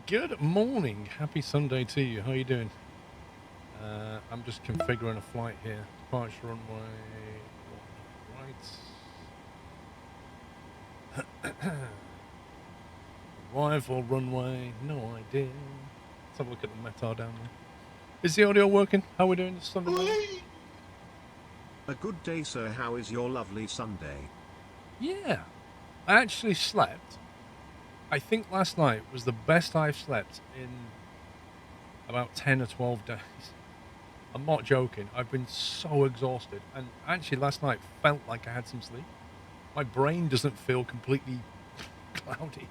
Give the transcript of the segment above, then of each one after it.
Good morning. Happy Sunday to you. How are you doing? I'm just configuring a flight here. Departure runway. Right. Arrival runway. No idea. Let's have a look at the METAR down there. Is the audio working? How are we doing this Sunday morning? A good day, sir. How is your lovely Sunday? Yeah. I actually slept. I think last night was the best I've slept in about 10 or 12 days. I'm not joking. I've been so exhausted. And actually last night felt like I had some sleep. My brain doesn't feel completely cloudy.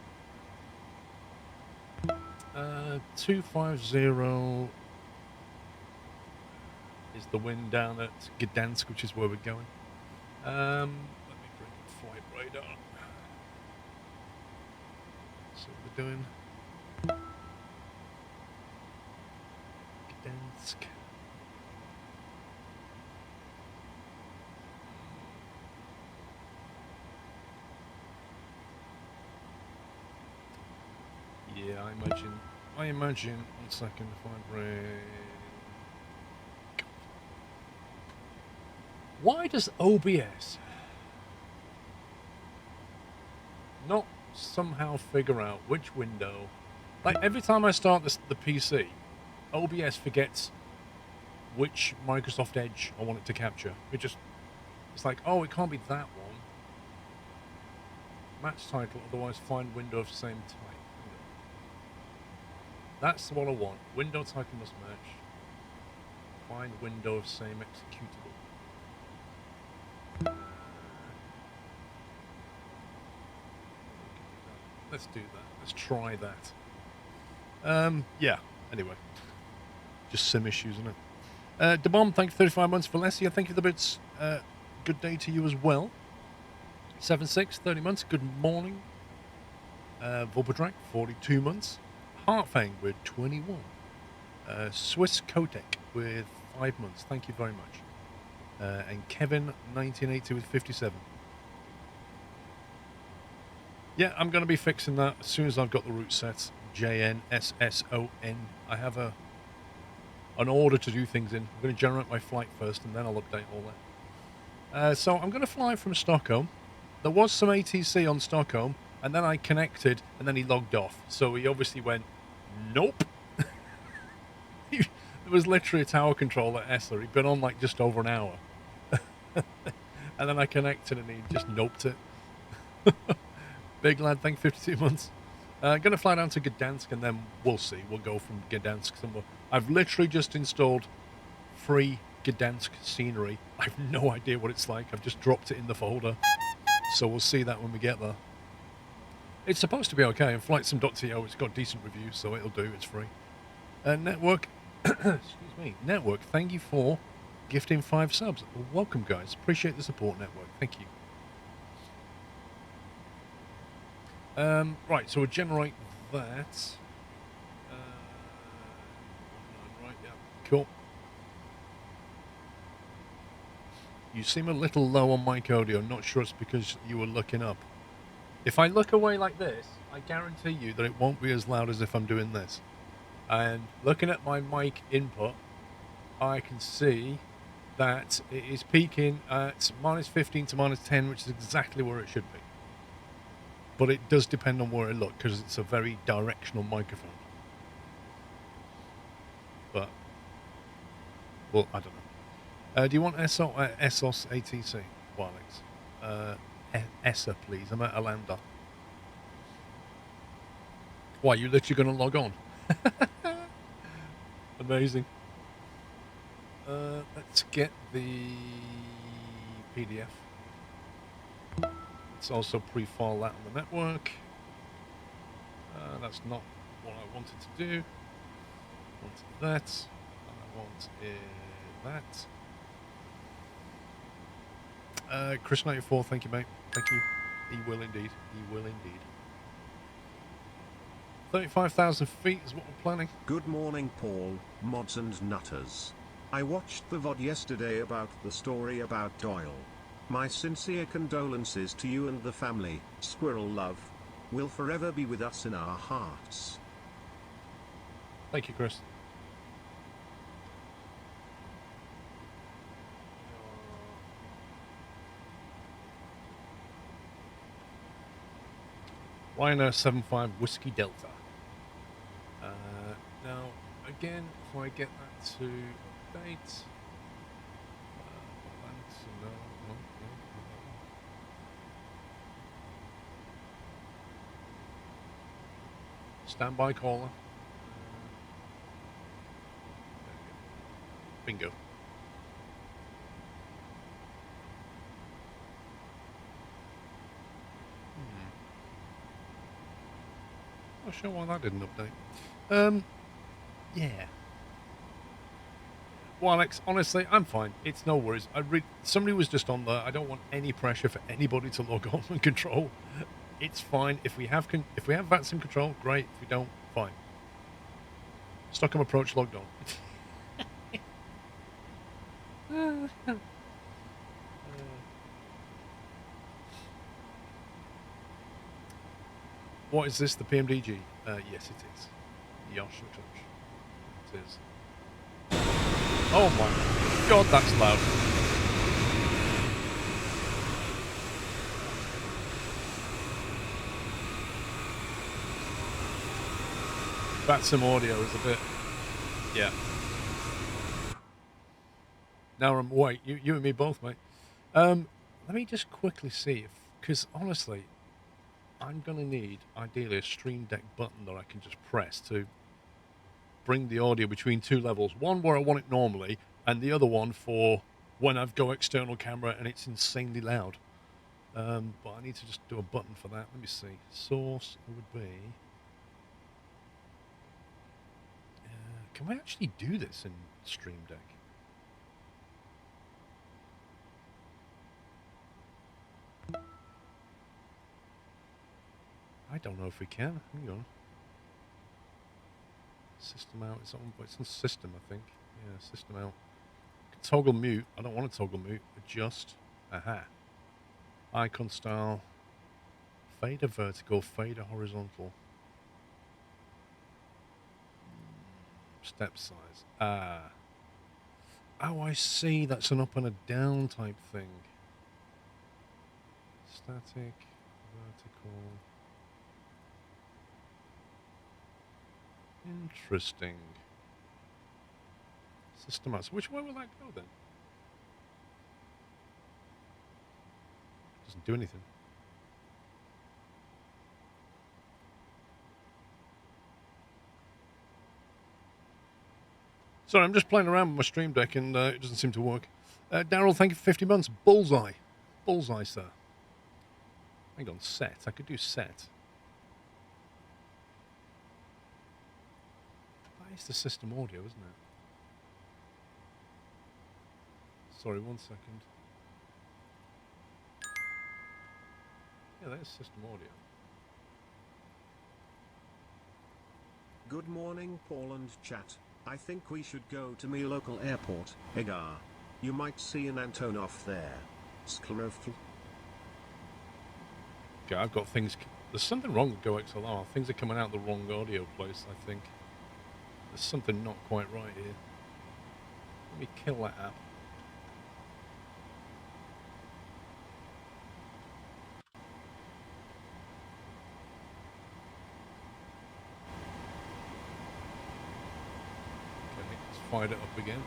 250 is the wind down at Gdansk, which is where we're going. Let me bring up flight radar. See what we're doing. Gdansk. Yeah, I imagine, 1 second, if I bring... Why does OBS not somehow figure out which window... Like, every time I start the PC, OBS forgets which Microsoft Edge I want it to capture. It's like, oh, it can't be that one. Match title, otherwise find window of same type. That's what I want. Window title must match. Find window of same executable. Let's do that. Let's try that. Yeah. Anyway. Just sim issues, isn't it? DeBomb, thank you 35 months. Valencia, thank you the bits. Good day to you as well. 7-6, 30 months. Good morning. Volpodrak, 42 months. Heartfang with 21. Swiss Kotek with 5 months. Thank you very much. And Kevin, 1980 with 57. Yeah, I'm going to be fixing that as soon as I've got the route set. JNSSON. I have an order to do things in. I'm going to generate my flight first, and then I'll update all that. So I'm going to fly from Stockholm. There was some ATC on Stockholm, and then I connected, and then he logged off. So he obviously went, nope. There was literally a tower control at Esler. He'd been on like just over an hour. And then I connected, and he just noped it. Big lad, thank you, 52 months. Going to fly down to Gdansk, and then we'll see. We'll go from Gdansk somewhere. I've literally just installed free Gdansk scenery. I have no idea what it's like. I've just dropped it in the folder. So we'll see that when we get there. It's supposed to be okay. And flightsim.to, it's got decent reviews, so it'll do. It's free. Network, excuse me. Network, thank you for gifting 5 subs. Welcome, guys. Appreciate the support, Network. Thank you. Right, so we'll generate that. Right, yeah, cool. You seem a little low on mic audio. Not sure it's because you were looking up. If I look away like this, I guarantee you that it won't be as loud as if I'm doing this. And looking at my mic input, I can see that it is peaking at -15 to -10, which is exactly where it should be. But it does depend on where I look, because it's a very directional microphone. But, well, I don't know. Do you want ESOS ATC wireless? ESA, please. I'm at a lander. Why, you literally going to log on? Amazing. Let's get the PDF. Let's also pre-file that on the network. That's not what I wanted to do. I wanted that. And I want that. Chris94, thank you, mate. Thank you. He will indeed. He will indeed. 35,000 feet is what we're planning. Good morning, Paul, mods and nutters. I watched the VOD yesterday about the story about Doyle. My sincere condolences to you and the family. Squirrel love will forever be with us in our hearts. Thank you, Chris. Ryanair 75 Whiskey Delta. Now, again, if I get that to update, no, no, no, standby caller. Bingo. Not sure why that didn't update. Yeah. Well, Alex, honestly, I'm fine. It's no worries. Somebody was just on there. I don't want any pressure for anybody to log on and control. It's fine. If we have VATS in control, great. If we don't, fine. Stockholm approach logged on. What is this? The PMDG? Yes, it is. Yosh It is. Oh my God, that's loud. That's some audio is a bit, yeah. Now wait, you and me both, mate. Let me just quickly see if, because honestly, I'm gonna need ideally a Stream Deck button that I can just press to bring the audio between two levels. One where I want it normally, and the other one for when I've got external camera and it's insanely loud. But I need to just do a button for that. Let me see. Source would be. Can we actually do this in Stream Deck? I don't know if we can. Hang on. System out. It's on system, I think. Yeah, system out. Toggle mute. I don't want to toggle mute. Adjust. Aha. Icon style. Fader vertical. Fader horizontal. Step size. Ah. Oh, I see. That's an up and a down type thing. Static. Vertical. Interesting. System out. So which way will that go then? Doesn't do anything. Sorry, I'm just playing around with my Stream Deck and it doesn't seem to work. Daryl, thank you for 50 months. Bullseye. Bullseye, sir. Hang on, set. I could do set. That is the system audio, isn't it? Sorry, 1 second. Yeah, that is system audio. Good morning, Paul and chat. I think we should go to my local airport, Egar. You might see an Antonov there. SquirrelPlus. Okay, I've got things. There's something wrong with GoXLR. Things are coming out the wrong audio place, I think. There's something not quite right here. Let me kill that app. Okay, let's fire it up again.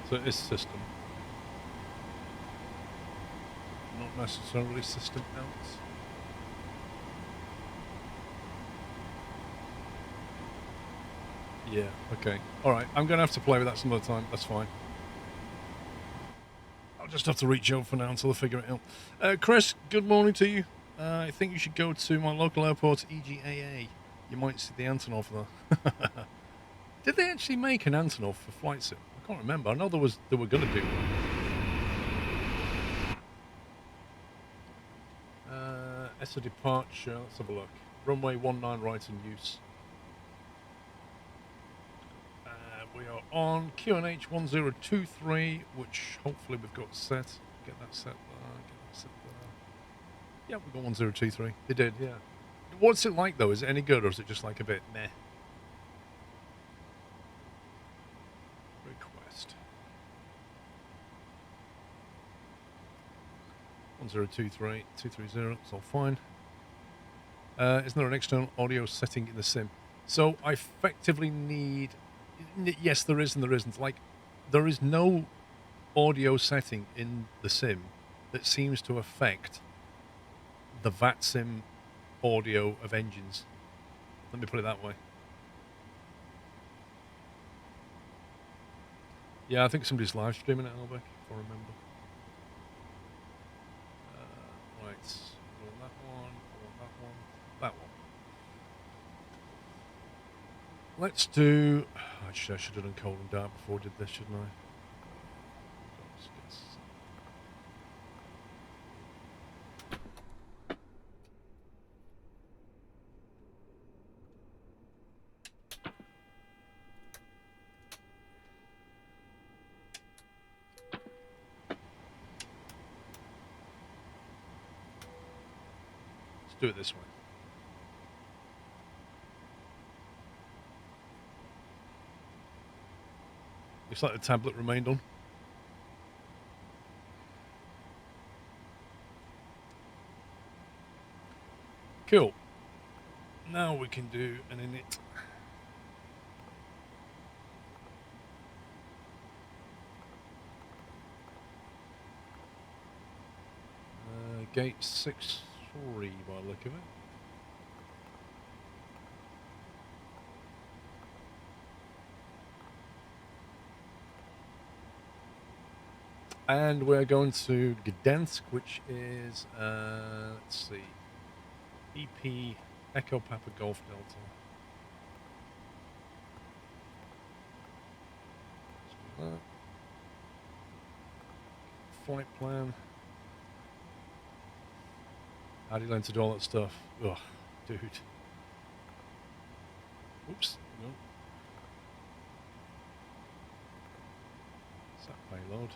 So it is system. Not necessarily system out. Yeah, okay. Alright, I'm going to have to play with that some other time. That's fine. I'll just have to reach out for now until I figure it out. Chris, good morning to you. I think you should go to my local airport, EGAA. You might see the Antonov there. Did they actually make an Antonov for Flight Sim? I can't remember. I know they were going to do one. ESA departure. Let's have a look. Runway 19 right in use. We are on QNH 1023, which hopefully we've got set. Get that set there, get that set there. Yeah, we've got 1023. They did, yeah. What's it like, though? Is it any good, or is it just like a bit meh? Request. 1023, 230, it's all fine. Isn't there an external audio setting in the sim? So I effectively need... Yes, there is and there isn't. Like, there is no audio setting in the sim that seems to affect the VATSIM audio of engines. Let me put it that way. Yeah, I think somebody's live streaming it, Albeck, if I remember. Right, I want that one, I want that one, that one. Let's do... Actually, I should have done cold and dark before I did this, shouldn't I? Let's do it this way. Looks like the tablet remained on. Cool. Now we can do an init. Gate 6-3 by the look of it. And we're going to Gdansk, which is, let's see, EP Echo Papa Golf Delta. Let's do that. Flight plan. How do you learn to do all that stuff? Ugh, dude. Oops, no. Is that payload?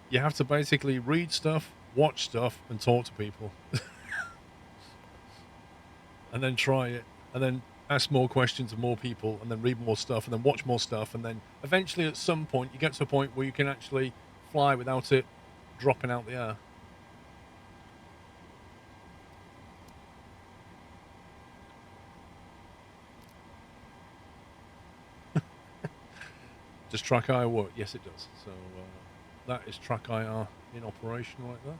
You have to basically read stuff, watch stuff, and talk to people. And then try it, and then ask more questions of more people, and then read more stuff, and then watch more stuff, and then eventually at some point you get to a point where you can actually fly without it dropping out the air. Does track IR work? Yes, it does. So that is track IR in operation right there.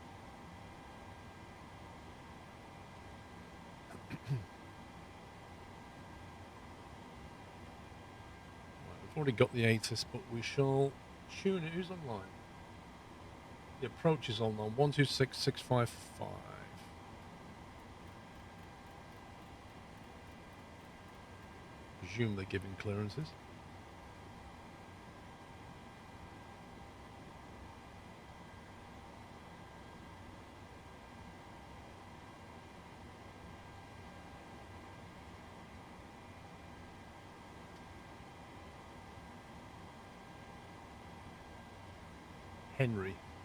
We've already got the ATIS, but we shall tune it. Who's online? The approach is on 126655. Presume they're giving clearances.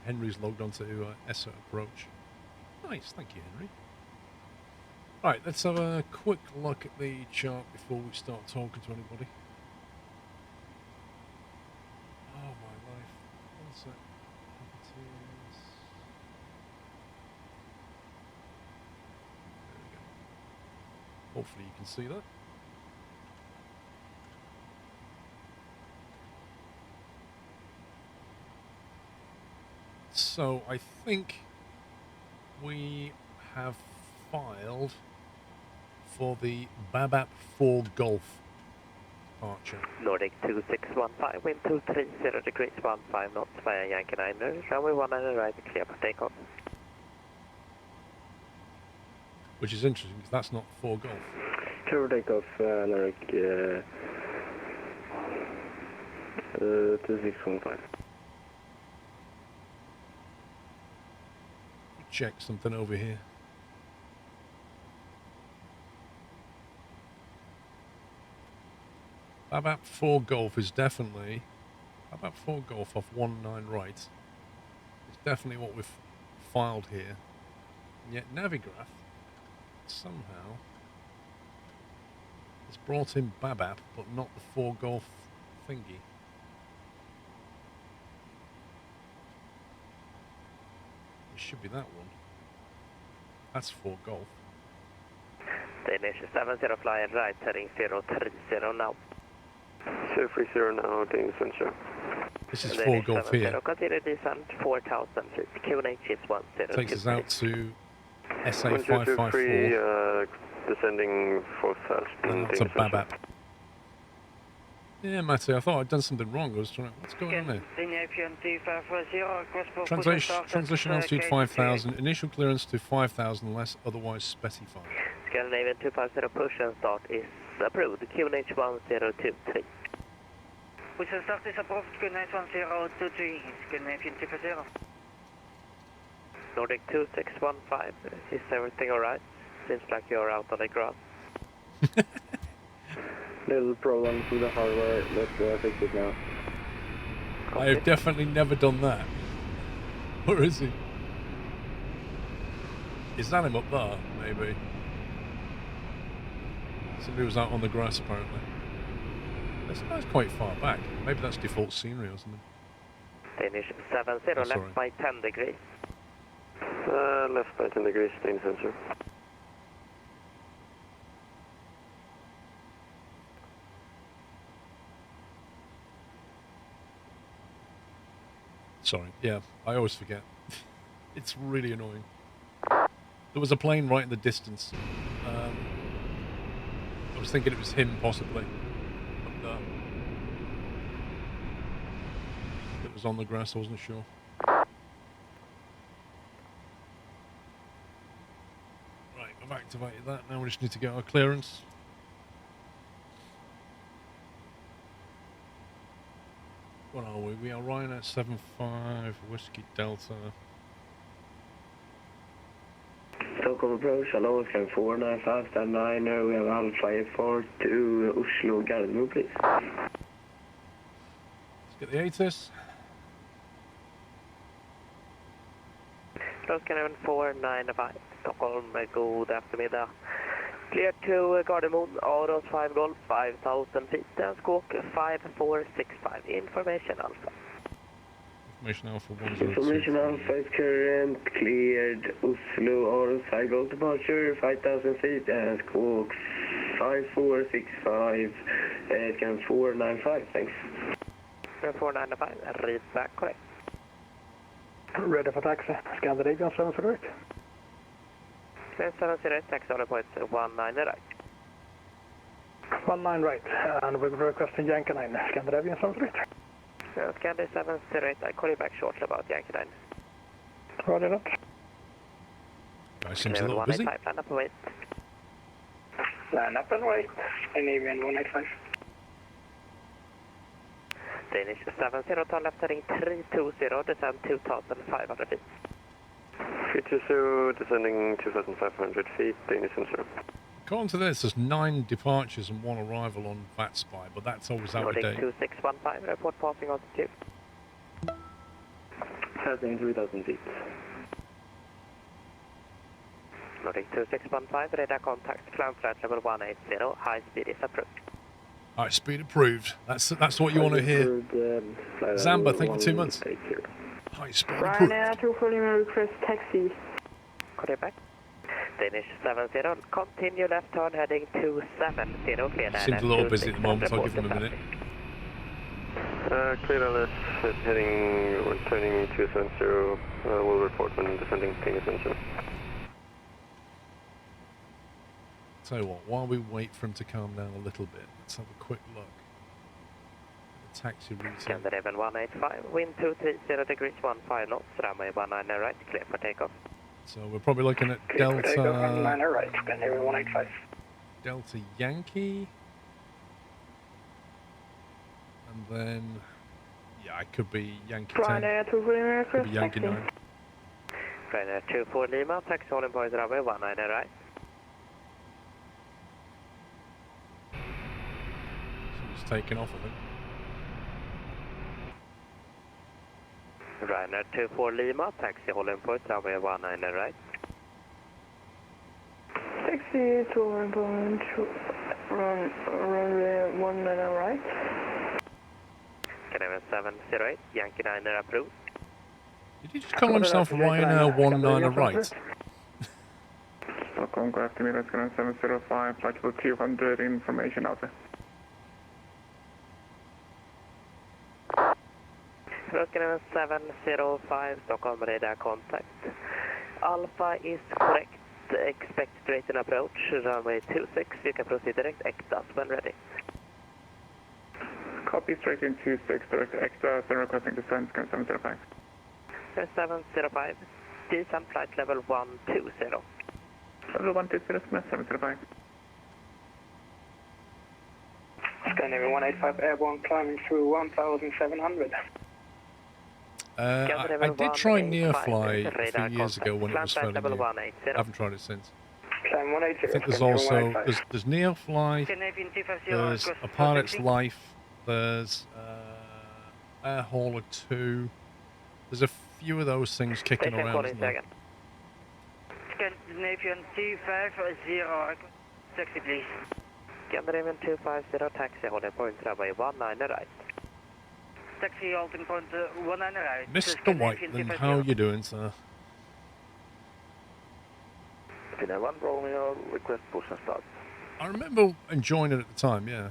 Henry's logged onto ESSA approach. Nice, thank you, Henry. Alright, let's have a quick look at the chart before we start talking to anybody. Oh my life. One sec. Properties. There we go. Hopefully you can see that. So I think we have filed for the Babap 4 Golf departure. Nordic 2615, wind 230 degrees, 15 knots via Yankee 9, runway 1 and right, clear for takeoff. Which is interesting because that's not 4 Golf. Clear for takeoff, Nordic 2615. Check something over here. Babap 4 Golf is definitely... Babap 4 Golf off 19 right. It's definitely what we've filed here. And yet Navigraph, somehow, has brought in Babap, but not the 4 Golf thingy. It should be that one. That's 4 Golf. Danish 70 flyer right, heading 030 now. 030 now, Danish Central. This is 4 Golf here. Continue descent 4,000 feet. QNH is 10. Takes us out to SA 1223, 554. descending 4,000. That's a Babap. Yeah, Matty, I thought I'd done something wrong. I was trying to... What's going on there? Transition altitude 5,000. Initial clearance to 5,000 unless otherwise specified. Scandinavian 250 push and start is approved. QNH 1023. Push and start is approved. QNH 1023. Scandinavian 250. Nordic 2615. Is everything alright? Seems like you're out on the grass. Little problem with the hardware. Let's fix it now. I have definitely never done that. Where is he? Is that him up there? Maybe. Somebody was out on the grass apparently. That's quite far back. Maybe that's default scenery or something. Danish 70 left by 10 degrees. Left by 10 degrees, Danish Central. Sorry, yeah, I always forget. It's really annoying. There was a plane right in the distance. I was thinking it was him, possibly. Up there. It was on the grass, I wasn't sure. Right, I've activated that. Now we just need to get our clearance. What are we? We are Ryanair 75 Whiskey Delta. Stockholm approach, hello, Scan 495, stand 9, we have Alpha 4 to Oslo, Gdansk, please. Let's get the ATIS. Scandinavian 495. Stockholm, good aftermiddag. Clear to Gardermoen, Aros 5 Golf, 5,000 feet, and Squawk 5465. Information Alpha. Information Alpha 102. Information Alpha is current, cleared, Oslo, Aros 5 Golf departure, 5,000 feet, and Squawk 5465, Scan 495, thanks. 495, read back correct. Ready for taxi. Scandinavian 708. 708, taxi on point 19 right. 19 right, and we're requesting Yankee 9, Scandinavian 708. Scandi 708, I'll call you back shortly about Yankee 9. Roger that. Guy seems a little busy. 185, line up and wait. Line up and wait. Scandinavian 185. Danish 70, turn left heading 320, descend 2,500 feet. 320, descending 2,500 feet, Danish Central. According to this, there's 9 departures and 1 arrival on VATSPY, but that's always out of Nordic date. 2615, report passing altitude. Passing 3,000 feet. Nordic 2615, radar contact, climb flight level 180, high speed is approved. Alright, speed approved. That's what you want to hear. Zamba, thank you 2 months. High speed approved. Ryanair 240 request taxi. Call you back. Danish 70, continue left turn heading 270, clear Seems a little busy at the moment, so I'll give him a minute. Clear on this, heading, turning 270, we'll report when descending Danish Central. Tell you what, while we wait for him to calm down a little bit, let's have a quick look at the taxi route. Scandinavian 185, wind 230 degrees 15 knots, runway 19 right, clear for takeoff. So we're probably looking at Delta... 9 right, Scandinavian 185. Delta Yankee. And then... Yeah, it could be Yankee 10. Ryanair 240 Could request be Yankee taxi. 9. Ryanair 24 Lima, taxi on point runway 19 right. It's taken off, I think. Ryanair 24 Lima, taxi holding point, runway 19 right. Taxi to runway 19 right. Canadian 708, Yankee 9 approved. Did he just call himself Ryanair 19 right? Stockholm, go after me, let's go on 705, flight level 200, information out there. Canadian 705, Stockholm radar contact. Alpha is correct, expected rate and approach, runway 26, you can proceed direct, ECTAS when ready. Copy, straight in 26, direct to ECTA, then requesting descent, go 705. 705, descent flight level 120. Level 120, 705. Scandinavia 185 airborne climbing through 1,700. I did try Nearfly a few years ago when it was fairly new. I haven't tried it since. Climb 180. I think there's also there's Nearfly, there's A Pilot's Life, there's Air Hauler 2. There's a few of those things kicking around, isn't there? Scandinavian 250, taxi please. Scandinavian 250, taxi holding point, runway 19 right. Taxi holding point 19 right. Mr. Whiteland, how you doing, sir? Finnair 1 Romeo, request push and start. I remember enjoying it at the time, yeah.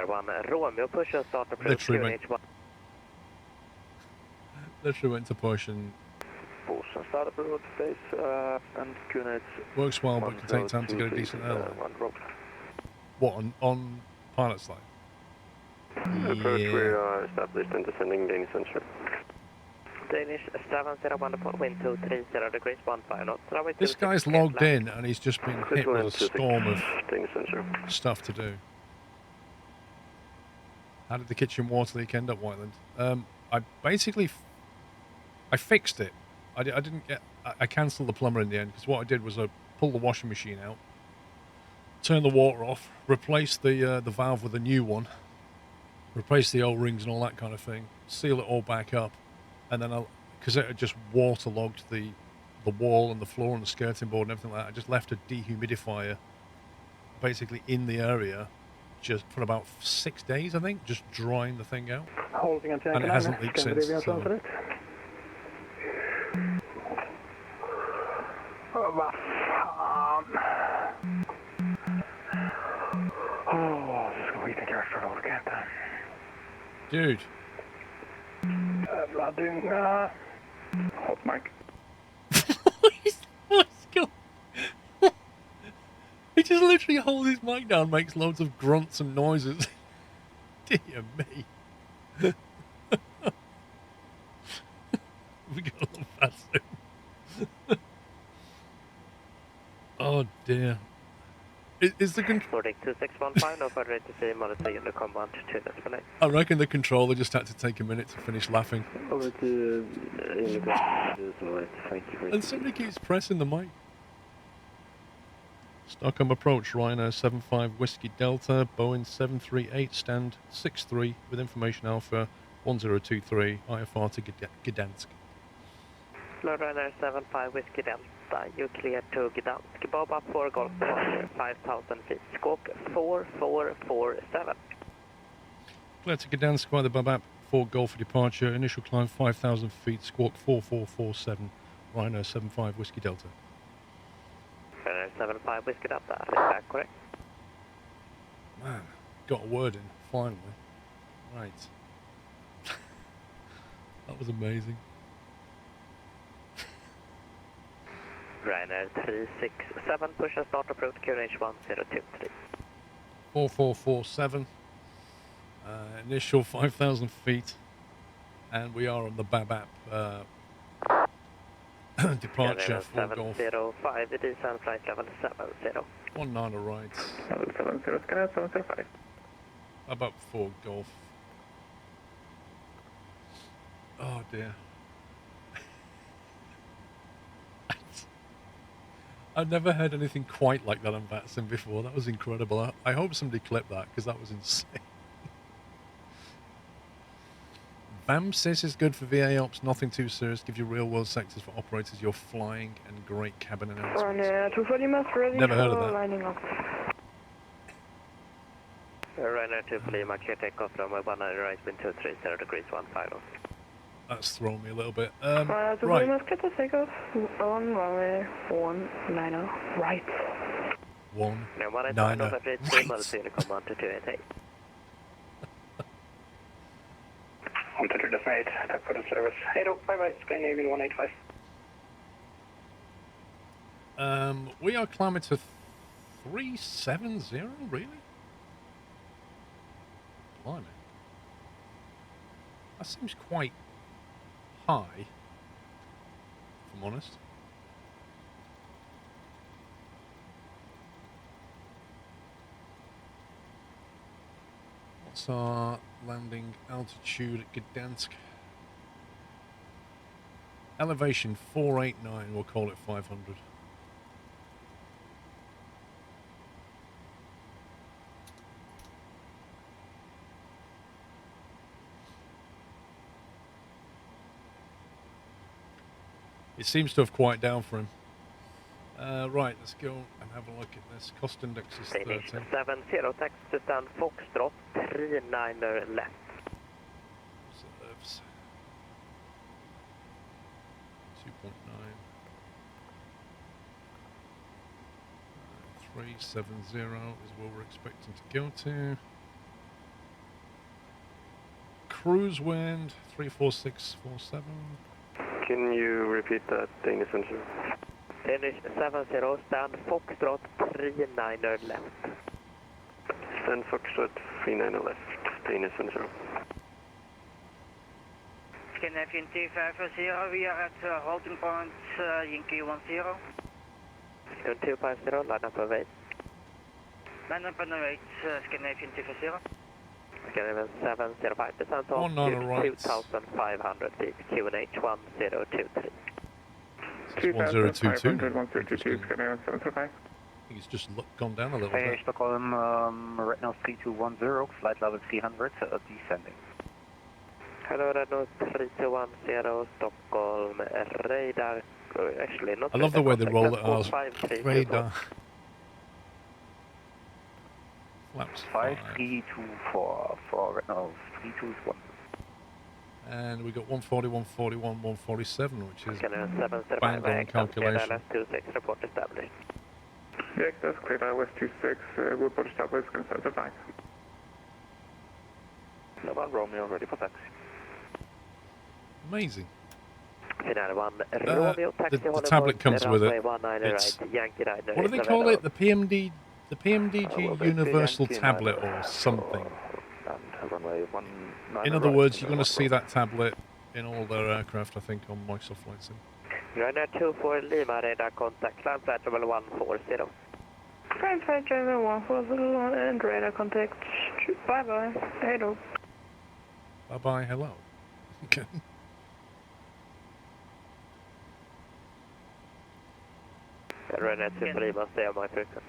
One Romeo, push and start approach, Literally QNH1. Literally went to push and Push and start approach base and QNH. works well, but can take time to get a decent airline. What, on Pilot's Life? Approach, we Yeah. are established and descending Danish center. Danish 701, wind 230 degrees, 15 knots. Runway This 26, guy's clear logged flat. in and he's just been hit with a storm of Danish center. stuff to do. How did the kitchen water leak end up, Whiteland? I basically I fixed it. I didn't get. I cancelled the plumber in the end because what I did was I pulled the washing machine out, turned the water off, replaced the valve with a new one, replaced the O-rings and all that kind of thing, seal it all back up, and then because it had just waterlogged the wall and the floor and the skirting board and everything like that, I just left a dehumidifier basically in the area just for about 6 days, I think, just drying the thing out. Holding at And it hasn't leaked since. So. Oh, vad fan. Åh, så ska skiten köras för orkar inte. Dude. Jävla dynga. Hot mic. What's going He just literally holds his mic down, makes loads of grunts and noises. Dear me. We got a little fast soon. Oh dear. Is the control? 2615, no further to see monitor unit command to display. I reckon the controller just had to take a minute to finish laughing. Over to thank you for And somebody keeps pressing the mic. Stockholm approach, Ryanair 75 Whiskey Delta, Boeing 738, stand 63 with information Alpha 1023, IFR to Gdansk. Ryanair 75 Whiskey Delta, you clear to Gdansk, Bob up 4 Golf Departure, 5,000 feet, squawk 4447. Clear to Gdansk by the Babap 4 Golf for departure, initial climb 5,000 feet, squawk 4447, Ryanair 75 Whiskey Delta. Ryanair 75 Whiskey Delta, is that correct? Man, got a word in, finally. Right. That was amazing. Ryanair 367, push and start approach, QNH 1023. 4447. Initial 5,000 feet. And we are on the Babap departure for Golf. 705, descent flight level 70. 19 right. Level 70, scan 705. Babap 4 Golf. Oh dear. I've never heard anything quite like that on VATSIM before. That was incredible. I hope somebody clipped that because that was insane. VAM says is good for VA ops, nothing too serious. Give you real world sectors for operators you're flying and great cabin announcements. Ryanair 240 must ready Never heard of for that. lining up. Ryanair 240 Mach takeoff from 190 right, wind 230 degrees 15. That's thrown me a little bit. Ryanair 240 Right. must get the takeoff on runway 19 right. 190 right. On to the right, tack for the service. Hej då, bye bye, Scandinavian 185. We are climbing to 370, really? Blimey. That seems quite high, if I'm honest. What's our landing altitude at Gdansk? Elevation 489, we'll call it 500. It seems to have quieted down for him. Right, let's go and have a look at this. Cost index is 13. 70, taxi to stand Foxtrot, 39er left. Reserves. 2.9. 370 is what we're expecting to go to. Cruise wind, 34647. Can you repeat that, Danish Center? Danish 70, stand Foxtrot, 39er left. Stand Foxtrot 39 left, Danish Center. Scandinavian 250, we are at halting point Yankee 10. 250, line up and wait. Line up and wait, Scandinavian 250. Scandinavian 705, descent One on the altitude right. 2,500 feet, QNH 1023. 1022. 132, Scandinavian 705. I think it's just gone down a little bit. Stockholm, right now 3210, flight level 300, descending. Hello, Renault 3210, Stockholm, radar, actually not I love the way they roll it out. 532. Radar. Flaps 5324 for right now 321. And we got 140, 141, 147, which is Scandinavian 705, bang on calculation. LS 26, report established. Yeah, that's clear. West 26, report established, can start the back. Level Romeo, ready for taxi. Amazing. Finale 1, Romeo, taxi the tablet comes with it. It's, Yankee Rider. what do they call it? The PMDG Universal Tablet or something. In other words, you're going to see that tablet in all their aircraft, I think, on Microsoft Flight Sim. Ryanair 24 Lima, radar contact, climb flight level 140. Climb flight level 140 and radar contact. Bye bye. Hello. Bye bye, hello. Okay. Ryanair 24 Lima, stay on my frequency.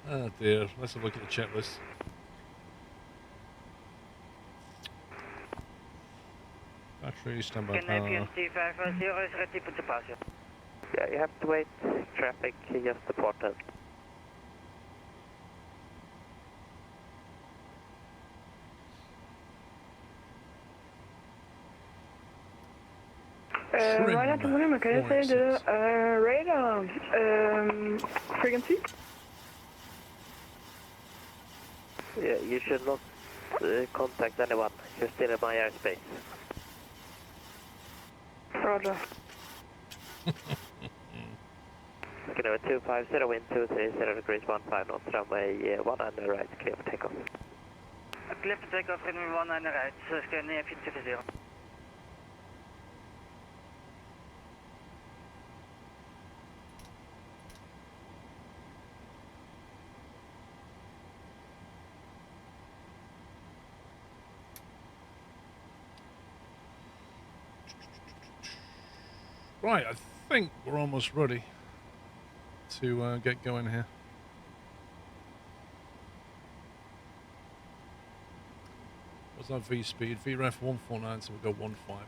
Oh dear, let's have a look at the checklist. Battery, standby Scandinavian power. 250 is ready for departure. Yeah, you have to wait. Traffic just departed. Ryanair 240, can you say the radar frequency? Yeah, you should not contact anyone. You're still in my airspace. Roger. Scanner 250, wind 230 degrees 15 knots, runway 100 right, clear for takeoff. Clear for takeoff, runway 100 right, Scandinavian 250. Right, I think we're almost ready to get going here. What's our V speed? VREF 149, so we'll go 159.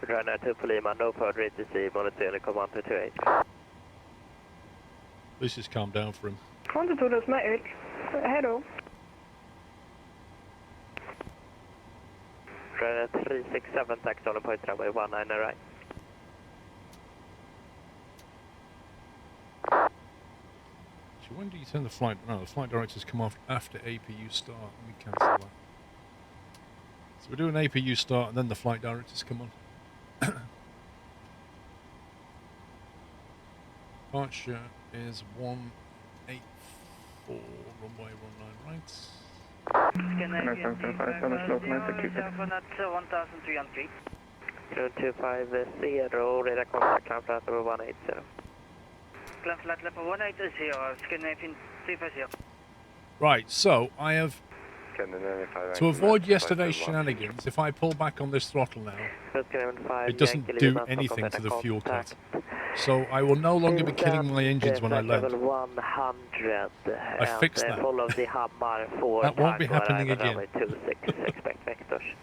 Runner 2 for Lima, no further ATC, monitor command to 28. At least it's calmed down for him. Quantitude is made. Hello. Runner 367, taxi on point runway 19 right. So when do you turn the flight? No, the flight directors come off after APU start. Let me cancel that. So we're doing APU start and then the flight directors come on. Departure is 184, runway 19 right. Scandinavian 1,300 0250, radar contact, climb flight number 180. Climb flight level 180, Scandinavian 350. Right, so I have, to avoid yesterday's shenanigans, if I pull back on this throttle now, it doesn't do anything to the fuel cut. So I will no longer be killing my engines when I land. 100. I fixed that. Follow the Hammer 4. That won't be happening again. 26, expect vectors.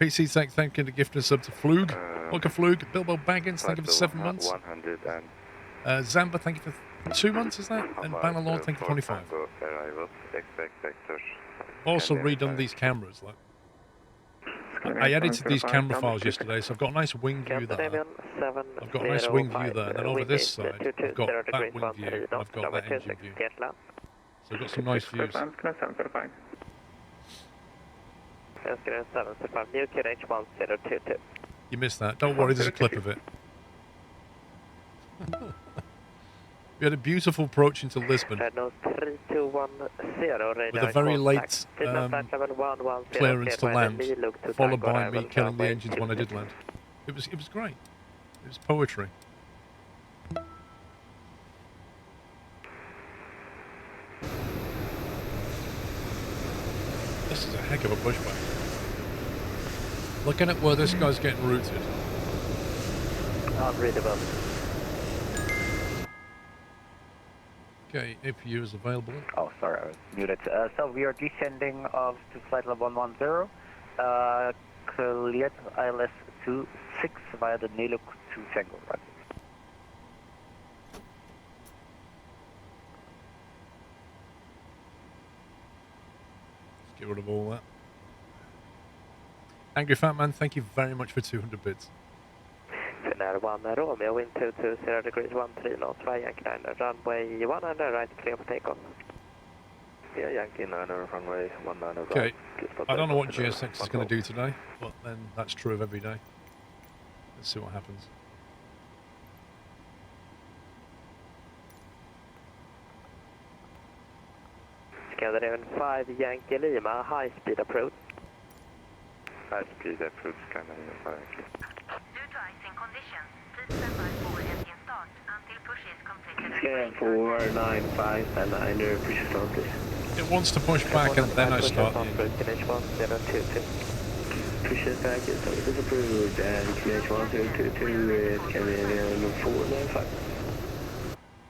PC Tech, thank you to gift us up to Flug. Welcome Flug. Bilbo Baggins, thank you for 7 months. 100 and Zamba, thank you for 2 months, is that? And Bannerlord, thank you for 25. I've also redone these cameras. Like, I edited these camera files yesterday, so I've got a nice wing view there. I've got a nice wing view there, and then over this side, I've got that wing view, and I've got that engine view. So I've got some nice views. You missed that. Don't worry, there's a clip of it. We had a beautiful approach into Lisbon with a very late clearance to land, followed by me killing the engines when I did land. It was great. It was poetry. This is a heck of a pushback. Looking at where this guy's getting routed. Unreadable. Okay, APU is available. Oh, sorry, I was muted. So we are descending to flight level 110. Cleared ILS 26 via the Niluk 2 Tango. Right. Let's get rid of all that. Angry Fat Man, thank you very much for 200 bits. Finnair 1 Romeo, wind 220 degrees, 13 knots, via Yankee 9, runway 19 right, clear for takeoff. Yeah, Yankee 9, runway 19 right. Okay, I don't know what GSX is going to do today, but then that's true of every day. Let's see what happens. Scandinavian 5, Yankee Lima, high speed approach. High speed approach, Scandinavian 5. Due to icing conditions, please stand by for engine start until push is completed. Scan 495 and 9 push start, please. It wants to push back and then I start the engine. Push back is approved and Kinetic 1022 Scandinavian 495.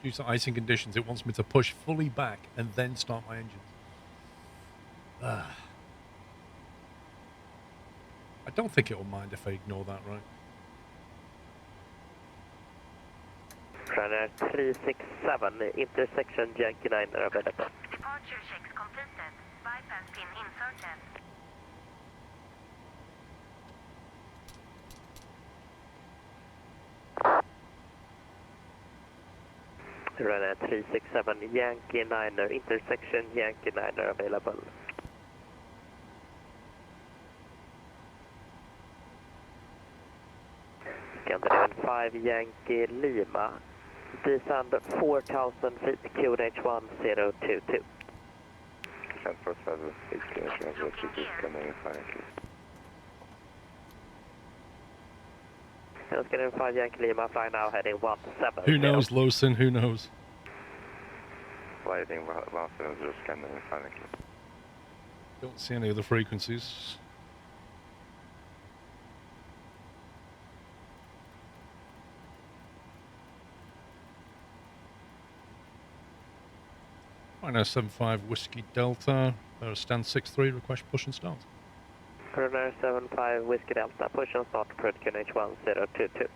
Due to icing conditions, it wants me to push fully back and then start my engines. I don't think it will mind if I ignore that, right? Runner 367, intersection Yankee 9 are available. Departure checks completed. Bypass pin inserted. Runner 367, Yankee 9, intersection Yankee 9 are available. Scandinavian 5, Yankee Lima, descend 4,000 feet, QNH 1022. Transport 506, Scandinavian 5, Scandinavian 5, Yankee Lima, fly now heading 17. Who knows, Lawson? Who knows? sliding 170 scanning mechanically. Don't see any other frequencies. Rhino 75 Whiskey Delta. Stand 6-3, request push and start. Runner 75 Whiskey Delta, push and start, approved QNH 1022.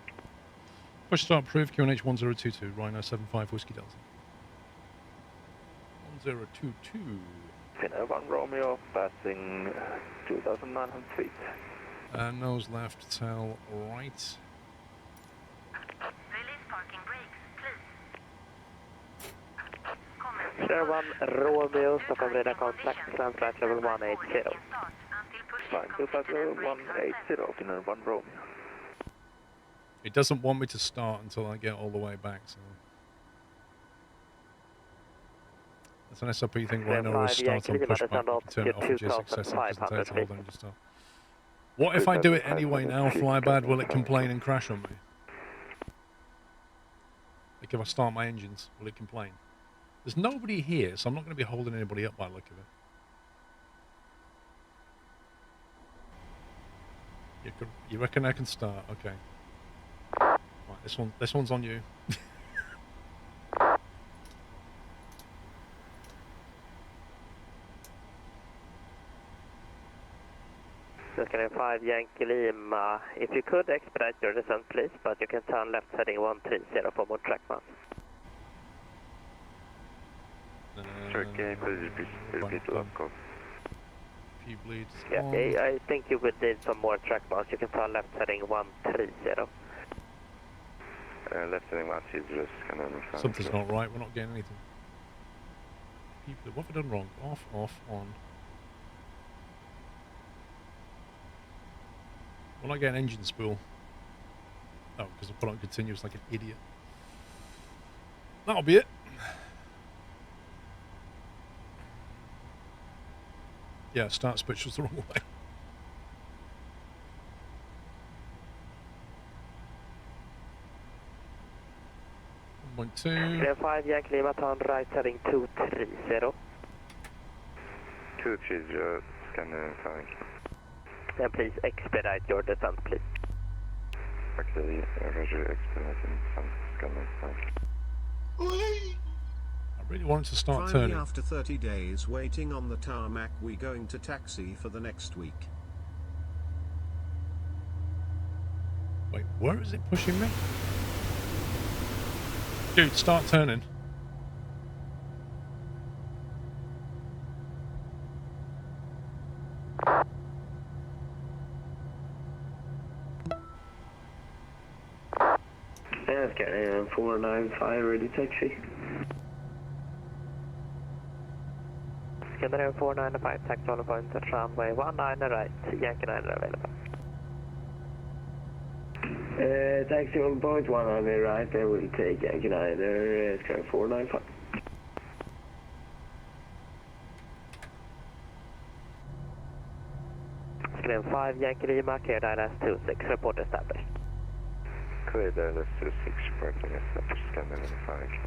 Push start approved, QNH 1022, Rhino 75 Whiskey Delta. 1022. Finnair 1 Romeo, passing 2,900 feet. Nose left, tail right. Release parking brakes, please. Sierra 1 Romeo, Stockholm radar contact, climb flight level 180. Climb to flight level 180, Finnair 1 Romeo. It doesn't want me to start until I get all the way back, so... That's an SOP thing right now, start on pushback, you can turn it off if it's excessive because it takes hold on to start. What if I do it anyway now, fly bad, will it complain and crash on me? Like if I start my engines, will it complain? There's nobody here, so I'm not going to be holding anybody up by the look of it. You reckon I can start? Okay. Right, this one's on you. Looking 5 Yankee Lima. If you could expedite your descent, please, but you can turn left heading 130 for more track mass. Okay, please repeat last call. Few bleeds. Yeah, I think you would need some more track mass. You can turn left heading 130. Left heading 130, scanning mechanically. Something's not right, we're not getting anything. People, what have I done wrong? Off, on. We're not getting engine spool. Oh, because I put on continuous like an idiot. That'll be it. Yeah, start switch was the wrong way. One, two. Clear 5 Yankee Lima, turn right heading 230. 230, scanning mechanically. And please expedite your descent, please. Okay, Roger, expediting scanning mechanically. I really wanted to start Finally, turning. after 30 days waiting on the tarmac, we going to taxi for the next week. Wait, where is it pushing me? Dude, start turning. Yeah, it's getting 495 ready taxi. Scanner 495, taxi on point at runway 19 right, Yankee 9 available. Taxi on point 100 right, then we'll take Yankee 9, it's going 495. Scanner 5 Yankee Lima, clear ILS 26, report established. Clear ILS 26, reporting established, scanning mechanically.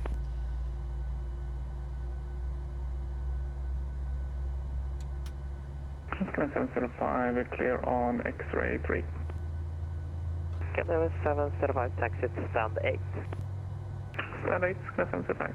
Scanner 705, clear on X-ray 3. Scanner 705, taxi to stand 8. Stand 8, Scanner 705.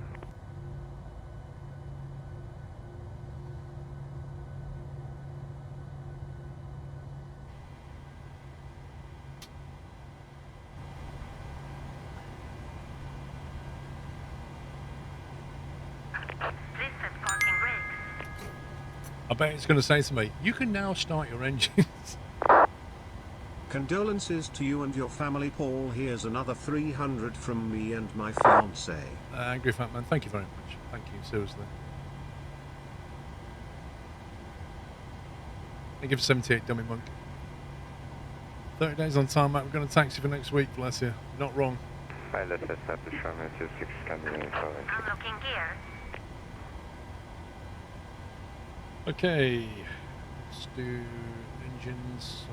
Please set parking brakes. I bet it's going to say to me, you can now start your engines. Condolences to you and your family, Paul. Here's another 300 from me and my fiance. Angry Fat Man, thank you very much. Thank you, seriously. I give 78 Dummy Monk. 30 days on tarmac, we're going to taxi for next week, bless you. Not wrong. ILS established, runway 26, scanning mechanically. Unlocking gear. Okay, let's do engines. So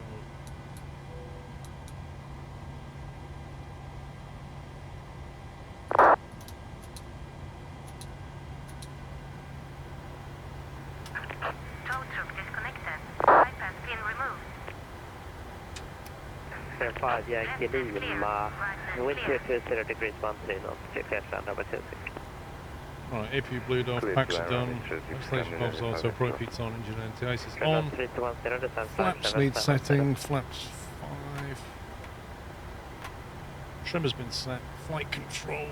5 Yankee Lima, wind 220 degrees 13 knots, clear to land over 26. Right, AP blew off, packs are done, installation valves auto, propheat's on, engine anti-ice is on. 3210, descend Flaps need setting, flaps 5. Trim has been set, flight controls.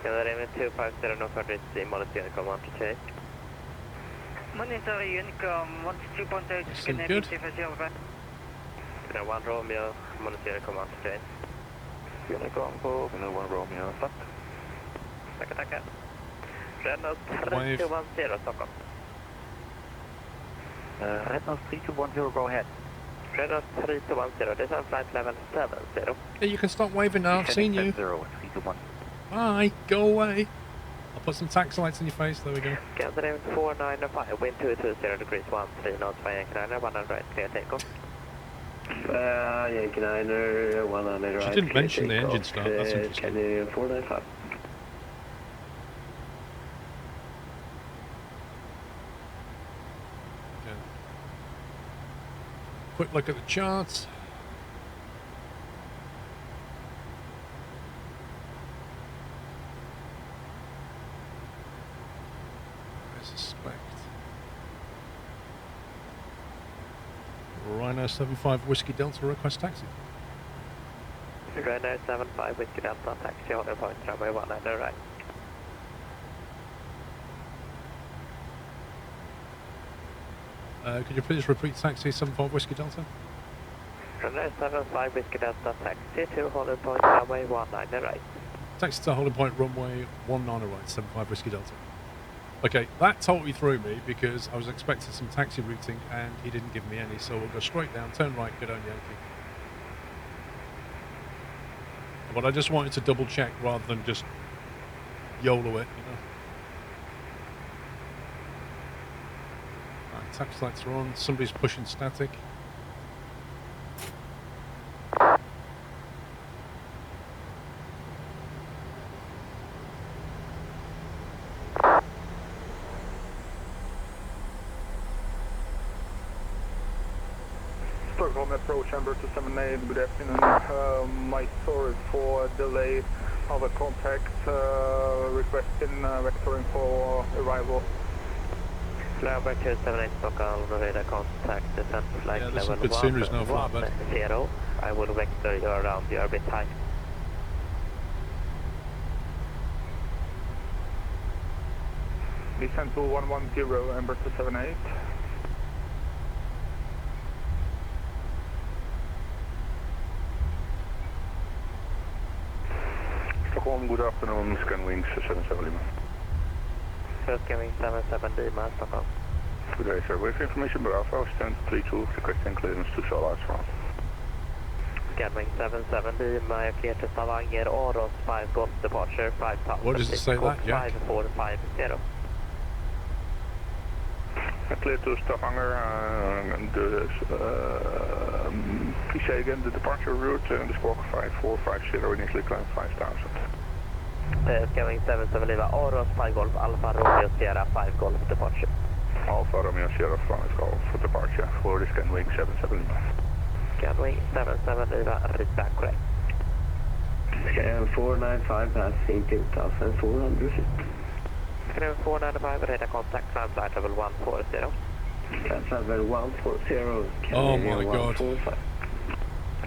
Canada Raven 250, no further to monitor command to check. Monitor Unicom 122.8, Seem good. 1 Romeo, monitor command to check. Unicom på 1 Romeo, fatt. Tackar. Reynolds 3210, Stockholm. Reynolds 3210, go ahead. Reynolds 3210, descend flight level 70. Yeah, you can stop waving now, I've seen you. 321. Bye, go away. I'll put some taxi lights in your face, there we go. Canada Raven 495, wind 220 degrees 13 knots, by Yankee Niner, 100 right, clear takeoff. Yankee Niner, 100 right. She didn't mention the engine start, that's interesting. Canada 495. Okay. Quick look at the charts. I suspect Rhino 75 Whiskey Delta request taxi. Rhino 75 Whiskey Delta, taxi on point, runway 100 right. Could you please repeat taxi 75 Whiskey Delta? Rhino 75 Whiskey Delta, taxi to holding point, runway 19 right. Taxi to holding point, runway 19 right, 75 Whiskey Delta. Okay, that totally threw me because I was expecting some taxi routing and he didn't give me any, so we'll go straight down, turn right, go down Yankee. But I just wanted to double check rather than just YOLO it, you know. Right, taxi lights are on, somebody's pushing static. Stockholm approach number 278, good afternoon. My sorry for delay of a contact, requesting vectoring for arrival. Number 278 Stockholm, radar contact, descent flight Yeah, there's some level good sceneries now, flat bed. 10. I will vector you around, you are a bit high. Descent to 110, number 278. Stockholm, good afternoon, Scanwings 77 Lima. Scanwings 77 Lima, Stockholm. Good day, sir. With information Bravo, stand 32, requesting clearance to Solar France. Scanwings 77 Lima, you're clear to Stavanger, Oros 5 Golf departure, 5000. What does it say that, Jack? 5450. Clear to Stavanger, please say again the departure route, the squawk 5450, initially climb 5000. Scanwings 77 Lima, Oros 5 Golf, Alpha Romeo Sierra 5 Golf departure. Alpha Romeo Sierra 5 Golf for departure for the Scanwing 77 Lima. Scanwing 77 Lima, reach back correct. Scan 495 passing 2400 feet. Scan 495, radar contact, climb flight level 140. Flight level 140. Oh my god.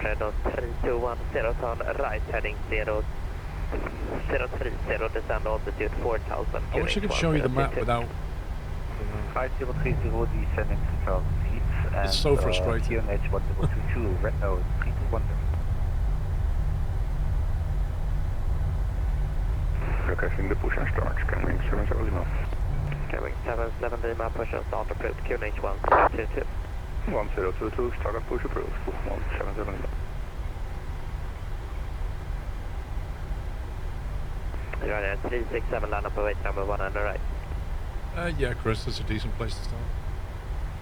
Reynolds 3210, turn right heading 030, descend altitude 4000. I wish I could show you the map without... 5030 descending 2000 feet. It's so frustrating. QNH 1022, Renault 3210. Requesting the push and start, Scanwing 77 Lima. Scanwing 77 Lima, push and start approved, QNH 1022. 1022, start up push approved, 177 Lima. You're at 367, line up await number 100 right. Yeah, Chris, that's a decent place to start.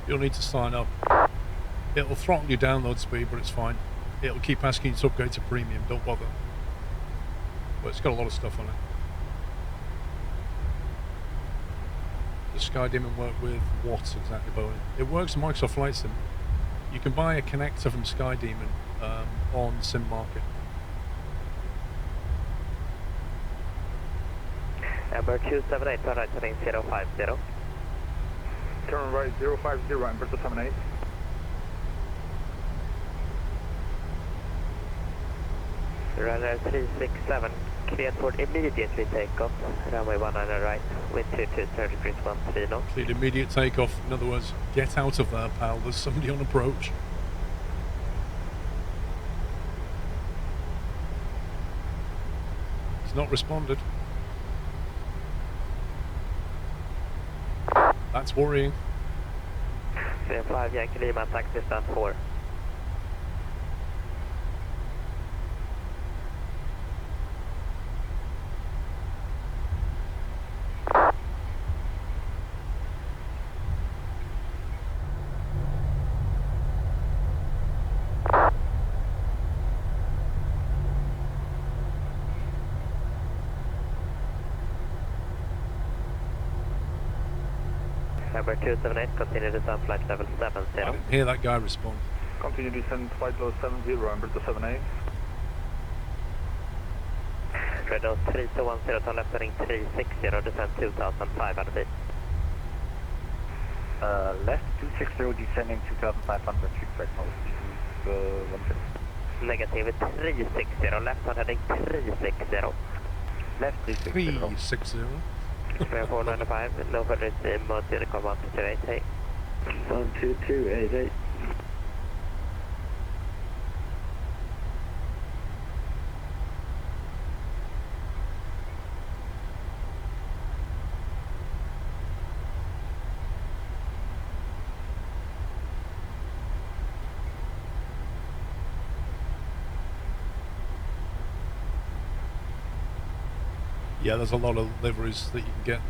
You'll need to sign up. It'll throttle your download speed, but it's fine. It'll keep asking you to upgrade to premium, don't bother. But it's got a lot of stuff on it. Does SkyDemon work with what exactly, Bowen? It works on Microsoft Flight Sim. You can buy a connector from SkyDemon on Sim Market. Number 278, turn right heading 050. Turn right 050, Ember 278. Runner 367, cleared for immediately takeoff. Runway 19 right, wind 22, 30 degrees 13 knots. Cleared immediate takeoff. In other words, get out of there, pal. There's somebody on approach. He's not responded. That's worrying. 5 Yankee Lima, taxi stand 4. Number 278, continue descent flight level 70. I didn't hear that guy respond. Continue descent flight level 70, Ember 278. Red Nose 3210, turn left heading 360, descent 2,500 feet. Left 260, descending 2,500 feet, right nose 210. Negative 360, left on heading 360. Left 360. 360. Square 495, no further steam, mode Unicom 12288. 12288. Yeah, there's a lot of liveries that you can get.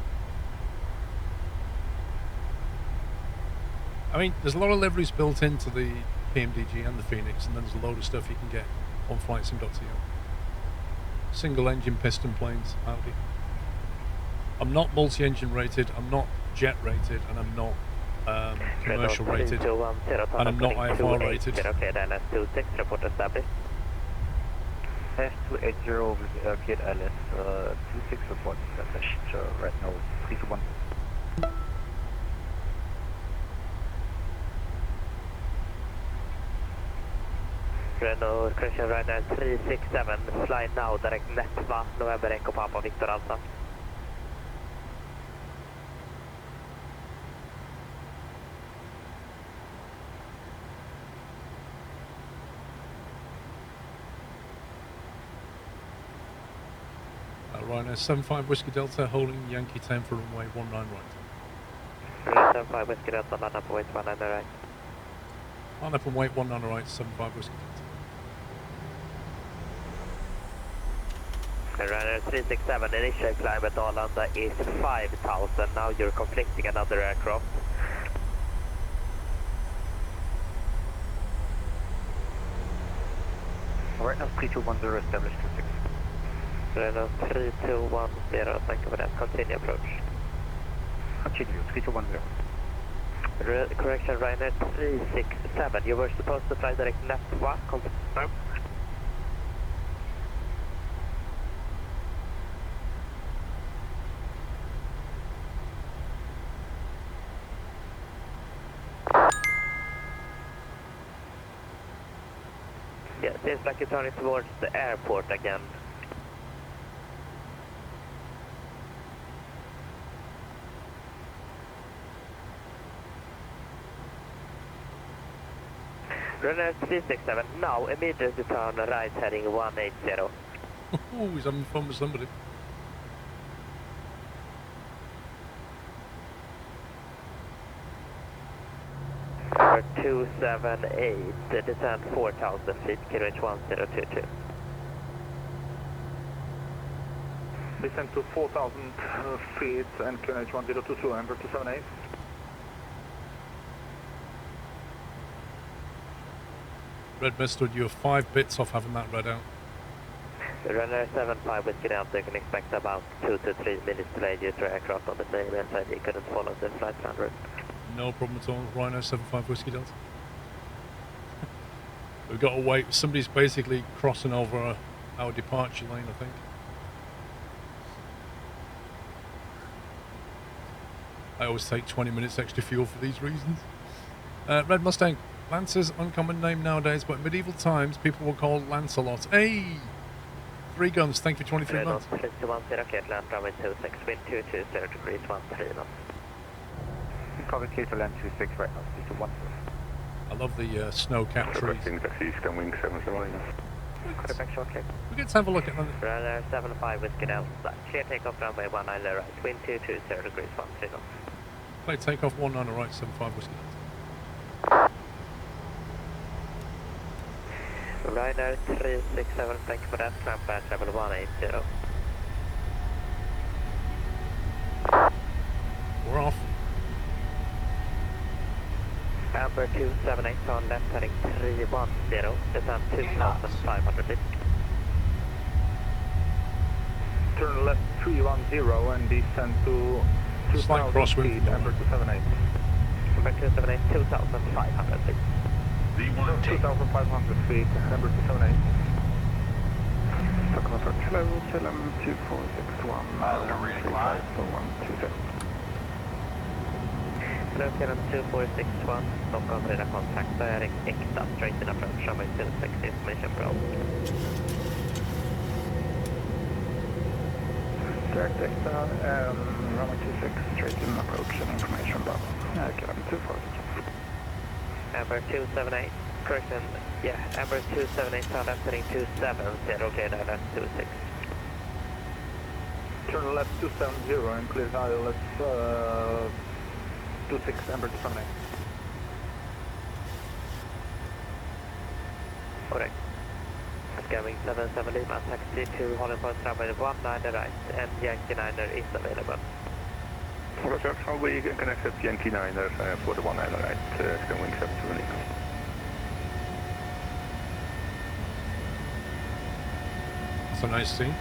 I mean, there's a lot of liveries built into the PMDG and the Phoenix, and then there's a load of stuff you can get on flightsim.to. Single engine piston planes, Audi. I'm not multi-engine rated, I'm not jet rated, and I'm not commercial rated, and I'm not IFR rated. Okay, then let's 26, report established. S280, cleared LS, 26 report established, right now 321. Renault correction right now 367, fly now direct Netva, November Echo Papa Victor Alpha. Rhino 75 Whiskey Delta holding Yankee 10 for runway 19 right. 75 Whiskey Delta, line up and wait 19 right. Line up and wait 19 right, 75 Whiskey Delta. Runner 367, initial climb at Arlanda is 5,000, now you're conflicting another aircraft. Right now 3210 established 26. Renault 3210, thank you for that. Continue approach. Continue, 3210. Correction, Ryanair 367. You were supposed to fly direct Netva, confirm. Yeah, seems like you're turning towards the airport again. Runner 367, now immediately turn right heading 180. Oh, he's having fun with somebody. Number 278, descend 4,000 feet, QH 1022. Descend to 4,000 feet and QNH 1022, Ember 278. Red Mustard, you're 5 bits off having that red out. Runner 75 Whiskey Delta, you can expect about 2 to 3 minutes delay due to aircraft on the same SID couldn't follow the flight standard. No problem at all. Rhino 75 Whiskey Delta. We've got to wait. Somebody's basically crossing over our departure lane, I think. I always take 20 minutes extra fuel for these reasons. Red Mustang. Lancer's uncommon name nowadays, but in medieval times, people were called Lancelot. Hey! 3 guns, thank you for 23 months. Land runway 26, wind 220 degrees 13 knots. Cover clear to land 26 right now, speed to 10. I love the snow-capped trees. Taxi, Eastern Wing 779. Clear back shortly. We get to have a look at them. Runner 75 Whiskey Delta. Clear takeoff runway 19 right, wind 220 degrees 13 knots. Play takeoff 19 right, 75 Whiskey Delta. Ryder 367, thank you for that. Climb fast level 180. We're off. Amber 278 on left heading 310, descend 2,500 feet. Turn left 310 and descend to Slight 2,000 crosswind. feet, Amber 278. Amber 278, 2,500 feet. 2,500 feet, Amber 278. Stockholm approach level, KLM 2461, 120. Hello, KLM 2461, Stockholm radar contact, bearing Ekta, straight in approach, runway 26, information pro. Direct Ekta, runway 26, straight in approach and information above. KLM 2461. Amber 278, correction, yeah, Amber 278, turn left heading 270, okay, left 26. Turn left 270 and clear ILS 26, Amber 278. Correct. Scamming 770, my taxi to Holland Point runway 19 right, and Yankee 9er is available. Hello, sir. We can accept Yankee 9er for the 19 right, Eastern Wing 778. That's a nice scene.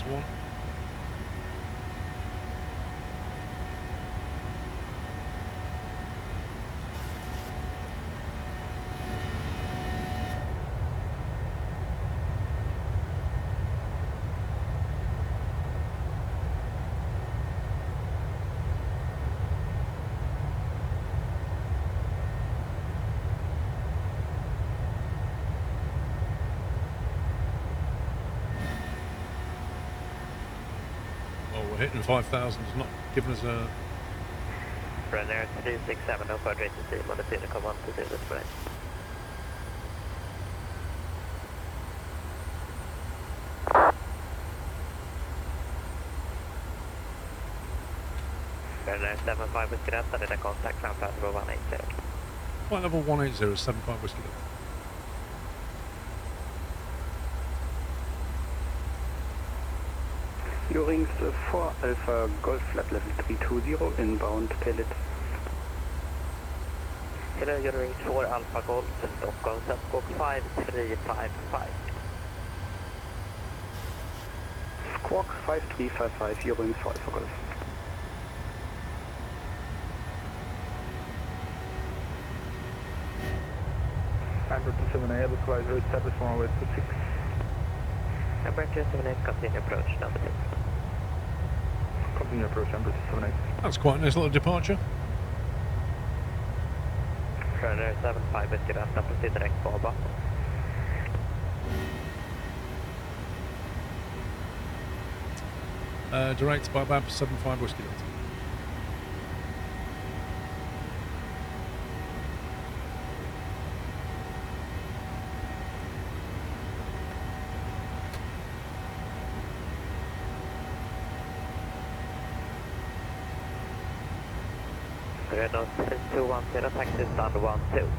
One. We're hitting 5,000, it's not giving us a... Runner 367, no further to see, on the Pinnacle 1 to 0 display. Runner 75 Whiskey Delta, did a contact climb flight level 180. Flight level 180, 75 Whiskey Delta. Eurings 4 Alpha Golf flight level 320 inbound pellet. Hello, Eurings 4 Alpha Golf, Stockholm, Squawk 5355. Squawk 5355, Eurings 4 Alpha Golf. Amber 278, advisor established runway 26. Amber 278, continue approach, number 2. Continue approach, Amber 278. That's quite a nice little departure. Runner 75 Whiskey Delta, proceed direct for bottom. Direct by BAP 75 Whiskey Delta. Renault 210, taxi stand 12.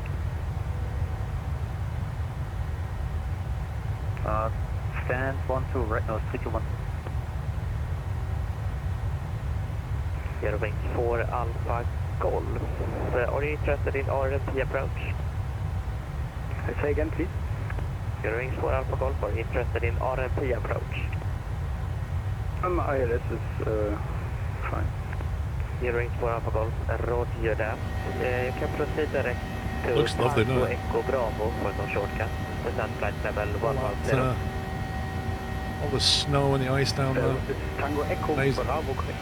Stand 1-2, right nose 321. Zero wings 4 Alpha Golf. Are you interested in RMP approach? Say again, please. Zero wings 4 Alpha Golf, are you interested in RMP approach? ILS is fine. Zero wings 4 Alpha Golf, roger that. You can proceed direct to Looks lovely, Tango doesn't it? Echo Bravo for some shortcut. Descent flight level 110. All the snow and the ice down there. It's Tango Echo Amazing. Bravo, correct?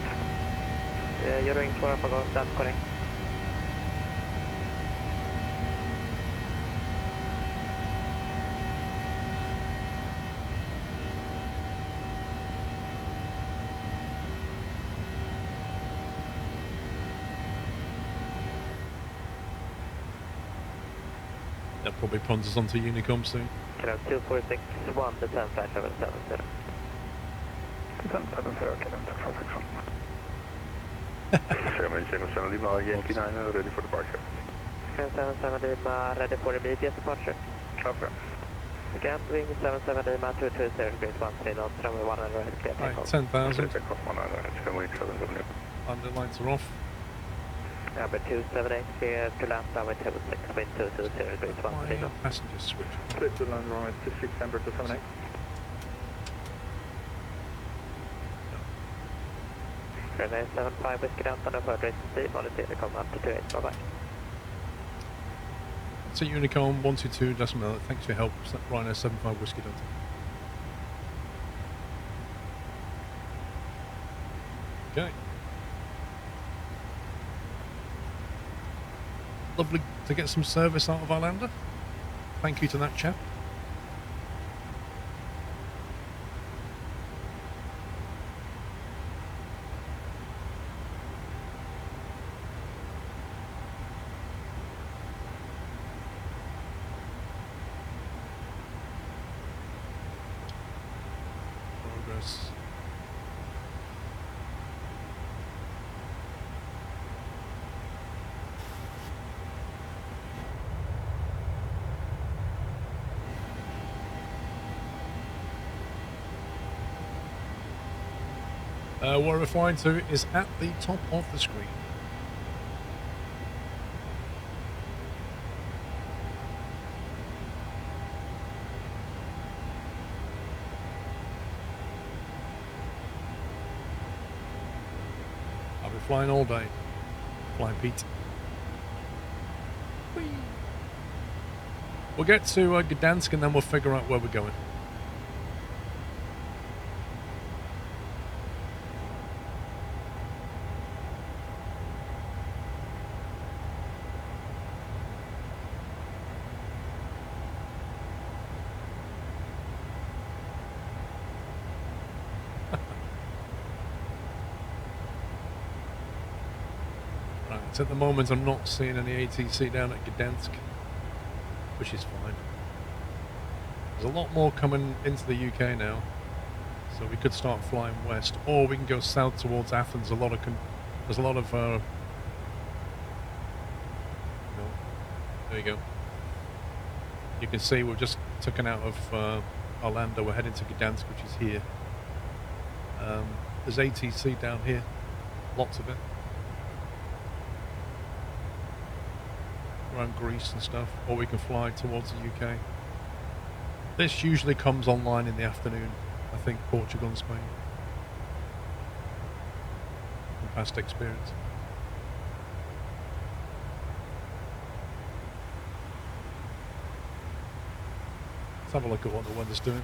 Zero wings 4 Alpha Golf, that's correct. That probably puns us onto Unicom soon. Canal 2461, descent flight level 70. Descent 70, okay, then that's perfect. 777 Lima, Yankee 9, ready for departure. 77 Lima, ready for immediate departure. Copy. Again, wing 77 Lima, 220 degrees, 13 knots, runway 100, clear Right, takeoff. 10,000. Takeoff 100, 777. Landing lights are off. Number 278, clear to land runway 26, wind 220 degrees, 13 Why knots. passengers switch? Clear to land runway 26, temperature 78. Runway 75, Whiskey Delta, no further speed, monitor intercom up to 28, bye bye. It's a Unicom 122 decimal. Thanks for your help. Ryanair 75 Whiskey Delta. Okay. Lovely to get some service out of our lander. Thank you to that chap. Progress. What we're flying to is at the top of the screen. I'll be flying all day. Flying Pete. Whee! We'll get to Gdansk and then we'll figure out where we're going. Right, at the moment I'm not seeing any ATC down at Gdansk, which is fine. There's a lot more coming into the UK now, so we could start flying west, or we can go south towards Athens. There's a lot of no, there you go. You can see we've just taken out of Orlando. We're heading to Gdansk, which is here. There's ATC down here, lots of it. Around Greece and stuff, or we can fly towards the UK. This usually comes online in the afternoon, I think, Portugal and Spain. From past experience. Let's have a look at what the weather's doing.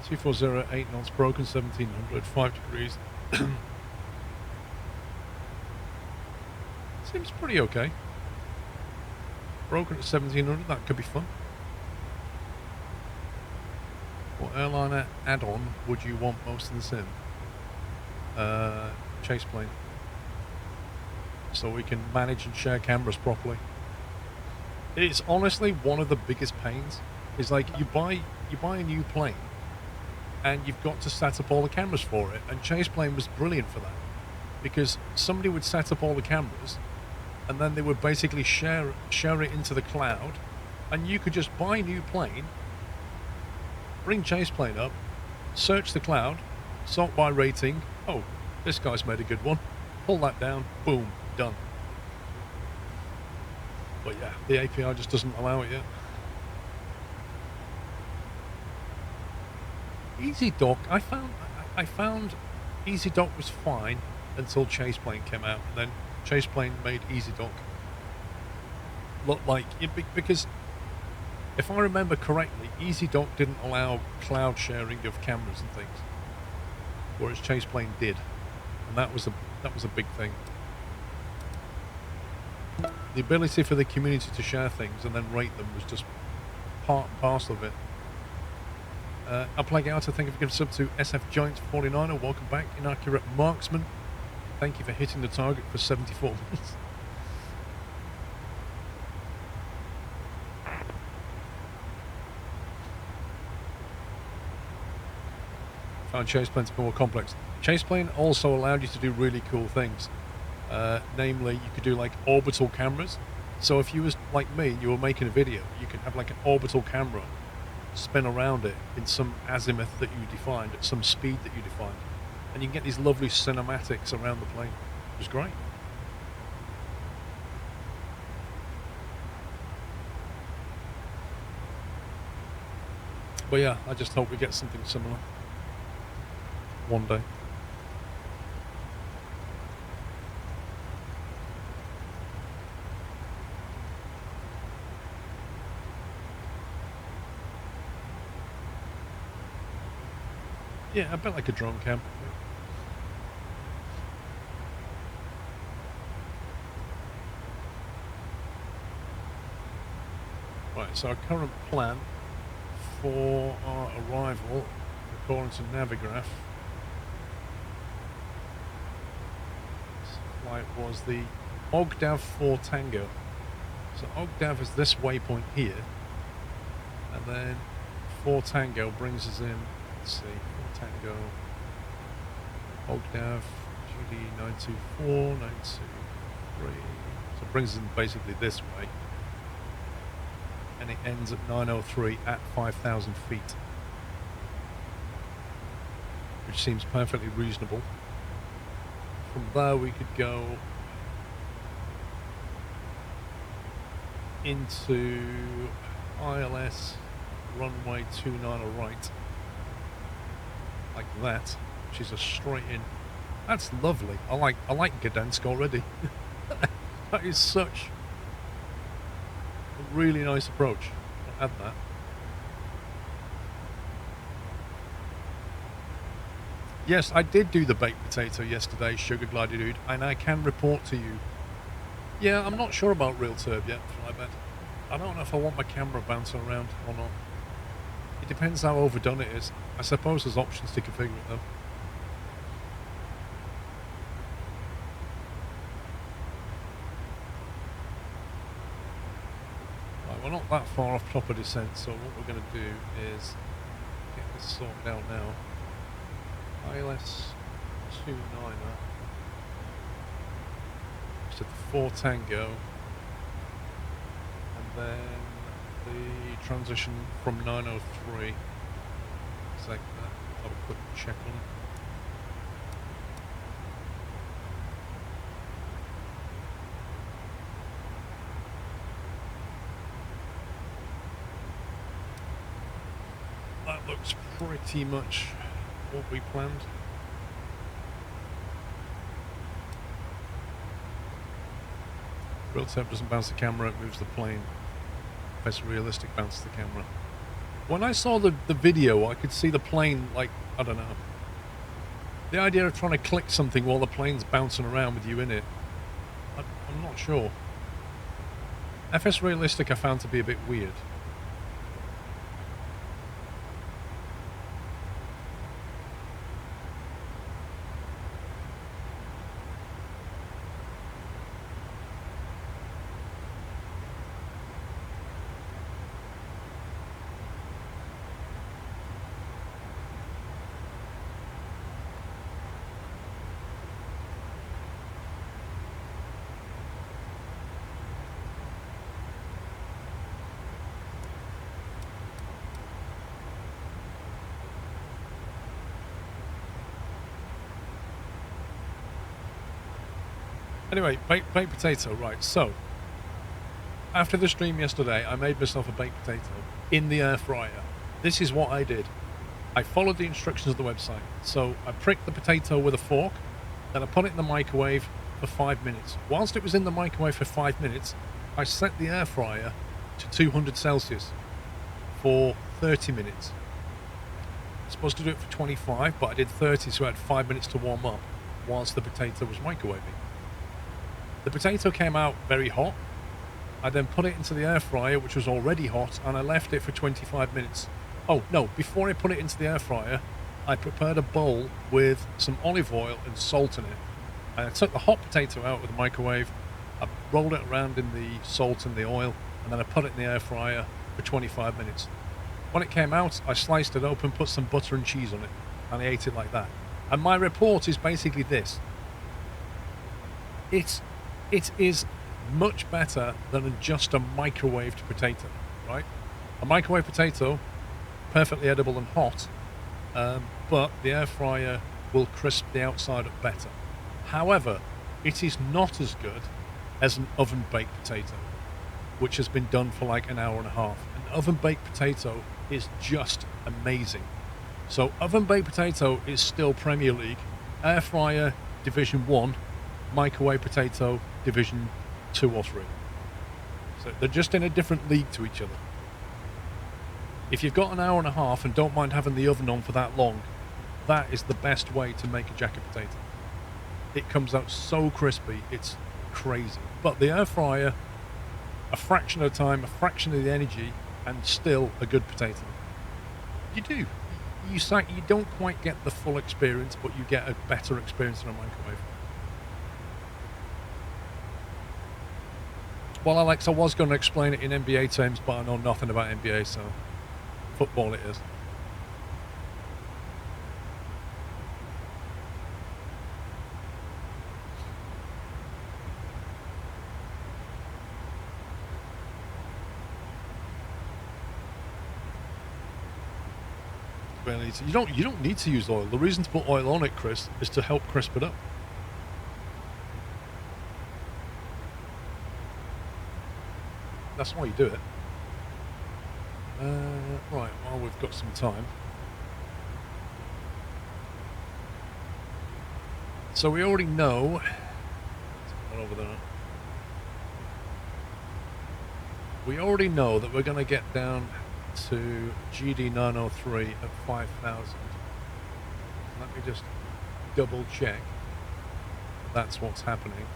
240, 8 knots, broken 1700, 5 degrees. Seems pretty okay. Broken at 1700, that could be fun. What airliner add-on would you want most in the sim? Chase plane. So we can manage and share cameras properly. It's honestly one of the biggest pains. Is like you buy a new plane and you've got to set up all the cameras for it. And Chase plane was brilliant for that. Because somebody would set up all the cameras and then they would basically share it into the cloud, and you could just buy a new plane bring chase plane up, search the cloud, sort by rating. Oh, this guy's made a good one. Pull that down, boom, done. But yeah, the API just doesn't allow it yet. EasyDock, I found EasyDock was fine until Chaseplane came out, and then Chaseplane made EasyDock look like it, because if I remember correctly, EasyDock didn't allow cloud sharing of cameras and things, whereas Chaseplane did, and that was a big thing. The ability for the community to share things and then rate them was just part and parcel of it. I'll play out. I think if you can sub to SF Giants 49er, welcome back. Inaccurate Marksman, thank you for hitting the target for 74 minutes. Found Chaseplane to be more complex. Chaseplane also allowed you to do really cool things. Namely, you could do like orbital cameras. So if you was like me and you were making a video, you could have like an orbital camera spin around it in some azimuth that you defined, at some speed that you defined, and you can get these lovely cinematics around the plane. It was great. But yeah, I just hope we get something similar one day. Yeah, a bit like a drone cam. Right, so our current plan for our arrival, according to Navigraph, flight was the Gdansk 4 Tango. So Gdansk is this waypoint here, and then 4 Tango brings us in, let's see, Tango, Gdansk, GD 924, 923. So it brings us in basically this way. And it ends at 903 at 5,000 feet. Which seems perfectly reasonable. From there we could go into ILS runway 29 right. Like that, which is a straight in. That's lovely. I like Gdansk already. That is such a really nice approach. I'll add that. Yes, I did do the baked potato yesterday, Sugar Glider Dude, and I can report to you. Yeah, I'm not sure about Real Turb yet, Flybed. I don't know if I want my camera bouncing around or not. It depends how overdone it is. I suppose there's options to configure it though. Right, we're not that far off proper descent, so what we're going to do is get this sorted out now. ILS 29er. So the 4 Tango. And then the transition from 903. It's like that. I'll have a quick check on it. That looks pretty much what we planned. Real Turb doesn't bounce the camera, it moves the plane. Best realistic bounces the camera. When I saw the video, I could see the plane, like, I don't know. The idea of trying to click something while the plane's bouncing around with you in it, I'm not sure. FS Realistic I found to be a bit weird. Anyway, baked potato, right. So, after the stream yesterday, I made myself a baked potato in the air fryer. This is what I did. I followed the instructions of the website. So, I pricked the potato with a fork, then I put it in the microwave for 5 minutes. Whilst it was in the microwave for 5 minutes, I set the air fryer to 200 Celsius for 30 minutes. I was supposed to do it for 25, but I did 30, so I had 5 minutes to warm up whilst the potato was microwaving. The potato came out very hot. I then put it into the air fryer, which was already hot, and I left it for 25 minutes. Oh, no, before I put it into the air fryer, I prepared a bowl with some olive oil and salt in it. And I took the hot potato out of the microwave, I rolled it around in the salt and the oil, and then I put it in the air fryer for 25 minutes. When it came out, I sliced it open, put some butter and cheese on it, and I ate it like that. And my report is basically this. It is much better than just a microwaved potato, right? A microwave potato, perfectly edible and hot, but the air fryer will crisp the outside up better. However, it is not as good as an oven-baked potato, which has been done for like an hour and a half. An oven-baked potato is just amazing. So oven-baked potato is still Premier League, air fryer Division 1, microwave potato Division 2 or 3. So they're just in a different league to each other. If you've got an hour and a half and don't mind having the oven on for that long, that is the best way to make a jacket potato. It comes out so crispy, it's crazy. But the air fryer, a fraction of the time, a fraction of the energy, and still a good potato. You do. You don't quite get the full experience, but you get a better experience in a microwave. Well, Alex, I was going to explain it in NBA terms, but I know nothing about NBA, so football it is. You don't need to use oil. The reason to put oil on it, Chris, is to help crisp it up. That's why you do it. Right, well, we've got some time. So we already know... over there. We already know that we're going to get down to GD 903 at 5,000. Let me just double check that's what's happening.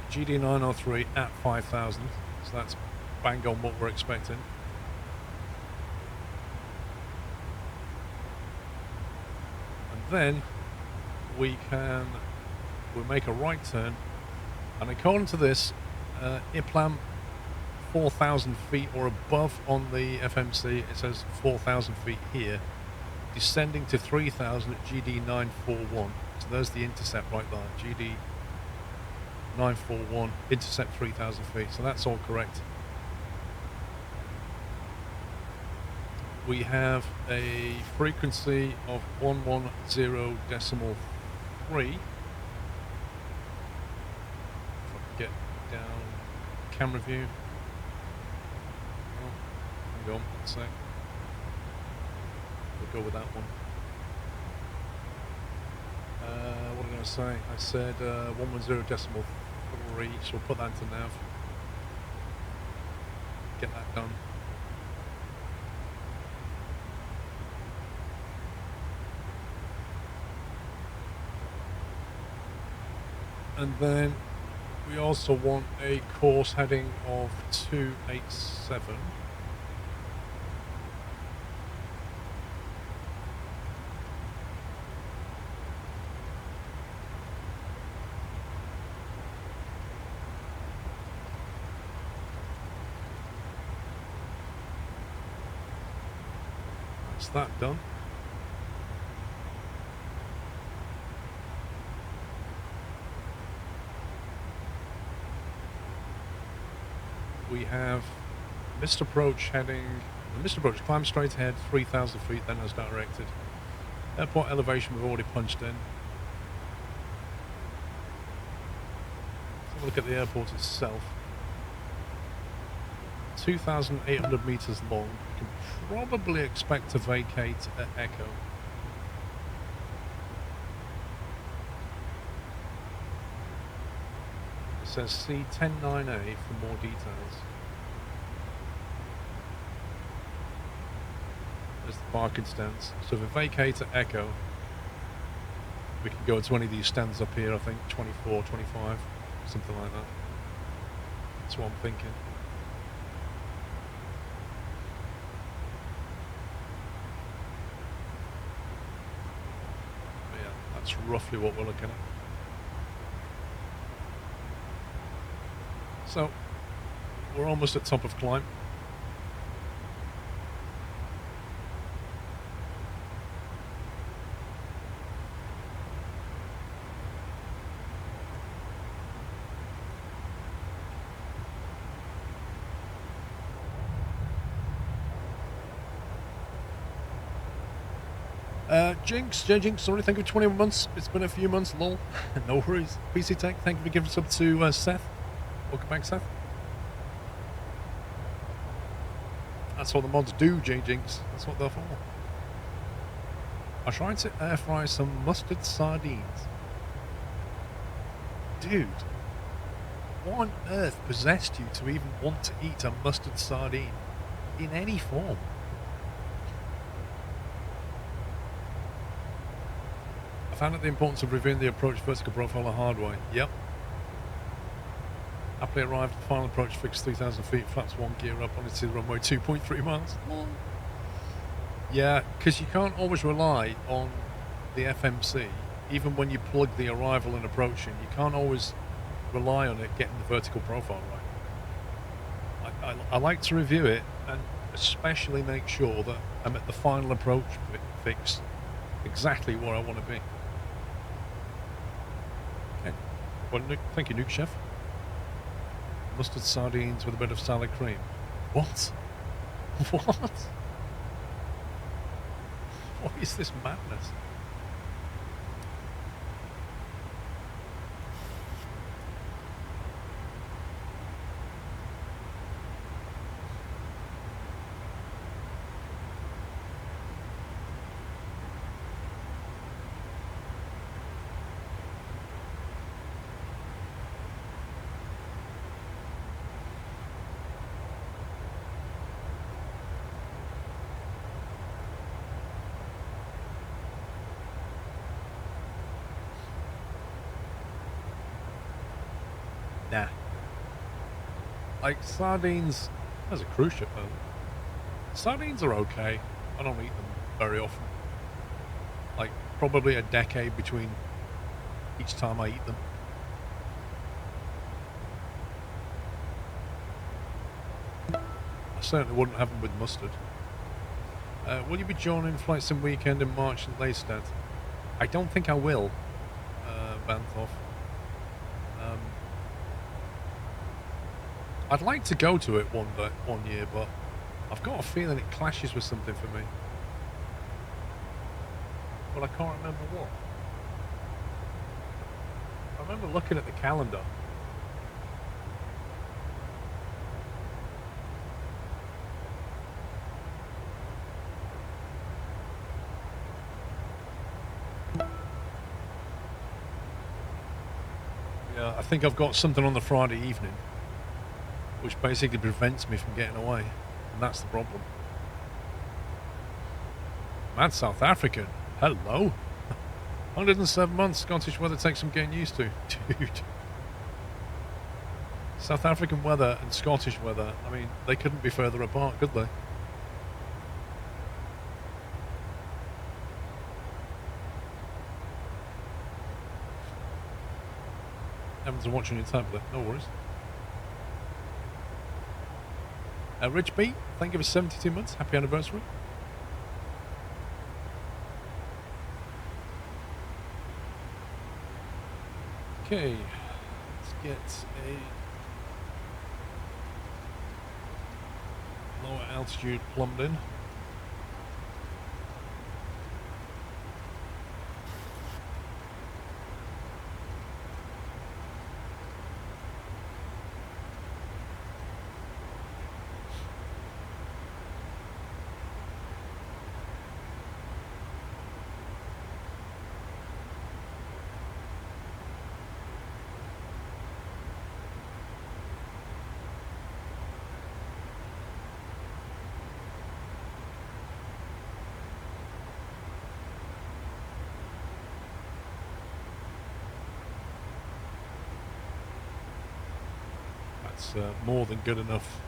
GD 903 at 5,000, so that's bang on what we're expecting. And then we'll make a right turn, and according to this, IPLAM 4,000 feet or above on the FMC, it says 4,000 feet here, descending to 3,000 at GD 941. So there's the intercept right there, GD 941, intercept 3,000 feet, so that's all correct. We have a frequency of 110.3. Get down camera view. Oh, hang on, 1 sec. We'll go with that one. What did I say? I said 110.3, so we'll put that into nav. Get that done. And then we also want a course heading of 287. That's that done. We have missed approach heading, missed approach, climb straight ahead, 3,000 feet, then as directed. Airport elevation we've already punched in. Let's have a look at the airport itself. 2,800 meters long. You can probably expect to vacate at Echo. It says see 109A for more details. There's the parking stands. So if we vacate at Echo, we can go to any of these stands up here, I think 24, 25, something like that. That's what I'm thinking. But yeah, that's roughly what we're looking at. So, we're almost at top of climb. Jinx, Jinx, sorry, thank you for 21 months. It's been a few months, lol. No worries. PC Tech, thank you for giving us up to Seth. Welcome back, Seth. That's what the mods do, Jinx. That's what they're for. I tried to air fry some mustard sardines. Dude, what on earth possessed you to even want to eat a mustard sardine in any form? I found out the importance of reviewing the approach vertical profile the hard way. Yep. Happily arrived at the final approach, fixed 3,000 feet, flaps one gear up, on to the runway 2.3 miles. Yeah, because you can't always rely on the FMC, even when you plug the arrival and approaching, you can't always rely on it getting the vertical profile right. I like to review it and especially make sure that I'm at the final approach fix exactly where I want to be. Okay. Well, thank you, Nuke Chef. Mustard sardines with a bit of salad cream. What? What? What is this madness? Nah. Like, sardines, as a cruise ship, though. Sardines are okay. I don't eat them very often. Like, probably a decade between each time I eat them. I certainly wouldn't have them with mustard. Will you be joining Flight Sim Weekend in March in Leistad? I don't think I will, Banthoff. I'd like to go to it one year, but I've got a feeling it clashes with something for me. But I can't remember what. I remember looking at the calendar. Yeah, I think I've got something on the Friday evening, which basically prevents me from getting away, and that's the problem. Mad South African, hello. 107 months, Scottish weather takes some getting used to. Dude. South African weather and Scottish weather, I mean, they couldn't be further apart, could they? Evans are watching your tablet, no worries. Rich B, thank you for 72 months. Happy anniversary. Okay, let's get a lower altitude plumbed in. It's more than good enough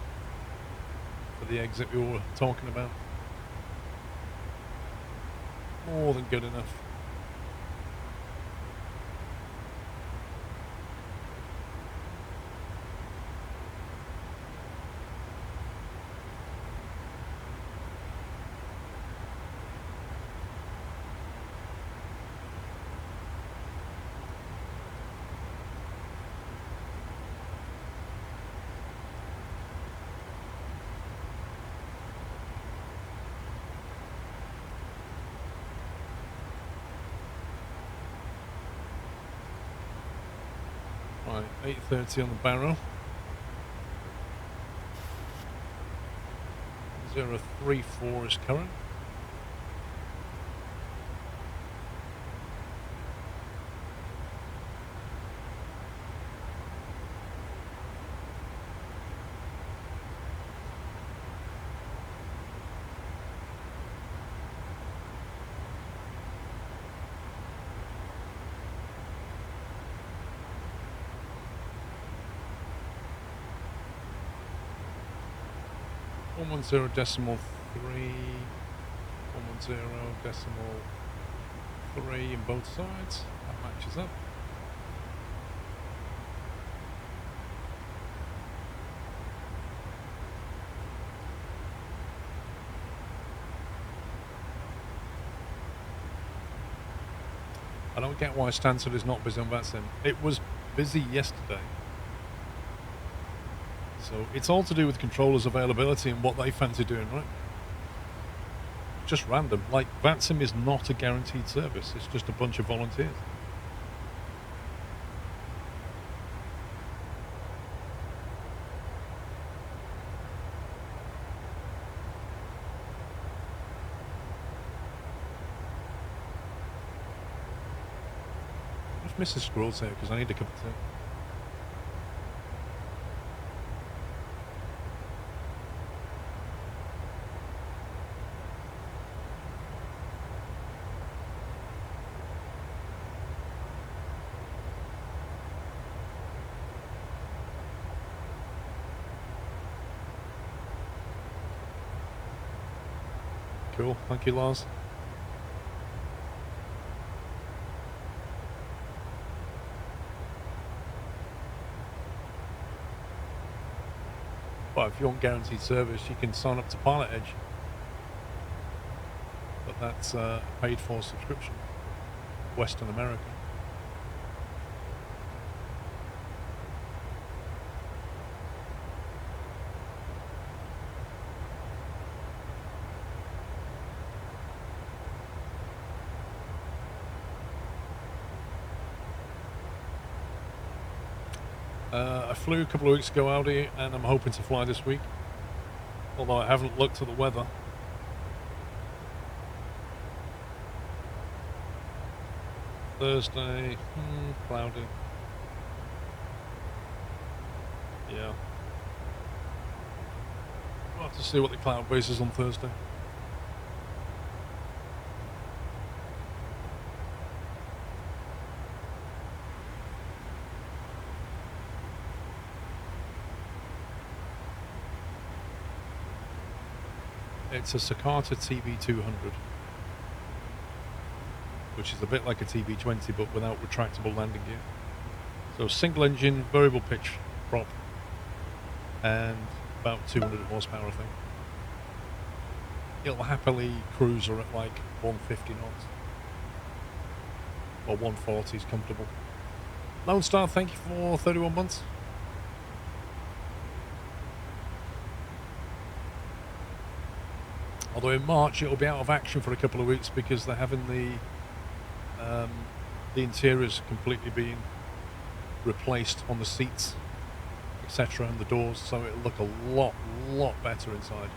for the exit we were talking about. More than good enough. Right, 830 on the barrow. 034 is current. .110 decimal 3, 110 decimal 3 in both sides. That matches up. I don't get why Stansted is not busy on Vatsim. It was busy yesterday. So it's all to do with controllers' availability and what they fancy doing, right? Just random. Like, Vatsim is not a guaranteed service. It's just a bunch of volunteers. If Mrs. Squirrel's here, because I need a cup of tea. Cool, thank you, Lars. Well, if you want guaranteed service, you can sign up to Pilot Edge. But that's a paid for subscription. Western America. I flew a couple of weeks ago, Audi, and I'm hoping to fly this week. Although I haven't looked at the weather. Thursday, cloudy. Yeah. We'll have to see what the cloud base is on Thursday. It's a Sakata TB200, which is a bit like a TB20 but without retractable landing gear. So single engine, variable pitch prop, and about 200 horsepower I think. It'll happily cruise at like 150 knots. Or 140 is comfortable. Lone Star, thank you for 31 months. Although in March it'll be out of action for a couple of weeks because they're having the interiors completely being replaced on the seats, etc., and the doors, so it'll look a lot better inside.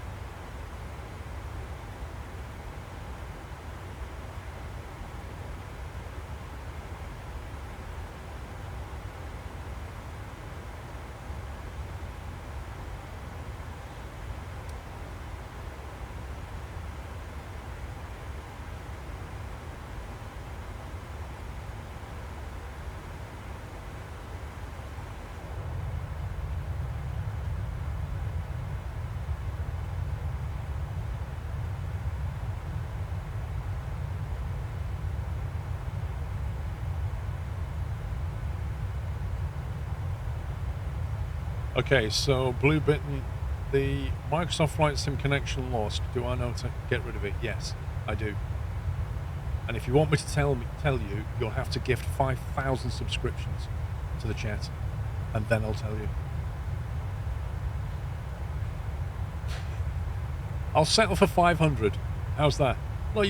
Okay, so Blue Bitten, the Microsoft Flight Sim connection lost. Do I know to get rid of it? Yes, I do. And if you want me to tell you, you'll have to gift 5,000 subscriptions to the chat, and then I'll tell you. I'll settle for 500. How's that? Well,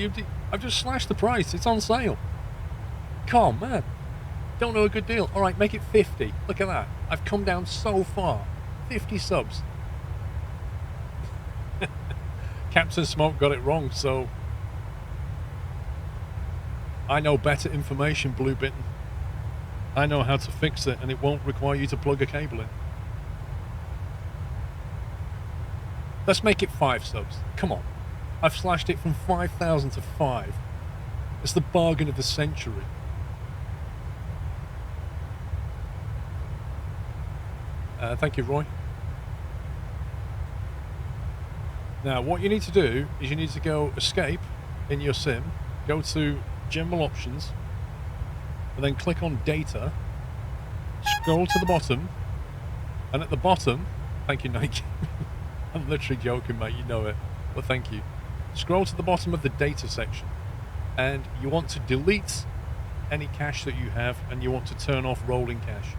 I've just slashed the price. It's on sale. Come on, man. Don't know a good deal. All right, make it 50. Look at that. I've come down so far. 50 subs. Captain Smoke got it wrong, so I know better information, Blue Bitten. I know how to fix it, and it won't require you to plug a cable in. Let's make it 5 subs. Come on. I've slashed it from 5,000 to 5. It's the bargain of the century. Thank you, Roy. Now, what you need to do is you need to go escape in your sim, go to General Options, and then click on Data, scroll to the bottom, and at the bottom, thank you, Nike. I'm literally joking, mate, you know it, but thank you. Scroll to the bottom of the Data section, and you want to delete any cache that you have, and you want to turn off rolling cache.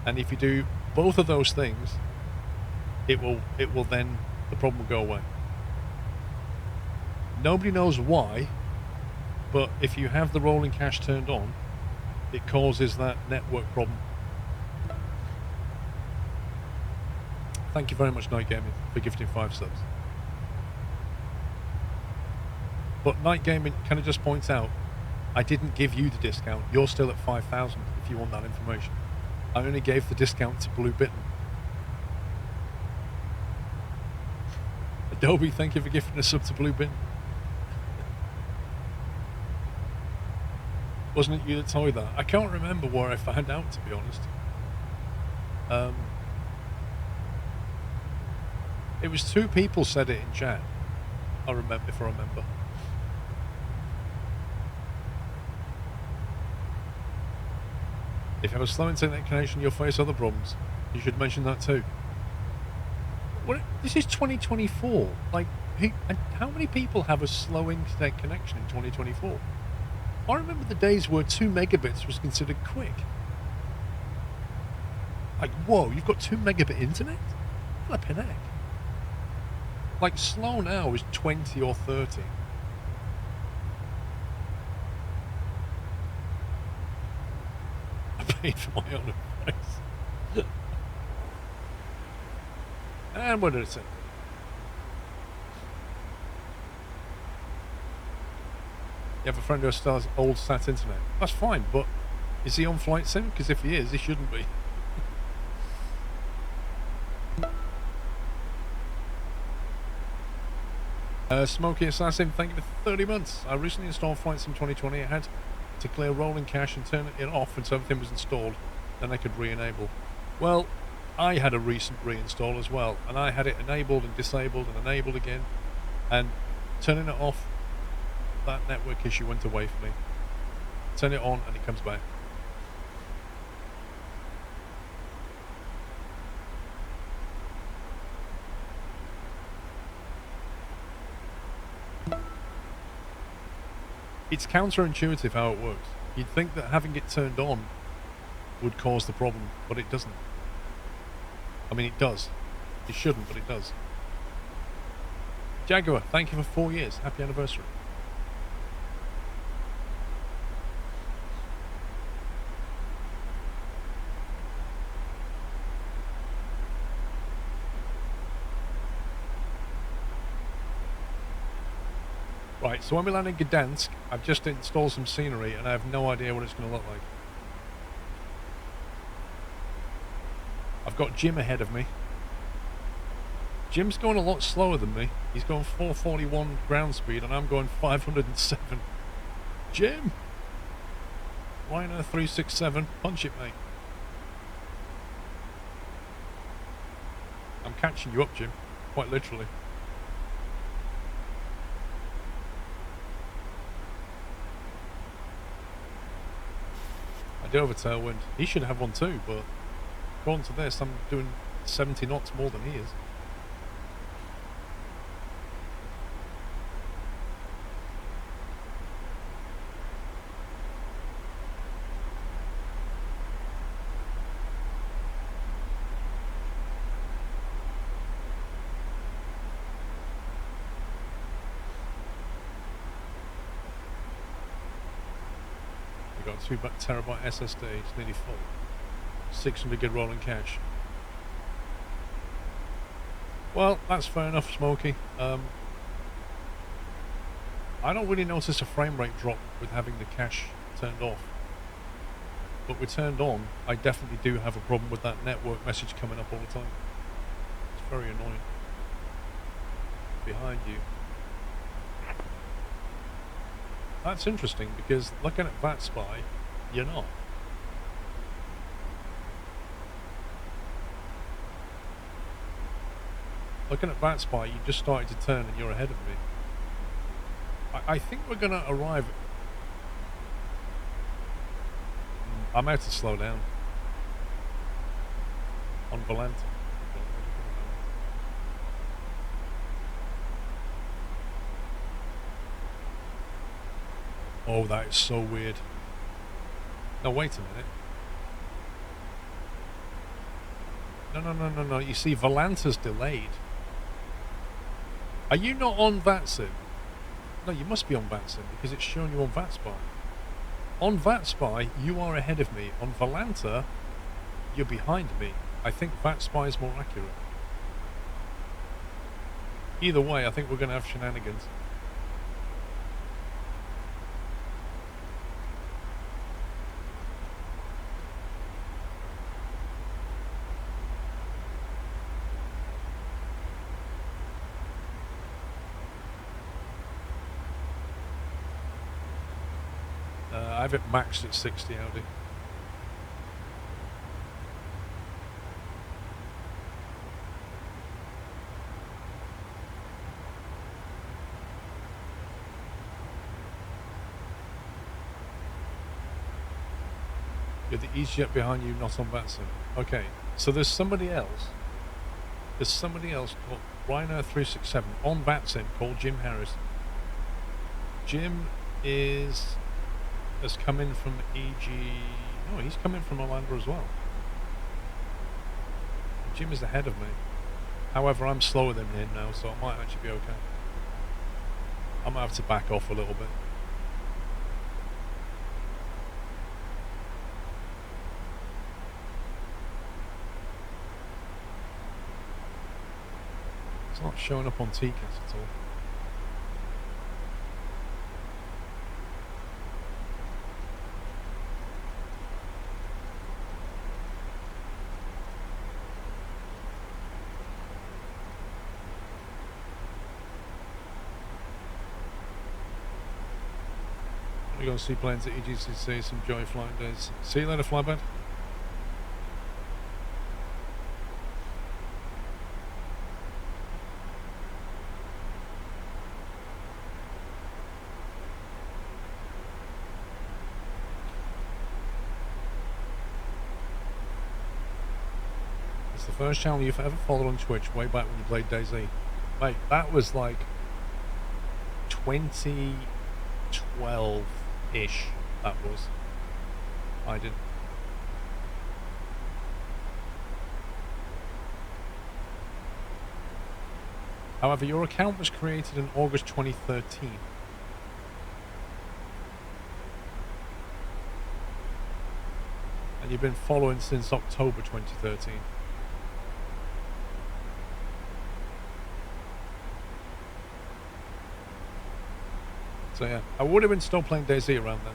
And if you do both of those things, it will then, the problem will go away. Nobody knows why, but if you have the rolling cache turned on, it causes that network problem. Thank you very much, Night Gaming, for gifting 5 subs. But Night Gaming, can I just point out, I didn't give you the discount. You're still at 5,000 if you want that information. I only gave the discount to Blue Bitten. Adobe, thank you for gifting a sub to Blue Bitten. Wasn't it you that told me that? I can't remember where I found out, to be honest. It was 2 people said it in chat. I remember, if I remember. If you have a slow internet connection, you'll face other problems. You should mention that too. What? This is 2024. Like, how many people have a slow internet connection in 2024? I remember the days where 2 megabits was considered quick. Like, whoa, you've got 2 megabit internet? Flippin' heck. Like, slow now is 20 or 30. I paid for my own advice. And what did it say? You have a friend who has old sat internet. That's fine, but is he on Flight Sim? Because if he is, he shouldn't be. Smoky Assassin, thank you for 30 months. I recently installed Flight Sim 2020. I had to clear rolling cache and turn it off until everything was installed. Then I could re-enable. Well, I had a recent reinstall as well, and I had it enabled and disabled and enabled again, and turning it off, that network issue went away for me. Turn it on and it comes back. It's counterintuitive how it works. You'd think that having it turned on would cause the problem, but it doesn't. I mean, it does. It shouldn't, but it does. Jaguar, thank you for 4 years. Happy anniversary. Right, so when we land in Gdansk, I've just installed some scenery and I have no idea what it's going to look like. I've got Jim ahead of me. Jim's going a lot slower than me. He's going 441 ground speed and I'm going 507. Jim! Ryanair 367, punch it, mate. I'm catching you up, Jim. Quite literally. I do have a tailwind. He should have one too, but according to this, I'm doing 70 knots more than he is. Got 2 terabyte SSD, it's nearly full. 600 gig rolling cache. Well, that's fair enough, Smokey. I don't really notice a frame rate drop with having the cache turned off. But with turned on, I definitely do have a problem with that network message coming up all the time. It's very annoying. Behind you. That's interesting, because looking at VatSpy, you're not. Looking at VatSpy, you just started to turn and you're ahead of me. I think we're going to arrive... I'm out to slow down. On Volante. Oh, that is so weird. No, wait a minute. No. You see, Volanta's delayed. Are you not on VatSim? No, you must be on VatSim because it's showing you on VatSpy. On VatSpy, you are ahead of me. On Volanta, you're behind me. I think VatSpy is more accurate. Either way, I think we're going to have shenanigans. I have it maxed at 60, Audi. You're the EasyJet behind you, not on VatSim. Okay, so there's somebody else. There's somebody else called Ryanair367 on VatSim called Jim Harris. Jim has come in from EG... No, he's come in from Orlando as well. Jim is ahead of me. However, I'm slower than him now, so I might actually be okay. I might have to back off a little bit. It's not showing up on TCAS at all. We're going to see planes at EGCC, some joy flying days. See you later, Flybird. It's the first channel you've ever followed on Twitch, way back when you played DayZ. Mate, that was like 2012-ish, that was. I didn't. However, your account was created in August 2013. And you've been following since October 2013. So yeah, I would have been still playing DayZ around then.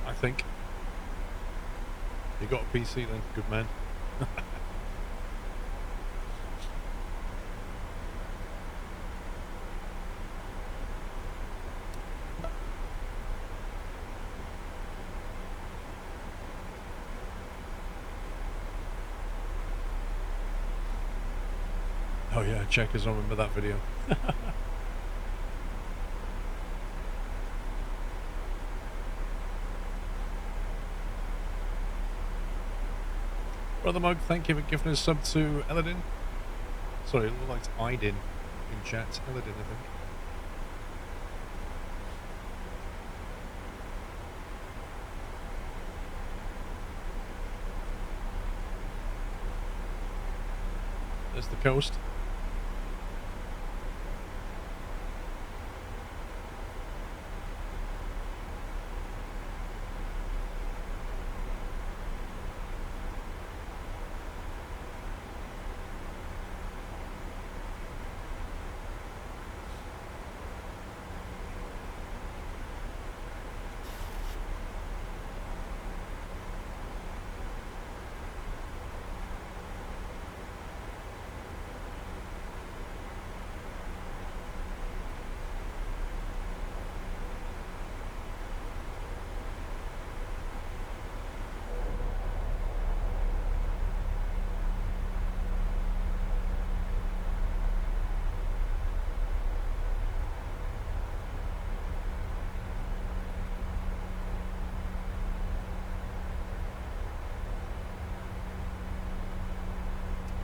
I think. You got a PC then, good man. Oh yeah, checkers, I remember that video. Brother Mug, thank you for giving us sub to Eladin. Sorry, it looks like it's Idin in chat. Eladin, I think. There's the coast.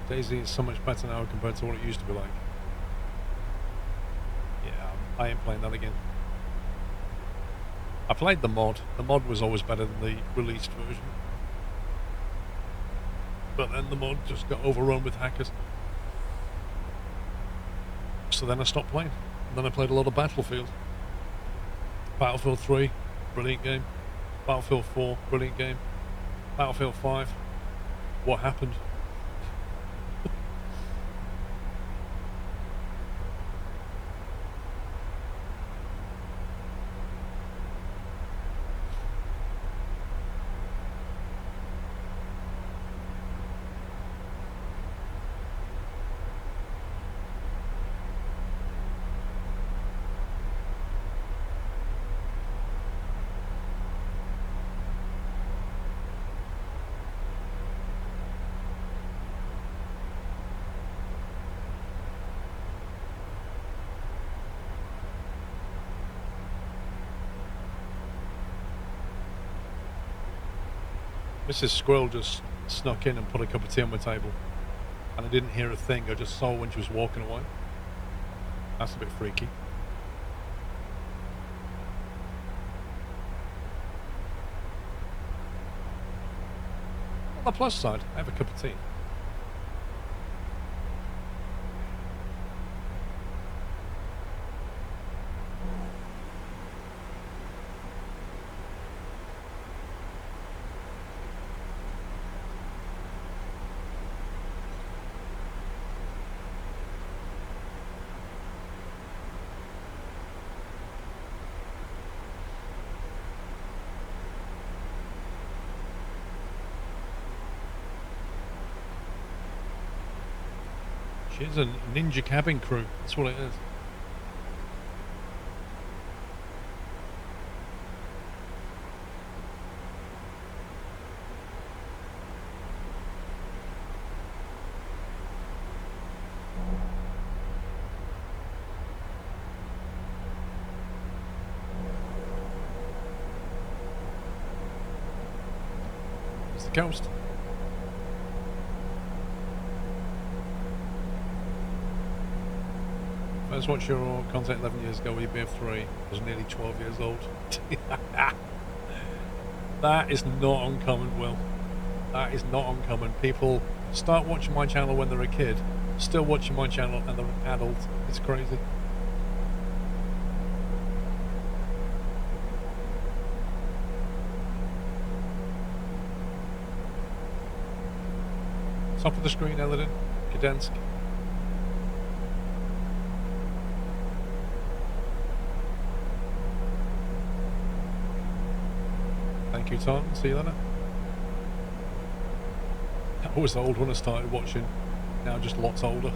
Daisy is so much better now compared to what it used to be like. Yeah, I ain't playing that again. I played the mod. The mod was always better than the released version. But then the mod just got overrun with hackers. So then I stopped playing. And then I played a lot of Battlefield. Battlefield 3, brilliant game. Battlefield 4, brilliant game. Battlefield 5, what happened? Mrs. Squirrel just snuck in and put a cup of tea on my table. And I didn't hear a thing, I just saw when she was walking away. That's a bit freaky. On the plus side, I have a cup of tea. She's a ninja cabin crew, that's what it is. It's the coast. First watched your content 11 years ago with BF3. I was nearly 12 years old. That is not uncommon, Will. That is not uncommon. People start watching my channel when they're a kid, still watching my channel and they're an adult. It's crazy. Top of the screen, Eladin. Gdansk. Thank you, Tom. See you later. I was old when I started watching. Now just lots older.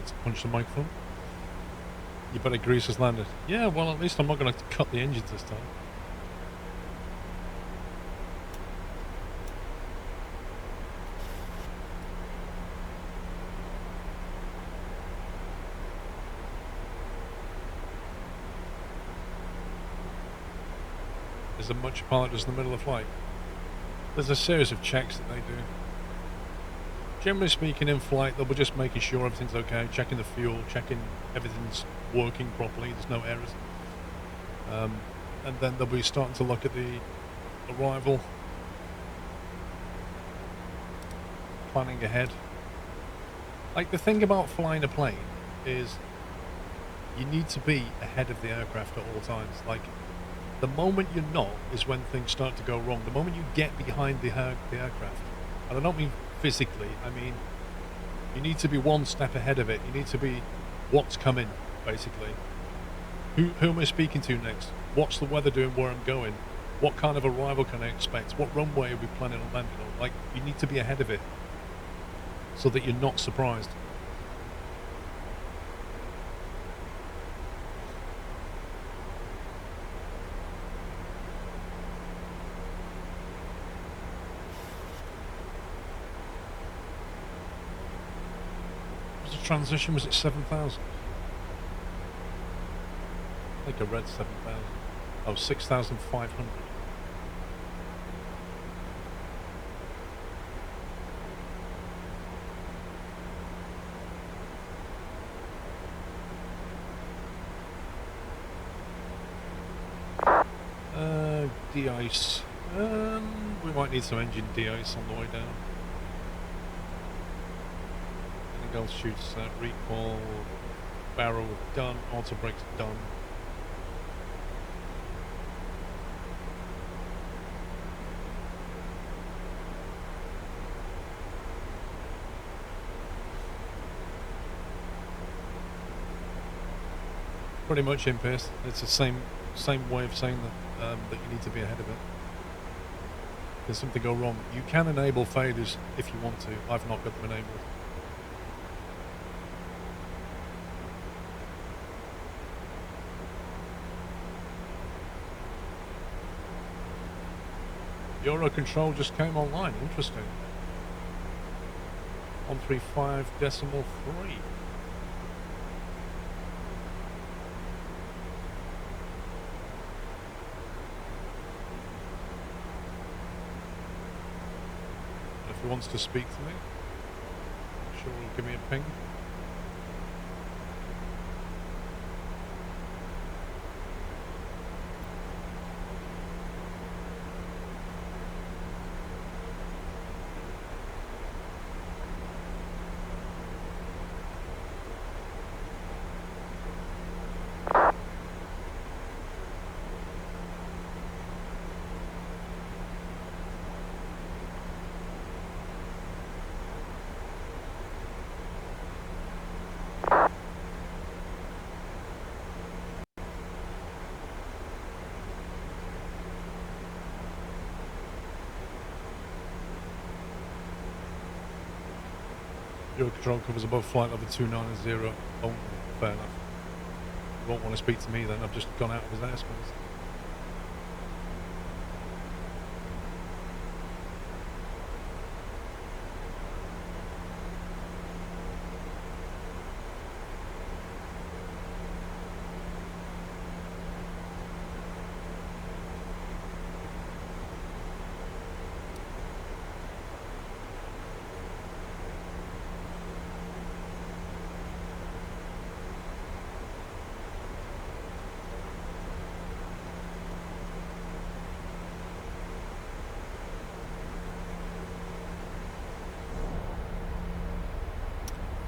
wanted to punch the microphone. You better grease has landed. Yeah, well, at least I'm not going to cut the engines this time. Is there much pilot just in the middle of flight? There's a series of checks that they do. Generally speaking, in flight, they'll be just making sure everything's okay, checking the fuel, checking everything's working properly, there's no errors. And then they'll be starting to look at the arrival, planning ahead. Like, the thing about flying a plane is you need to be ahead of the aircraft at all times. Like, the moment you're not is when things start to go wrong. The moment you get behind the aircraft, and I don't mean physically, I mean you need to be one step ahead of it. You need to be what's coming, basically. Who am I speaking to next? What's the weather doing where I'm going? What kind of arrival can I expect? What runway are we planning on landing on? Like, you need to be ahead of it so that you're not surprised. Transition, was it 7,000? I think I read 7,000. Oh, 6,500. De-ice. We might need some engine de-ice on the way down. Shoots recall, barrel done, auto brakes done. Pretty much in pace. It's the same way of saying that that you need to be ahead of it. There's something go wrong. You can enable failures if you want to. I've not got them enabled. Euro control just came online. Interesting. 135.3. If he wants to speak to me, I'm sure he'll give me a ping. Your control covers above flight level 290. Oh, fair enough. You won't want to speak to me then, I've just gone out of his airspace.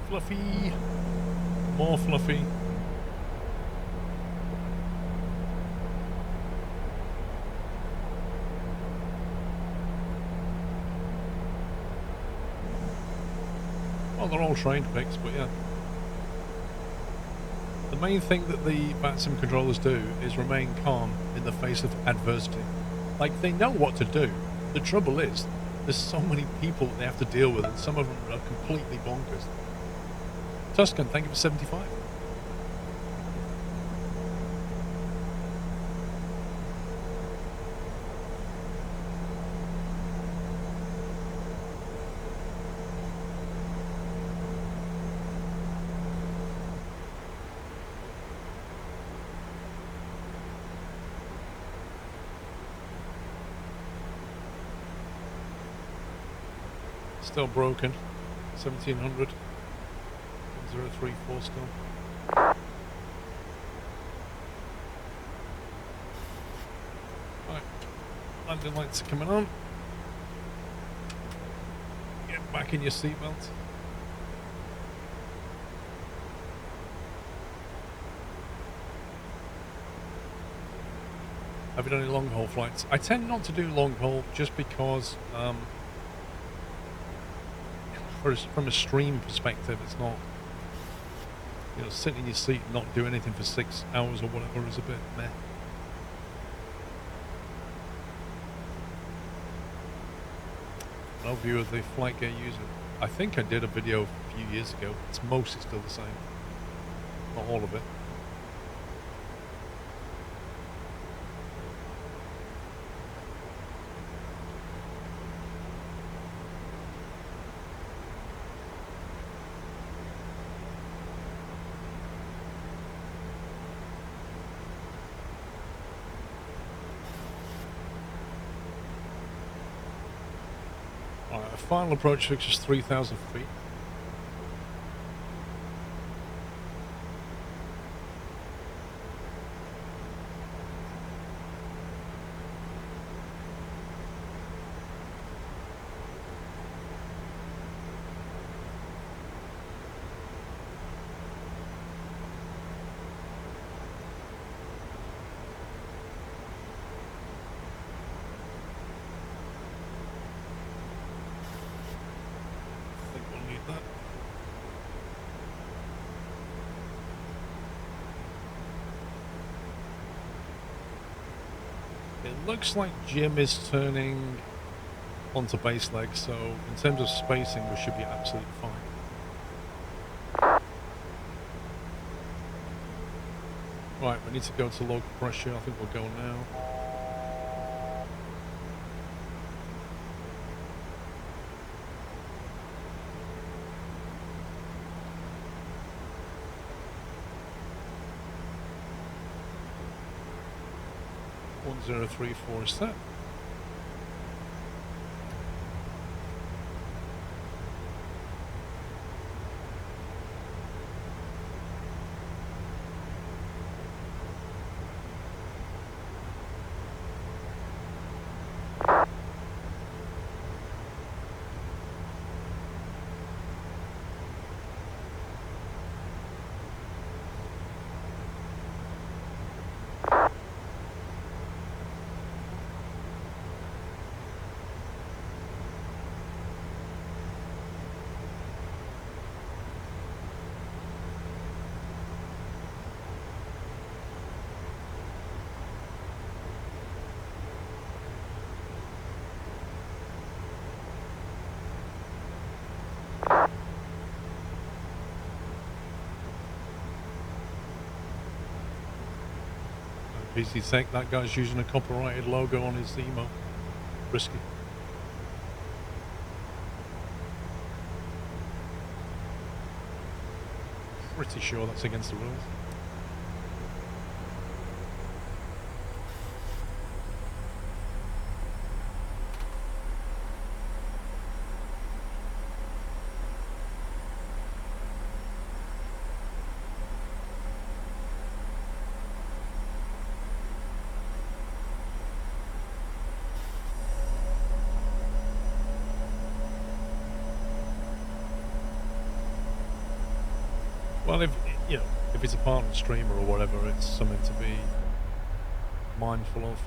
Fluffy, more fluffy. Well, they're all trained picks, but yeah. The main thing that the VATSIM controllers do is remain calm in the face of adversity. Like, they know what to do. The trouble is, there's so many people that they have to deal with, and some of them are completely bonkers. Tuscan, thank you for 75. Still broken. 1700. 034 still. Right. Landing lights are coming on. Get back in your seatbelt. Have you done any long haul flights? I tend not to do long haul just because from a stream perspective, it's not, you know, sitting in your seat and not do anything for 6 hours or whatever is a bit meh. No view of the flight gear user. I think I did a video a few years ago. It's mostly still the same. Not all of it. Final approach fix is 3,000 feet. Looks like Jim is turning onto base leg, so in terms of spacing we should be absolutely fine. Right, we need to go to local pressure. I think we'll go now. One 034 is set. PC Tech, that guy's using a copyrighted logo on his emo. Risky. Pretty sure that's against the rules. Well, if you know, if it's a partner streamer or whatever, it's something to be mindful of.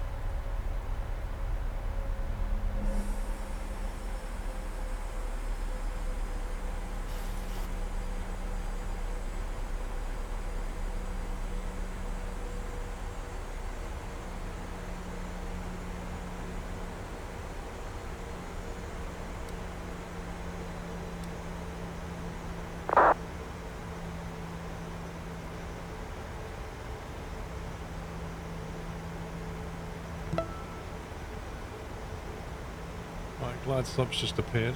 glide stop's just appeared,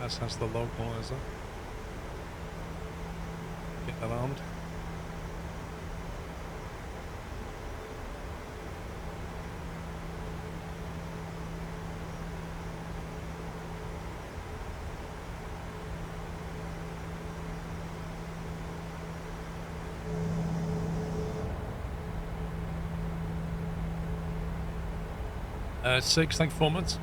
as has the localizer. Get that armed. Six, thank you, 4 months.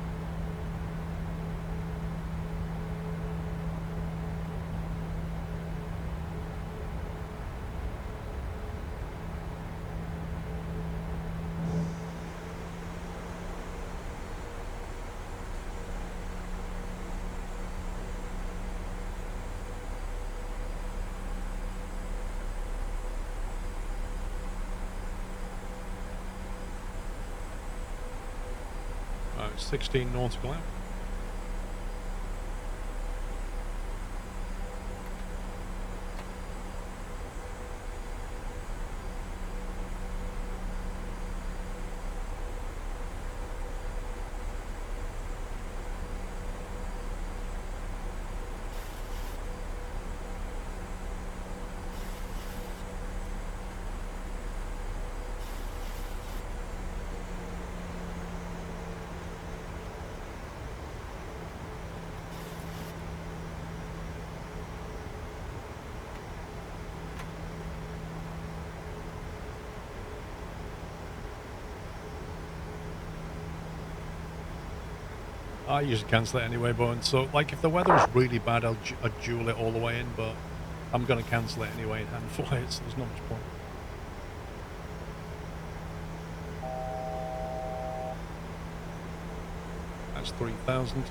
Right, 16 nautical out. I usually cancel it anyway, but so like if the weather is really bad, I'd dual it all the way in, but I'm going to cancel it anyway and hand fly it, so there's not much point. That's 3,000.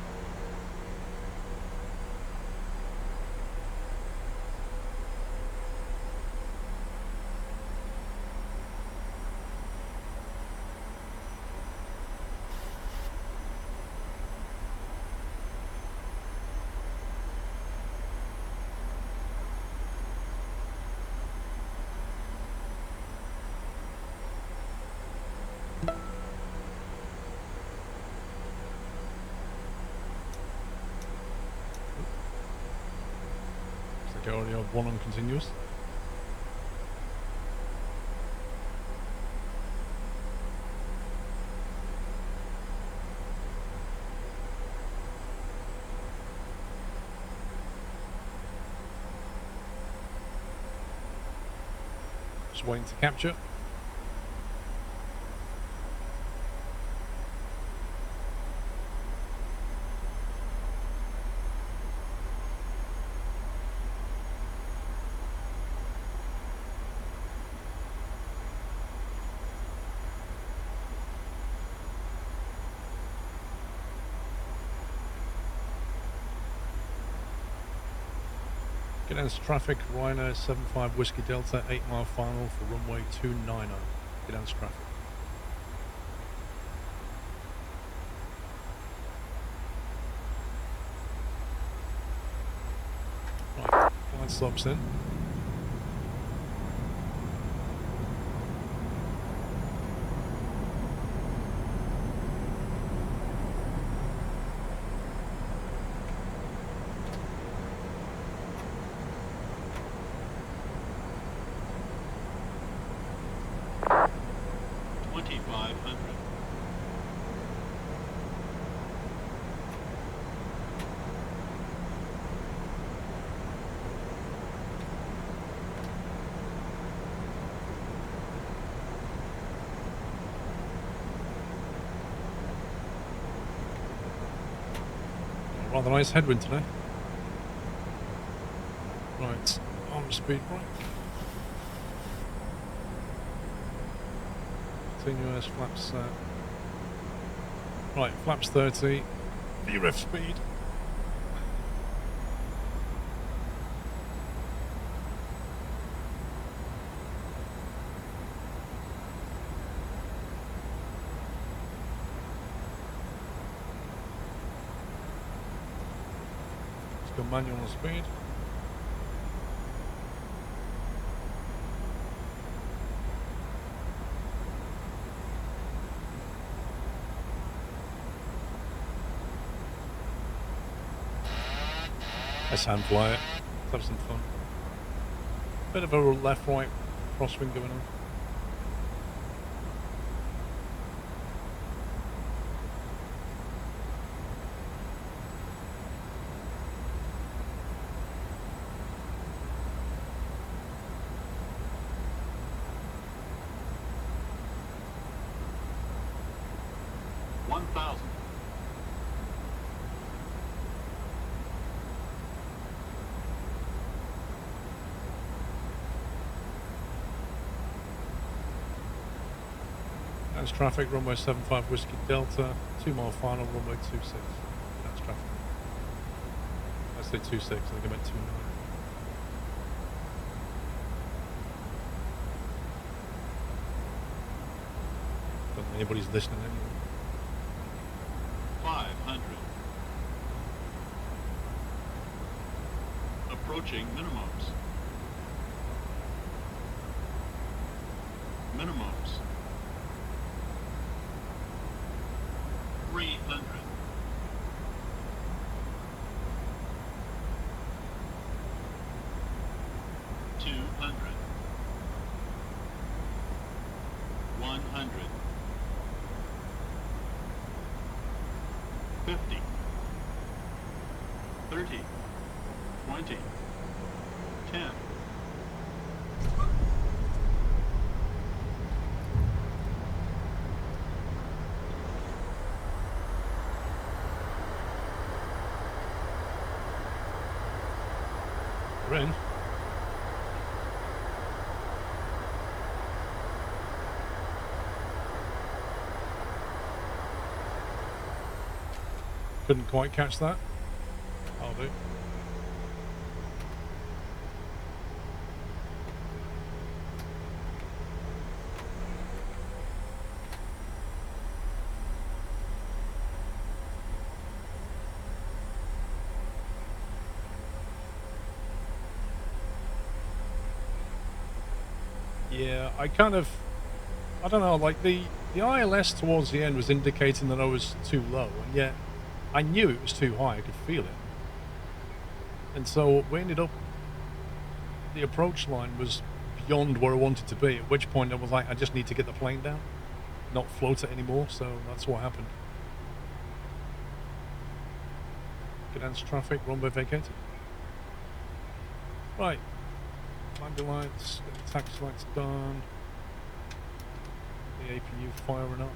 I already have one on continuous. Just waiting to capture. Gdansk traffic, Ryanair 75 Whiskey Delta, 8 mile final for runway 290. Gdansk traffic. Right, glide stops in. Rather nice headwind today. Right, on speed brake. Continuous flaps set. Right, flaps 30. VREF speed. Let's go manual on speed. Let's hand fly it. Let's have some fun. Bit of a left-right crosswind going on. That's traffic, runway 75 Whiskey Delta, 2 mile final, runway 26. That's traffic. I say 26, I think I meant 29. Don't think anybody's listening anyway. 500. Approaching minimums. Minimums. 300. 200. 100. 50. 30. 20. 10. We're in. Couldn't quite catch that. I'll do. Yeah, I don't know, like the ILS towards the end was indicating that I was too low, and yet I knew it was too high, I could feel it. And so we ended up, the approach line was beyond where I wanted to be, at which point I was like, I just need to get the plane down, not float it anymore, so that's what happened. Gdansk traffic, runway vacated. Right. Landing lights, taxi lights done. The APU firing up.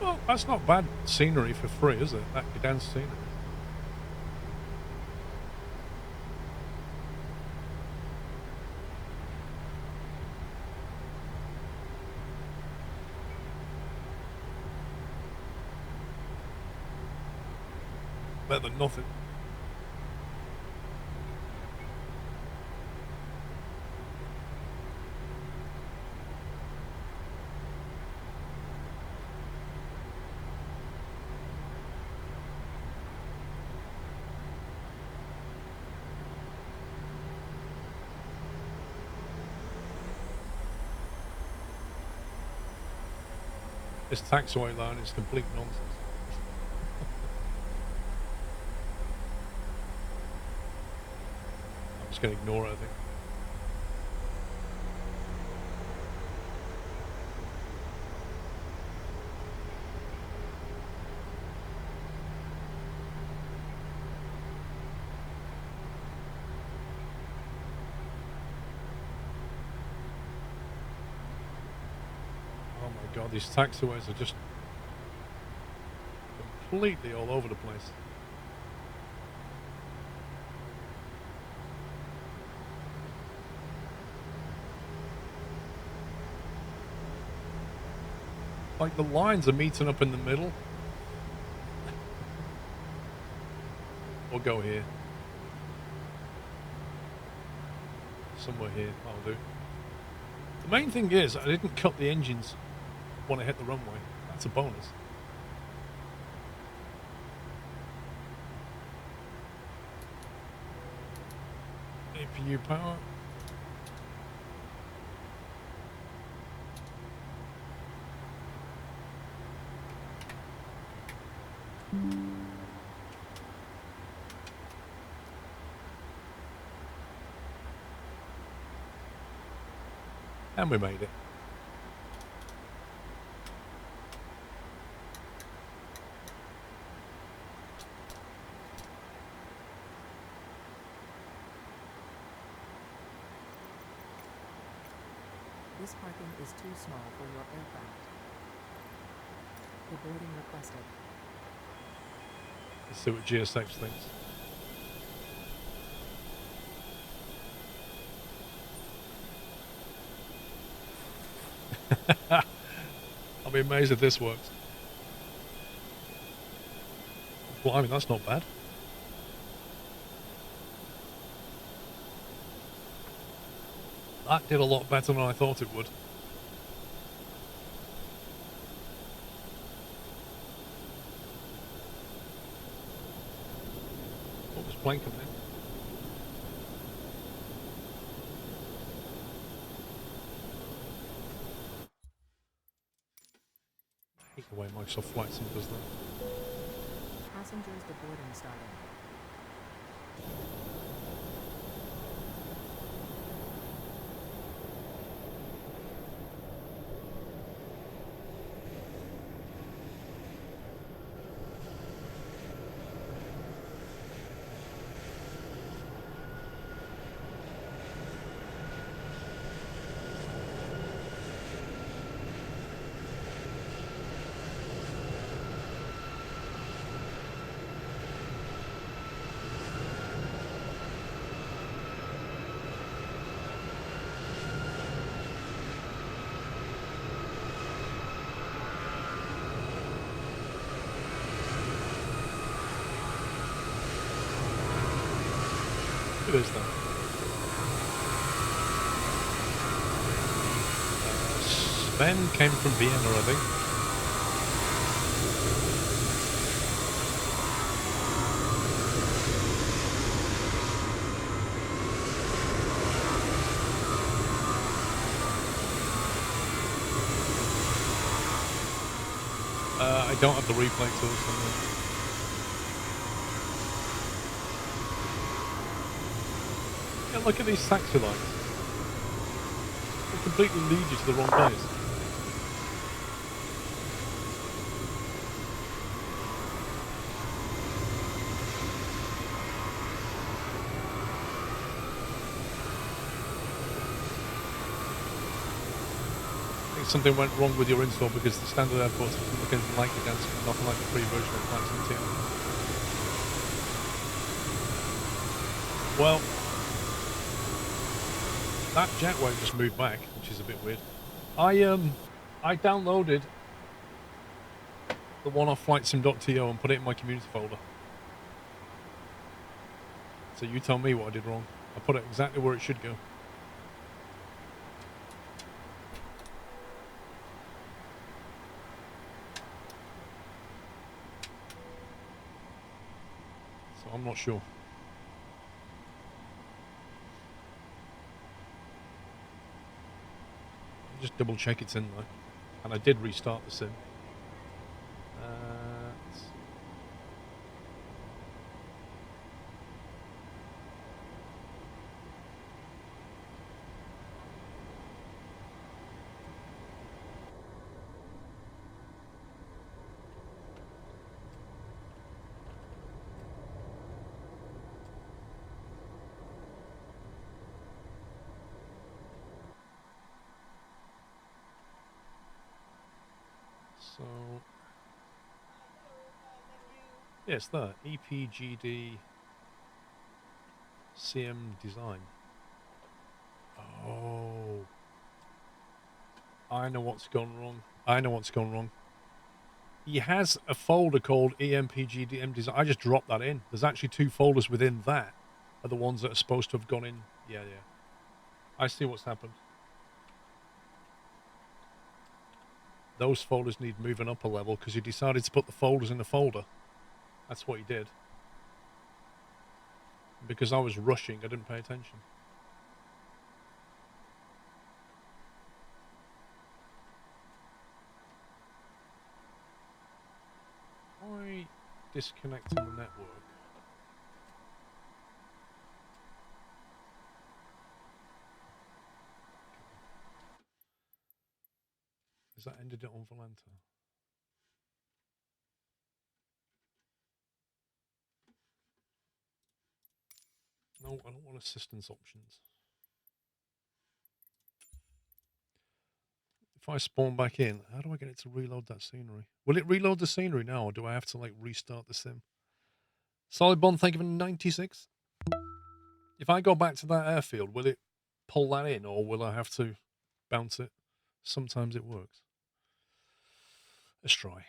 Well, that's not bad scenery for free, is it? That Gdansk scenery. Better than nothing. This taxiway line is complete nonsense. I'm just going to ignore it, I think. God, these taxiways are just completely all over the place. Like the lines are meeting up in the middle. Or go here. Somewhere here, that'll do. The main thing is, I didn't cut the engines when I hit the runway. That's a bonus. APU power. And we made it. This parking is too small for your aircraft. Boarding requested. Let's see what GSX thinks. I'll be amazed if this works. Blimey, that's not bad. That did a lot better than I thought it would. What was plane coming in? I hate the way Microsoft Flight Sim does that. Passengers deboarding starting. It is though. Sven came from Vienna, I think. I don't have the replay tools. Yeah, look at these taxi lights. They completely lead you to the wrong place. I think something went wrong with your install because the standard airports are looking like Gdansk and nothing like the free version of Flight Sim. Well, that jetway just moved back, which is a bit weird. I downloaded the one off flightsim.to and put it in my community folder. So you tell me what I did wrong. I put it exactly where it should go. So I'm not sure. Just double check it's in there. And I did restart the sim. So, yes, there. EPGD CM design. Oh, I know what's gone wrong. I know what's gone wrong. He has a folder called EMPGDM Design. I just dropped that in. There's actually 2 folders within that are the ones that are supposed to have gone in. Yeah, yeah. I see what's happened. Those folders need moving up a level because he decided to put the folders in a folder. That's what he did. Because I was rushing, I didn't pay attention. Why disconnecting the network? Has that ended it on Volanta? No, I don't want assistance options. If I spawn back in, how do I get it to reload that scenery? Will it reload the scenery now, or do I have to like restart the sim? Solid Bond, thank you for 96. If I go back to that airfield, will it pull that in, or will I have to bounce it? Sometimes it works. Let's try.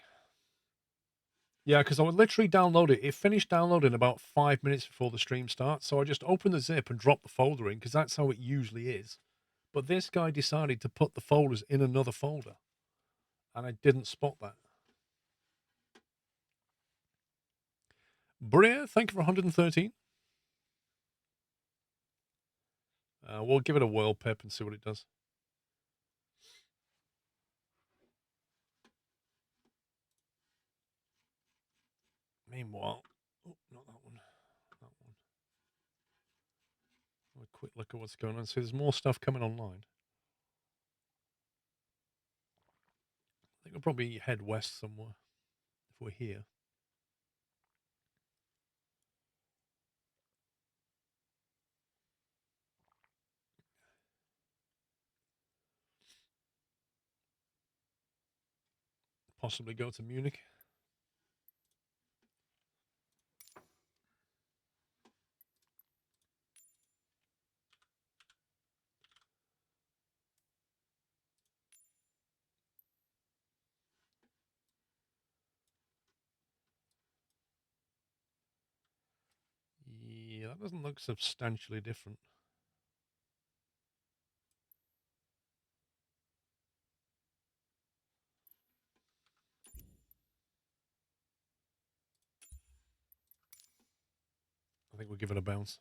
Yeah, because I would literally download it. It finished downloading about 5 minutes before the stream starts, so I just opened the zip and dropped the folder in, because that's how it usually is. But this guy decided to put the folders in another folder, and I didn't spot that. Bria, thank you for 113. We'll give it a whirl, Pip, and see what it does. Meanwhile, oh, not that one. That one. Have a quick look at what's going on. So there's more stuff coming online. I think we'll probably head west somewhere if we're here. Possibly go to Munich. Yeah, that doesn't look substantially different. I think we'll give it a bounce.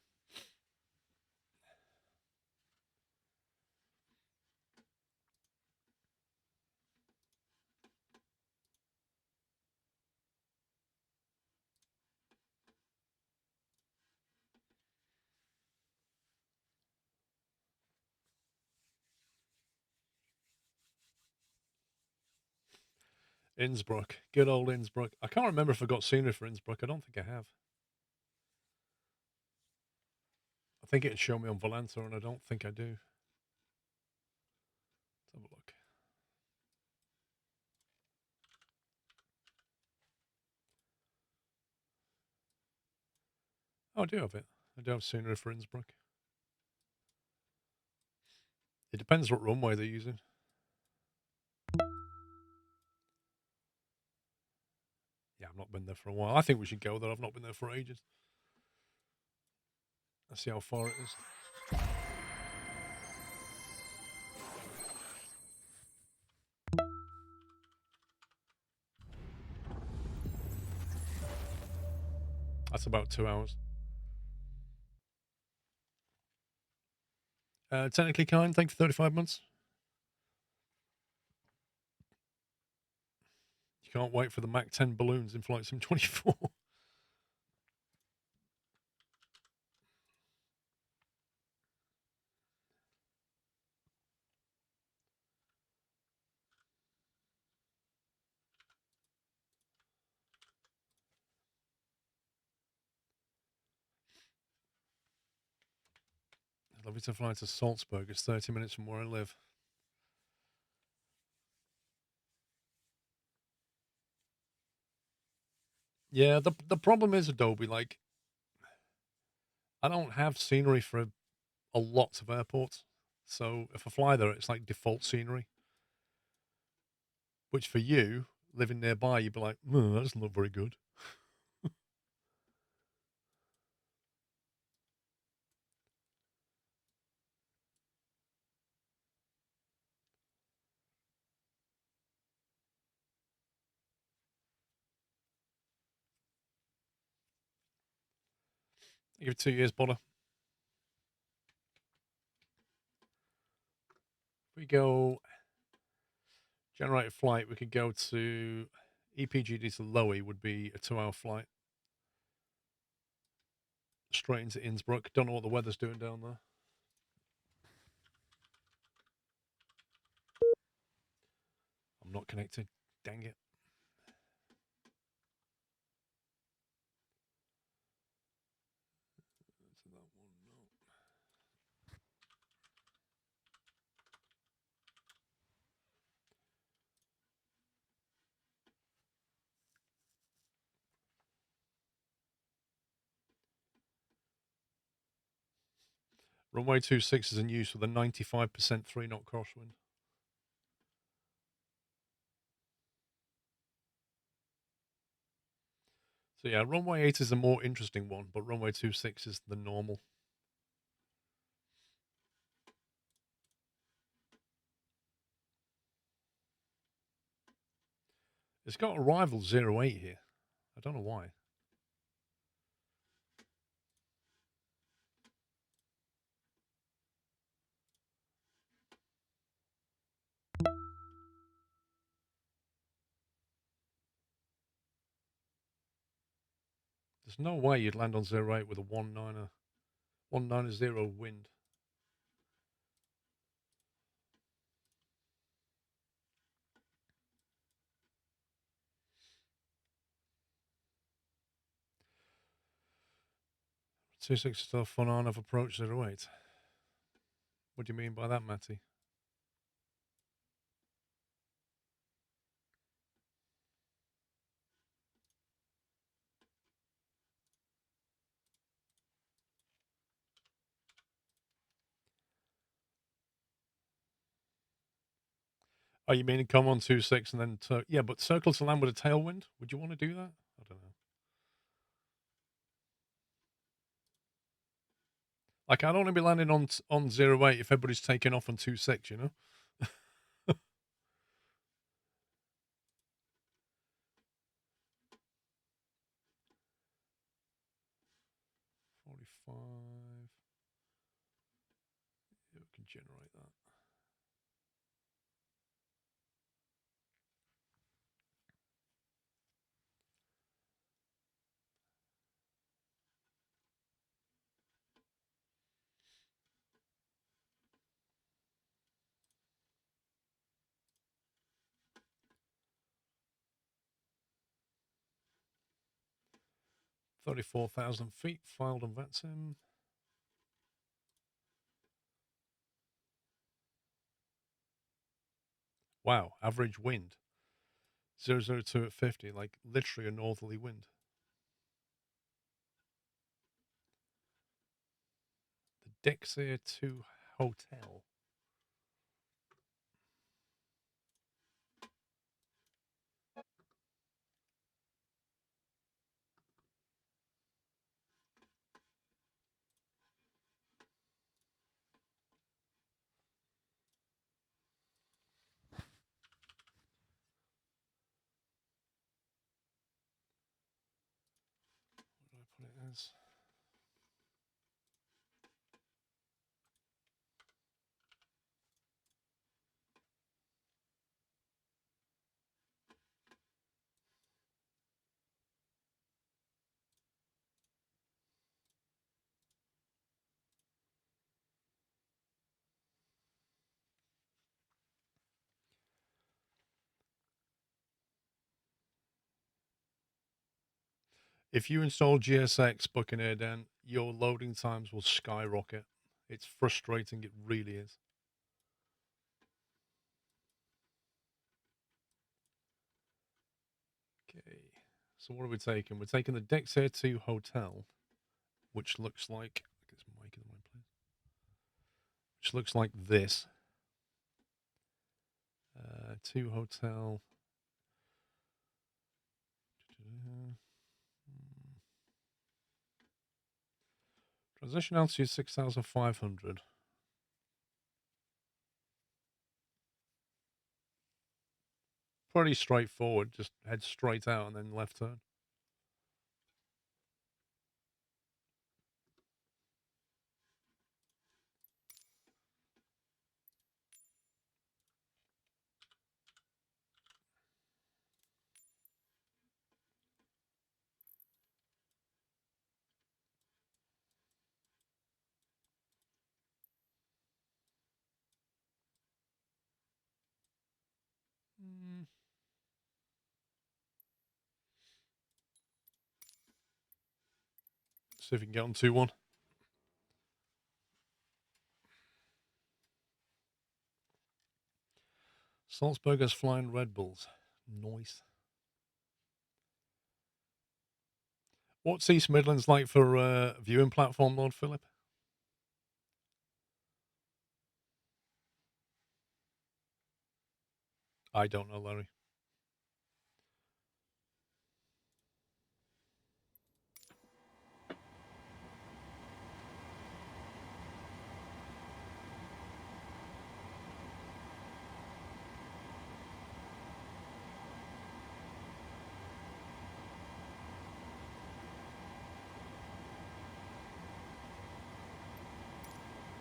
Innsbruck. Good old Innsbruck. I can't remember if I got scenery for Innsbruck. I don't think I have. I think it'd show me on Volanta, and I don't think I do. Let's have a look. Oh, I do have it. I do have scenery for Innsbruck. It depends what runway they're using. Yeah, I've not been there for a while. I think we should go there. I've not been there for ages. Let's see how far it is. That's about 2 hours. Technically kind, thank you for 35 months. You can't wait for the Mach 10 balloons in Flight Sim 24. I'd love you to fly to Salzburg. It's 30 minutes from where I live. Yeah, the problem is, Adobe, like, I don't have scenery for a lot of airports. So if I fly there, it's like default scenery. Which for you, living nearby, you'd be like, that doesn't look very good. Give it 2 years, Potter. If we go generated flight, we could go to EPGD to Lowy would be a 2-hour flight. Straight into Innsbruck. Don't know what the weather's doing down there. I'm not connected. Dang it. Runway 26 is in use with a 95% 3-knot crosswind. So yeah, runway 8 is the more interesting one, but runway 26 is the normal. It's got arrival 08 here. I don't know why. There's no way you'd land on 08 with a 190 wind. Two six still fun on of approach 08. What do you mean by that, Matty? Oh, you mean come on 26 and then yeah, but circle to land with a tailwind? Would you want to do that? I don't know. Like, I don't want to be landing on 08 if everybody's taking off on 26, you know? 45. Yeah, we can generate that. $34,000 feet filed on VATSIM. Wow, average wind 002 at 50, like literally a northerly wind. The Dexia 2 Hotel. What do I put it as? If you install GSX Buccaneer, Dan, your loading times will skyrocket. It's frustrating, it really is. Okay, so what are we taking? We're taking the Dexia 2 Hotel, which looks like, get this mic in the right place, which looks like this. 2 Hotel. Position altitude 6,500. Pretty straightforward. Just head straight out and then left turn. See if we can get on 2-1. Salzburger's flying Red Bulls. Nice. What's East Midlands like for viewing platform, Lord Philip? I don't know, Larry.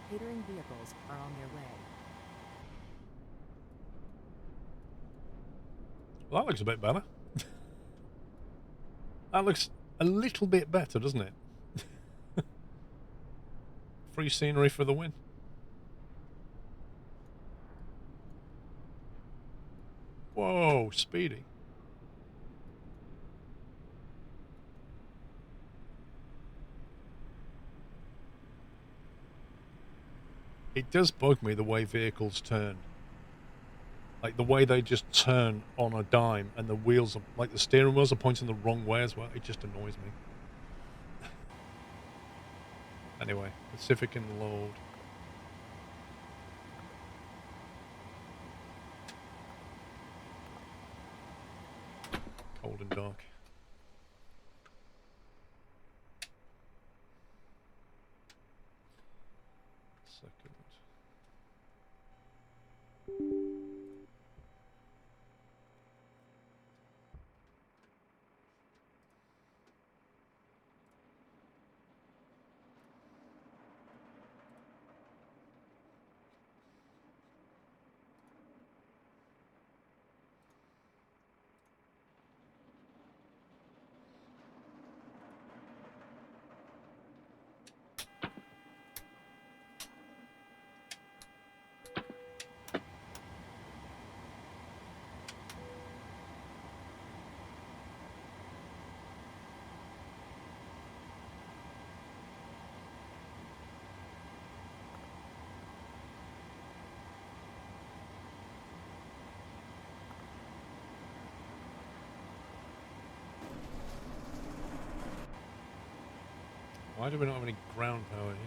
Catering vehicles are on their way. Well, that looks a bit better. That looks a little bit better, doesn't it? Free scenery for the win. Whoa, speedy. It does bug me the way vehicles turn. Like the way they just turn on a dime and the wheels, are, like the steering wheels are pointing the wrong way as well. It just annoys me. Anyway, Pacific in the load. Cold and dark. Second. Why do we not have any ground power here?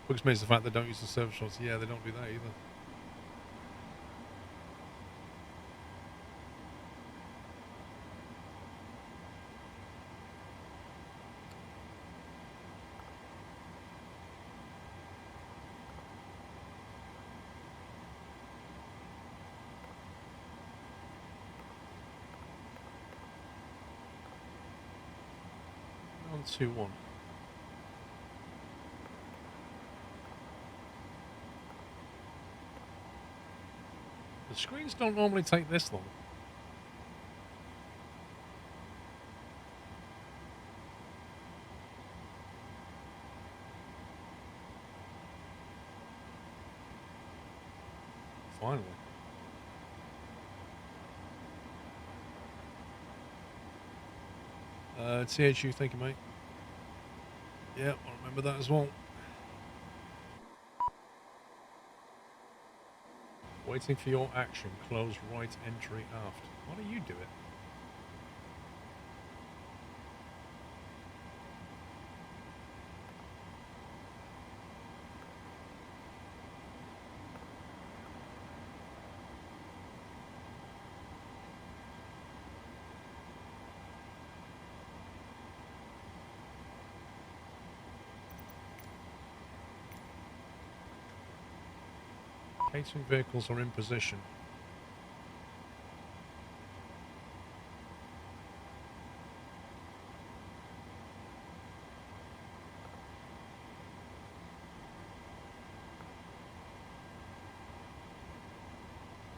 Bugs me is the fact they don't use the service shots. Yeah, they don't do that either. On 2-1. The screens don't normally take this long. Finally. THU, thank you, mate. Yeah, I remember that as well. Waiting for your action. Close right entry aft. Why don't you do it? Catering vehicles are in position.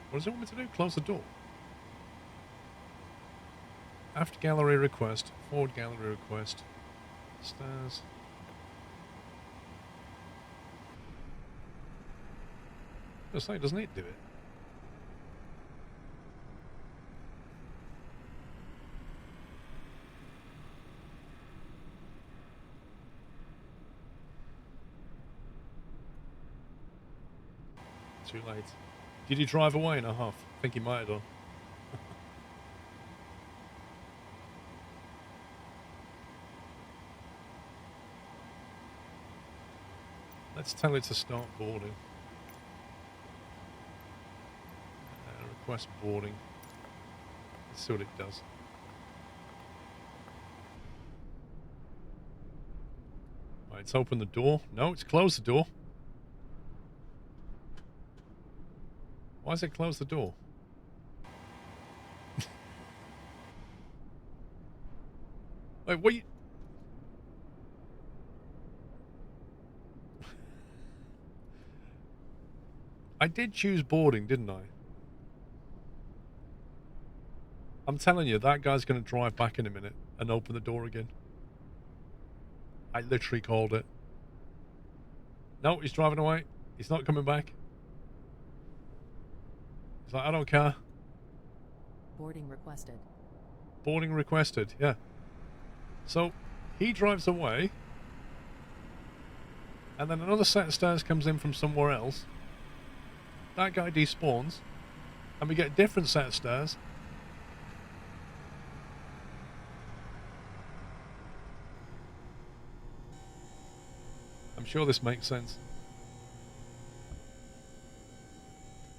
What does it want me to do? Close the door. After gallery request, forward gallery request, stairs. I was gonna say, doesn't it do it? Too late. Did he drive away in a huff? I think he might have done. Let's tell it to start boarding. Request boarding. Let's see what it does. Right, it's opened the door. No, it's closed the door. Why does it close the door? Wait, what you... I did choose boarding, didn't I? I'm telling you, that guy's going to drive back in a minute and open the door again. I literally called it. No, he's driving away. He's not coming back. He's like, I don't care. Boarding requested. Boarding requested, yeah. So, he drives away. And then another set of stairs comes in from somewhere else. That guy despawns. And we get a different set of stairs. I'm sure this makes sense.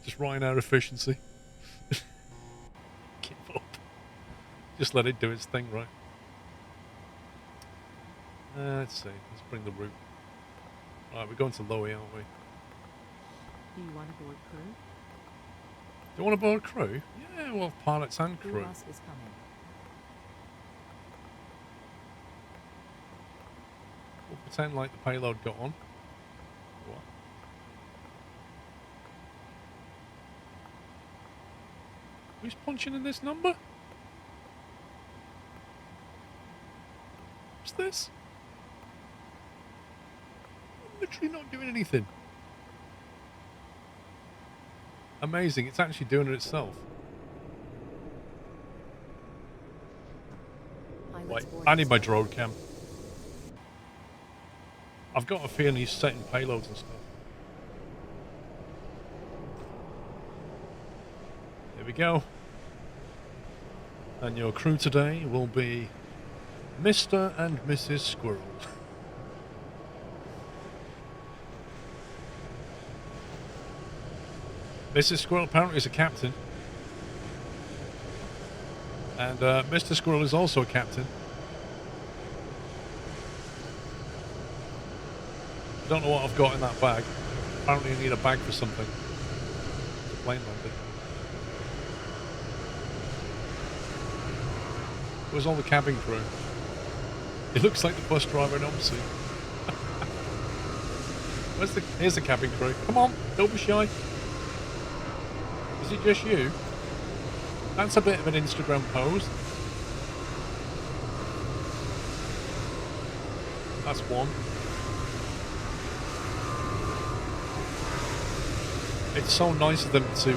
Just Ryanair efficiency. Give up. Just let it do its thing, right? Let's see. Let's bring the route. Alright, we're going to Lowy, aren't we? Do you want to board crew? Do you want to board crew? Yeah, we'll have pilots and crew. Bus is coming. We'll pretend like the payload got on. What? Who's punching in this number? What's this? I'm literally not doing anything. Amazing, it's actually doing it itself. Wait, I need my drone cam. I've got a feeling he's setting payloads and stuff. Here we go. And your crew today will be Mr. and Mrs. Squirrel. Mrs. Squirrel apparently is a captain. And Mr. Squirrel is also a captain. I don't know what I've got in that bag. Apparently I need a bag for something. It's a plane landing. Where's all the cabin crew? It looks like the bus driver in Omsi. Here's the cabin crew. Come on, don't be shy. Is it just you? That's a bit of an Instagram pose. That's one. It's so nice of them to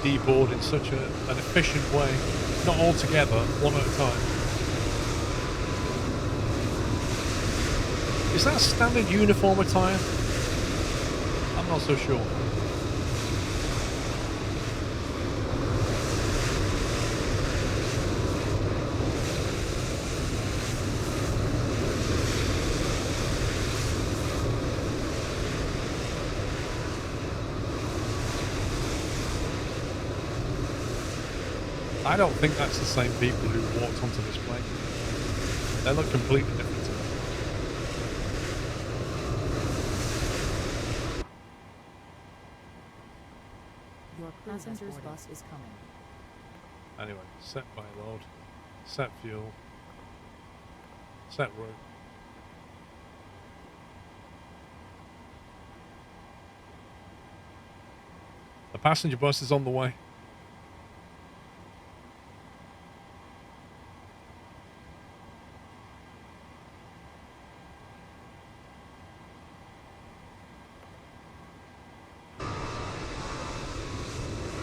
deboard in such an efficient way. Not all together, one at a time. Is that standard uniform attire? I'm not so sure. I don't think that's the same people who walked onto this plane. They look completely different to me. Passenger's bus is coming. Anyway, set by load, set fuel, set route. The passenger bus is on the way.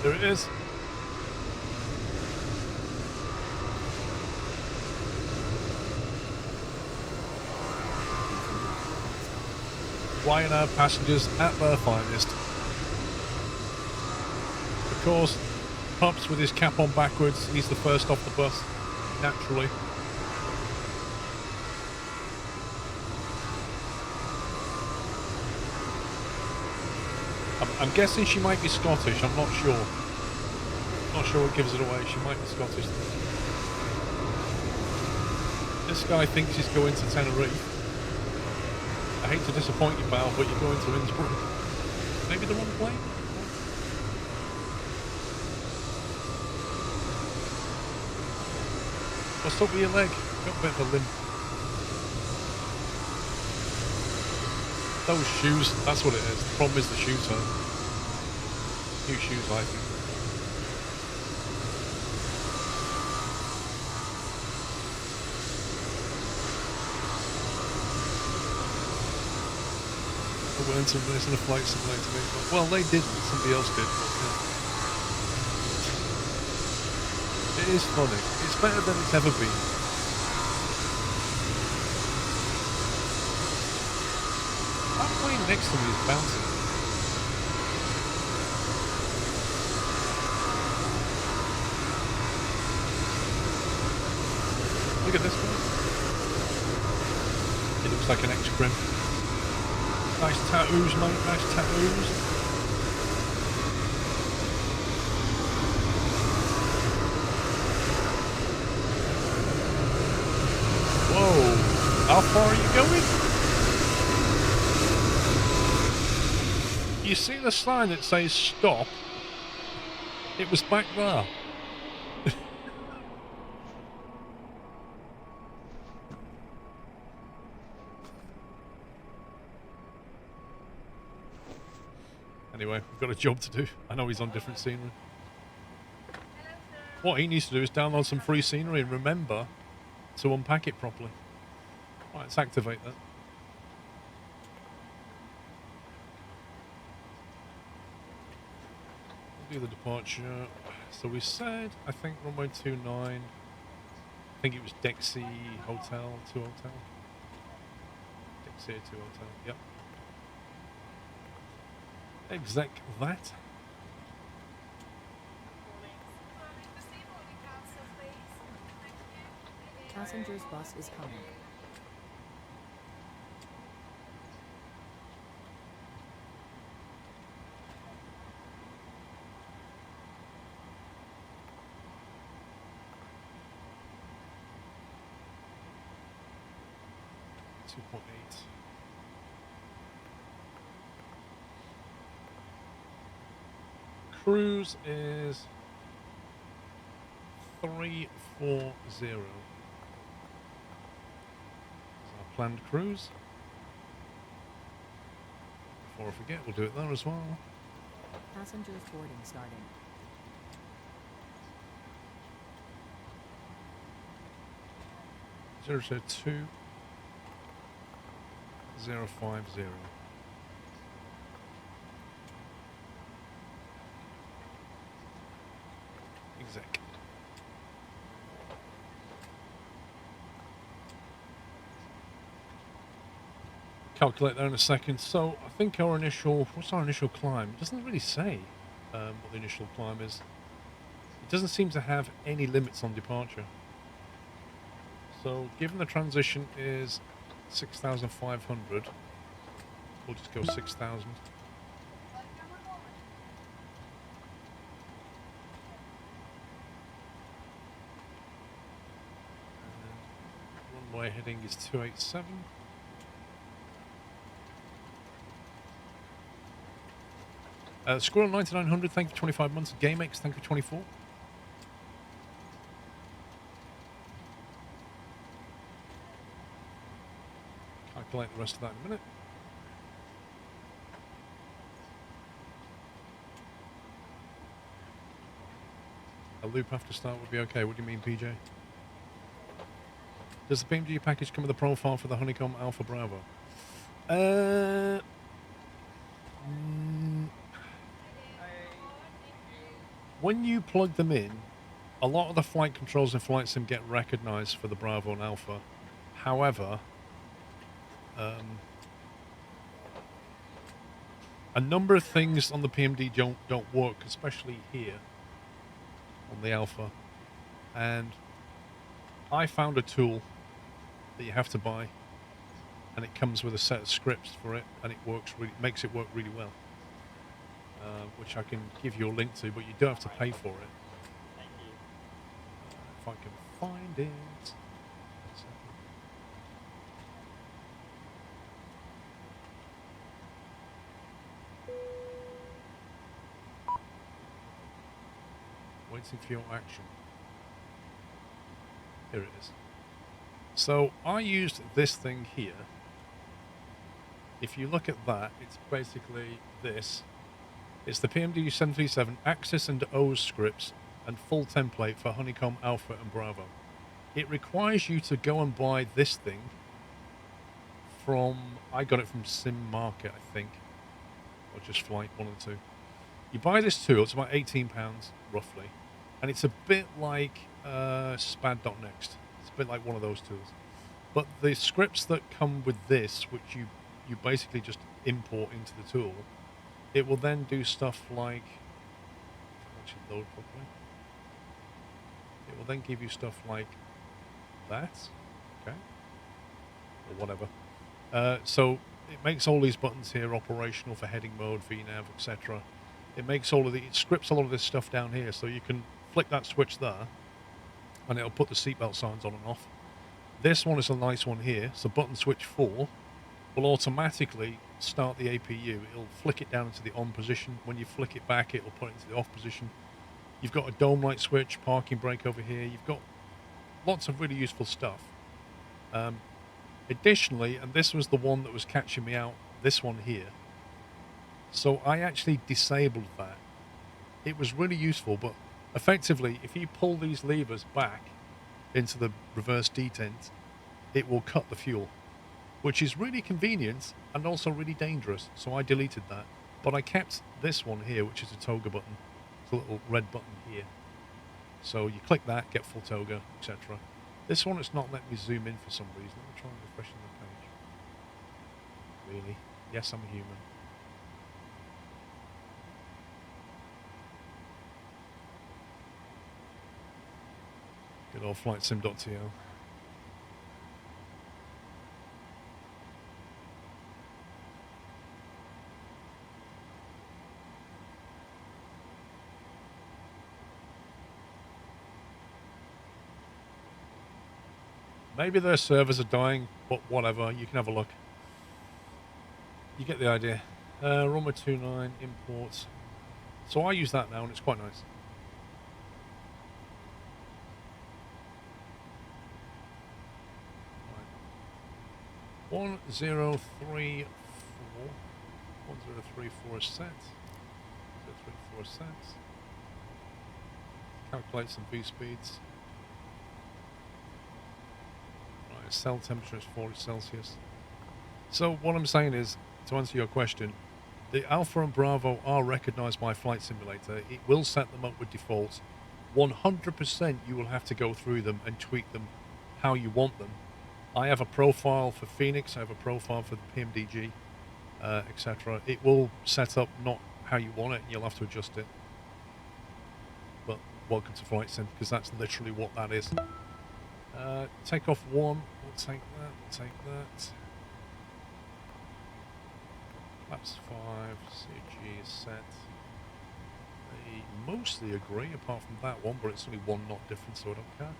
There it is. Ryanair passengers at their finest. Of course, Pups with his cap on backwards, he's the first off the bus, naturally. I'm guessing she might be Scottish, I'm not sure. Not sure what gives it away, she might be Scottish. This guy thinks he's going to Tenerife. I hate to disappoint you, pal, but you're going to Innsbruck. Maybe the wrong plane? What's up with your leg? Got a bit of a limp. Those shoes, that's what it is. The problem is the shoe tone. New shoes, I think. I went into this in a flight simulator. Well, they didn't. Somebody else did. But, yeah. It is funny. It's better than it's ever been. That plane next to me is bouncing. Look at this one. It looks like an ex-crim. Nice tattoos, mate. Nice tattoos. Whoa. How far are you going? You see the sign that says stop? It was back there. Anyway, we've got a job to do. I know he's on different scenery. What he needs to do is download some free scenery and remember to unpack it properly. Right, let's activate that. We'll do the departure. So we said, I think runway 29. I think it was Dexy Hotel, 2 Hotel. Dexy 2 Hotel, yep. Exec that. Passenger's bus is coming. Cruise is 340. That's our planned cruise. Before I forget, we'll do it there as well. Passengers boarding starting. Zero 2 050. Exec. Calculate there in a second. So I think our initial, what's our initial climb? It doesn't really say what the initial climb is. It doesn't seem to have any limits on departure. So given the transition is 6,500, we'll just go 6,000. Runway heading is 287. Squirrel 9900, thank you for 25 months. GameX, thank you for 24. Calculate the rest of that in a minute. A loop after start would be okay. What do you mean, PJ? Does the PMG package come with a profile for the Honeycomb Alpha Bravo? When you plug them in, a lot of the flight controls in Flight Sim get recognized for the Bravo and Alpha. However, a number of things on the PMD don't work, especially here on the Alpha. And I found a tool that you have to buy, and it comes with a set of scripts for it, and it makes it work really well. Which I can give you a link to, but you do have to pay for it. Thank you. If I can find it. Waiting for your action. Here it is. So I used this thing here. If you look at that, it's basically this. It's the PMD 737 Axis and O's scripts and full template for Honeycomb Alpha and Bravo. It requires you to go and buy this thing from, I got it from Sim Market, I think, or just Flight, one of the two. You buy this tool, it's about £18 roughly, and it's a bit like spad.next. It's a bit like one of those tools. But the scripts that come with this, which you basically just import into the tool, it will then do stuff like, actually load properly. It will then give you stuff like that, okay, or whatever. So it makes all these buttons here operational for heading mode, VNav, etc. It makes it scripts a lot of this stuff down here, so you can flick that switch there, and it'll put the seatbelt signs on and off. This one is a nice one here, so button switch 4 will automatically start the APU. It'll flick it down into the on position. When you flick it back, it'll put it into the off position. You've got a dome light switch, parking brake over here. You've got lots of really useful stuff. Additionally, and this was the one that was catching me out, this one here. So I actually disabled that. It was really useful, but effectively, if you pull these levers back into the reverse detent, it will cut the fuel, which is really convenient and also really dangerous. So I deleted that, but I kept this one here, which is a toga button. It's a little red button here. So you click that, get full toga, etc. This one, it's not letting me zoom in for some reason. Let me try and refresh the page. Really? Yes, I'm a human. Good old flightsim.to. Maybe their servers are dying, but whatever, you can have a look. You get the idea. Roma 29 imports. So I use that now, and it's quite nice. Right. 1034. 1034 set. 1034 sets. Calculate some V speeds. Cell temperature is 40 Celsius. So what I'm saying is, to answer your question, the Alpha and Bravo are recognized by Flight Simulator. It will set them up with defaults. 100% you will have to go through them and tweak them how you want them. I have a profile for Phoenix, I have a profile for the PMDG, etc. It will set up not how you want it, and you'll have to adjust it. But welcome to Flight Sim, because that's literally what that is. Take off 1, we'll take that, we'll take that. Flaps 5, CG is set. They mostly agree, apart from that one, but it's only one knot difference, so I don't care.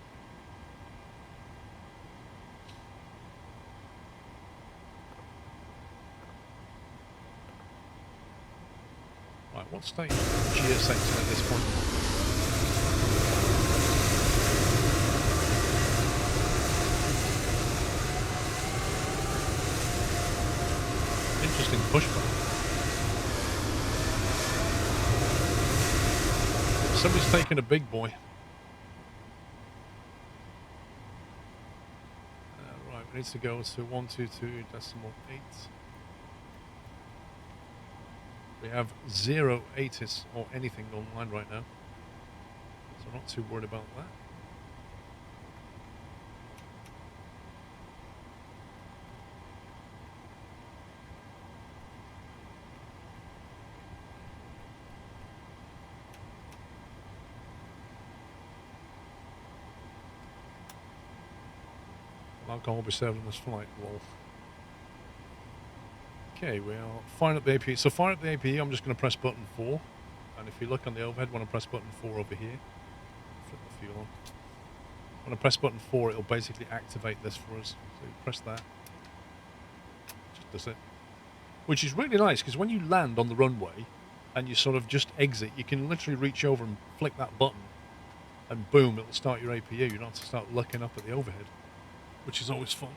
Right, What state GSX at this point? Interesting pushback. Somebody's taking a big boy. Right, we need to go to 122.8. We have 0 ATIS or anything online right now, so I'm not too worried about that. Alcohol will be served on this flight, lol. Okay, we are firing up the APU. So fire up the APU, I'm just going to press button 4. And if you look on the overhead, when I press button 4 over here, flip the fuel on. When I press button 4, it'll basically activate this for us. So you press that. Just does it. Which is really nice, because when you land on the runway, and you sort of just exit, you can literally reach over and flick that button. And boom, it'll start your APU. You don't have to start looking up at the overhead, which is always fun.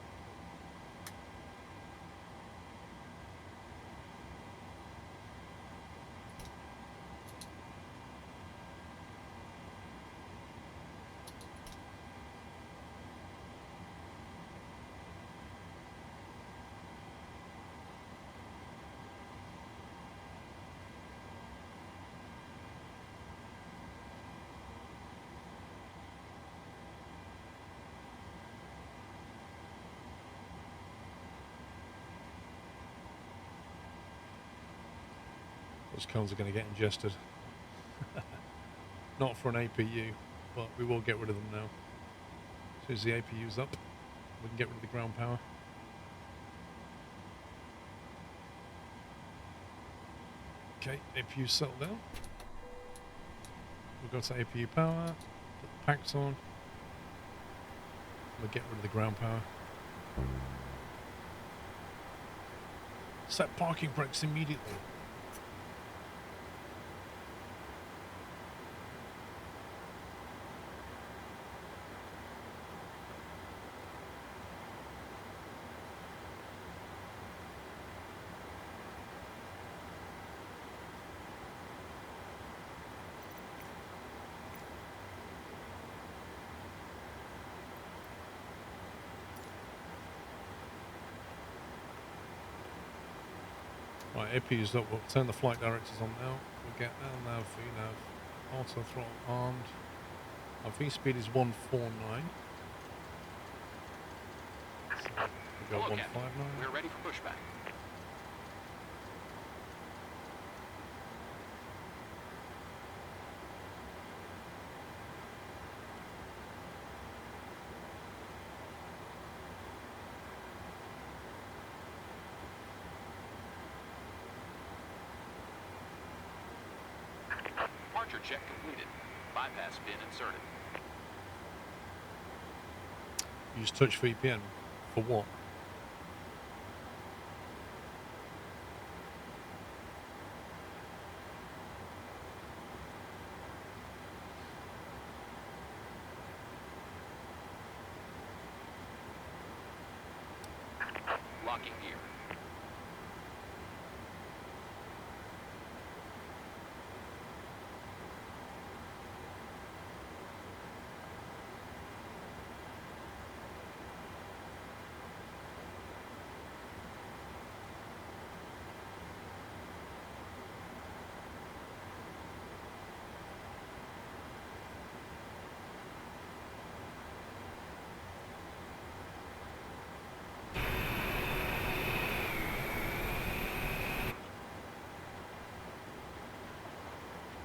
Those cones are going to get ingested. Not for an APU, but we will get rid of them now. As soon as the APU's up, we can get rid of the ground power. Okay, APU settle down. We'll go to APU power, put the packs on. We'll get rid of the ground power. Set parking brakes immediately. Right, APU's up. We'll turn the flight directors on now. We'll get nav, VNav, auto throttle armed. Our V speed is 149. We'll go 159. We're ready for pushback. Departure check completed. Bypass pin inserted. Use touch VPN. For what? Locking gear.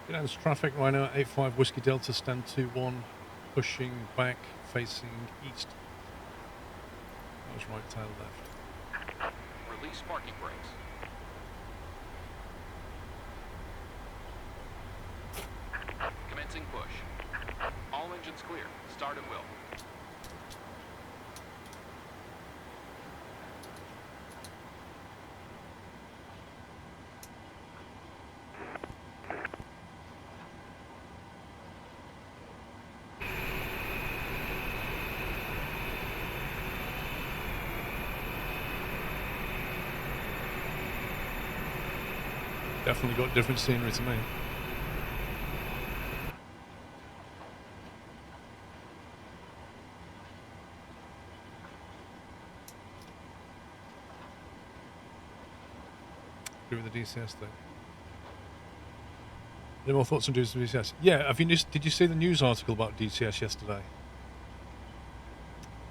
Gdansk traffic right now, 85 Whiskey Delta, stand 21, pushing back, facing east. That was right tail left. Release parking brakes. Commencing push. All engines clear. Start at will. Definitely got different scenery to me. Agree with the DCS thing. Any more thoughts on DCS? Yeah, did you see the news article about DCS yesterday?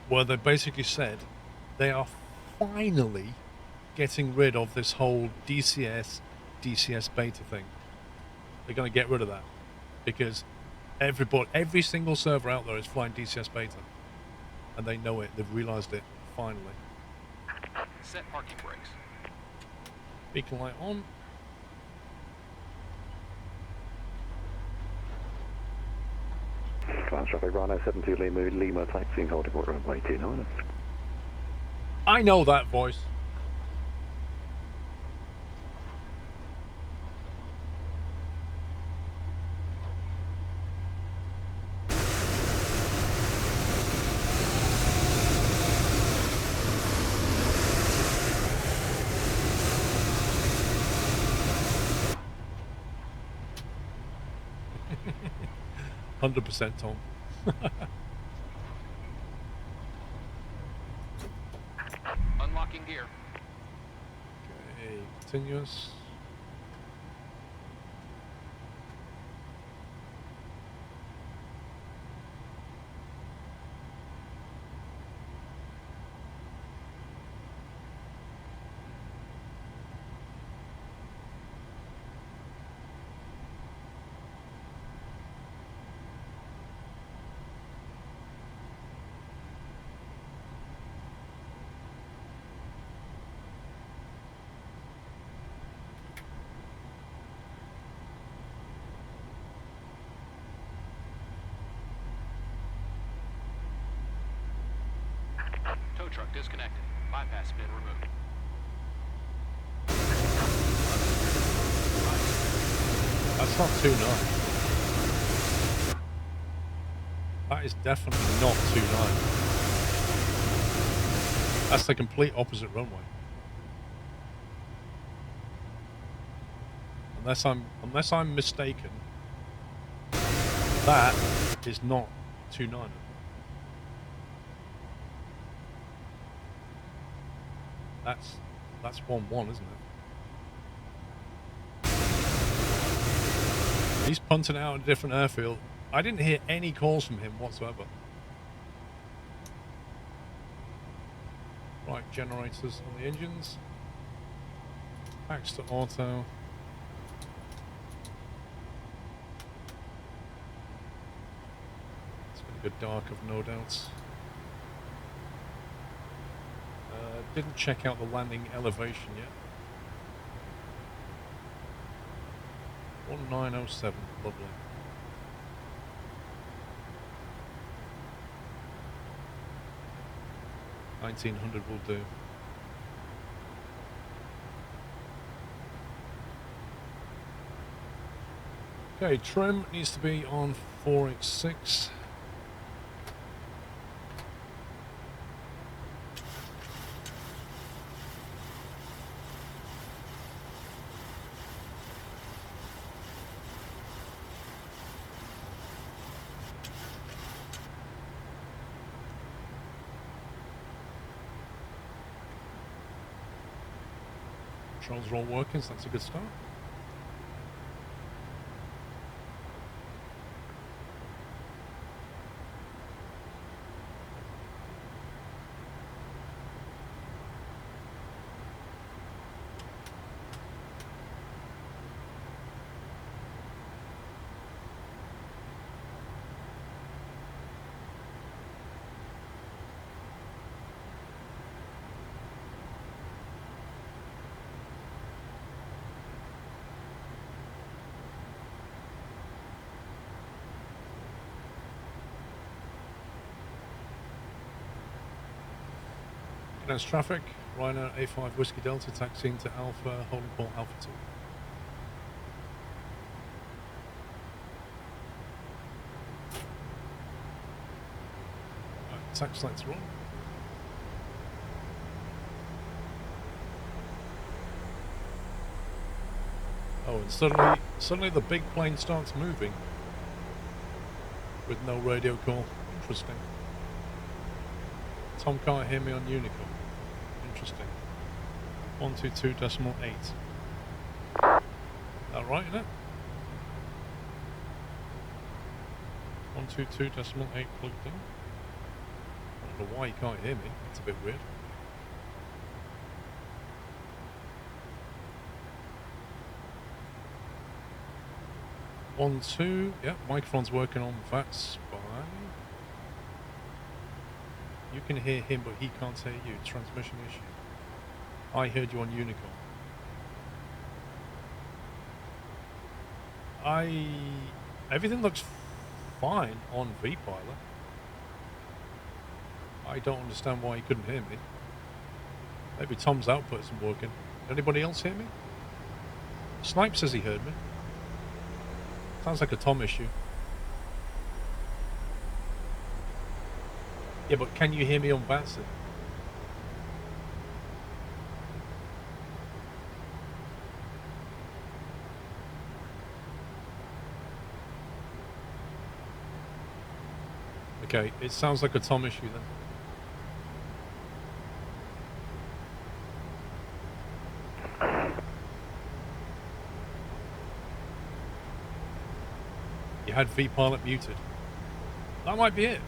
Where they basically said they are finally getting rid of this whole DCS beta thing. They're going to get rid of that because every single server out there is flying DCS beta, and they know it. They've realised it finally. Set parking brakes. Beacon light on. Ground traffic, Rhino 72 Lima, taxiing holding port runway 29. I know that voice. %, Tom. Unlocking gear. Okay, continuous. Tow truck disconnected. Bypass been removed. That's not too nice. That is definitely not too nice. That's the complete opposite runway. Unless I'm mistaken, that is not 29. That's 1-1, isn't it? He's punting out at a different airfield. I didn't hear any calls from him whatsoever. Right, generators on the engines. Backs to auto. It's going to go dark, of no doubts. Didn't check out the landing elevation yet. 1907, lovely. $1900 will do. Okay, trim needs to be on 486. Controls are all working, so that's a good start. Gdansk traffic, Rhino A5 Whiskey Delta taxiing to Alpha, holding port Alpha 2. Right, tax lights are on. Oh, and suddenly the big plane starts moving with no radio call. Interesting. Tom can't hear me on Unicorn. Interesting. 122.8. That right, isn't it? 122.8 plugged in. I don't know why you can't hear me. It's a bit weird. One, two. Yeah, microphone's working on. That's fine. You can hear him, but he can't hear you. Transmission issue. I heard you on Unicorn. Everything looks fine on V-Pilot. I don't understand why he couldn't hear me. Maybe Tom's output isn't working. Anybody else hear me? Snipe says he heard me. Sounds like a Tom issue. Yeah, but can you hear me on Batsy? Okay, it sounds like a Tom issue then. You had V-Pilot muted. That might be it.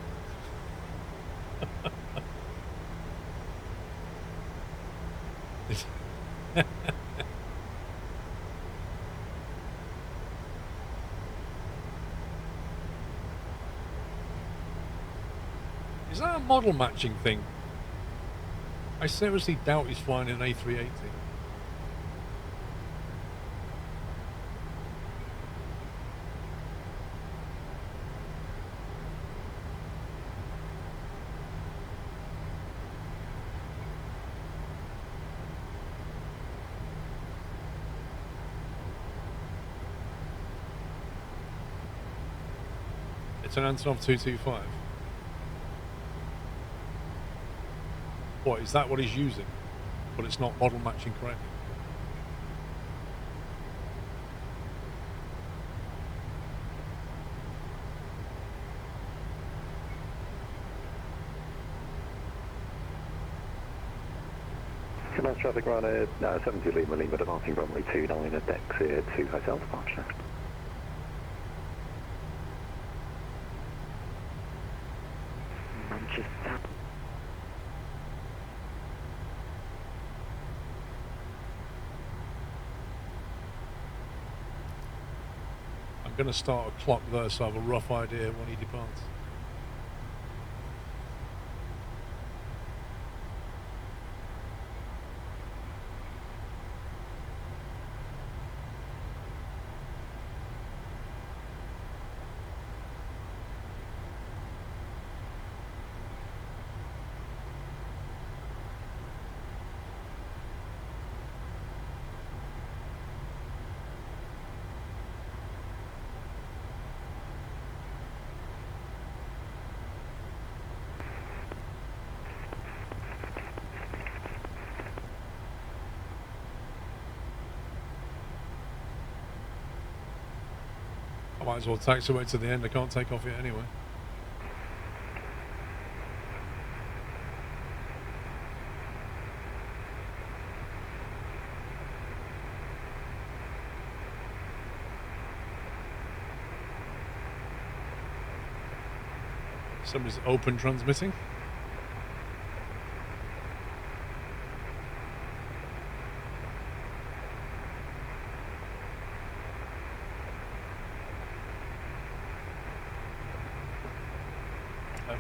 Is that a model matching thing? I seriously doubt he's flying an A380. It's an Antonov 225. What, is that what he's using? But it's not model matching correctly. Command traffic runner 70 Lima Lima departing runway 29 at deck clear to hotel departure. I'm going to start a clock there so I have a rough idea when he departs. I might as well taxiway to the end. I can't take off yet anyway. Somebody's open transmitting.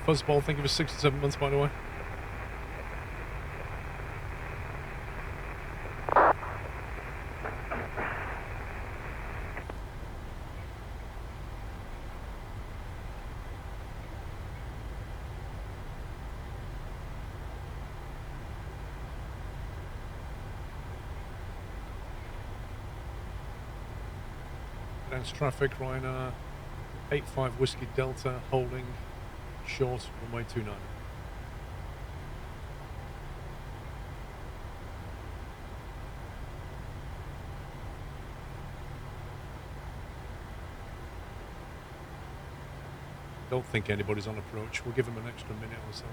Fuzzball, thank you for 67 months, by the way. Gdansk traffic, Ryanair 85 Whiskey Delta, holding short, runway 29. Don't think anybody's on approach. We'll give them an extra minute or so.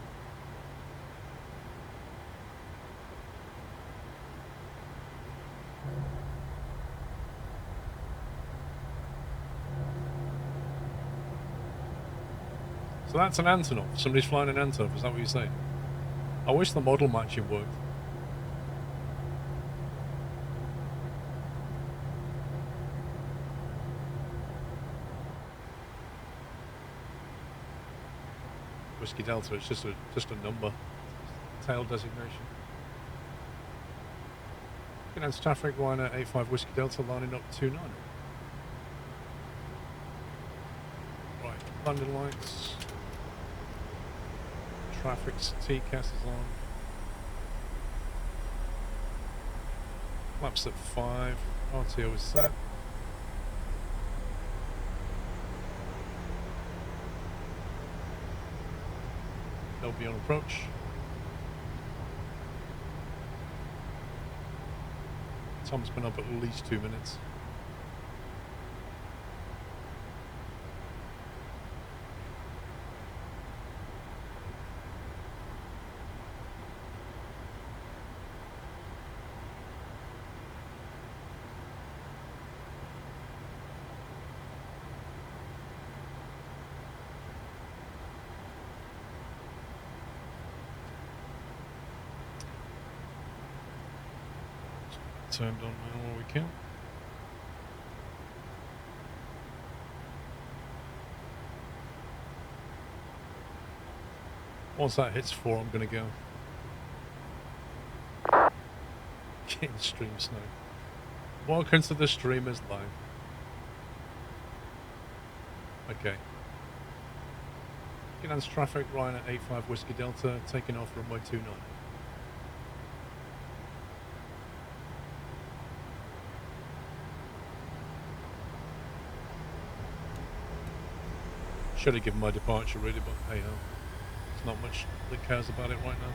So that's an Antonov. Somebody's flying an Antonov, is that what you're saying? I wish the model matching worked. Whiskey Delta, it's just a number. Tail designation. Gdansk traffic, Ryanair 85 Whiskey Delta lining up 29. Right, landing lights. Traffic's TCAS is on. Flaps at 5. RTO is set. They'll be on approach. Tom's been up at least 2 minutes. Turned on now all we can. Once that hits 4, I'm going to go. Getting stream snow. Welcome to the streamers live. Okay. Gdansk traffic, Ryanair 85 Whiskey Delta, taking off runway 29. Should have given my departure really, but hey ho. There's not much that cares about it right now.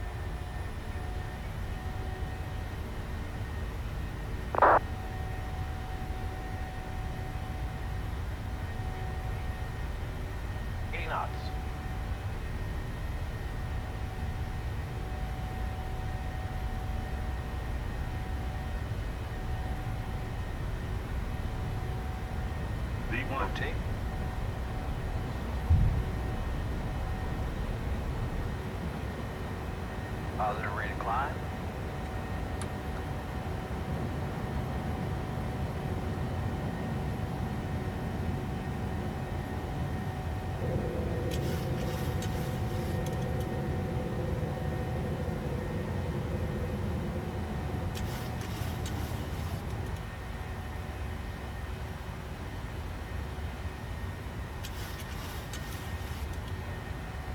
V1 positive rate of climb.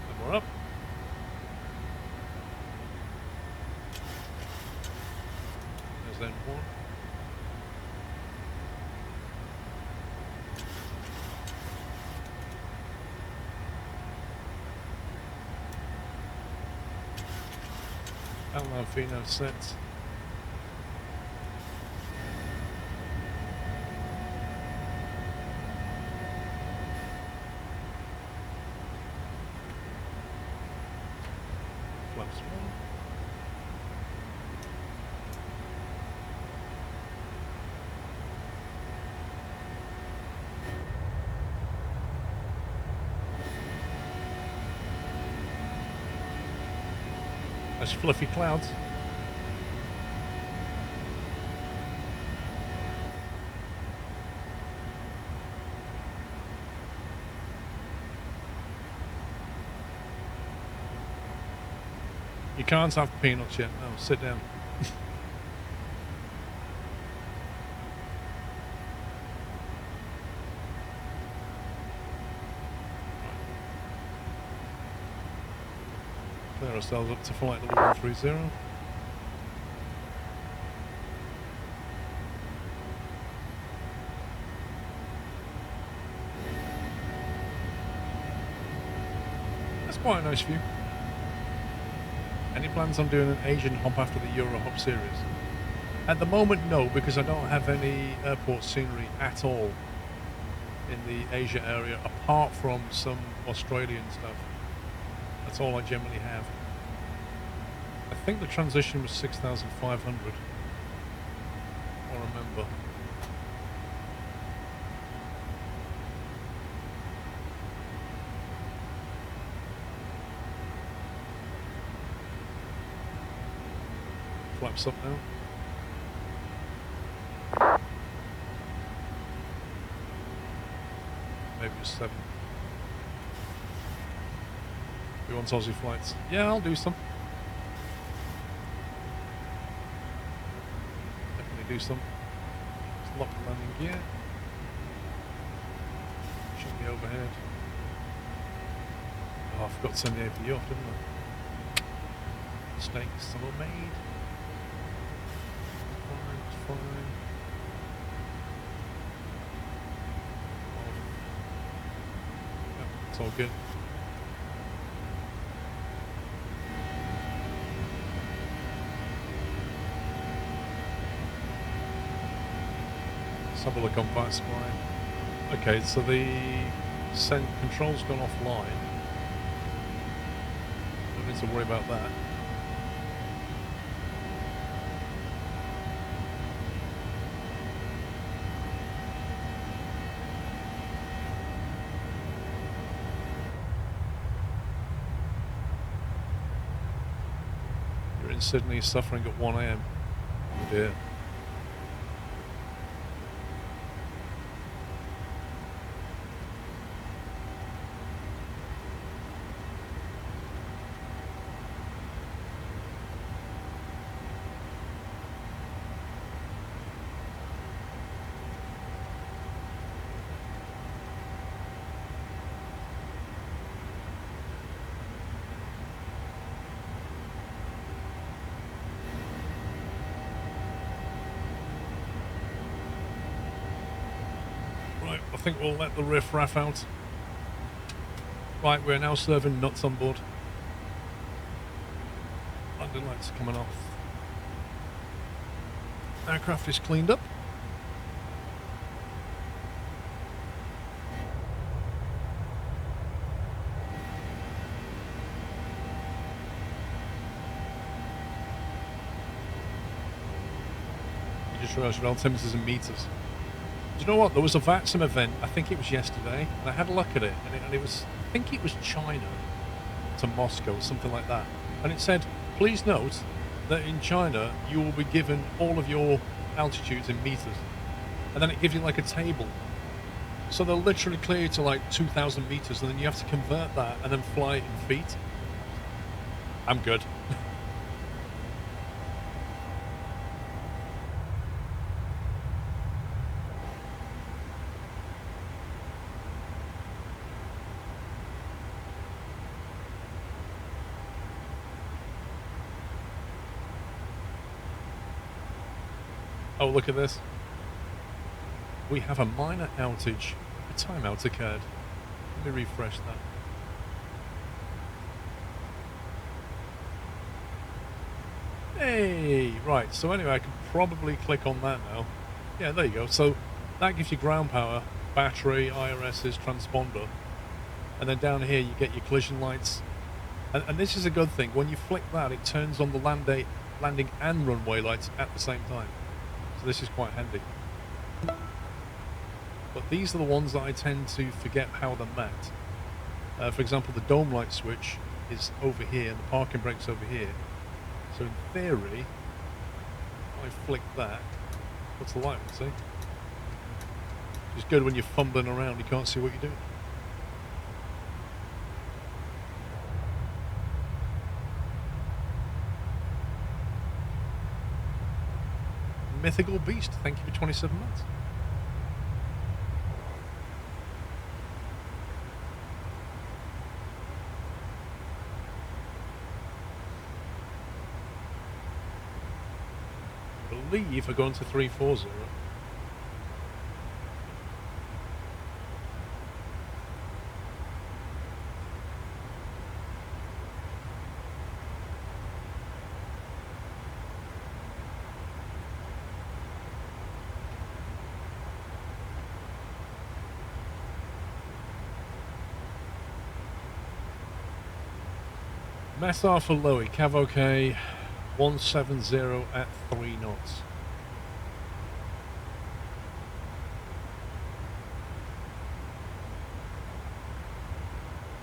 And we're up. Then one. Alvino set. Flaps one. Those fluffy clouds. You can't have peanuts yet. No, sit down. Clear ourselves up to flight level 130. That's quite a nice view. Any plans on doing an Asian hop after the Euro Hop series? At the moment, no, because I don't have any airport scenery at all. in the Asia area, apart from some Australian stuff. That's all I generally have. I think the transition was 6,500. I remember. Flaps up now. Maybe just 7. Who wants Aussie flights? Yeah, I'll do some. Definitely do some. Just lock the landing gear. Shut the overhead. Oh, I forgot to send the APU off, didn't I? Mistakes were made. Fine, it's fine. It's all good. Let's have a look on Vice Spline. Okay, so the control's gone offline. Don't need to worry about that. In Sydney, suffering at 1 AM. Oh dear. I think we'll let the riff-raff out. Right, we're now serving nuts on board. Landing lights are coming off. Aircraft is cleaned up. You just realised your altimeters in meters. Do you know what? There was a VATSIM event, I think it was yesterday, and I had a look at it, and it was, I think it was China to Moscow, something like that. And it said, please note that in China, you will be given all of your altitudes in meters. And then it gives you like a table. So they'll literally clear you to like 2,000 meters, and then you have to convert that and then fly it in feet. I'm good. Oh, look at this. We have a minor outage. A timeout occurred. Let me refresh that. Hey! Right, so anyway, I can probably click on that now. Yeah, there you go. So that gives you ground power, battery, IRSs, transponder. And then down here you get your collision lights. And this is a good thing. When you flick that, it turns on the landing and runway lights at the same time. So this is quite handy. But these are the ones that I tend to forget how they're met. For example, the dome light switch is over here and the parking brake's over here. So in theory, if I flick that, what's the light one, see? It's good when you're fumbling around, you can't see what you're doing. Mythical Beast, thank you for 27 months. I believe we're going to 340. Messar for Louis, Cav OK, 170 at 3 knots.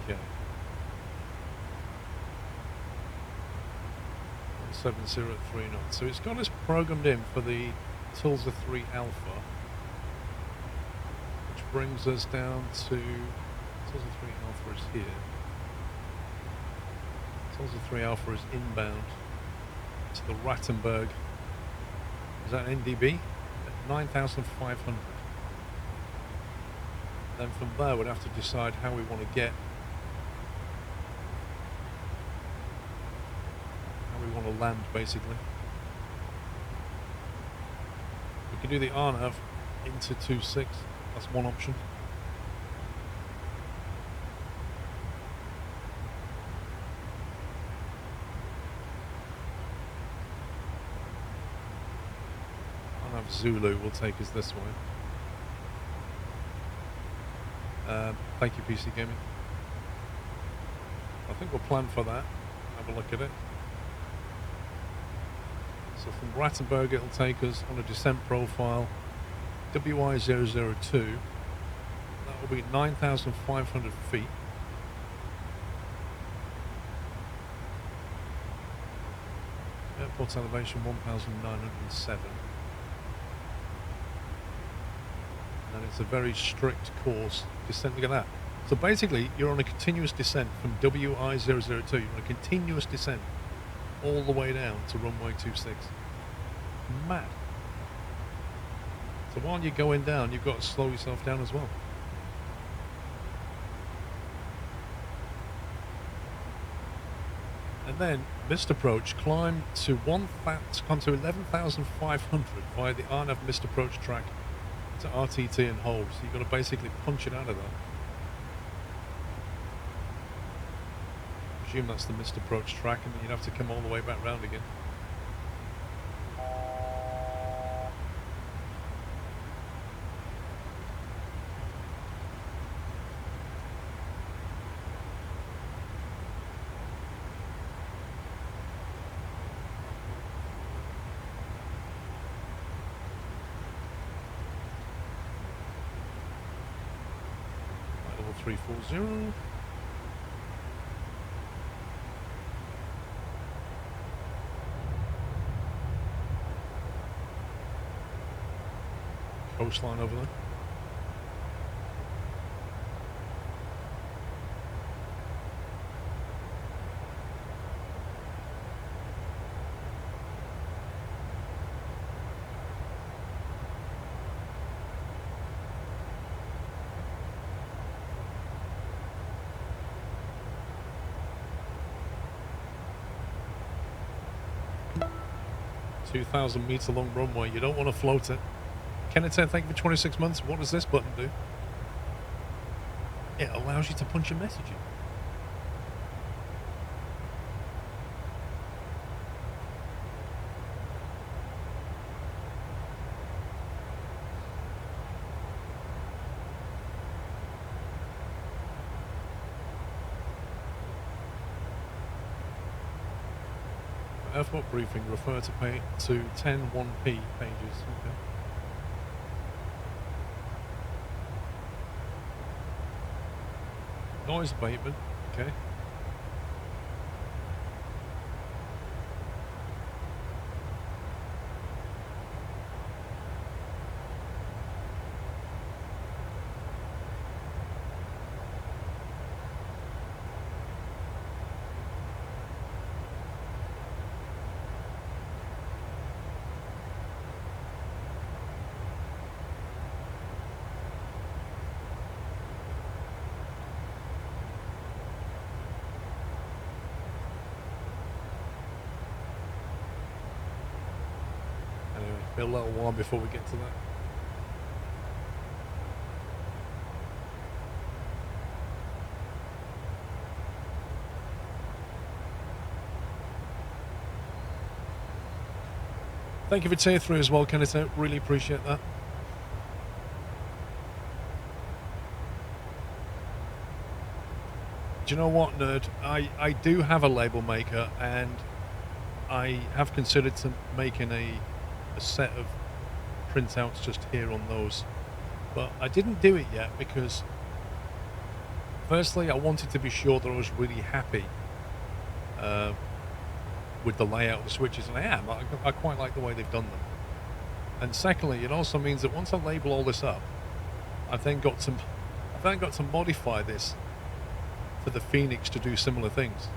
Okay. 170 at 3 knots. So it's got us programmed in for the Tulsa 3 Alpha, which brings us down to Tulsa 3 Alpha is here. Tulsa 3 Alpha is inbound to the Rattenberg. Is that NDB? At 9,500. Then from there we'd have to decide how we want to get, how we want to land basically. We can do the RNAV into 2.6, that's one option. Zulu will take us this way. Thank you, PC Gaming. I think we'll plan for that. Have a look at it. So from Rattenberg it'll take us on a descent profile WI002. That will be 9,500 feet. Airport elevation 1,907. And it's a very strict course descent. Look at that. So basically you're on a continuous descent from WI002. You're on a continuous descent all the way down to runway 26. Mad. So while you're going down, you've got to slow yourself down as well. And then missed approach, climb to 11,500 via the RNAV missed approach track to RTT and hold. So you've got to basically punch it out of that. I presume that's the missed approach track, and then you'd have to come all the way back round again. Level 340. Coastline over there. A 2,000 meter long runway. You don't want to float it. Kenneth said, thank you for 26 months. What does this button do? It allows you to punch a message in. For airport briefing, refer to 10.1p pages. Okay. Noise abatement, okay. Be a little while before we get to that. Thank you for tier 3 as well, Kenneth. Really appreciate that. Do you know what, nerd? I do have a label maker, and I have considered making a set of printouts just here on those. But I didn't do it yet because, firstly, I wanted to be sure that I was really happy with the layout of the switches, and I am. I quite like the way they've done them. And secondly, it also means that once I label all this up, I've then got to modify this for the Phoenix to do similar things,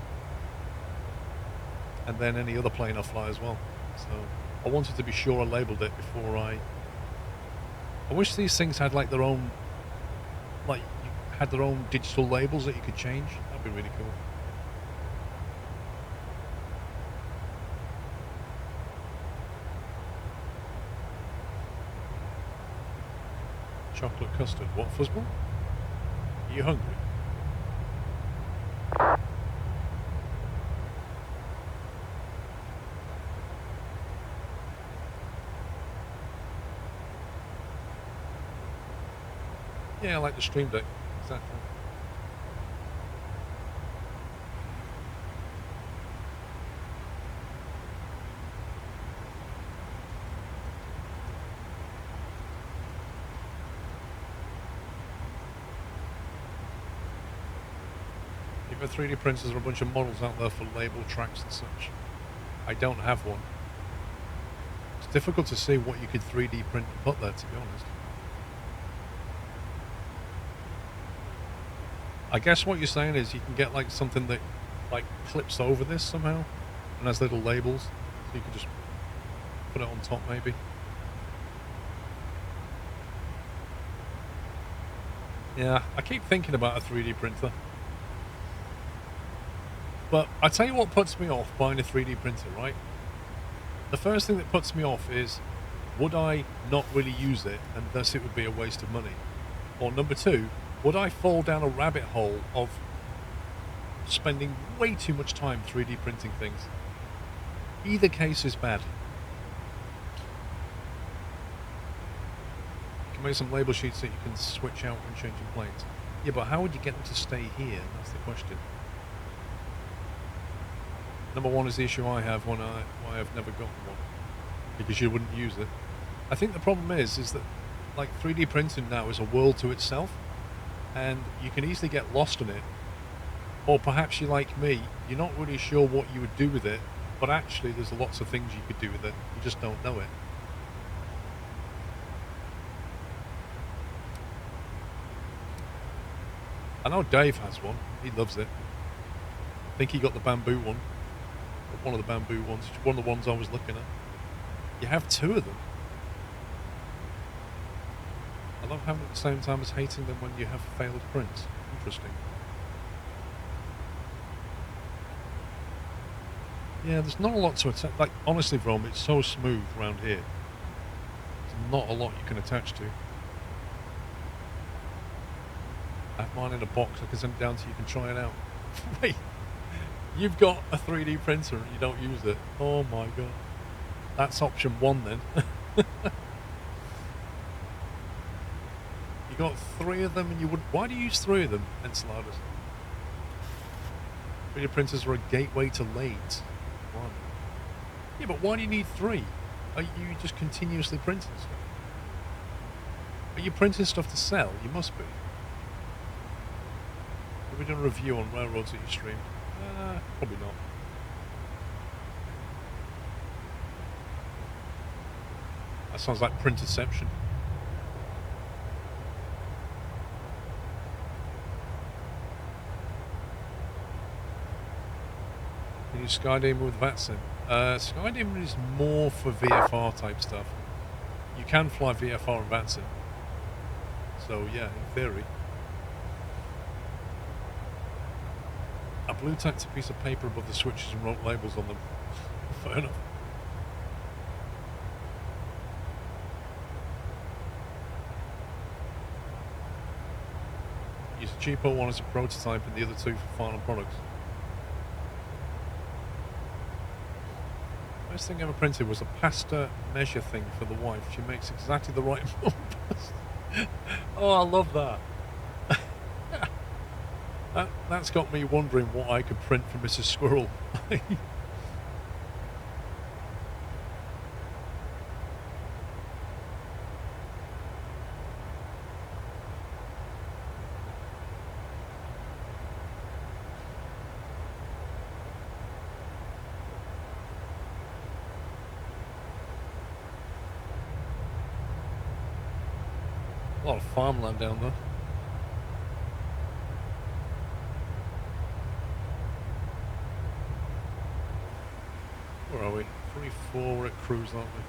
and then any other plane I fly as well. So I wanted to be sure I labelled it before I wish these things had like their own, like you had their own digital labels that you could change. That'd be really cool. Chocolate custard. What, fuzzball? Are you hungry? Yeah, I like the Stream Deck. Exactly. Even 3D printers are a bunch of models out there for label tracks and such. I don't have one. It's difficult to see what you could 3D print and put there, to be honest. I guess what you're saying is you can get like something that like clips over this somehow and has little labels, so you can just put it on top maybe. Yeah, I keep thinking about a 3D printer. But I tell you what puts me off buying a 3D printer, right? The first thing that puts me off is, would I not really use it and thus it would be a waste of money? Or number two, would I fall down a rabbit hole of spending way too much time 3D printing things? Either case is bad. You can make some label sheets that you can switch out when changing planes. Yeah, but how would you get them to stay here? That's the question. Number one is the issue I have why I've never gotten one. Because you wouldn't use it. I think the problem is that like 3D printing now is a world to itself. And you can easily get lost in it, or perhaps you're like me, you're not really sure what you would do with it, but actually there's lots of things you could do with it, you just don't know it. I know Dave has one, he loves it. I think he got the bamboo one, or one of the bamboo ones, one of the ones I was looking at. You have two of them. I love having it at the same time as hating them when you have failed prints. Interesting. Yeah, there's not a lot to attach. Like, honestly, Vrom, it's so smooth around here. There's not a lot you can attach to. I have mine in a box. I can send it down so you can try it out. Wait, you've got a 3D printer and you don't use it. Oh my god. That's option one then. You got three of them and you would... Why do you use three of them, Enceladus? 3D printers are a gateway to lathes. One. Yeah, but why do you need three? Are you just continuously printing stuff? Are you printing stuff to sell? You must be. Have we done a review on railroads that you streamed? Probably not. That sounds like Printerception. Can you skydammer with VATSIM? Skydammer is more for VFR type stuff. You can fly VFR and VATSIM. So yeah, in theory. I blue tacked a piece of paper above the switches and wrote labels on them. Fair enough. Use a cheaper one as a prototype and the other two for final products. Best thing ever printed was a pasta measure thing for the wife. She makes exactly the right amount of pasta. Oh, I love that. That's got me wondering what I could print for Mrs. Squirrel. A lot of farmland down there. Where are we? 3-4, we're at cruise, aren't we?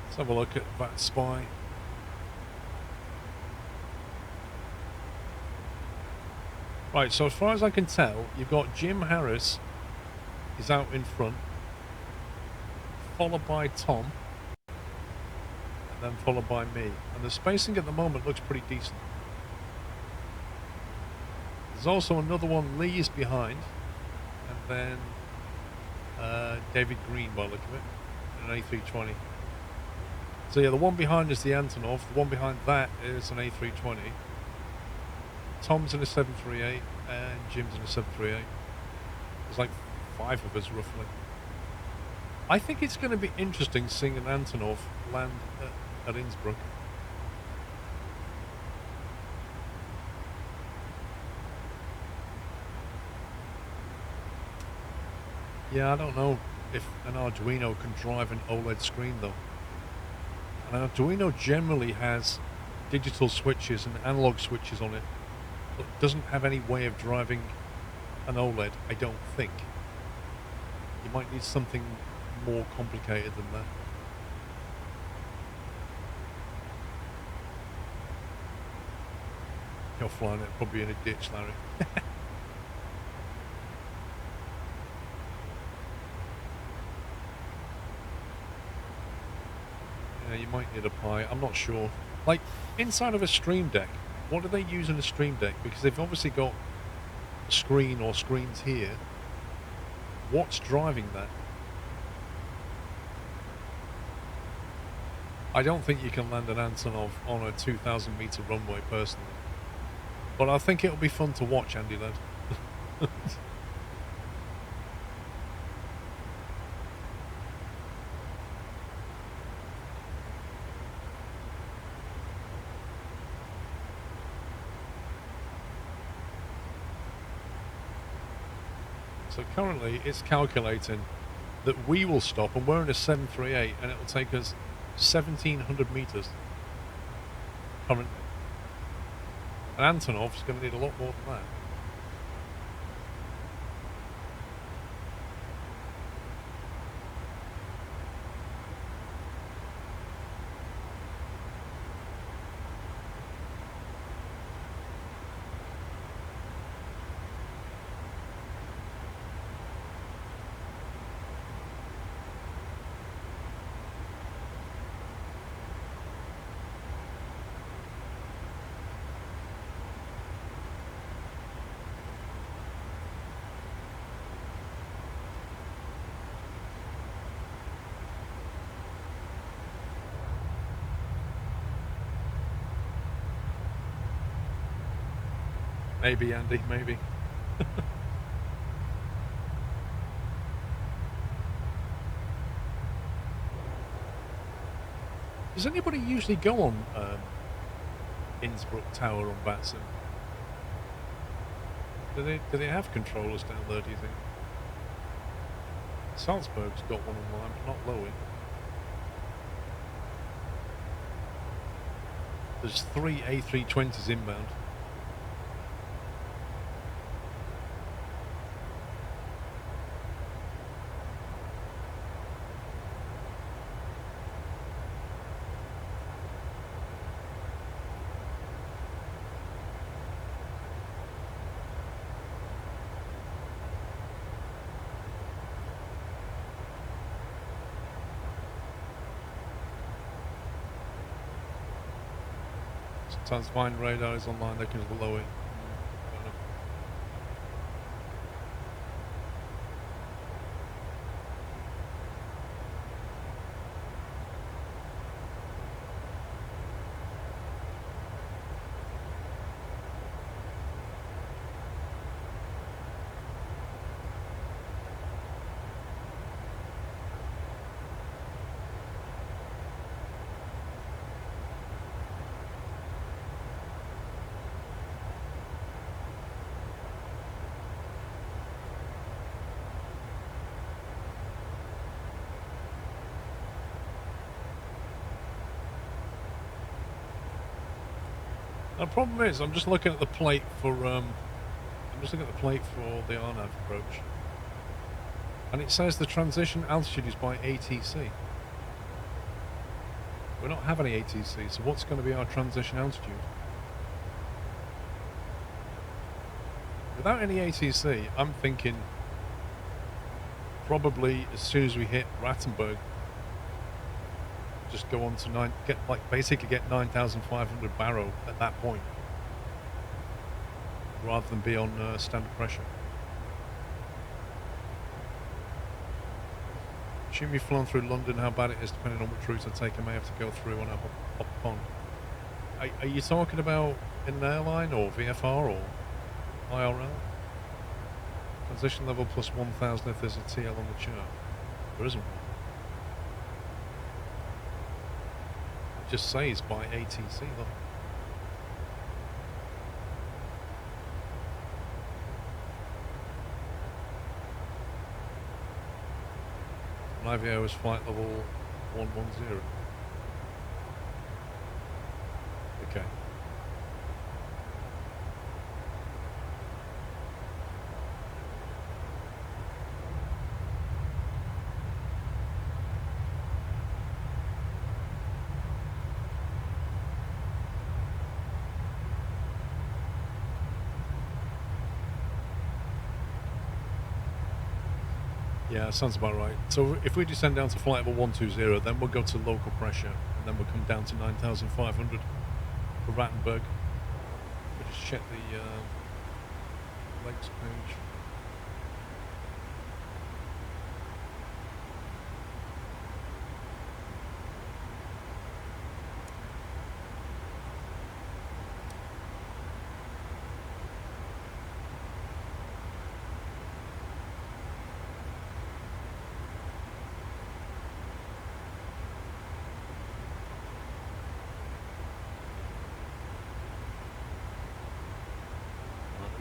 Let's have a look at that spy. Right, so as far as I can tell, you've got Jim Harris is out in front, followed by Tom, and then followed by me. And the spacing at the moment looks pretty decent. There's also another one, Lee is behind, and then David Green by the look of it, an A320. So yeah, the one behind is the Antonov, the one behind that is an A320. Tom's in a 738 and Jim's in a 738. There's like 5 of us roughly. I think it's going to be interesting seeing an Antonov land at Innsbruck. Yeah, I don't know if an Arduino can drive an OLED screen though. An Arduino generally has digital switches and analog switches on it, but doesn't have any way of driving an OLED, I don't think. You might need something more complicated than that. You're flying it probably in a ditch, Larry. Yeah, you might need a Pi, I'm not sure. Like, inside of a Stream Deck, what do they use in a Stream Deck? Because they've obviously got a screen or screens here. What's driving that? I don't think you can land an Antonov on a 2,000 meter runway personally. But I think it'll be fun to watch, Andy Led. So currently it's calculating that we will stop, and we're in a 738 and it will take us 1,700 meters currently. An Antonov's going to need a lot more than that. Maybe, Andy, maybe. Does anybody usually go on Innsbruck Tower on Batson? Do they have controllers down there, do you think? Salzburg's got one online, but not Lowy. There's 3 A320s inbound. Sounds fine, radar is online, they can below it. The problem is, I'm just looking at the plate for the RNAV approach, and it says the transition altitude is by ATC. We don't have any ATC, so what's going to be our transition altitude? Without any ATC, I'm thinking probably as soon as we hit Rattenberg, just go on to basically get 9,500 barrow at that point, rather than be on standard pressure. Assume you've flown through London, how bad it is depending on which route I take. I may have to go through on a hop pond. Are you talking about in an airline or VFR or IRL? Transition level plus 1,000 if there's a TL on the chart. There isn't one. Just says by ATC, look. Livio is flight level 110. Okay. Yeah, sounds about right. So if we descend down to flight level 120, then we'll go to local pressure, and then we'll come down to 9,500 for Rattenberg. We'll just check the legs page.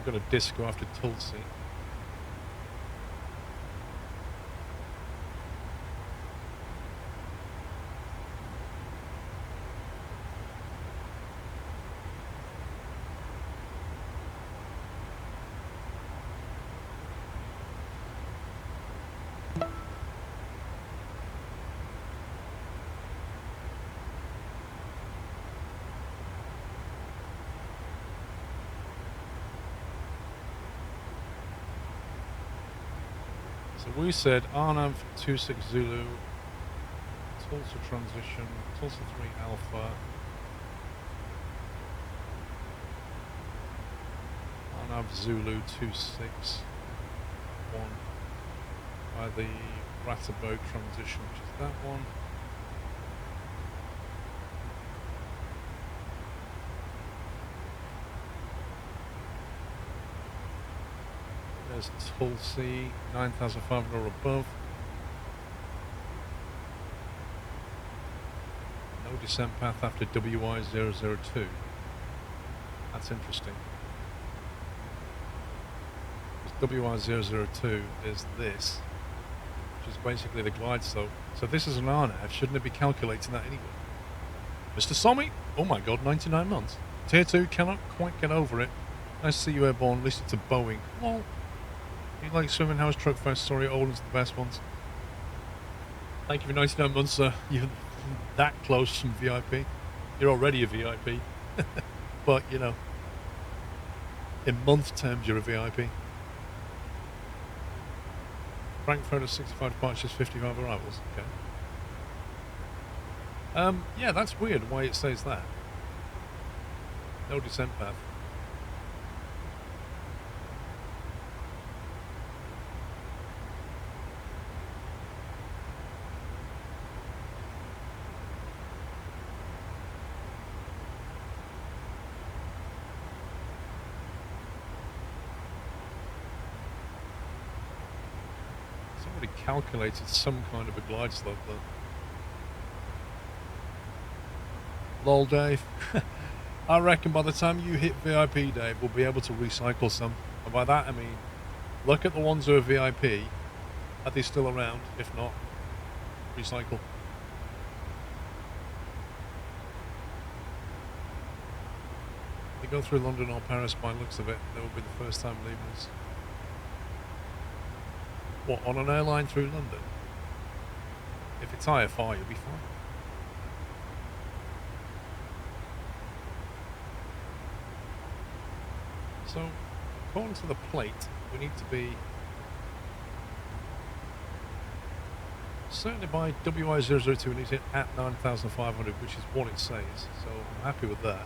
I've got a disco after Tulsi. So we said RNAV 26 Zulu, Tulsa transition, Tulsa 3 Alpha, RNAV Zulu 26 1 by the Rattenberg transition, which is that one. There's Tulsi, 9,500 or above. No descent path after WI002. That's interesting. Because WI002 is this, which is basically the glide slope. So this is an RNAV. Shouldn't it be calculating that anyway? Mr. Sommy? Oh my god, 99 months. Tier 2 cannot quite get over it. Nice to see you airborne. At least it's a Boeing. Well, you like swimming? How's Truck Fest? Sorry, Oldham's the best ones. Thank you for 99 months, sir. You're that close from VIP. You're already a VIP. But, you know, in month terms, you're a VIP. Frankfurt 65 departures, 55 arrivals. Okay. Yeah, that's weird why it says that. No descent path. Somebody calculated some kind of a glide slope there. Lol, Dave. I reckon by the time you hit VIP, Dave, we'll be able to recycle some. And by that I mean, look at the ones who are VIP. Are they still around? If not, recycle. They go through London or Paris by the looks of it. They will be the first time leaving us. What, on an airline through London? If it's IFR, you'll be fine. So, according to the plate, we need to be certainly by WI002 we need it at 9,500, which is what it says, so I'm happy with that.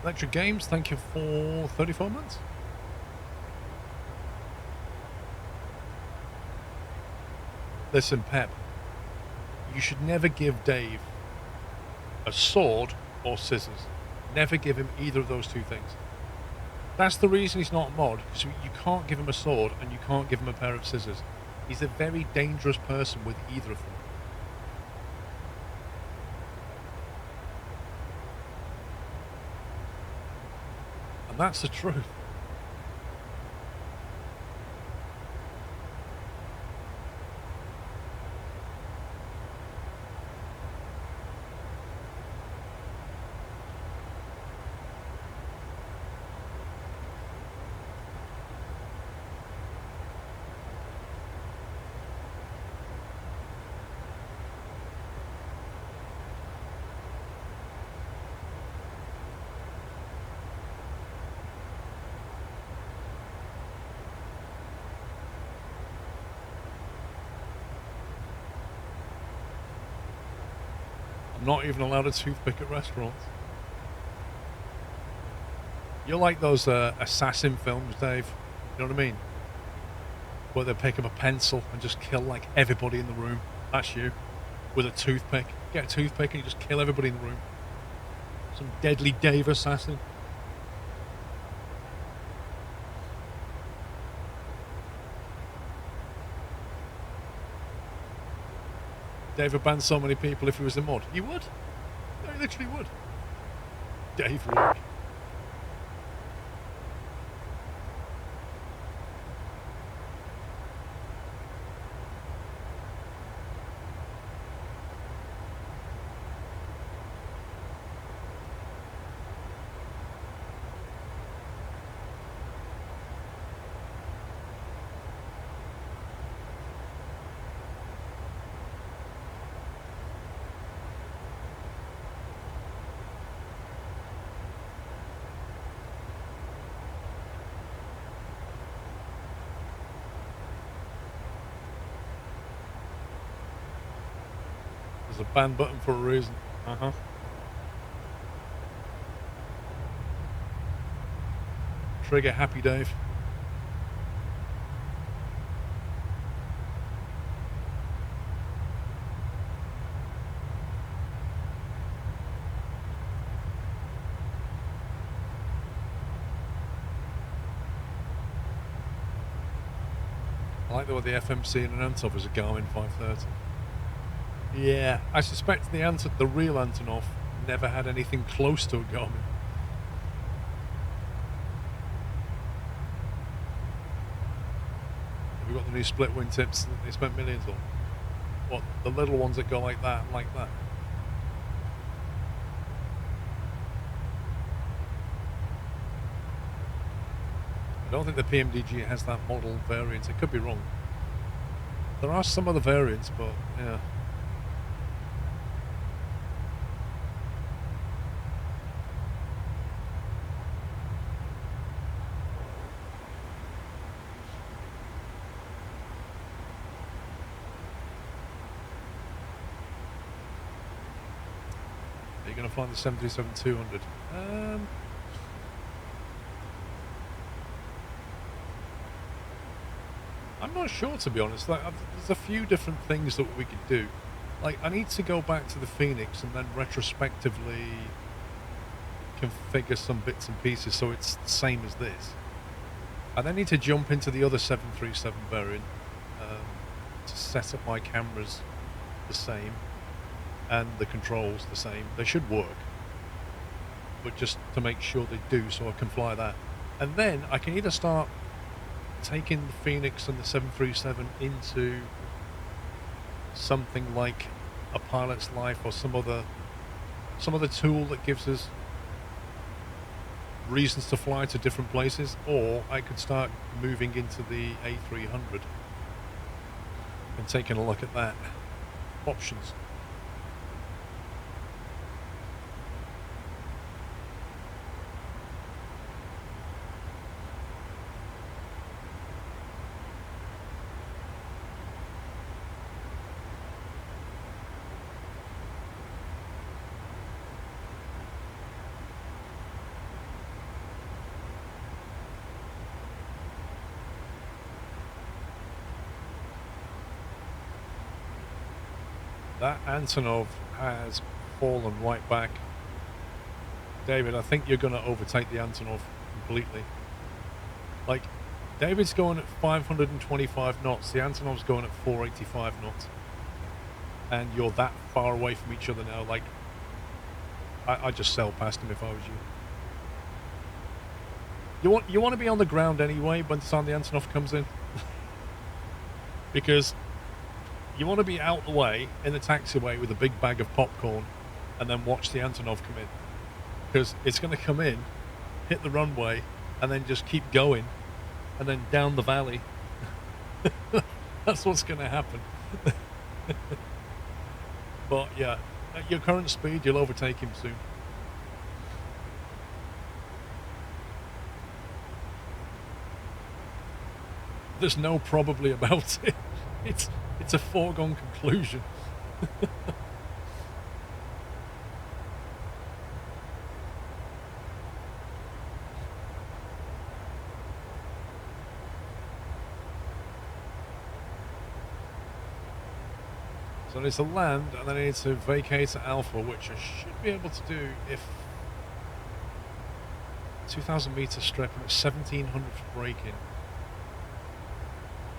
Electric Games, thank you for 34 months. Listen, Pep, you should never give Dave a sword or scissors. Never give him either of those two things. That's the reason he's not a mod, because you can't give him a sword and you can't give him a pair of scissors. He's a very dangerous person with either of them. And that's the truth. Not even allowed a toothpick at restaurants. You're like those assassin films, Dave. You know what I mean? Where they pick up a pencil and just kill like everybody in the room. That's you. With a toothpick. Get a toothpick and you just kill everybody in the room. Some deadly Dave assassin. Dave would ban so many people if he was a mod. You would? No, he literally would. Dave would. There's a ban button for a reason. Uh-huh. Trigger happy Dave. I like the way the FMC and an Antonov is a Garmin 530. Yeah, I suspect the real Antonov never had anything close to a Garmin. Have you got the new split wing tips that they spent millions on? What, the little ones that go like that and like that? I don't think the PMDG has that model variant. It could be wrong. There are some other variants, but yeah. Are you going to find the 737-200? I'm not sure, to be honest. Like, there's a few different things that we could do. Like, I need to go back to the Phoenix and then retrospectively configure some bits and pieces so it's the same as this. I then need to jump into the other 737 variant to set up my cameras the same and the controls the same. They should work, but just to make sure they do, so I can fly that. And then I can either start taking the Phoenix and the 737 into something like a pilot's life or some other tool that gives us reasons to fly to different places, or I could start moving into the A300 and taking a look at that. Options. That Antonov has fallen right back. David, I think you're going to overtake the Antonov completely. Like, David's going at 525 knots. The Antonov's going at 485 knots. And you're that far away from each other now. Like, I'd just sail past him if I was you. You want to be on the ground anyway by the time the Antonov comes in. Because you want to be out the way in the taxiway with a big bag of popcorn and then watch the Antonov come in. Because it's going to come in, hit the runway, and then just keep going, and then down the valley. That's what's going to happen. But yeah, at your current speed, you'll overtake him soon. There's no probably about it. It's a foregone conclusion. So I need to land and then I need to vacate at Alpha, which I should be able to do if 2,000 meter strip and it's 1,700 for braking.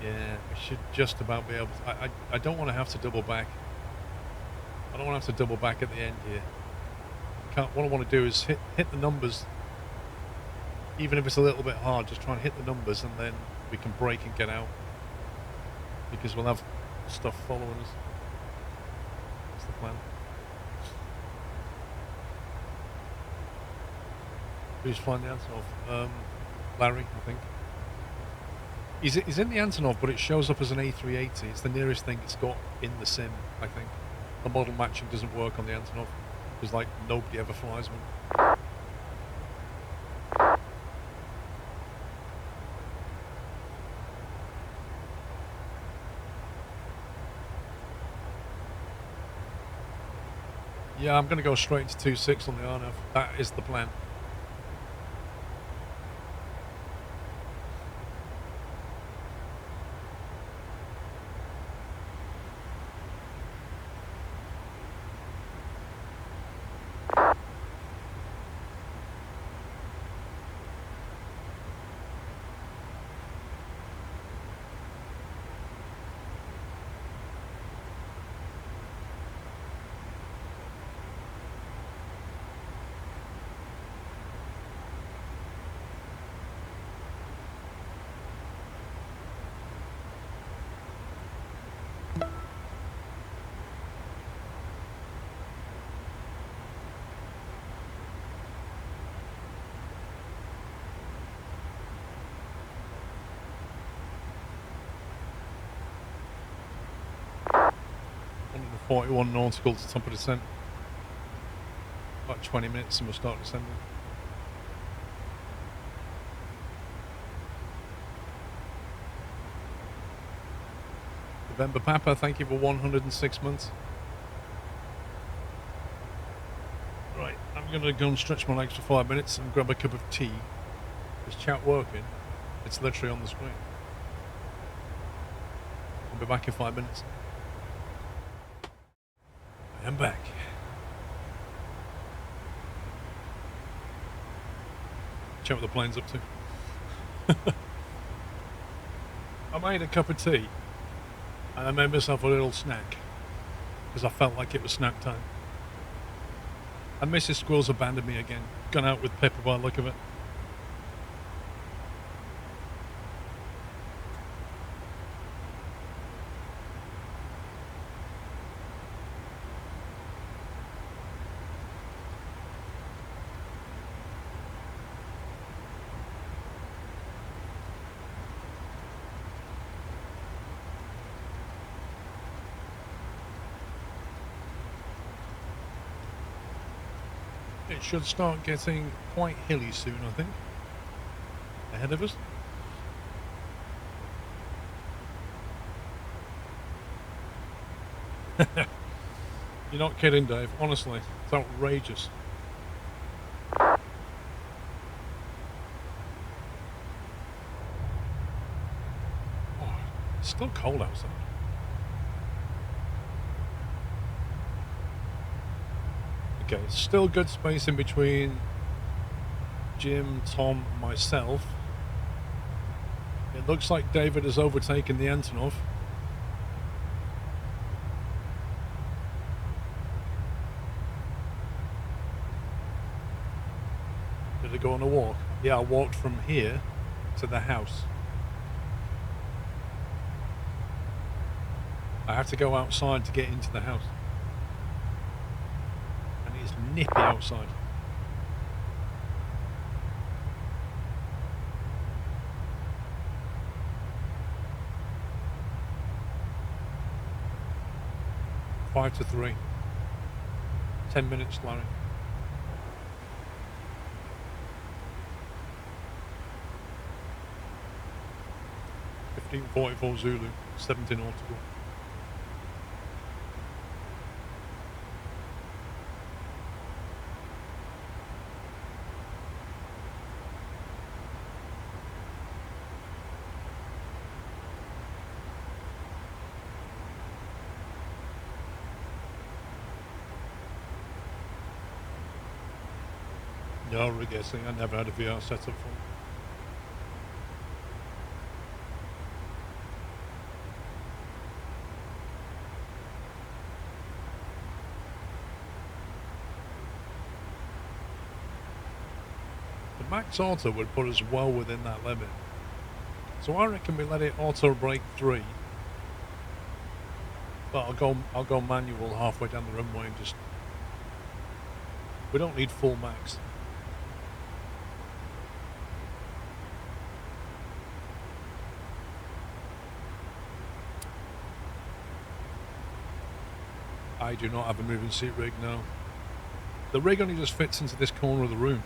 Yeah, I should just about be able to. I don't want to have to double back. I don't want to have to double back at the end here. What I want to do is hit the numbers, even if it's a little bit hard. Just try and hit the numbers, and then we can brake and get out. Because we'll have stuff following us. That's the plan. Who's flying the Antonov? Larry, I think. He's in the Antonov, but it shows up as an A380. It's the nearest thing it's got in the sim, I think. The model matching doesn't work on the Antonov, because, like, nobody ever flies one. Yeah, I'm going to go straight into 2.6 on the RNAV. That is the plan. 41 nautical to top of descent. About 20 minutes and we'll start descending. November Papa, thank you for 106 months. Right, I'm going to go and stretch my legs for 5 minutes and grab a cup of tea. Is chat working? It's literally on the screen. I'll be back in 5 minutes. I am back. Check what the plane's up to. I made a cup of tea and I made myself a little snack because I felt like it was snack time. And Mrs. Squirrel's abandoned me again. Gone out with Pippa by the look of it. It should start getting quite hilly soon, I think. Ahead of us. You're not kidding, Dave. Honestly, it's outrageous. Oh, it's still cold outside. Okay, still good space in between Jim, Tom, and myself. It looks like David has overtaken the Antonov. Did I go on a walk? Yeah, I walked from here to the house. I have to go outside to get into the house. It's nippy outside. Five to 3. 10 minutes, Larry. 1544 Zulu, 17 nautical. No, we're guessing. I never had a VR setup for. The max auto would put us well within that limit. So I reckon we let it auto brake 3. But I'll go manual halfway down the runway and just. We don't need full max. I do not have a moving seat rig, no. The rig only just fits into this corner of the room.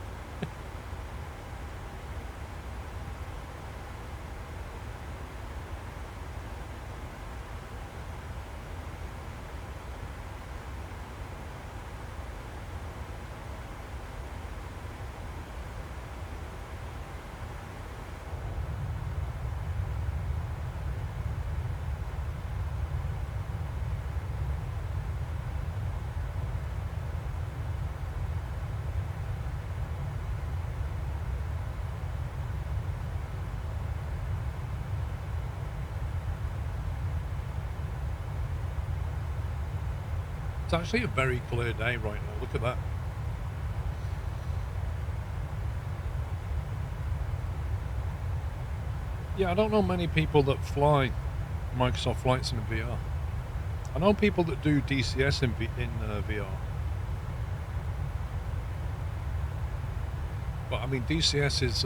It's actually a very clear day right now, look at that. Yeah, I don't know many people that fly Microsoft Flight Sim in VR. I know people that do DCS in VR. But I mean, DCS is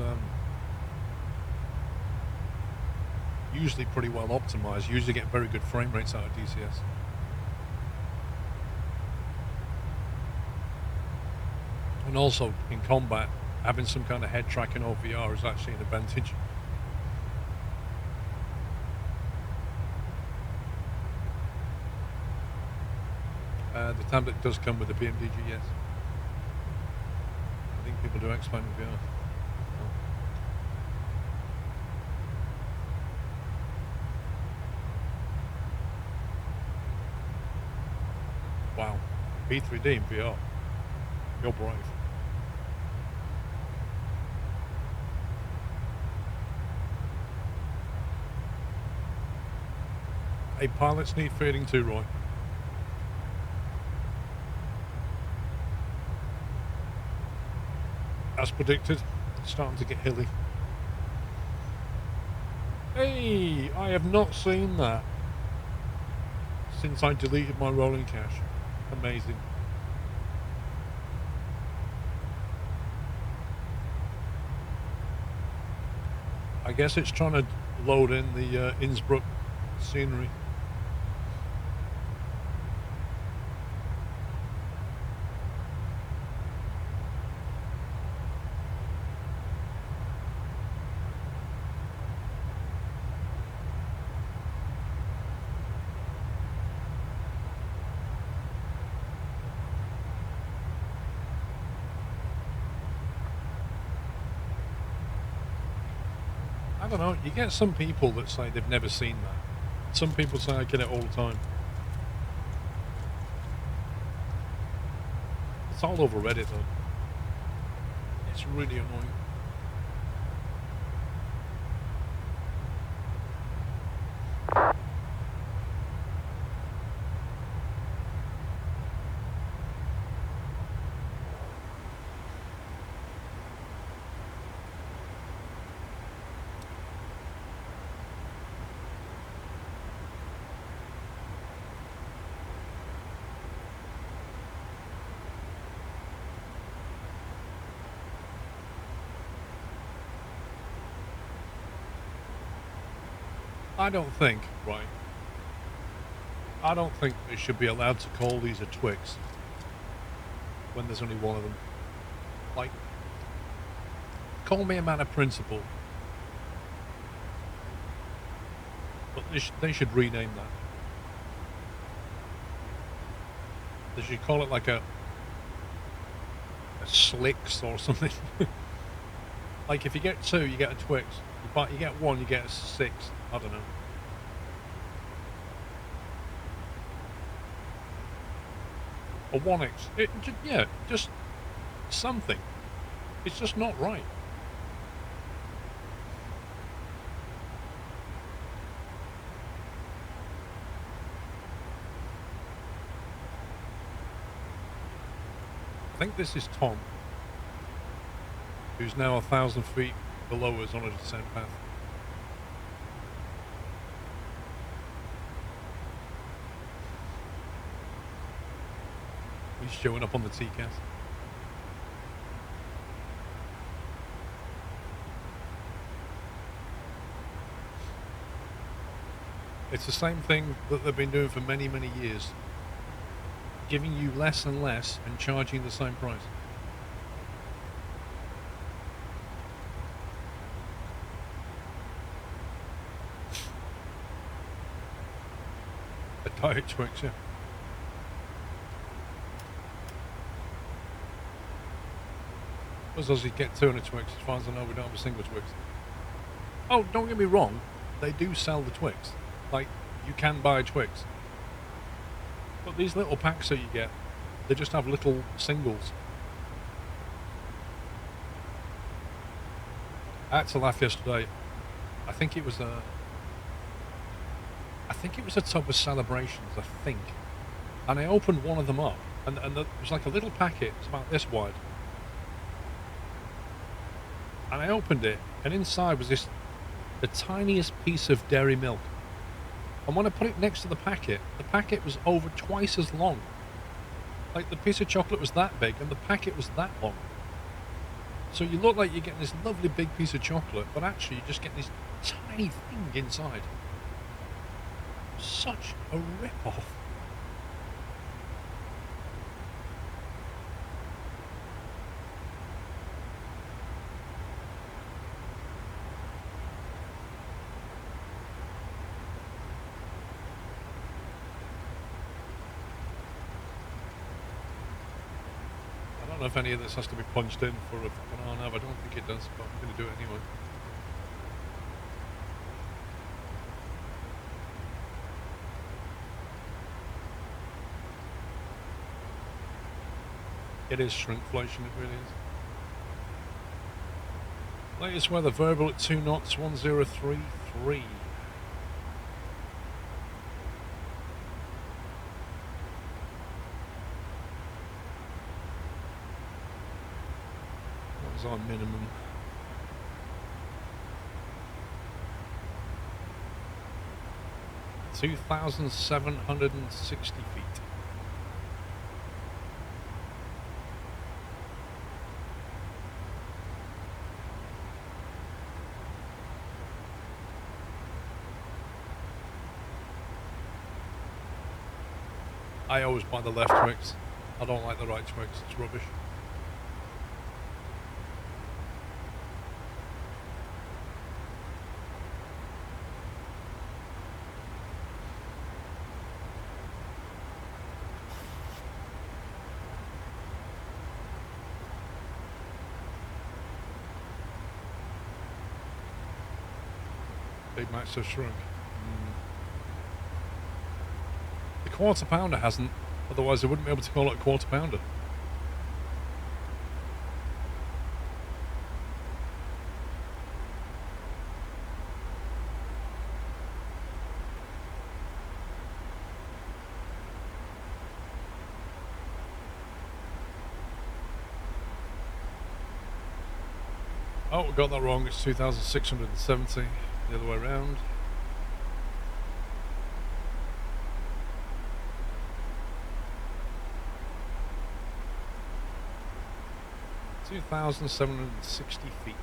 usually pretty well optimized. You usually get very good frame rates out of DCS. And also, in combat, having some kind of head tracking or VR is actually an advantage. The tablet does come with the PMDG, yes. I think people do expand with VR. Wow. P3D in VR. You're brave. Hey, pilots need feeding too, Roy. As predicted, it's starting to get hilly. Hey, I have not seen that since I deleted my rolling cache. Amazing. I guess it's trying to load in the Innsbruck scenery. I don't know, you get some people that say they've never seen that. Some people say I get it all the time. It's all over Reddit though. It's really annoying. I don't think they should be allowed to call these a Twix when there's only one of them. Like, call me a man of principle. But they should rename that. They should call it like a Slicks or something. Like if you get two, you get a Twix. You get one, you get a Six. I don't know. A 1X. Yeah, just something. It's just not right. I think this is Tom, who's now 1,000 feet below us on a descent path. He's showing up on the TCAS. It's the same thing that they've been doing for many, many years. Giving you less and less and charging the same price. A Diet Twix, yeah. As long as you get two in a Twix, as far as I know, we don't have a single Twix. Oh, don't get me wrong, they do sell the Twix. Like, you can buy a Twix. But these little packs that you get, they just have little singles. I had to laugh yesterday. I think it was a tub of Celebrations, I think. And I opened one of them up, and it was like a little packet, it's about this wide. And I opened it, and inside was the tiniest piece of dairy milk. And when I put it next to the packet was over twice as long. Like the piece of chocolate was that big, and the packet was that long. So you look like you're getting this lovely big piece of chocolate, but actually you're just getting this tiny thing inside. Such a rip-off. know if any of this has to be punched in for a fucking RNAV. I don't think it does, but I'm going to do it anyway. It is shrinkflation, it really is. Latest weather, variable at 2 knots, 1033. That was our minimum. $2,760 feet. I always buy the left Twix. I don't like the right Twix, it's rubbish. Big Macs have shrunk. The quarter pounder hasn't, otherwise I wouldn't be able to call it a quarter pounder. Oh, we got that wrong, it's 2,670, the other way around. $2,760 feet.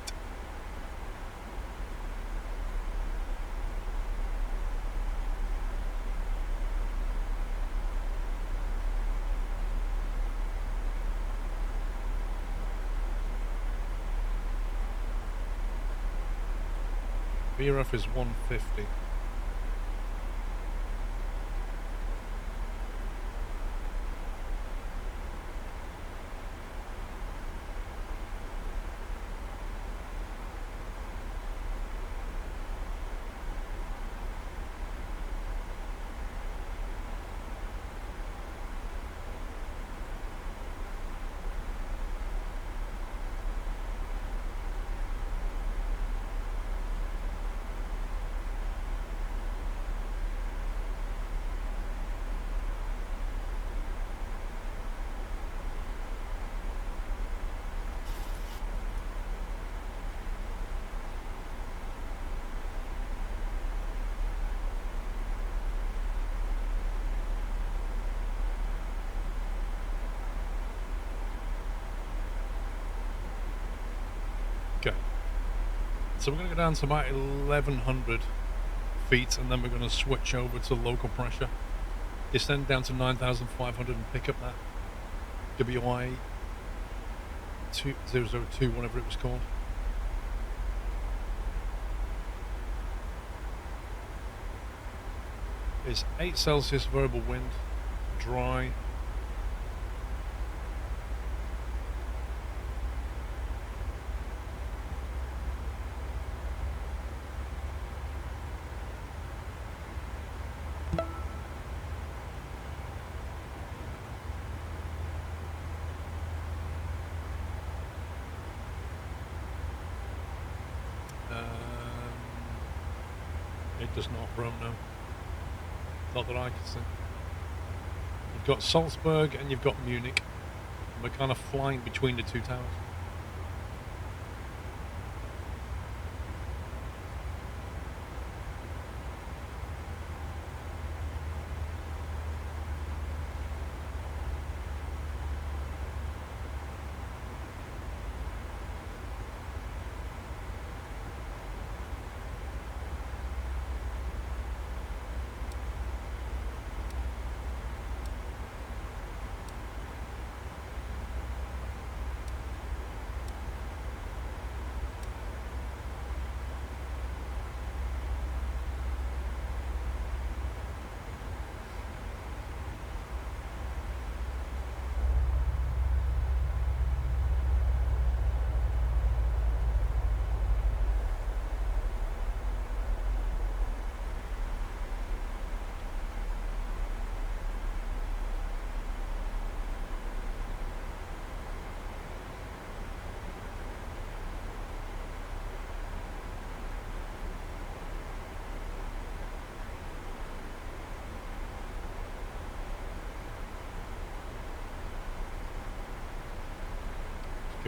VRF is 150. Okay, so we're going to go down to about 1,100 feet and then we're going to switch over to local pressure. Descend down to 9,500 and pick up that WI 2002, whatever it was called. It's 8 Celsius variable wind, dry. It does not, bro, no. Not that I can see. You've got Salzburg and you've got Munich. We're kind of flying between the two towers.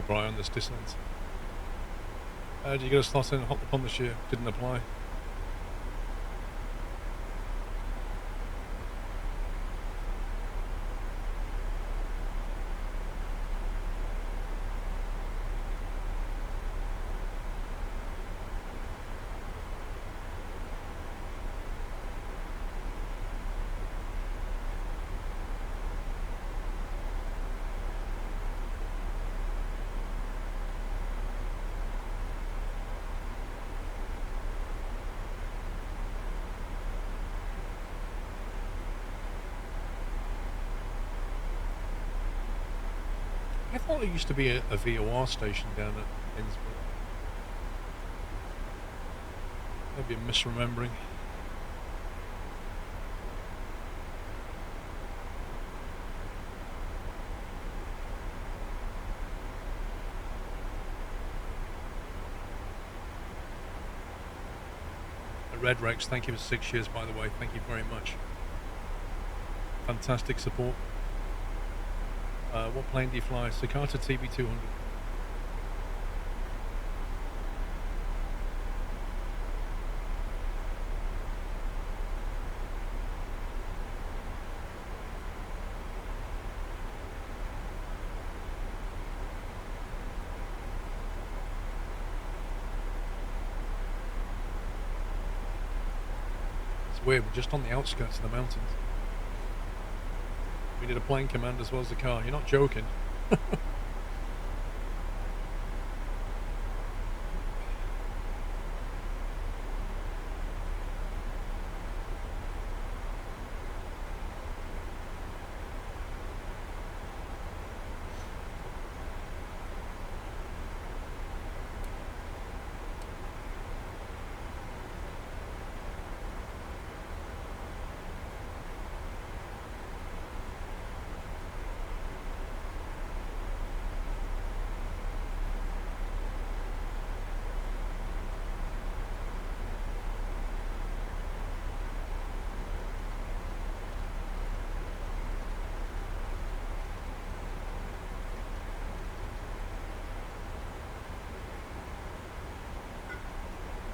Bri, on this descent. Did you get a slot in Hot the Pond this year? Didn't apply. I thought there used to be a VOR station down at Innsbruck. Maybe I'm misremembering. Red Rex, thank you for 6 years, by the way. Thank you very much. Fantastic support. What plane do you fly? Sakata TB200. It's weird, we're just on the outskirts of the mountains. We need a plane command as well as the car. You're not joking.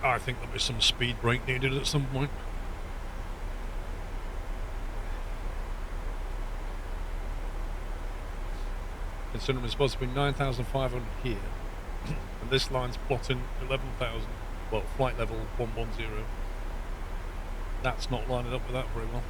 I think there'll be some speed brake needed at some point. Considering we're supposed to be 9,500 here, and this line's plotting 11,000, well, flight level 110. That's not lining up with that very well.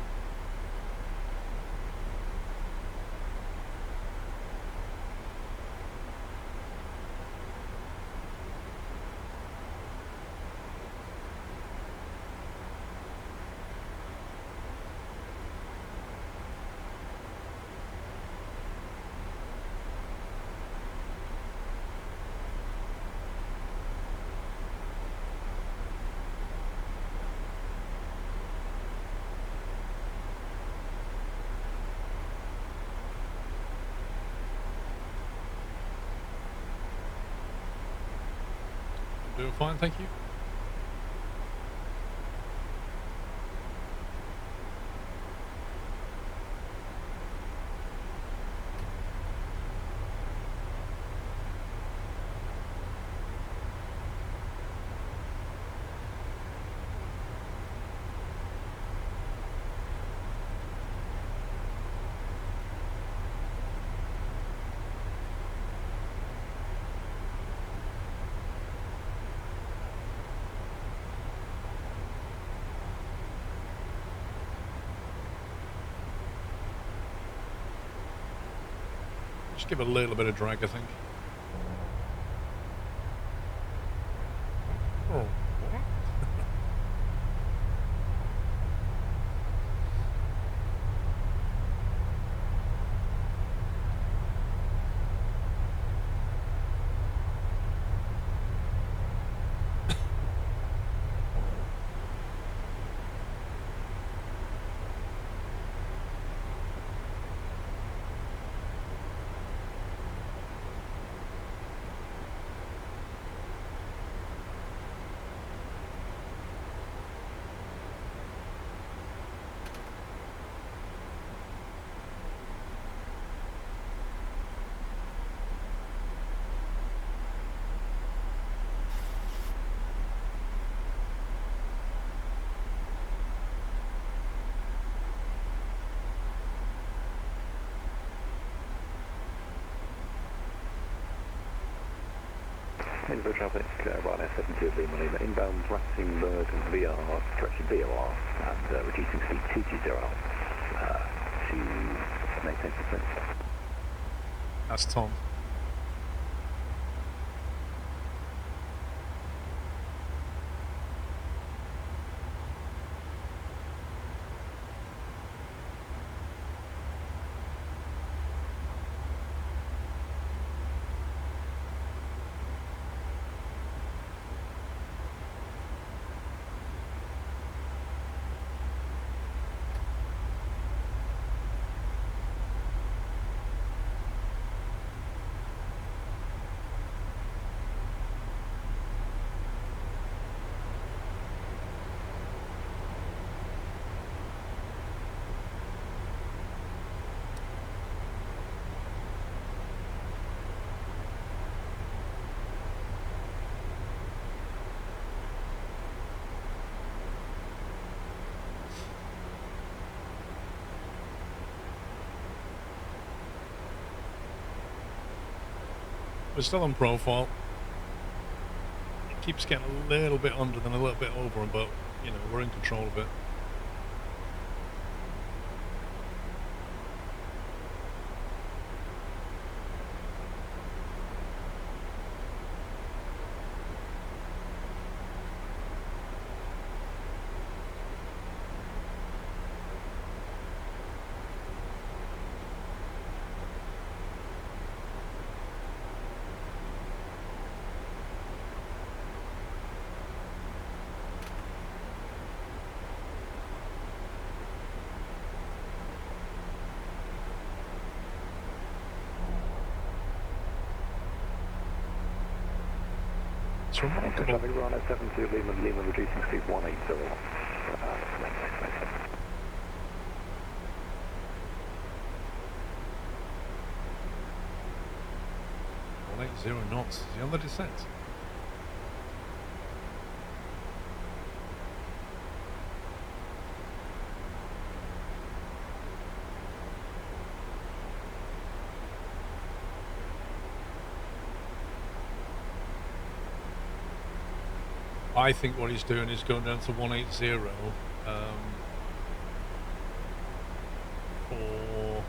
Doing fine, thank you. Just give it a little bit of drag, I think. Oh, what? Inbound traffic, Ryanair 72 Lima, inbound Ratzenberg VR, direction VOR, and reducing speed 220 to maintain percent. That's Tom. We're still on profile. It keeps getting a little bit under than a little bit over, but you know, we're in control of it. It's remarkable. Traffic Ryanair 72 Lima, reducing speed 180. Well, 80 knots. Is he on the descent? I think what he's doing is going down to 180 for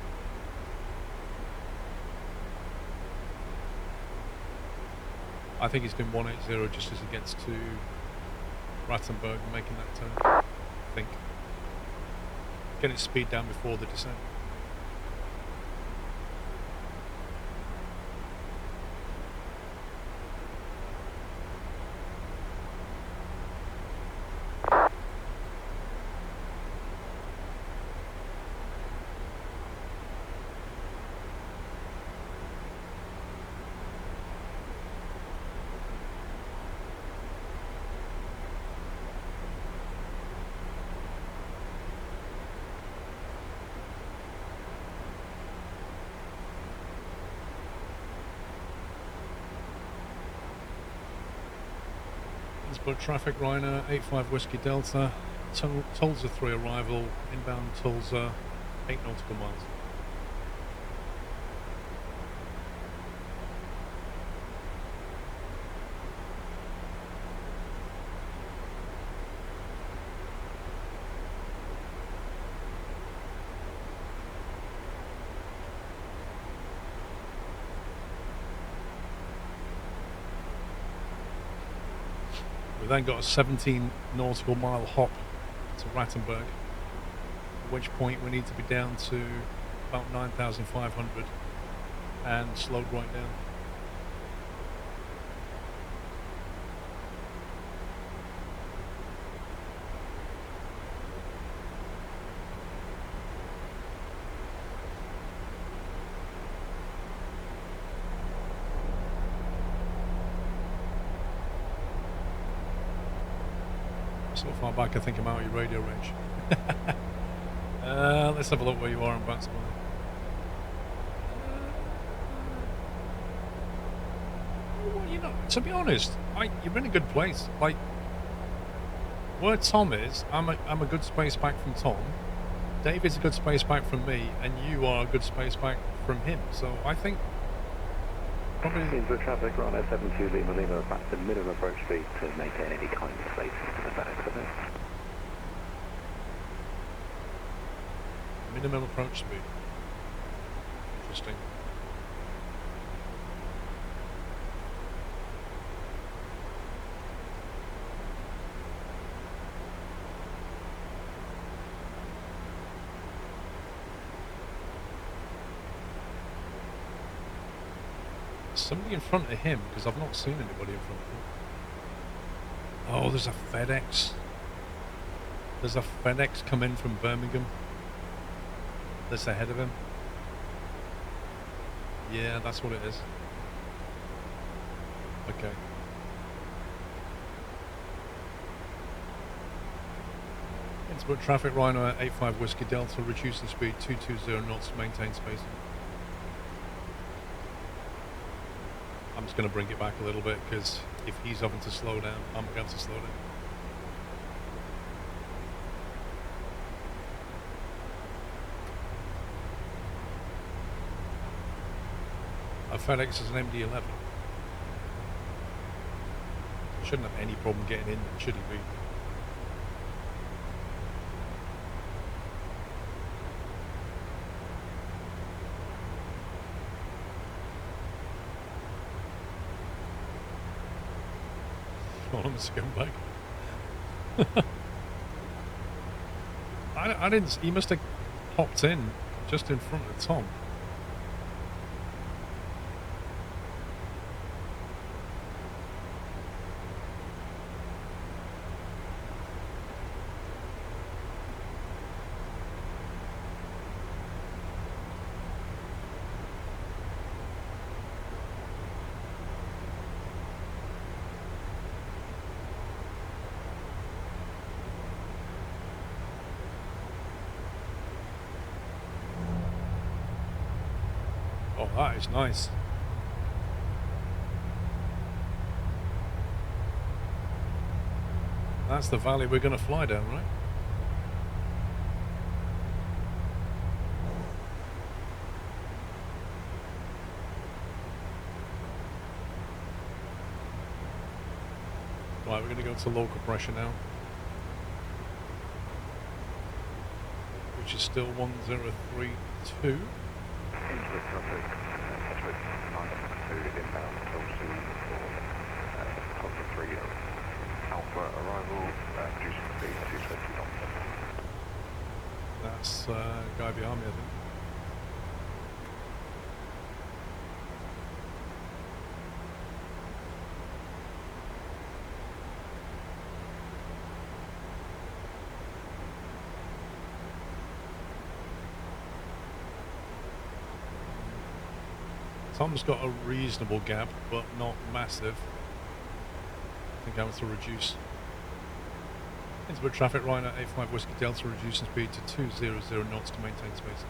I think he's doing 180 just as he gets to Ratzenberg and making that turn. I think getting speed down before the descent. But traffic Ryanair 85 Whiskey Delta, Tulsa 3 arrival, inbound Tulsa 8 nautical miles. We've then got a 17 nautical mile hop to Ratzenberg, at which point we need to be down to about 9,500 and slowed right down. So far back I think I'm out of your radio range. Let's have a look where you are on Batsman. Well, you know, to be honest, you're in a good place. Like, where Tom is, I'm a good space back from Tom. David's a good space back from me, and you are a good space back from him. So I think Probably Into traffic, we're on S72 Lima Lima, back to minimum approach speed to maintain any kind of space to the FedEx limit. minimum approach speed. Interesting. Somebody in front of him, because I've not seen anybody in front of him. Oh, there's a FedEx. There's a FedEx come in from Birmingham. That's ahead of him. Yeah, that's what it is. Okay. Innsbruck traffic, Rhino at 85 Whiskey Delta, reducing speed 220 knots to maintain spacing. I'm just going to bring it back a little bit because if he's having to slow down, I'm going to have to slow down. A FedEx is an MD-11. Shouldn't have any problem getting in, should he be? On the scumbag. I didn't. He must have popped in just in front of Tom. Oh, that is nice. That's the valley we're going to fly down, right? Right, we're going to go to local pressure now, which is still 1032. Into the traffic, Edgewood 902 inbound, Chelsea for Contra 3 Alpha arrival, reducing speed 220 knots. That's guy behind me, I think. Tom's got a reasonable gap, but not massive. I think I have to reduce. Innsbruck traffic, Rhino 85 Whiskey Delta, reducing speed to 200 knots to maintain spacing.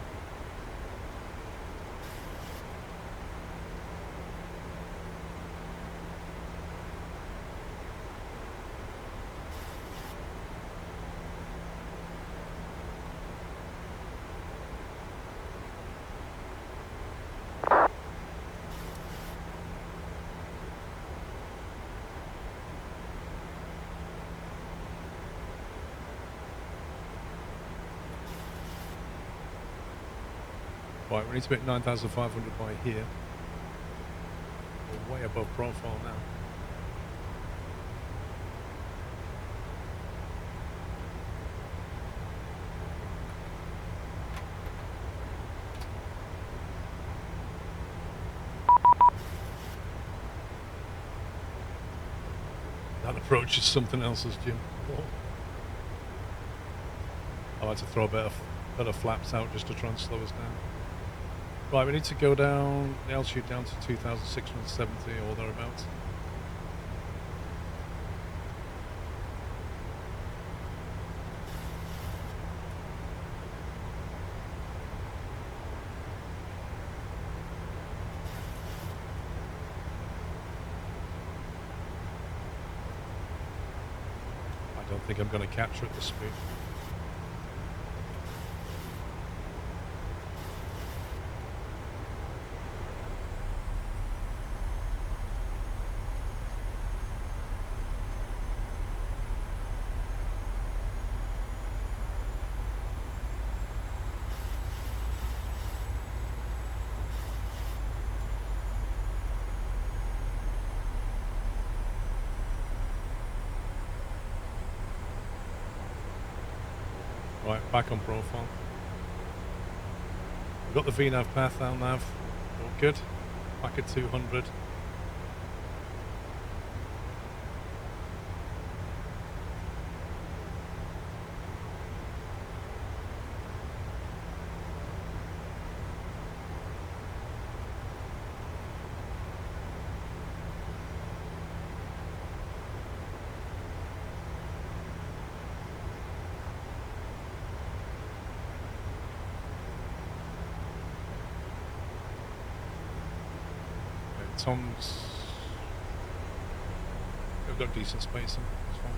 Right, we need to make 9,500 by here. We're way above profile now. That approach is something else, as Jim. I had to throw a bit of flaps out just to try and slow us down. Right, we need to go down the altitude down to 2,670 or thereabouts. I don't think I'm going to capture at this speed. Right, back on profile. We've got the VNAV path now, nav. All good. Back at 200. Tom's... We've got decent spacing, it's fine.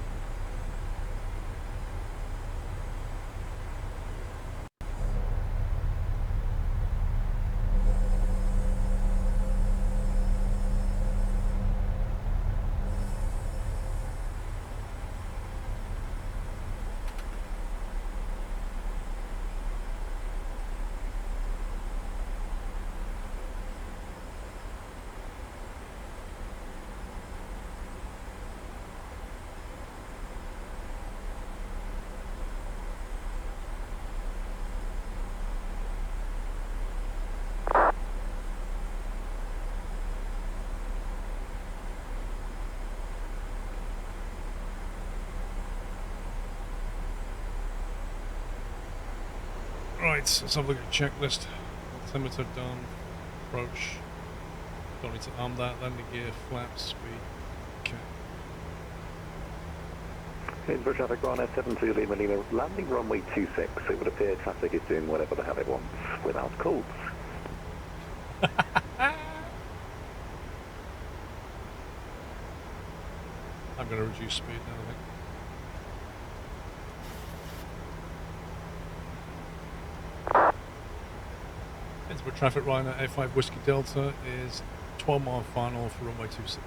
Right, let's have a look at the checklist. Altimeter done, approach. Don't need to arm that, landing gear, flaps, speed. Okay. Input traffic runway 72 Lima Lima, landing runway 26. It would appear traffic is doing whatever the hell it wants without calls. I'm going to reduce speed now, I think. Input traffic Rhino A5 Whiskey Delta is 12-mile final for runway 26.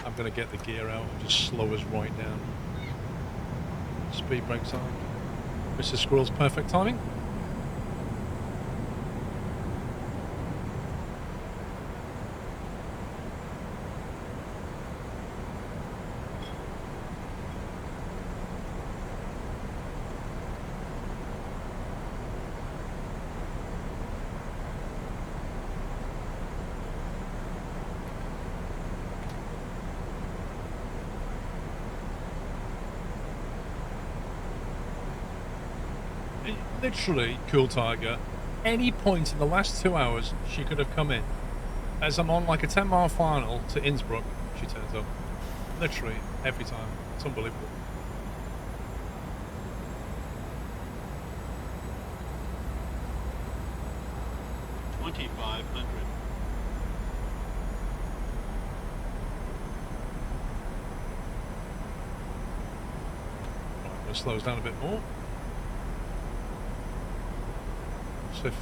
I'm going to get the gear out and just slow us right down. Speed brakes on. Mr. Squirrel's perfect timing. Literally, Cool Tiger, any point in the last 2 hours she could have come in. As I'm on like a 10-mile final to Innsbruck, she turns up. Literally, every time. It's unbelievable. $2,500. Right, we'll slow us down a bit more. 15.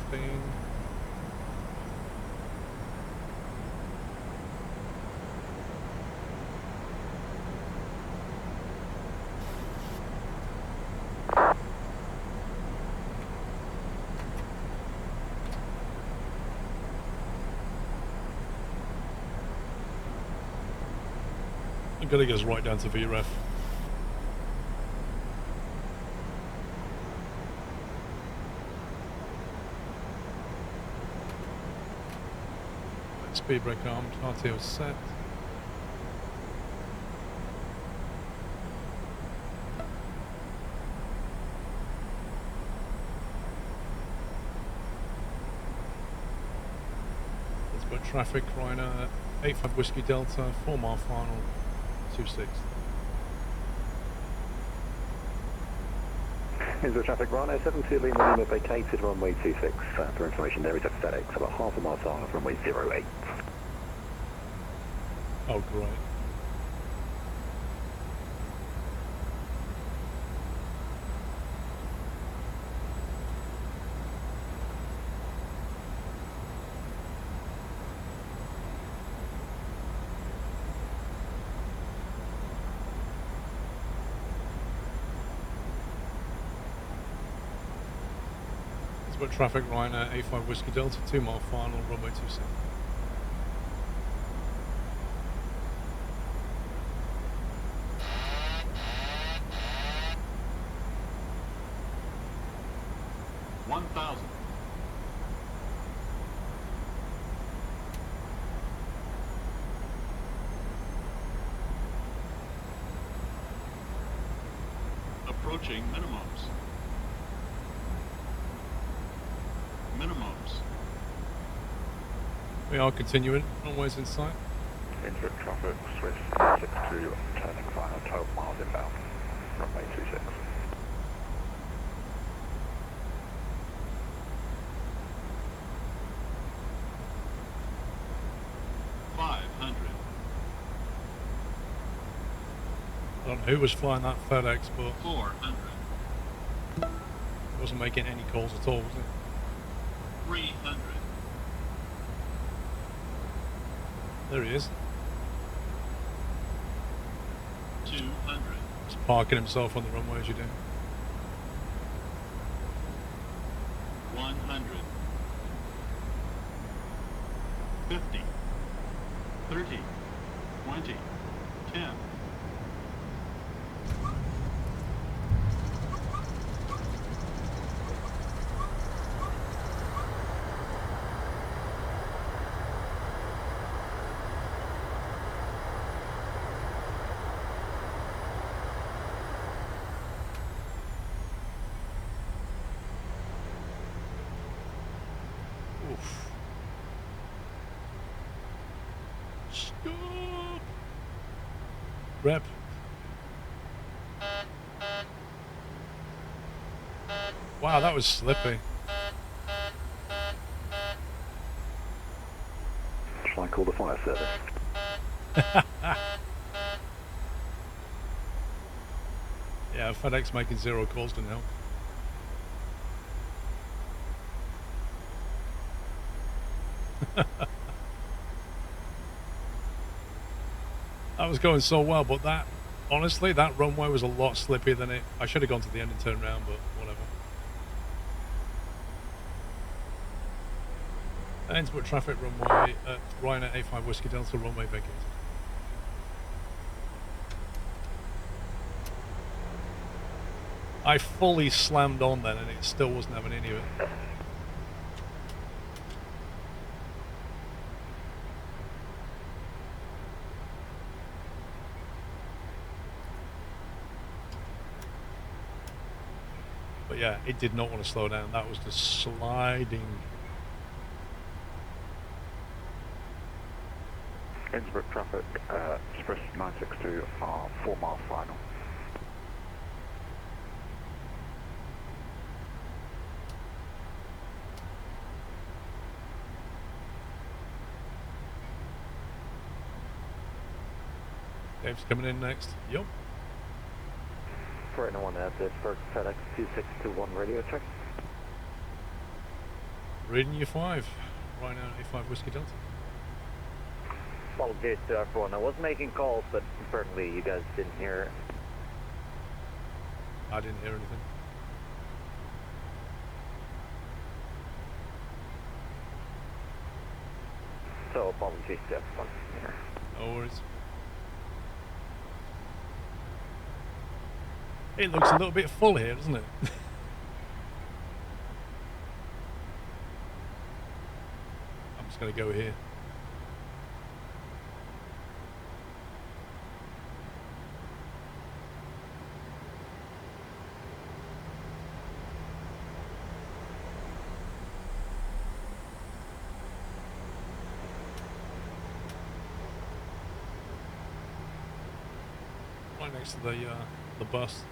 I'm gonna go right down to VREF. Speed brake armed, RTO set. Let's put traffic, Rhino, 85 Whiskey Delta, 4-mile final, 26. Here's the traffic runway 72 Lima Lima vacated runway 26. For information, there is a FedEx about half a mile south of runway 08. Oh, great. Let's put traffic Rhino A5 Whiskey Delta, 2-mile final, runway 27. 1,000. Approaching minimums. Minimums. We are continuing. Runways in sight. Indirect traffic, Swiss 62, turning final 12 miles inbound. Runway 26. I don't know who was flying that FedEx, but 400. wasn't making any calls at all, was it? 300. There he is. 200. Just parking himself on the runway as you do. 100. 50. 30. 20. 10. Oof. Stop! Rep. Wow, that was slippy. Shall I call the fire service? Yeah, FedEx making 0 calls didn't help. That was going so well, but that, honestly, that runway was a lot slippier than it. I should have gone to the end and turned around, but whatever. Innsbruck traffic runway at Ryanair A5 Whiskey Delta, runway vacated. I fully slammed on then and it still wasn't having any of it. But yeah, it did not want to slow down. That was just sliding. Innsbruck traffic, Express 962 are 4 miles final. Dave's coming in next. Yup. Right now on that, Pittsburgh FedEx 2621 radio check. Reading you 5. Ryanair A5 Whiskey Delta. Apologies to everyone. I was making calls, but apparently you guys didn't hear it. I didn't hear anything. So apologies to everyone here. No worries. It looks a little bit full here, doesn't it? I'm just going to go here. Right next to the bus.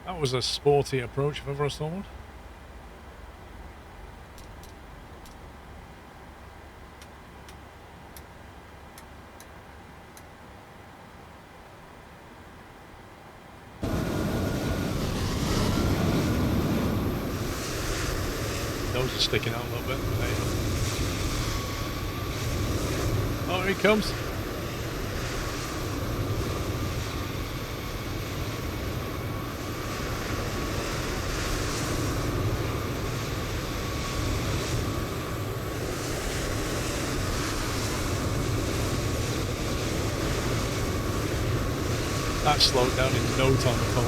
That was a sporty approach if ever I saw one. Nose is sticking out a little bit. Oh, here he comes. That slowed down in no time at all.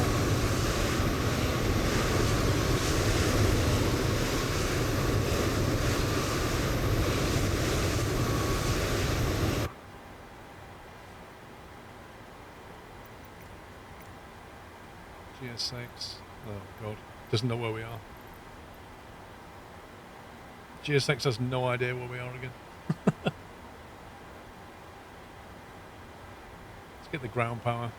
GSX. Oh god. Doesn't know where we are. GSX has no idea where we are again. Let's get the ground power.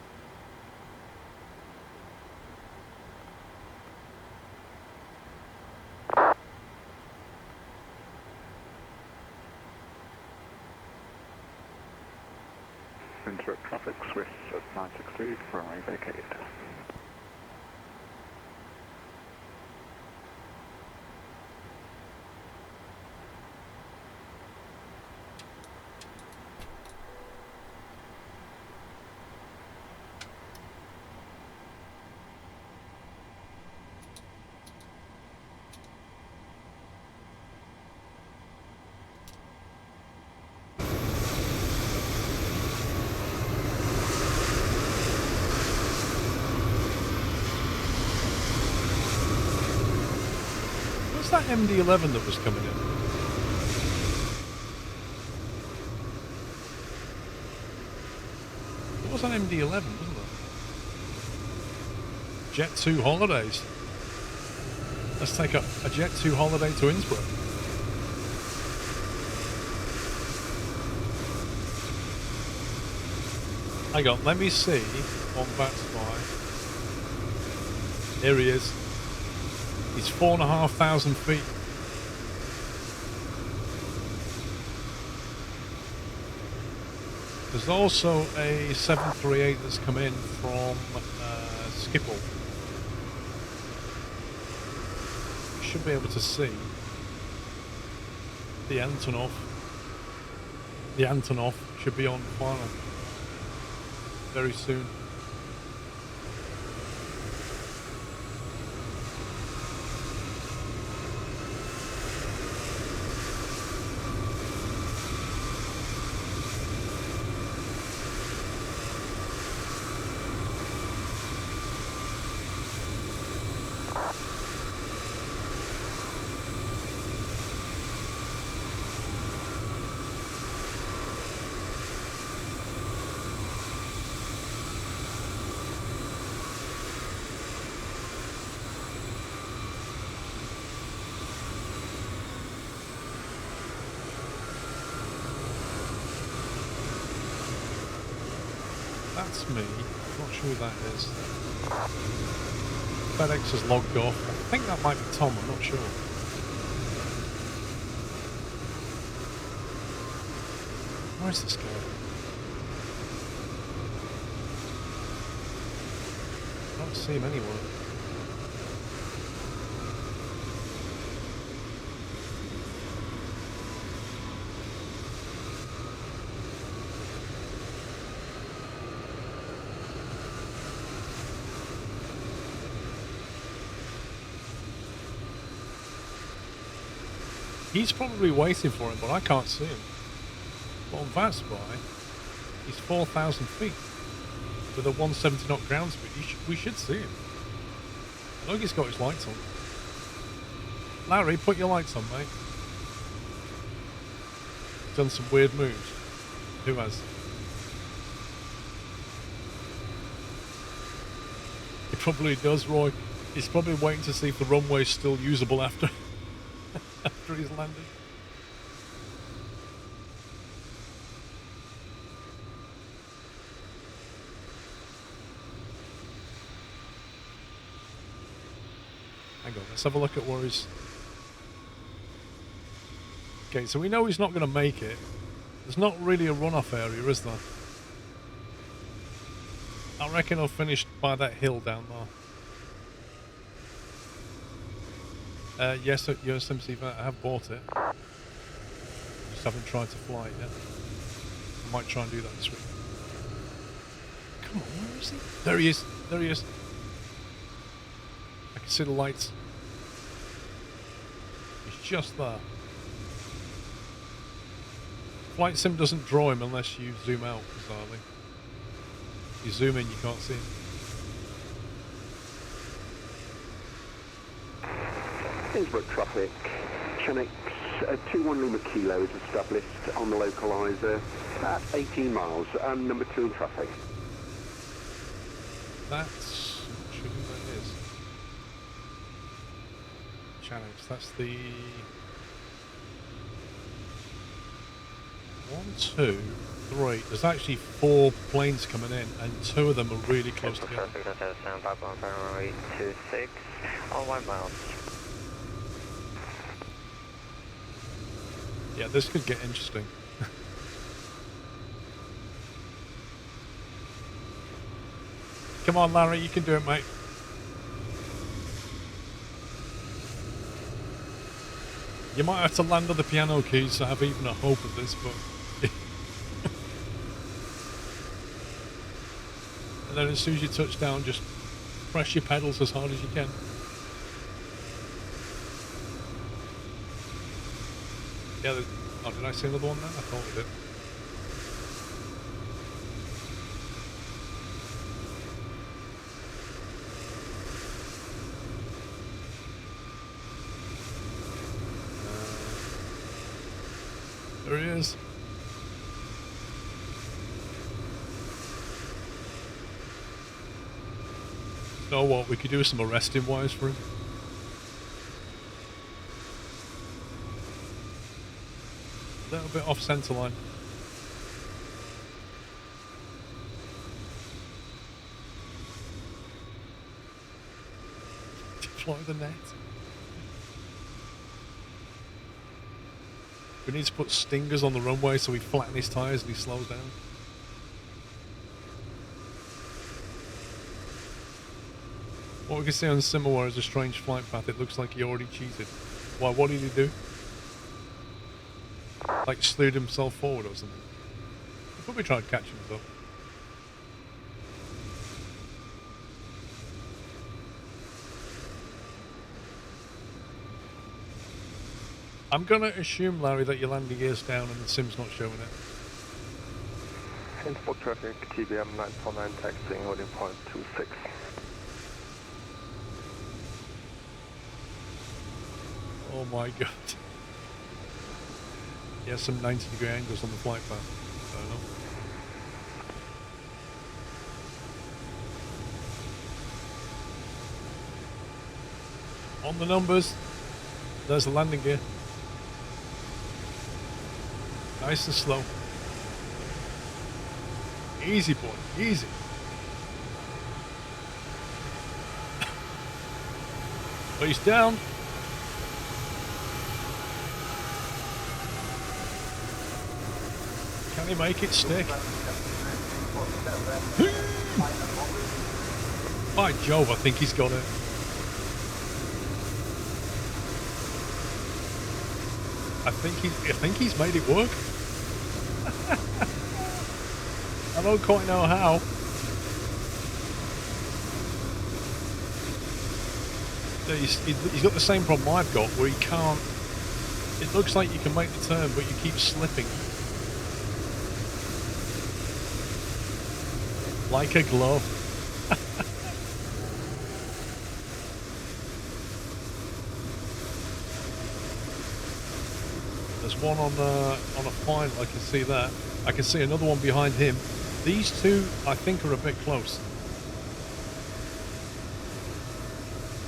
Interrupt traffic, Swiss at 963, runway vacated. What's that MD-11 that was coming in? It was an MD-11, wasn't it? Jet 2 holidays. Let's take a Jet 2 holiday to Innsbruck. Hang on, let me see on Vatspy. Here he is. He's 4,500 feet. There's also a 738 that's come in from Schiphol. You should be able to see the Antonov. The Antonov should be on final very soon. That's me. Not sure who that is. FedEx has logged off. I think that might be Tom, I'm not sure. Where's this guy? I don't see him anywhere. He's probably waiting for him, but I can't see him. But on Vatspy, he's 4,000 feet with a 170 knot ground speed. We should see him. I think he's got his lights on. Larry, put your lights on, mate. Done some weird moves. Who has? He probably does, Roy. He's probably waiting to see if the runway's still usable after after he's landed. Hang on, let's have a look at where he's... Okay, so we know he's not going to make it. There's not really a runoff area, is there? I reckon I'll finish by that hill down there. Yes, USMC, I have bought it. Just haven't tried to fly it yet. I might try and do that this week. Come on, where is he? There he is. There he is. I can see the lights. He's just there. Flight Sim doesn't draw him unless you zoom out, bizarrely. You zoom in, you can't see him. Innsbruck traffic. Channix 21 Lima Kilo is established on the localizer at 18 miles. Number 2 in traffic. That's... I'm not sure who that is. Channix, that's the... 1, 2, 3. There's actually 4 planes coming in, and 2 of them are really close together. All 1 mile. Yeah, this could get interesting. Come on, Larry, you can do it, mate. You might have to land on the piano keys to have even a hope of this, but... And then as soon as you touch down, just press your pedals as hard as you can. Yeah, oh, did I see another one then? I thought we did. There he is. So what, we could do some arresting wise for him. A little bit off centre line. Deploy the net. We need to put stingers on the runway so we flatten his tyres and he slows down. What we can see on Simawar is a strange flight path. It looks like he already cheated. Why, what did he do? Like slewed himself forward or something. He probably tried catching himself. I'm gonna assume, Larry, that your landing gear's down and the sim's not showing it. Innsbruck traffic, TBM 949 taxiing, holding point 26. Oh my god. He has some 90-degree angles on the flight path. Fair enough. On the numbers. There's the landing gear. Nice and slow. Easy, boy. Easy. But he's down. Can he make it stick? By Jove, I think he's got it. I think he's made it work. I don't quite know how. He's got the same problem I've got, where he can't. It looks like you can make the turn, but you keep slipping. Like a glove. There's one on a final, I can see that. I can see another one behind him. These two, I think, are a bit close.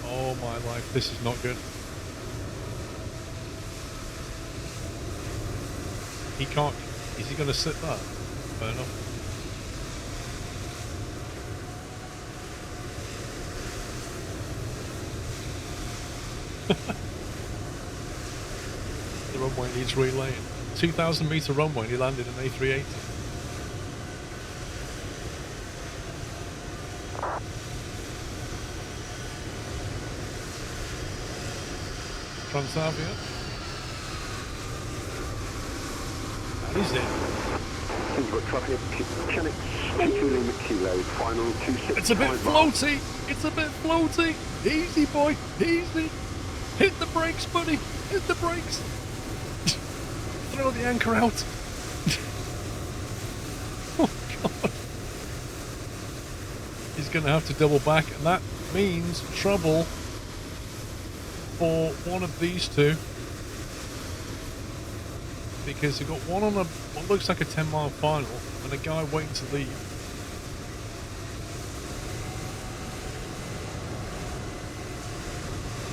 Oh my life, this is not good. He can't. Is he going to sit that? Fair enough. The runway needs relaying. 2,000 metre runway and he landed an A380. Transavia. That is it. It's a bit floaty. It's a bit floaty. Easy, boy. Easy. Hit the brakes, buddy. Hit the brakes. Throw the anchor out. Oh, God. He's going to have to double back, and that means trouble for one of these two. Because you've got one on what looks like a 10-mile final, and a guy waiting to leave.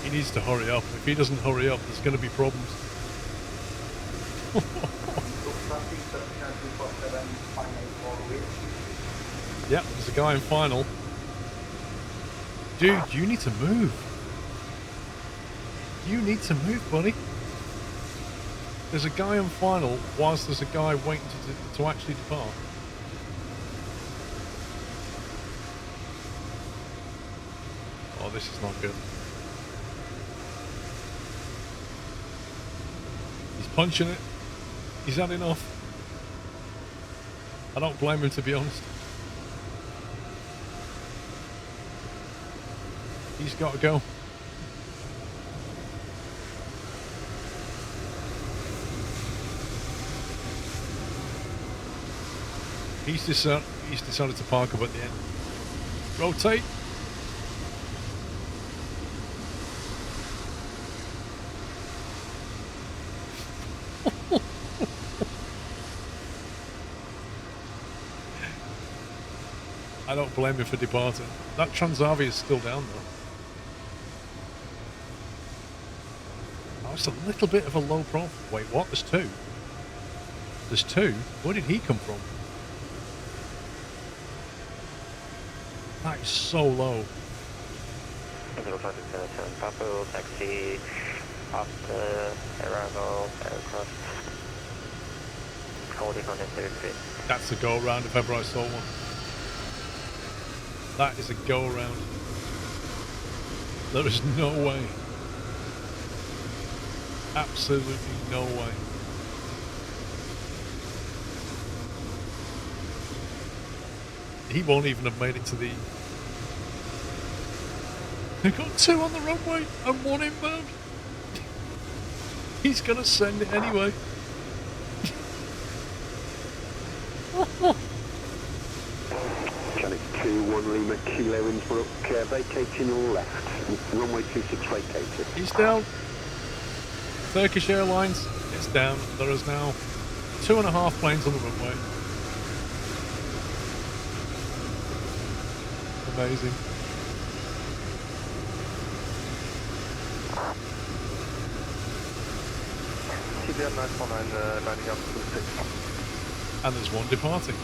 He needs to hurry up. If he doesn't hurry up, there's going to be problems. Yep, there's a guy in final. Dude, you need to move. You need to move, buddy. There's a guy in final whilst there's a guy waiting to actually depart. Oh, this is not good. He's punching it. He's had enough. I don't blame him, to be honest. He's got to go. He's decided to park up at the end. Rotate. I don't blame him for departing. That Transavia is still down though. Oh, it's a little bit of a low profile. Wait, what? There's two? There's two? Where did he come from? That is so low. Papu, taxi, after arrival, aircraft, holding on the That's a go around if ever I saw one. That is a go around. There is no way. Absolutely no way. He won't even have made it to the... They've got two on the runway and one inbound. He's going to send it anyway. Channel 21 Lima Kilo Innsbruck, vacating your left. Runway 26 vacated. He's down. Turkish Airlines, it's down. There is now 2.5 planes on the runway. Amazing. TBM 949 lining up to 6. And there's one departing.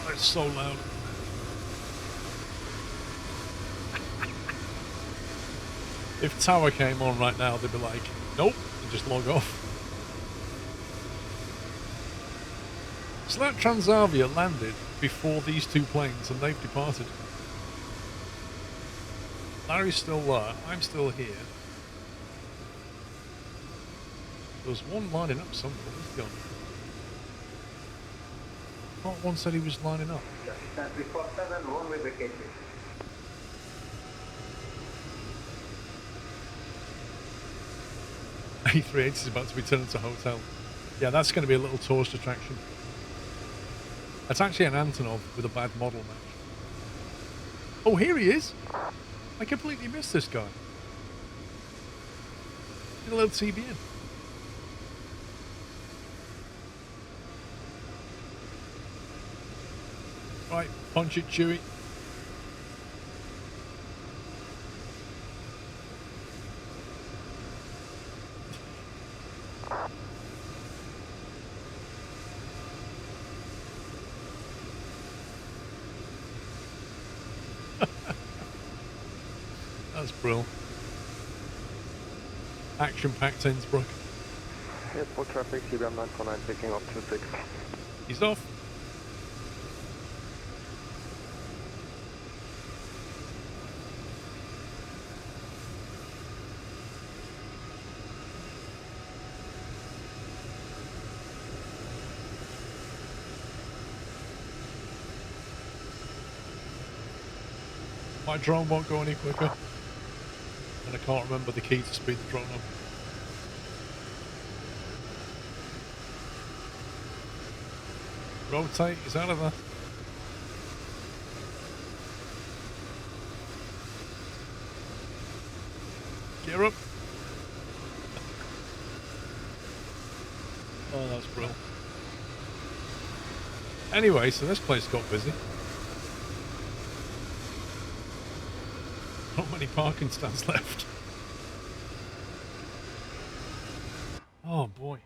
Oh, it's so loud. If Tower came on right now, they'd be like, nope, and just log off. So that Transavia landed before these two planes and they've departed. Larry's still there, I'm still here. There was one lining up somewhere, where's he gone? I thought one said he was lining up. A380 is about to be turned into a hotel. Yeah, that's going to be a little tourist attraction. That's actually an Antonov with a bad model match. Oh, here he is! I completely missed this guy. Did a little TBN. Right, punch it, Chewie. That's brilliant. Action-packed Innsbruck. Airport traffic, TBM 949 picking up 26. He's off. My drone won't go any quicker. And I can't remember the key to speed the drone up. Rotate, he's out of there. Gear up. Oh, that's brilliant. Anyway, so this place got busy. Not many parking stands left. Oh boy.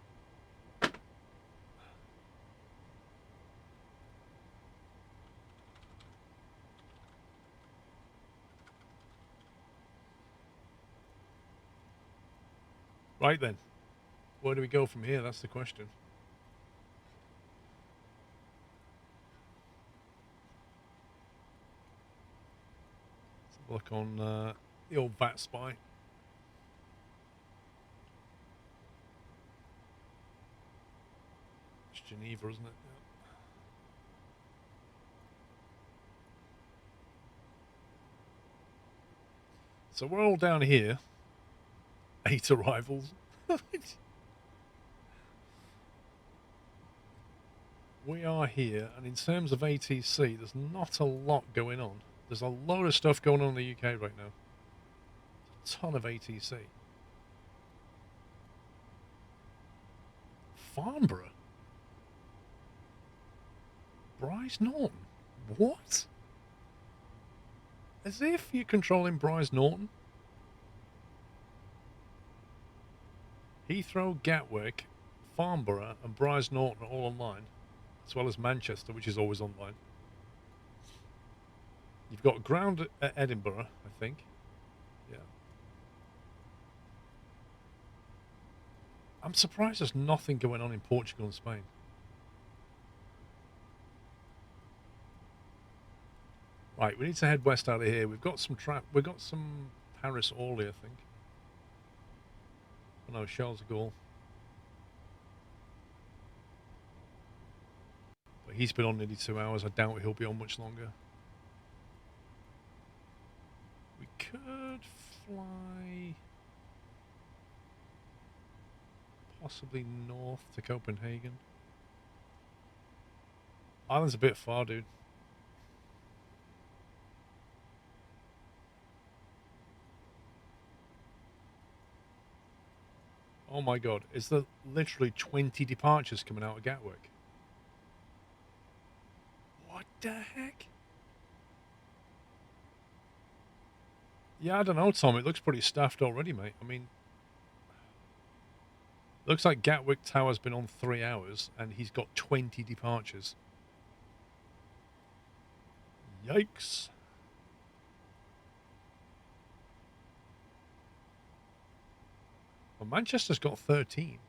Right then. Where do we go from here? That's the question. Let's have a look on the old VAT Spy. It's Geneva, isn't it? Yeah. So we're all down here. 8 arrivals. We are here, and in terms of ATC, there's not a lot going on. There's a load of stuff going on in the UK right now. A ton of ATC. Farnborough? Bryce Norton? What? As if you're controlling Bryce Norton? Heathrow, Gatwick, Farnborough, and Bryce Norton are all online, as well as Manchester, which is always online. You've got ground at Edinburgh, I think. Yeah. I'm surprised there's nothing going on in Portugal and Spain. Right, we need to head west out of here. We've got some We've got some Paris Orly, I think. Oh no, Charles de Gaulle. But he's been on nearly 2 hours. I doubt he'll be on much longer. We could fly possibly north to Copenhagen. Island's a bit far, dude. Oh my god, is there literally 20 departures coming out of Gatwick? What the heck? Yeah, I don't know, Tom. It looks pretty staffed already, mate. I mean, looks like Gatwick Tower's been on 3 hours and he's got 20 departures. Yikes. Well, Manchester's got 13.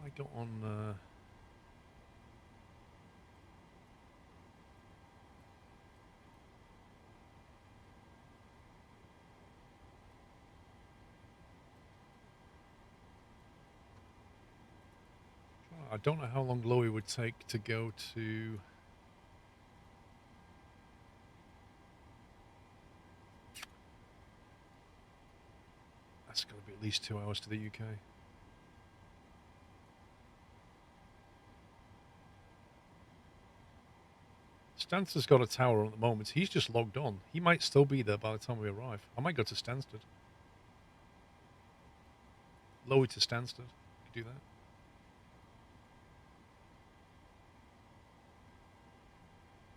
What have I got on... I don't know how long Louis would take to go to... That's going to be at least 2 hours to the UK. Stansted's got a tower on at the moment. He's just logged on. He might still be there by the time we arrive. I might go to Stansted. Louis to Stansted. Could do that.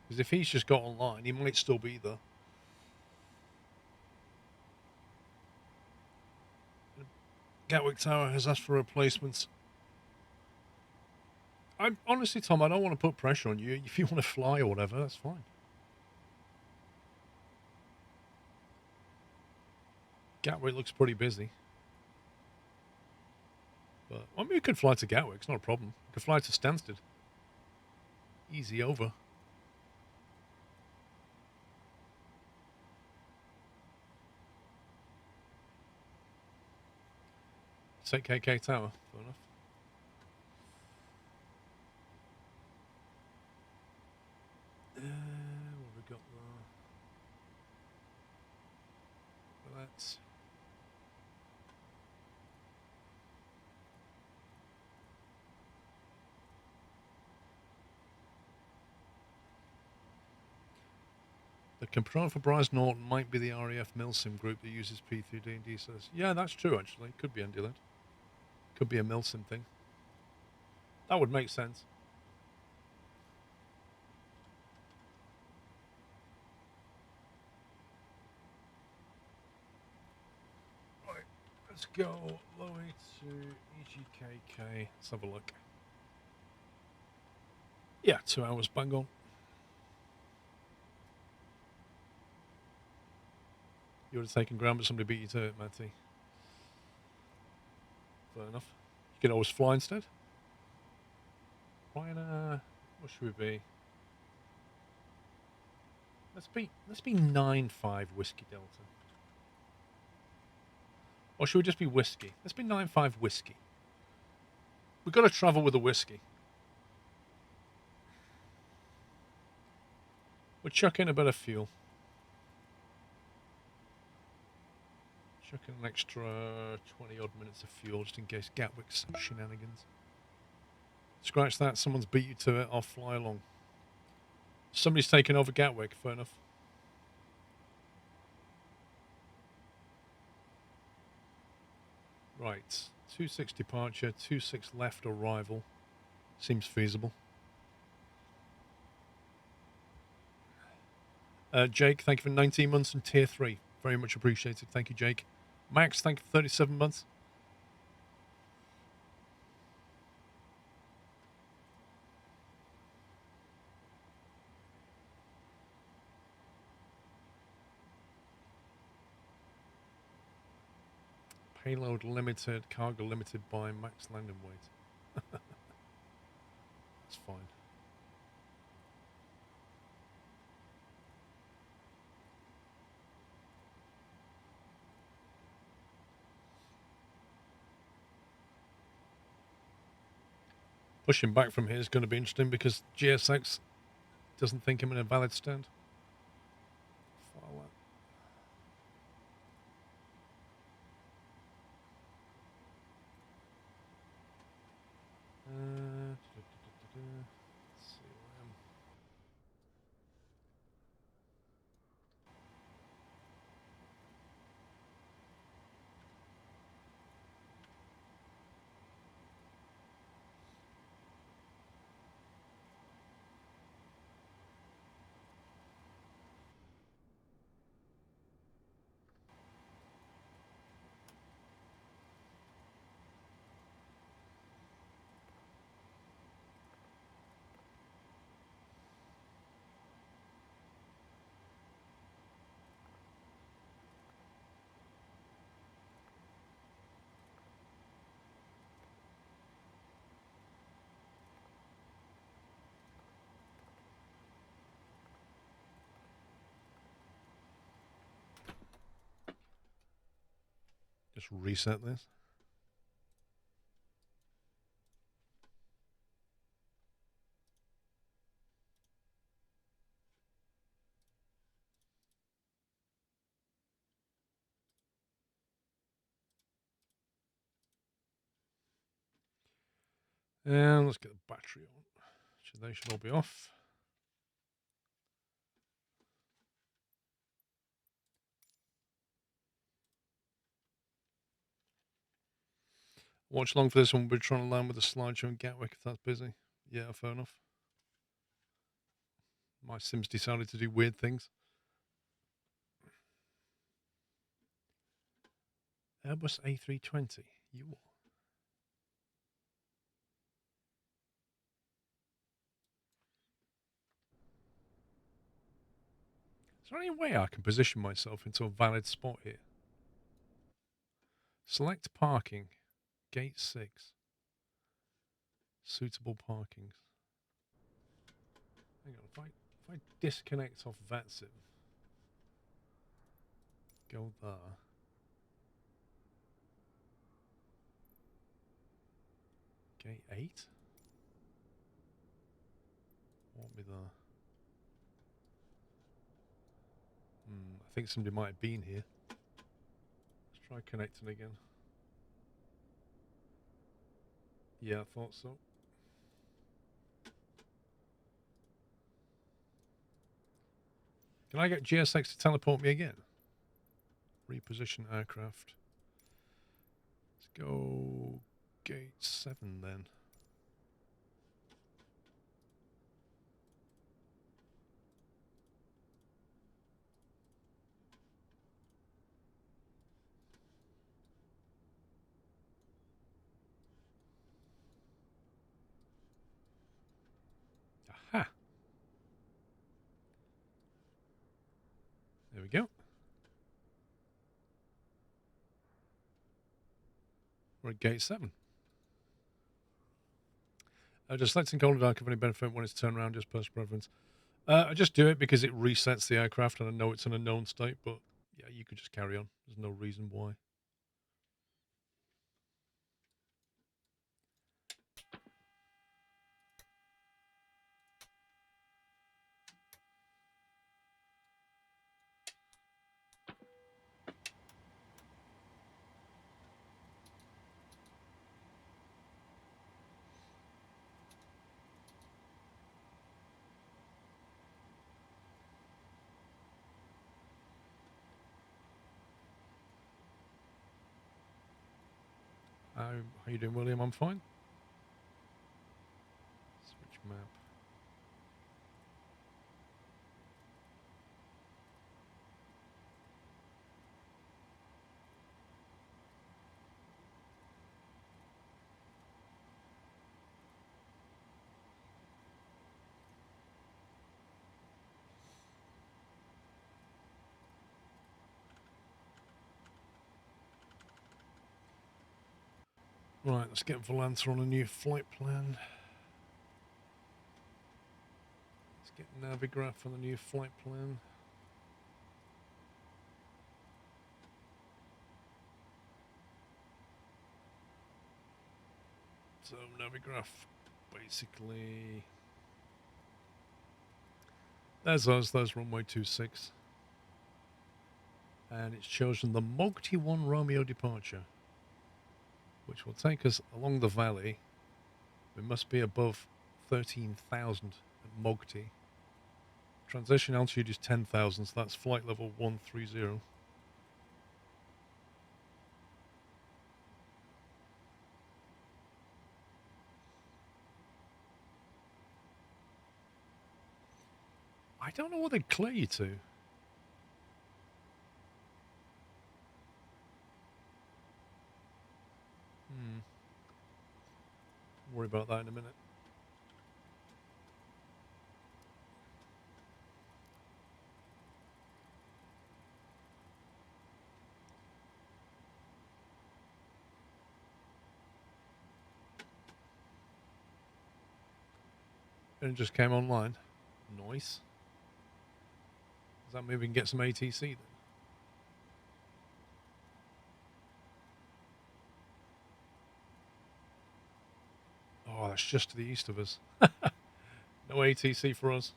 Because if he's just got online, he might still be there. Gatwick Tower has asked for replacements. Honestly, Tom, I don't want to put pressure on you. If you want to fly or whatever, that's fine. Gatwick looks pretty busy. But, I mean, we could fly to Gatwick. It's not a problem. We could fly to Stansted. Easy over. Take KK Tower. Fair enough. What have we got there? That's... The controller for Bryce Norton might be the RAF Milsim group that uses P3D and DSS. Yeah, that's true, actually. Could be NDLED. Could be a Milsim thing. That would make sense. Right, let's go Louis to EGKK. Let's have a look. Yeah, 2 hours, bang on. You would have taken ground, but somebody beat you to it, Matty. Fair enough. You can always fly instead. Ryanair, what should we be? Let's be 9-5 Whiskey Delta. Or should we just be whiskey? Let's be 9-5 whiskey. We've got to travel with a whiskey. We'll chuck in a bit of fuel. Chuck in an extra 20 odd minutes of fuel just in case Gatwick's shenanigans. Scratch that, someone's beat you to it, I'll fly along. Somebody's taken over Gatwick, fair enough. Right, 26 departure, 26 left arrival. Seems feasible. Jake, thank you for 19 months and tier 3. Very much appreciated. Thank you, Jake. Max, thank you for 37 months. Payload limited, cargo limited by max landing weight. That's fine. Pushing back from here is going to be interesting because GSX doesn't think I'm in a valid stand. File that. Let's see where I am. Just reset this. And let's get the battery on. They should all be off. Watch long for this one. We're trying to land with a slideshow in Gatwick if that's busy. Yeah, fair enough. My Sims decided to do weird things. Airbus A320. You are. Is there any way I can position myself into a valid spot here? Select parking. Gate 6. Suitable parkings. Hang on, if I disconnect off VATSIM, go there. Gate 8? Won't be there. I think somebody might have been here. Let's try connecting again. Yeah, I thought so. Can I get GSX to teleport me again? Reposition aircraft. Let's go gate 7 then. Aha! There we go. We're at gate 7. Just selecting Golden Dark of any benefit when it's turned around, just personal preference. I just do it because it resets the aircraft and I know it's in a known state, but yeah, you could just carry on. There's no reason why. How you doing, William? I'm fine. Switch map. Right, let's get Volanta on a new flight plan. Let's get Navigraph on the new flight plan. So Navigraph, basically, there's us, there's runway 26. And it's chosen the Mogti 1 Romeo departure, which will take us along the valley. We must be above 13,000 at Mogti. Transition altitude is 10,000, so that's flight level 130. I don't know what they'd clear you to. Worry about that in a minute. And it just came online. Nice. Does that mean we can get some ATC then? Oh, that's just to the east of us. No ATC for us.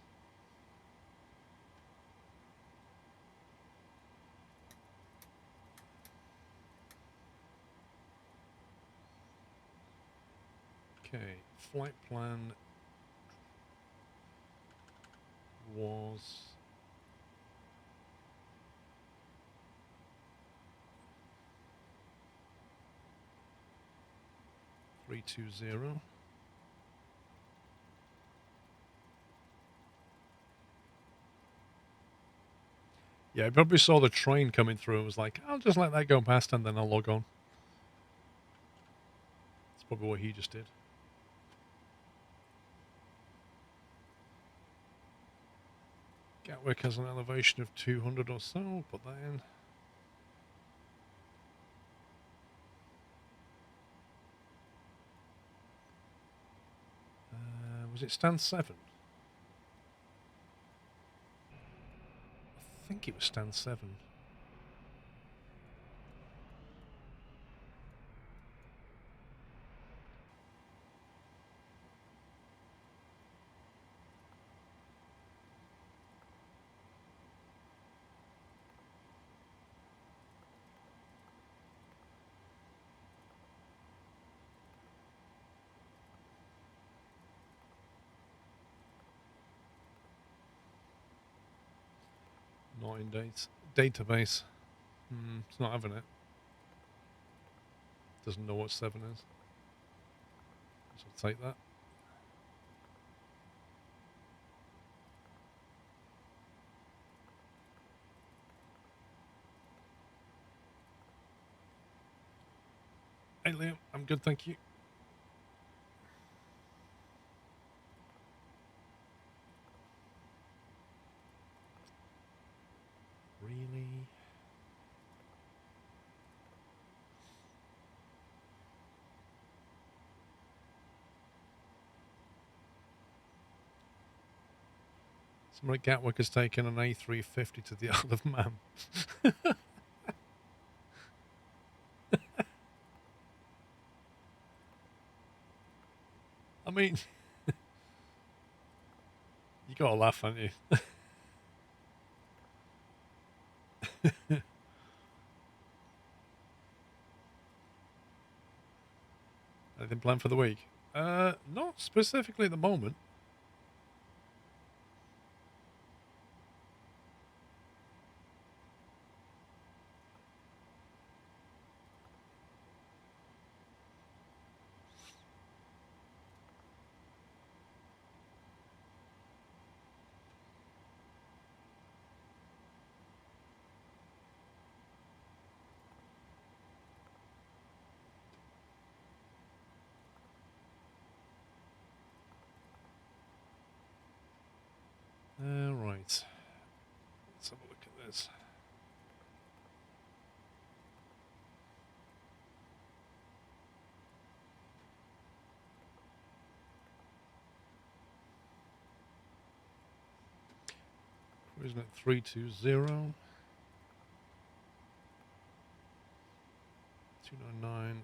Okay, flight plan was $320. Yeah, I probably saw the train coming through and was like, I'll just let that go past and then I'll log on. That's probably what he just did. Gatwick has an elevation of 200 or so, put that in. Was it stand 7? I think it was stand 7. Not in database. It's not having it. Doesn't know what 7 is. So I'll take that. Hey Liam, I'm good, thank you. Really? Someone at Gatwick has taken an A350 to the Isle of Man. I mean, you gotta laugh, haven't you? Anything planned for the week? Not specifically at the moment. Right. Let's have a look at this. Cruising at 320. 299.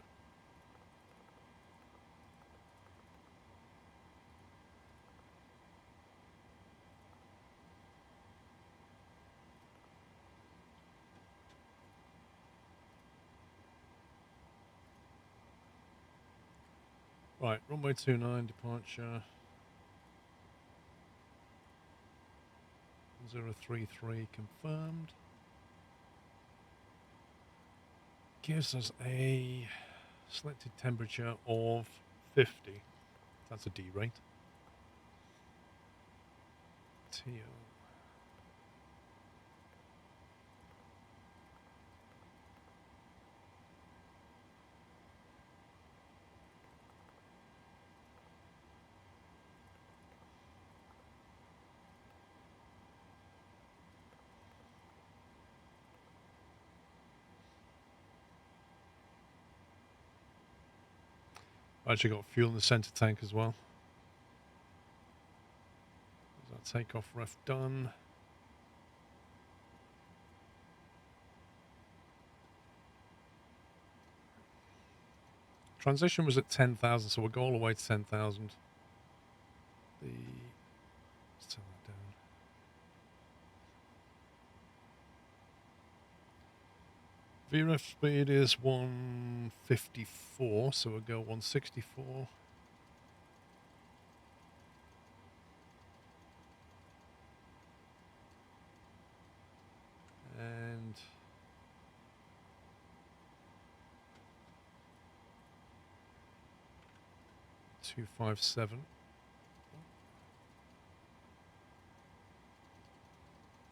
Right, runway 29 departure. 033 confirmed. Gives us a selected temperature of 50. That's a D rate. TL. I actually got fuel in the center tank as well. Is that takeoff ref done? Transition was at 10,000, so we'll go all the way to 10,000. Let's turn that down. VREF speed is 154, so we'll go 164. And 257.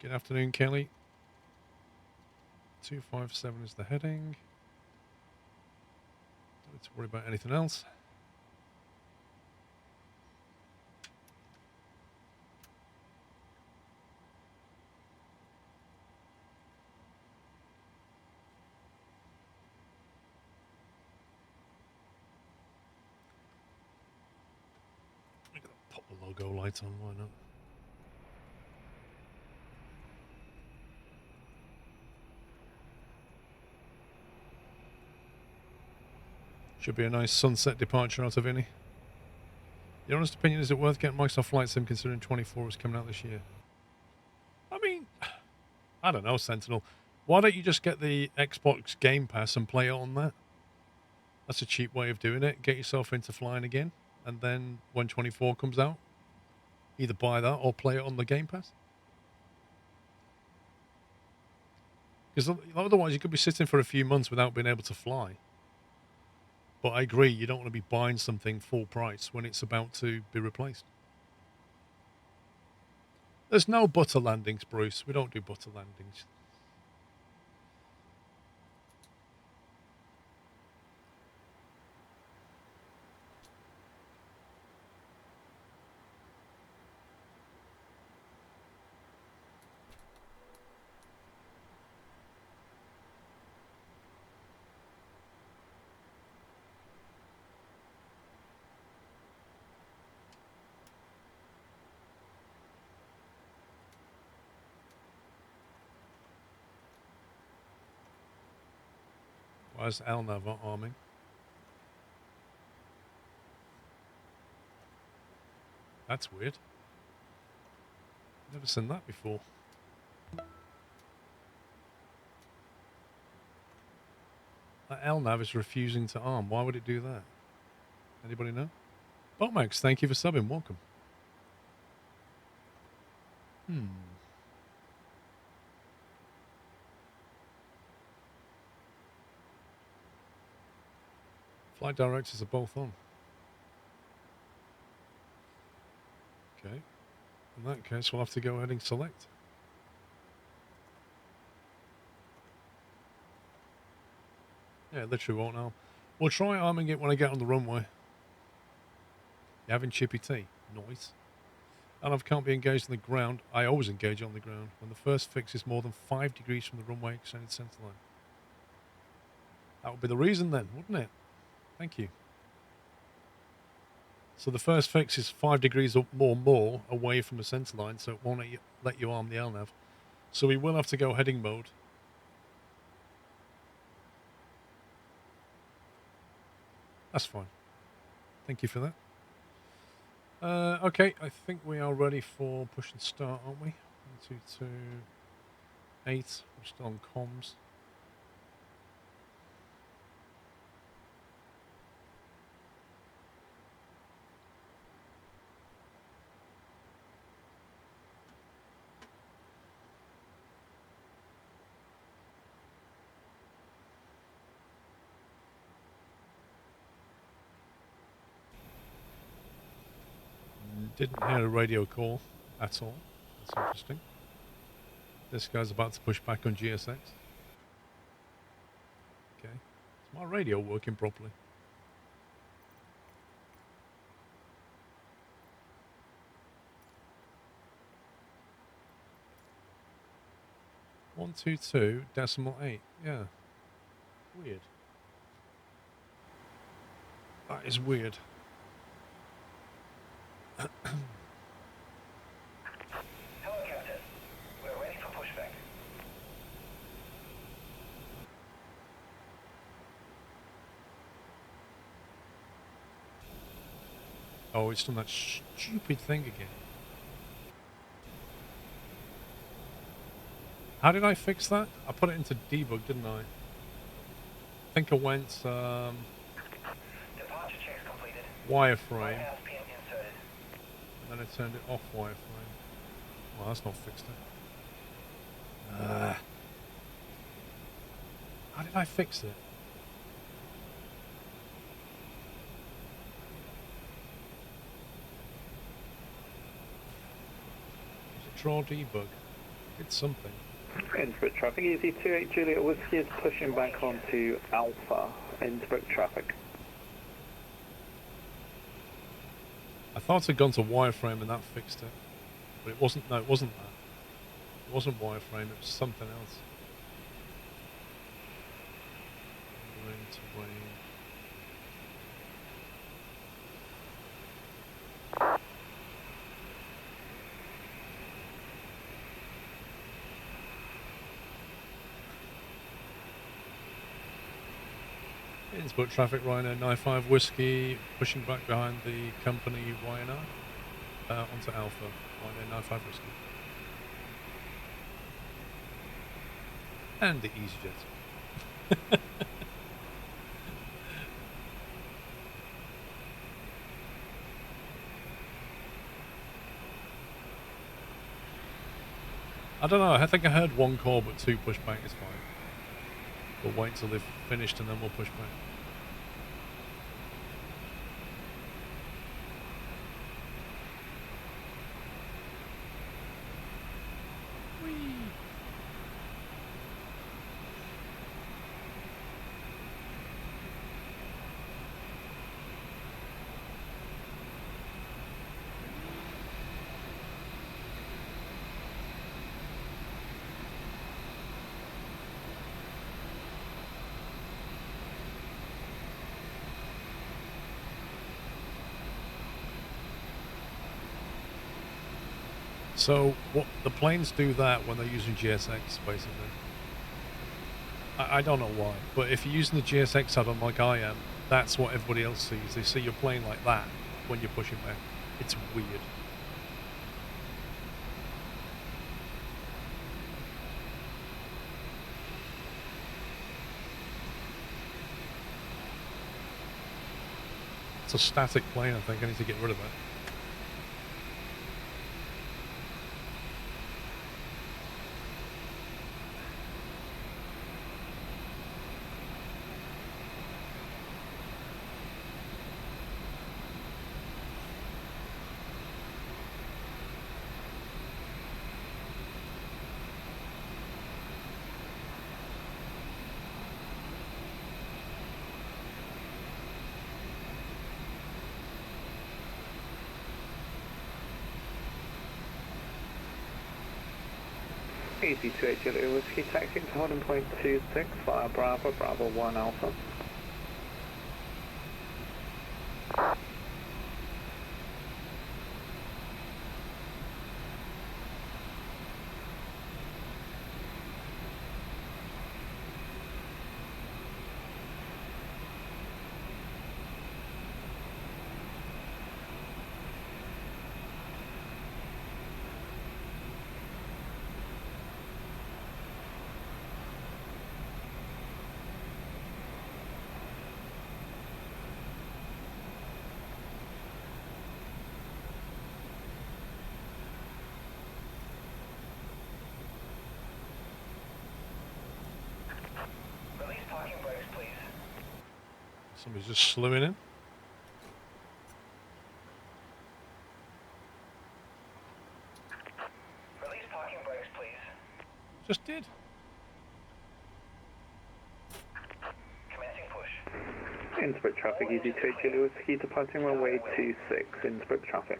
Good afternoon, Kelly. 257 is the heading. Don't need to worry about anything else. I'm gonna pop the logo light on, why not? Should be a nice sunset departure out of Vinny. Your honest opinion, is it worth getting Microsoft Flight Sim considering 24 is coming out this year? I mean, I don't know, Sentinel. Why don't you just get the Xbox Game Pass and play it on that? That's a cheap way of doing it. Get yourself into flying again, and then when 24 comes out, either buy that or play it on the Game Pass. Because otherwise you could be sitting for a few months without being able to fly. But I agree, you don't want to be buying something full price when it's about to be replaced. There's no butter landings, Bruce. We don't do butter landings. Where's Elnav arming? That's weird. Never seen that before. That Elnav is refusing to arm. Why would it do that? Anybody know? Bomax, thank you for subbing. Welcome. Flight directors are both on. Okay. In that case, we'll have to go ahead and select. Yeah, literally won't arm. We'll try arming it when I get on the runway. You having chippy tea? Nice. And I can't be engaged on the ground. I always engage on the ground when the first fix is more than 5 degrees from the runway extended centre line. That would be the reason then, wouldn't it? Thank you. So the first fix is 5 degrees or more away from the centre line, so it won't let you arm the LNAV. So we will have to go heading mode. That's fine. Thank you for that. Okay, I think we are ready for push and start, aren't we? 1, 2, 2, 8. We're still on comms. Didn't hear a radio call at all. That's interesting. This guy's about to push back on GSX. Okay. Is my radio working properly? One, 2, 2.8. Yeah. Weird. That is weird. Hello, Captain. We're ready for pushback. Oh, it's done that stupid thing again. How did I fix that? I put it into debug, didn't I? I think I went Departure checks completed. wireframe. Pin inserted. And then I turned it off wireframe. Well, that's not fixed it. How did I fix it? Was it draw debug? It's something. Innsbruck traffic, easy 28 Juliet Whiskey is pushing back onto Alpha, Innsbruck traffic. I thought I'd gone to wireframe and that fixed it. But it wasn't, no, it wasn't that. It wasn't wireframe, it was something else. Wing to wing. Innsbruck traffic, Rhino 95 Whiskey, pushing back behind the company YNR onto Alpha, Rhino 95 Whiskey. And the EasyJet. I don't know. I think I heard 1 call, but 2 pushback is fine. We'll wait until they've finished and then we'll push back. So what the planes do that when they're using GSX, basically. I don't know why, but if you're using the GSX add-on like I am, that's what everybody else sees. They see your plane like that when you're pushing back. It's weird. It's a static plane, I think. I need to get rid of that. Easy to 8 Juliet Whiskey, taxi to holding point 26 via Bravo, Bravo 1 Alpha. Somebody's just slewing in. Release parking brakes, please. Just did. Commencing push. Innsbruck traffic, easy to 8 Juliet Whiskey, departing runway 26, Innsbruck traffic.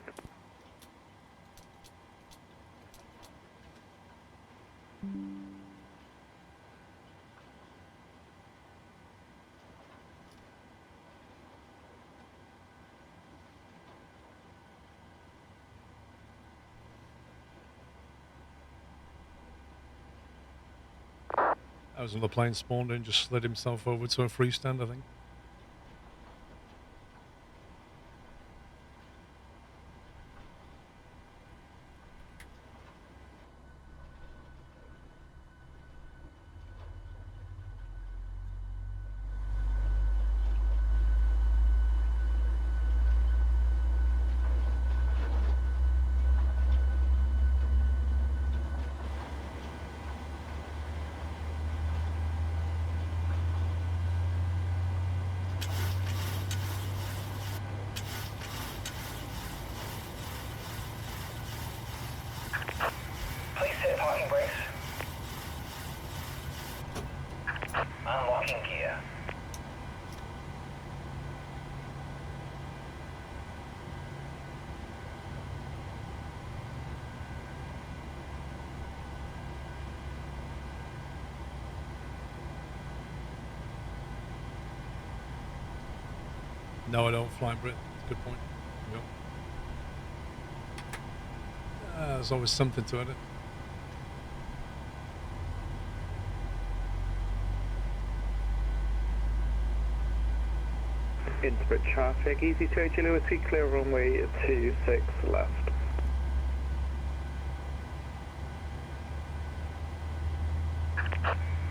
That was when the plane spawned in, just slid himself over to a freestand, I think. Please set parking brakes. Unlocking gear. No, I don't fly Brit. Good point. Yep. There's always something to edit. Innsbruck traffic, easy to 8 Juliet Whiskey, clear runway 26 left.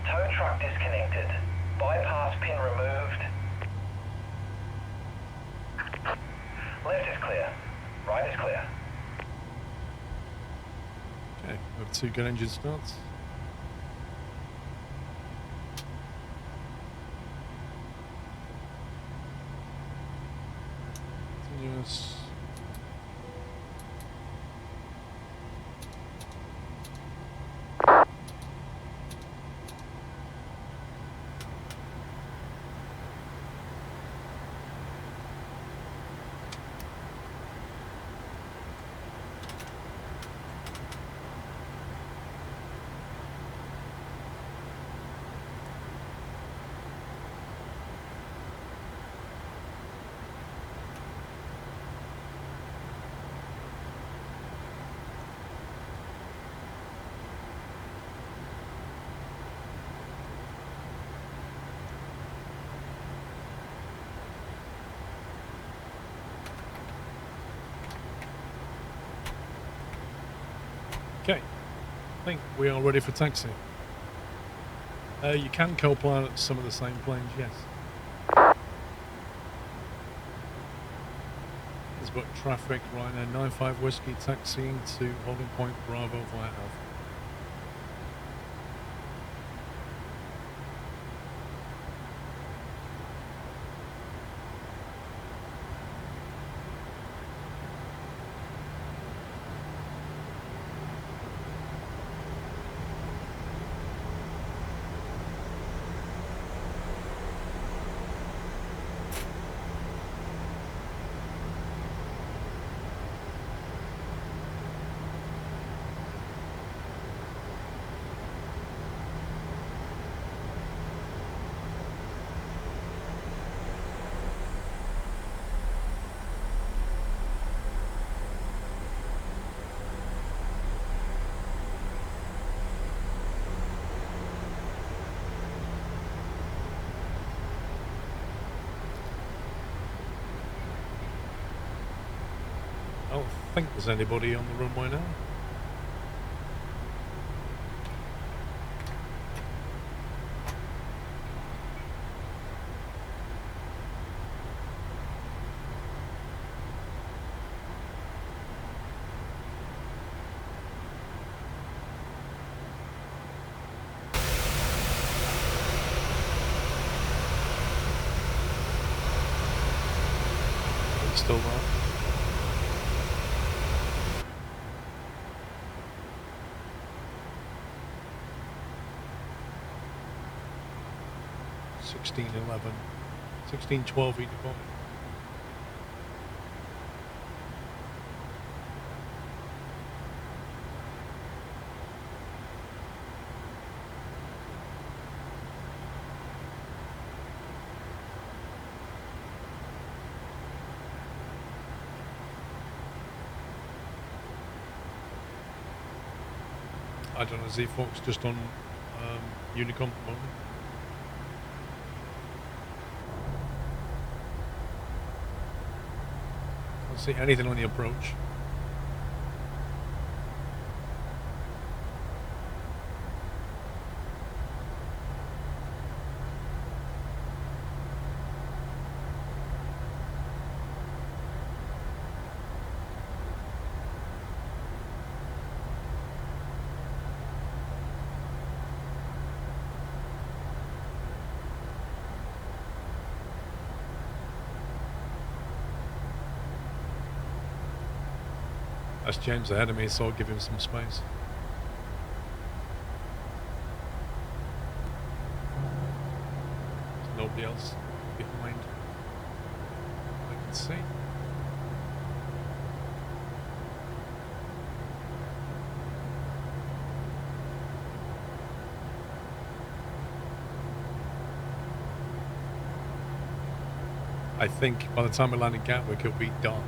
Tow truck disconnected. Bypass pin removed. Left is clear. Right is clear. Okay, we have 2 good engine starts. Continuous. Okay, I think we are ready for taxi. You can co-pilot some of the same planes, yes. There's but traffic right now. 95 Whiskey taxiing to holding point Bravo via Alpha. I don't think there's anybody on the runway now. Still not. $16.11, $16.12 each point. I don't know, Z-Fox just on Unicom at the moment. Can't see anything on the approach. That's James ahead of me, so I'll give him some space. There's nobody else behind I can see. I think by the time we land in Gatwick, it'll be dark.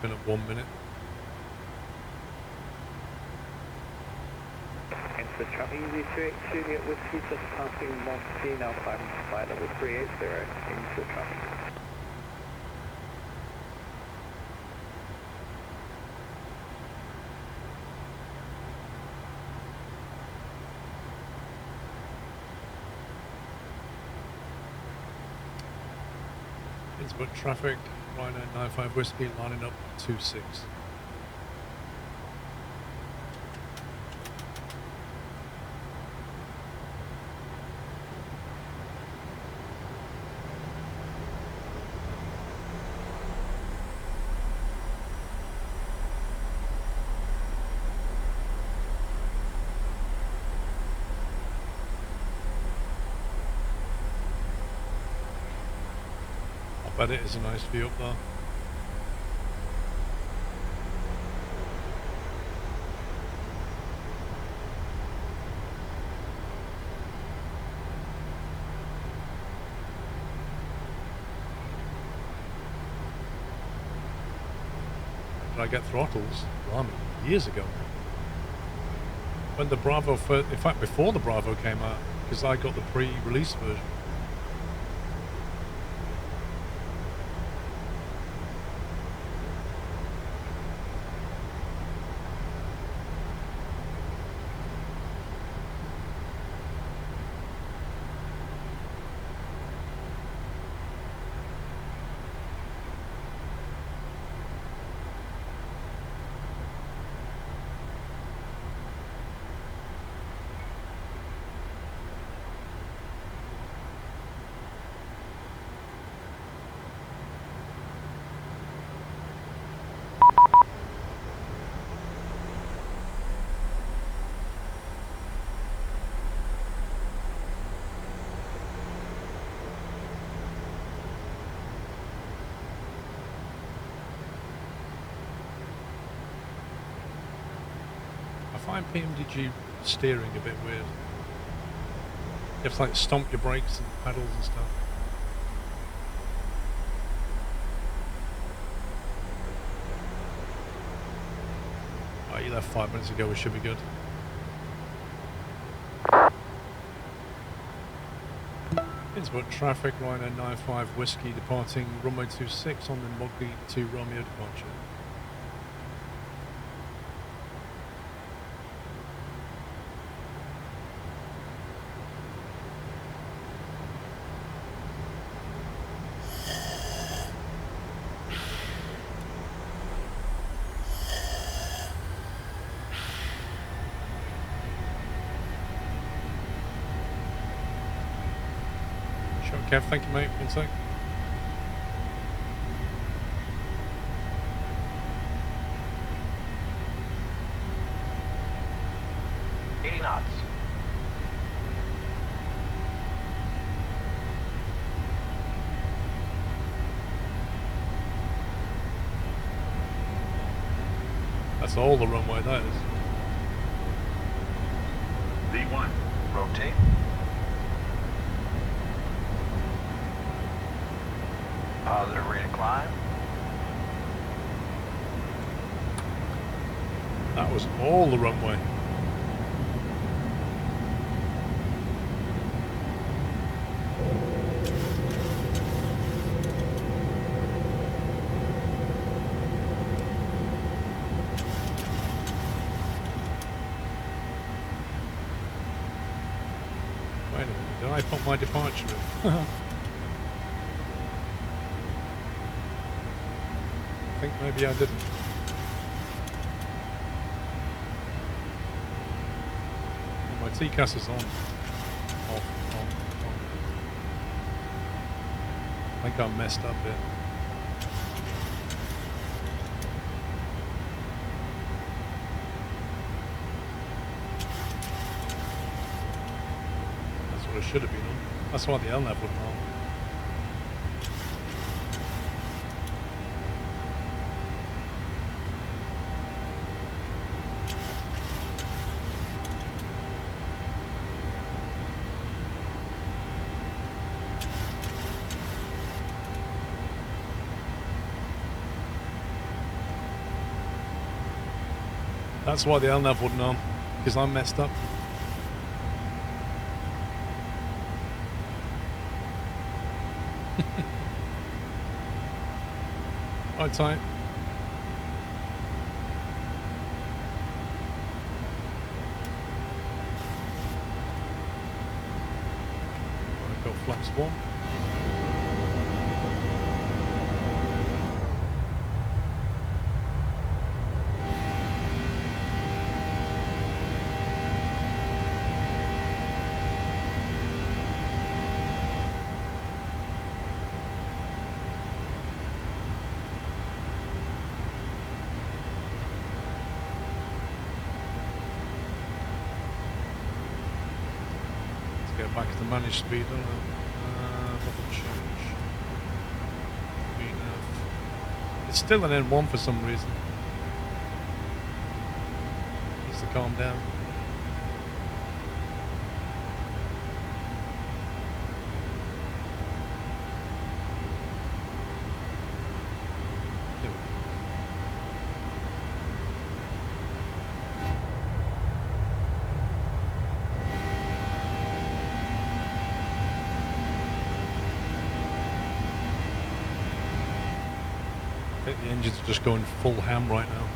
Been at 1 minute. Into traffic easy 282 Juliet Whiskey, just passing Monty, now climbing to flight level 380 into traffic. Innsbruck traffic, Rhino 95 Whiskey, lining up 26. But it is a nice view up there. Did I get throttles? Blimey, years ago. When the Bravo first, in fact before the Bravo came out, because I got the pre-release version. I find PMDG steering a bit weird. You have to like stomp your brakes and pedals and stuff. Oh, you left 5 minutes ago, we should be good. Innsbruck traffic, Rhino 95 Whiskey departing runway 26 on the Mugby to Romeo departure. Kev, thank you mate, 1 sec. knots. That's all the runway, that is. V1. Rotate. Positive rate of climb. That was all the runway. Wait a minute, did I put my departure in? I think maybe I didn't. My TCAS is on. Off, on. I think I messed up here. That's what it should have been on. That's why the LNAV wasn't on. That's why the LNAV wouldn't on, because I messed up. Right, tight. Right, got flaps 1. get back to managed speed, don't I? Double change. It's still an N1 for some reason. Needs to calm down. I think the engine's just going full ham right now.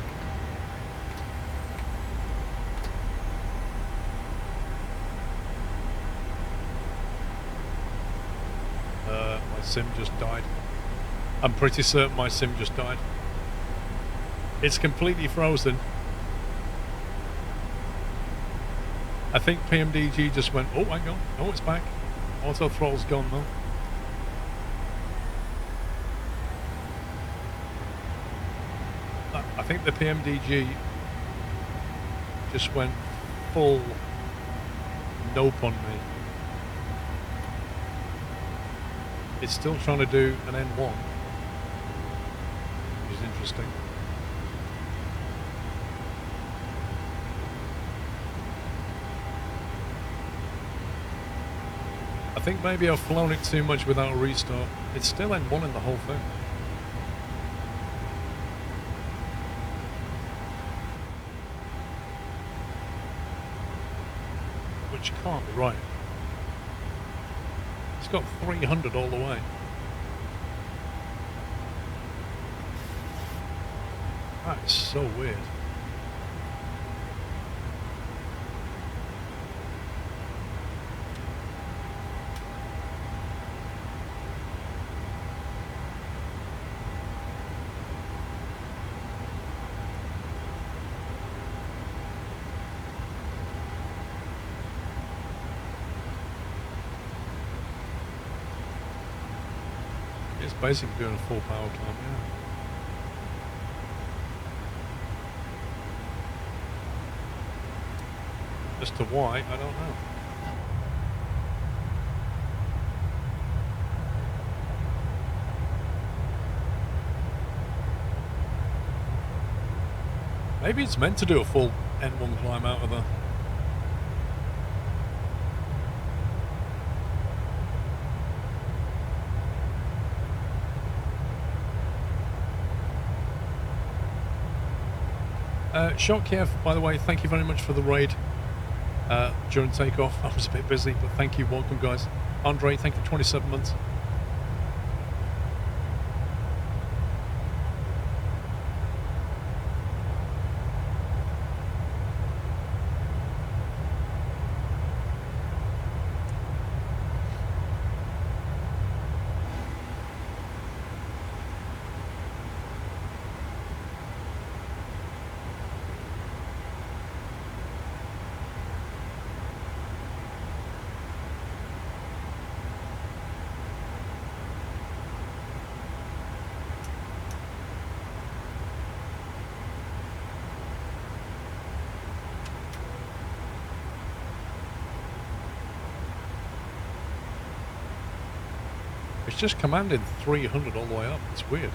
My sim just died. I'm pretty certain my sim just died. It's completely frozen. I think PMDG just went, oh, hang on. Oh, it's back. Auto throttle's gone though. I think the PMDG just went full nope on me. It's still trying to do an N1, which is interesting. I think maybe I've flown it too much without a restart. It's still N1 in the whole thing. Which can't be right. It's got 300 all the way. That is so weird. It's basically doing a full power climb, yeah. As to why, I don't know. Maybe it's meant to do a full N1 climb out of there. Shot Kiev, by the way, thank you very much for the raid during takeoff. I was a bit busy, but thank you. Welcome, guys. Andre, thank you for 27 months. It's just commanding 300 all the way up. It's weird.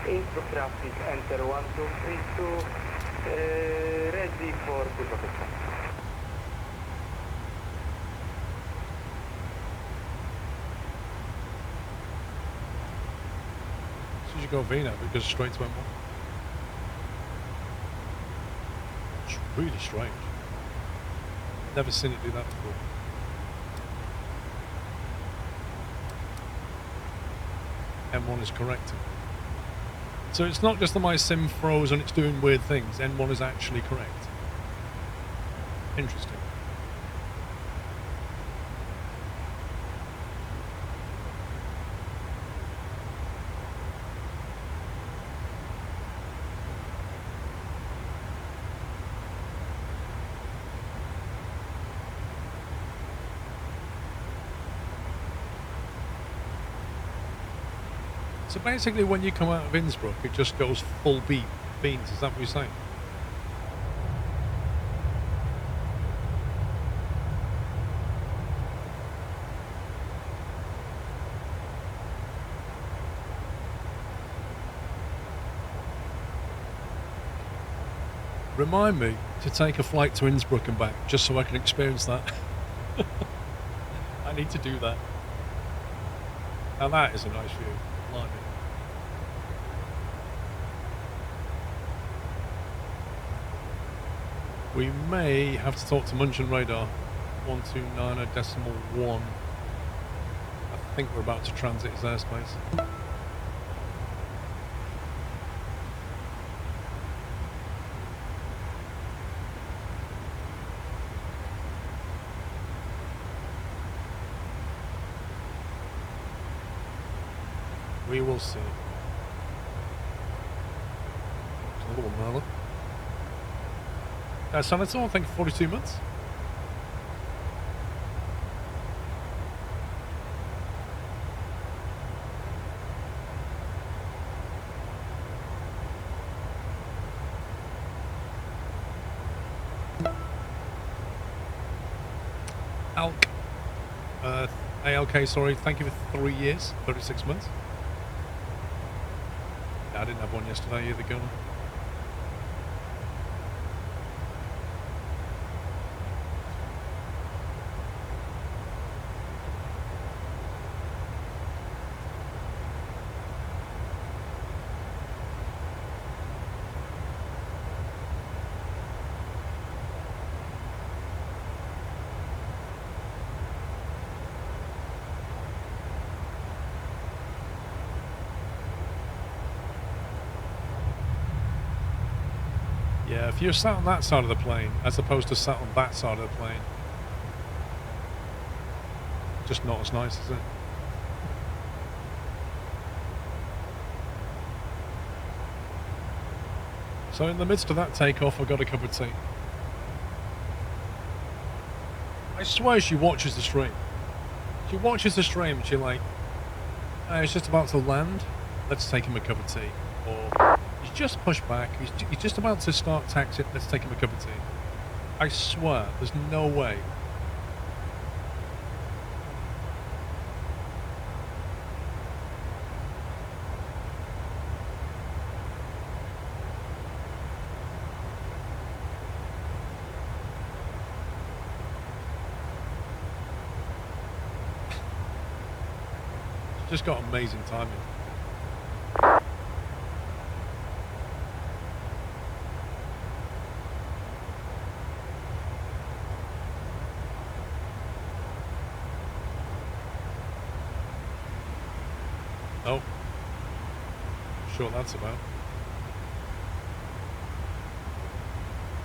Intro traffic, enter 1232, ready for departure. As soon as you go V now, it goes straight to M1. It's really strange. Never seen it do that before. M1 is correcting. So it's not just that my sim froze and it's doing weird things. N1 is actually correct. Interesting. So basically when you come out of Innsbruck, it just goes full beans, is that what you're saying? Remind me to take a flight to Innsbruck and back, just so I can experience that. I need to do that. Now that is a nice view. Blimey. We may have to talk to Munchen Radar 129.1. I think we're about to transit his airspace. We will see. There's another one there. Senator, I think 42 months. ALK, sorry, thank you for 3 years, 36 months. Yeah, I didn't have one yesterday either, Gunnar. Yeah, if you're sat on that side of the plane, as opposed to sat on that side of the plane, just not as nice, is it? So in the midst of that takeoff, I got a cup of tea. I swear she watches the stream. She watches the stream and she's like, he's just about to land, let's take him a cup of tea. Or, he's just pushed back, he's just about to start taxiing, let's take him a cup of tea. I swear, there's no way. She's just got amazing timing. Oh, I'm sure what that's about.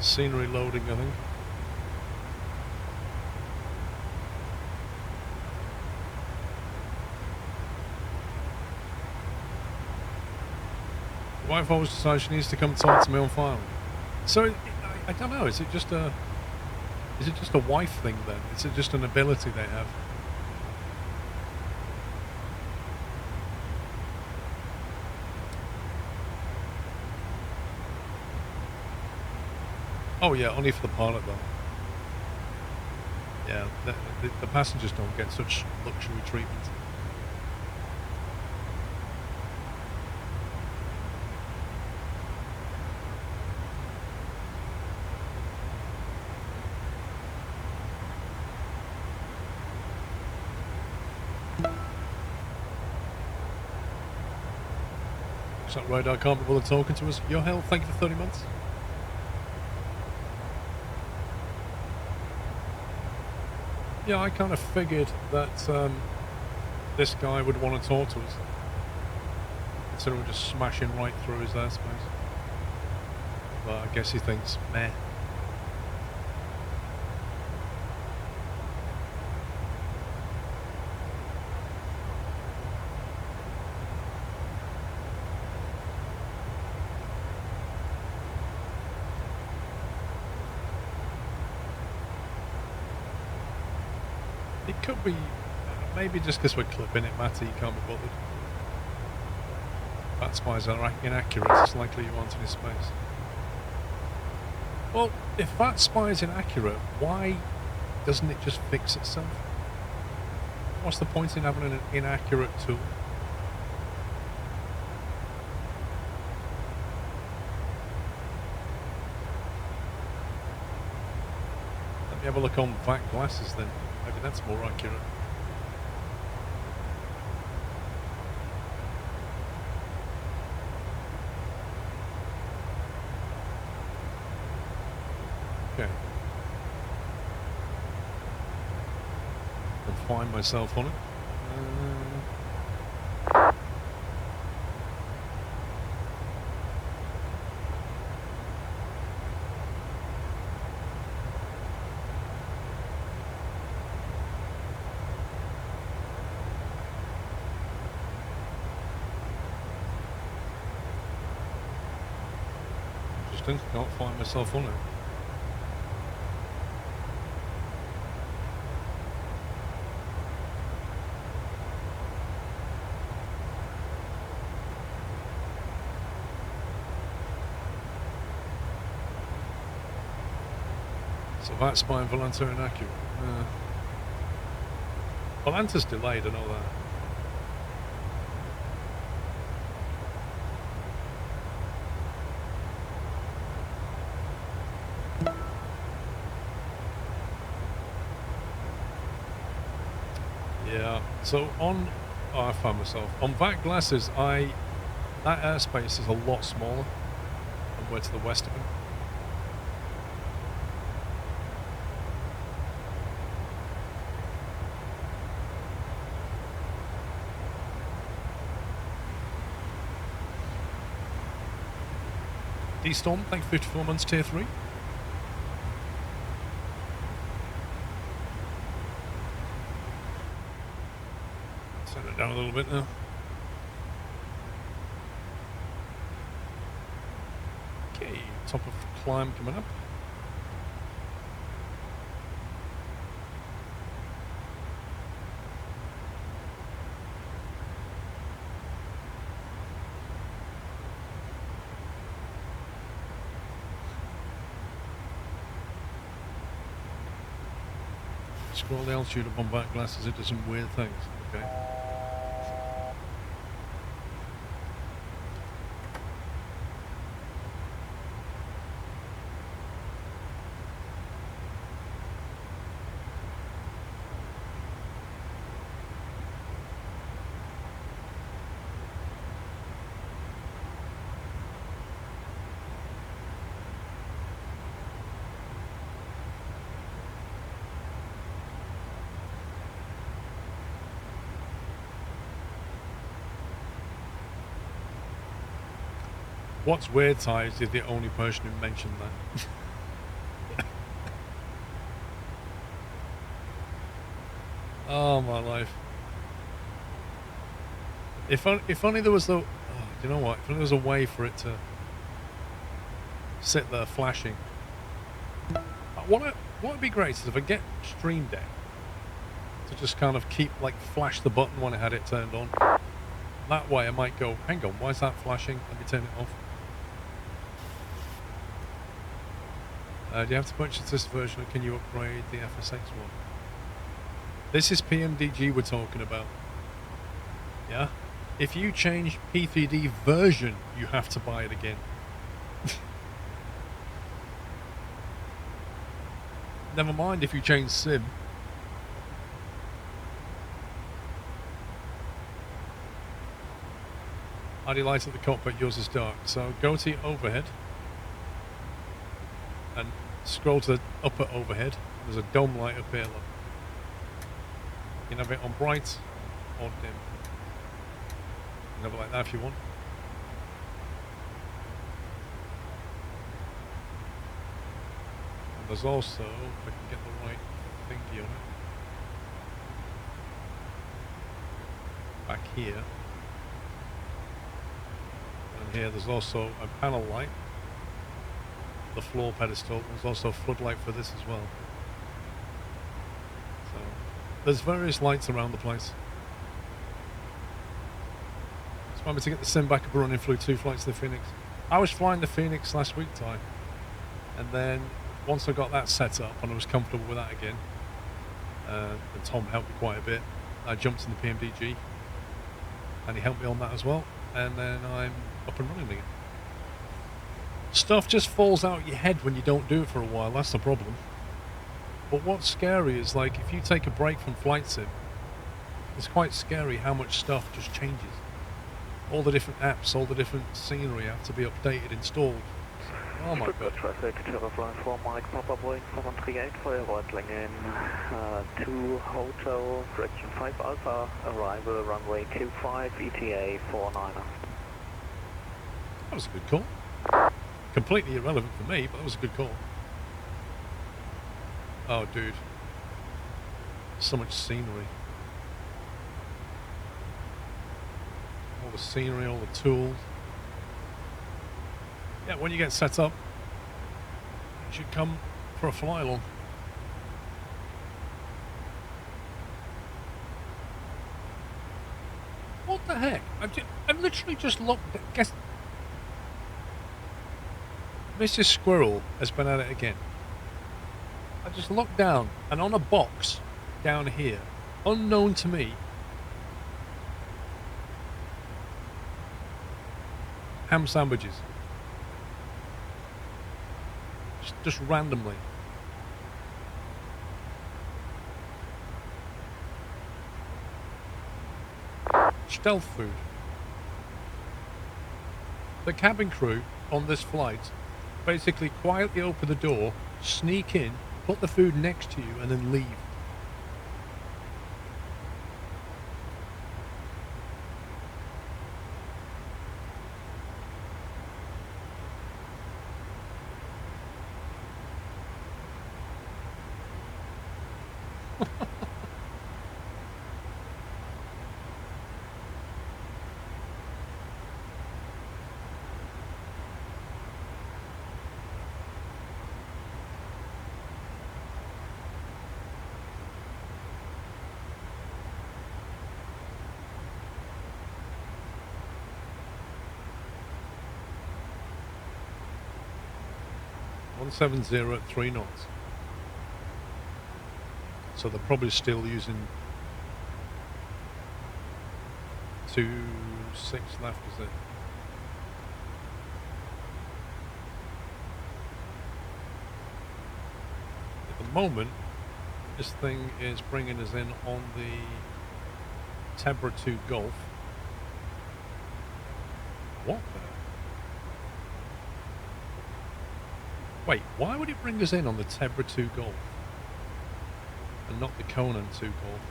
Scenery loading, I think. The wife always decides she needs to come talk to me on file. So I don't know. Is it just a wife thing then? Is it just an ability they have? Oh yeah, only for the pilot though. Yeah, the passengers don't get such luxury treatment. Looks like radar can't be bothered talking to us. Your hell, thank you for 30 months. Yeah, I kind of figured that this guy would want to talk to us. Instead of just smashing right through his airspace. But I guess he thinks, meh. It could be, maybe just because we're clipping it, Matty, you can't be bothered. Bat spies are inaccurate, it's likely you aren't in his space. Well, if that spy is inaccurate, why doesn't it just fix itself? What's the point in having an inaccurate tool? Let me have a look on back glasses then. Maybe that's more accurate. Okay. I'll find myself on it. Interesting. Can't find myself on it. So that's by Volanta inaccurate. Volanta's delayed, I know that. Yeah, so on, oh, I found myself. On back glasses, that airspace is a lot smaller than we're to the west of him. D-Storm, thank you, 54 months, tier 3. Turn it down a little bit now. Okay, top of climb coming up. Scroll the altitude up on back glasses, it does some weird things. Okay. What's weird, Ty, is you're the only person who mentioned that. Oh, my life. If only there was the... Oh, you know what? If only there was a way for it to sit there flashing. What would be great is if I get Stream Deck to just kind of keep, like, flash the button when I had it turned on. That way I might go, hang on, why is that flashing? Let me turn it off. Do you have to purchase this version or can you upgrade the FSX one? This is PMDG we're talking about. Yeah? If you change P3D version, you have to buy it again. Never mind if you change SIM. ID light at the cockpit, yours is dark. So go to your overhead and scroll to the upper overhead. There's a dome light up here, look. You can have it on bright or dim. You can have it like that if you want. And there's also, if I can get the right thingy on it, back here. And here there's also a panel light. The floor pedestal. There's also a floodlight for this as well. So there's various lights around the place. Just wanted me to get the sim back up and running, flew 2 flights to the Phoenix. I was flying the Phoenix last week, Ty. And then once I got that set up and I was comfortable with that again, and Tom helped me quite a bit, I jumped in the PMDG and he helped me on that as well. And then I'm up and running again. Stuff just falls out your head when you don't do it for a while, that's the problem. But what's scary is, like, if you take a break from flight sim, it's quite scary how much stuff just changes. All the different apps, all the different scenery have to be updated, installed. Oh my god. Traffic, Terrafly 4 Mike, Papa Boeing 738 for Reutlingen in 2 Hotel, direction 5 Alpha, arrival runway 25, ETA 49er. That was a good call. Completely irrelevant for me, but that was a good call. Oh, dude. So much scenery. All the scenery, all the tools. Yeah, when you get set up, you should come for a fly along. What the heck? I've literally just looked. Guess Mrs. Squirrel has been at it again. I just looked down, and on a box down here, unknown to me, ham sandwiches. Just randomly. Stealth food. The cabin crew on this flight basically quietly open the door, sneak in, put the food next to you, and then leave. .170 at 3 knots. So they're probably still using 2.6 left, is it? At the moment, this thing is bringing us in on the Tebra 2 Golf. What the? Wait, why would it bring us in on the Tebra 2 Golf and not the Conan 2 Golf?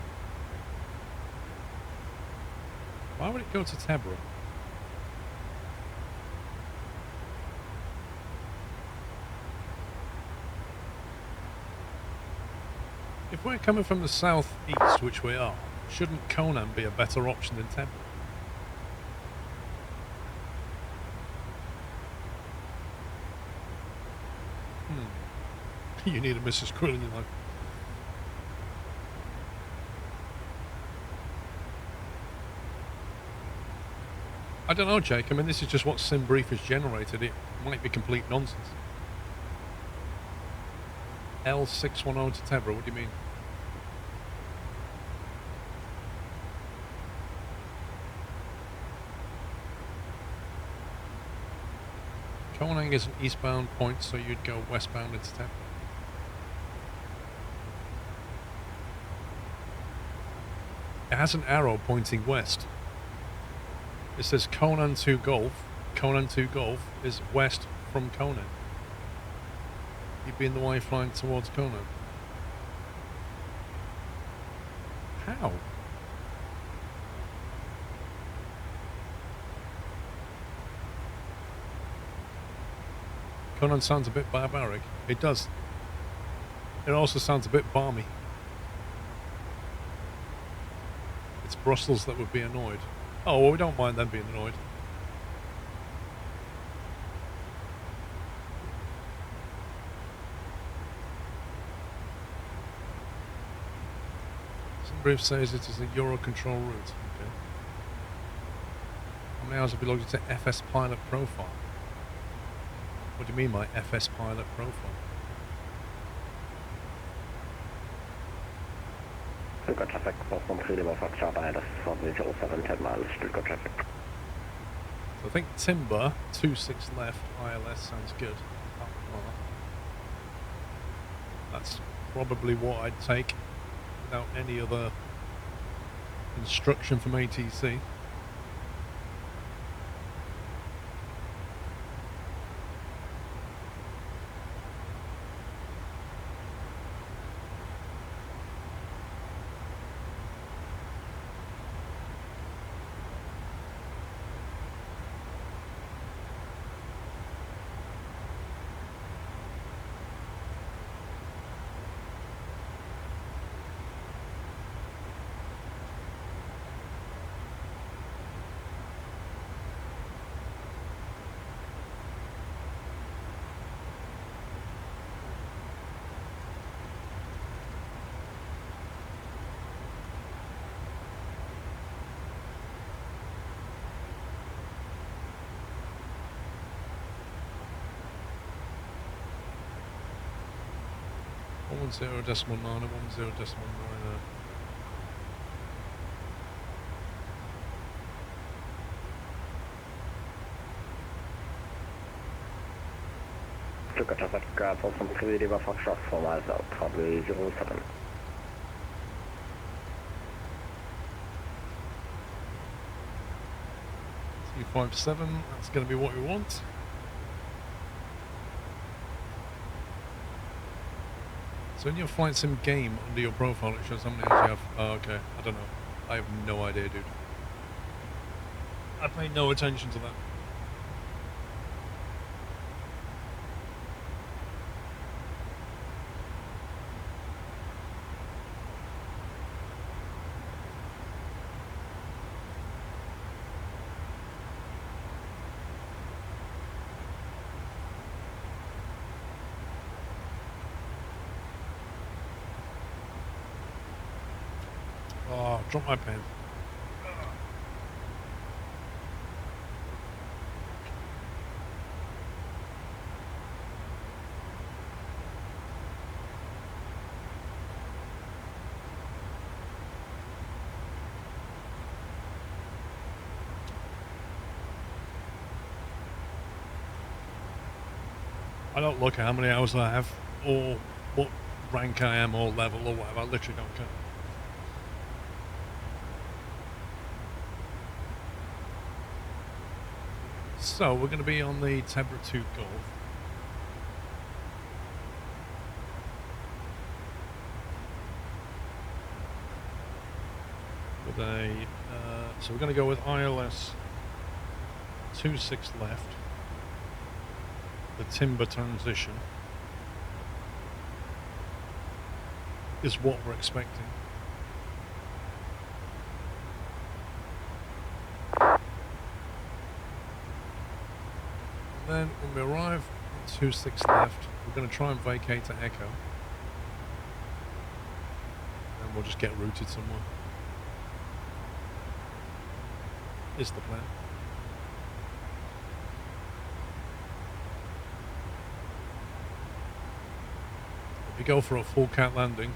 Why would it go to Tebra? If we're coming from the southeast, which we are, shouldn't Conan be a better option than Tebra? You need a Mrs. Krill in your life. I don't know, Jake. I mean, this is just what SimBrief has generated. It might be complete nonsense. L610 to Tebra, what do you mean? Koning is an eastbound point, so you'd go westbound into Tebra. It has an arrow pointing west. It says Conan 2 Golf. Conan 2 Golf is west from Conan. You'd be in the way flying towards Conan. How? Conan sounds a bit barbaric. It does. It also sounds a bit balmy. It's Brussels that would be annoyed. Oh, well, we don't mind them being annoyed. SimBrief says it is a Eurocontrol route. Okay. How many hours have you logged into FS Pilot profile? What do you mean by FS Pilot profile? Stuttgart traffic, Boston 3 Lima Foxtrot ILS, Sunday 07, 10 miles, Stuttgart traffic. So I think Timber, 26 left, ILS sounds good. That's probably what I'd take without any other instruction from ATC. One 0.9 and 1 0.9. Stuttgart traffic, Boston 3 Lima Foxtrot, 4 miles out, probably 07. 257, that's going to be what we want. So in your flight sim game, under your profile, it shows how many hours you have. Oh, okay. I don't know. I have no idea, dude. I paid no attention to that. Oh, drop my pen. I don't look at how many hours I have or what rank I am or level or whatever. I literally don't care. So we're going to be on the Tebra 2 Golf. With a, so we're going to go with ILS 26 left. The Timber transition is what we're expecting. Then when we arrive at 26 left, we're going to try and vacate to Echo. And we'll just get routed somewhere. Is the plan. If we go for a full cat landing,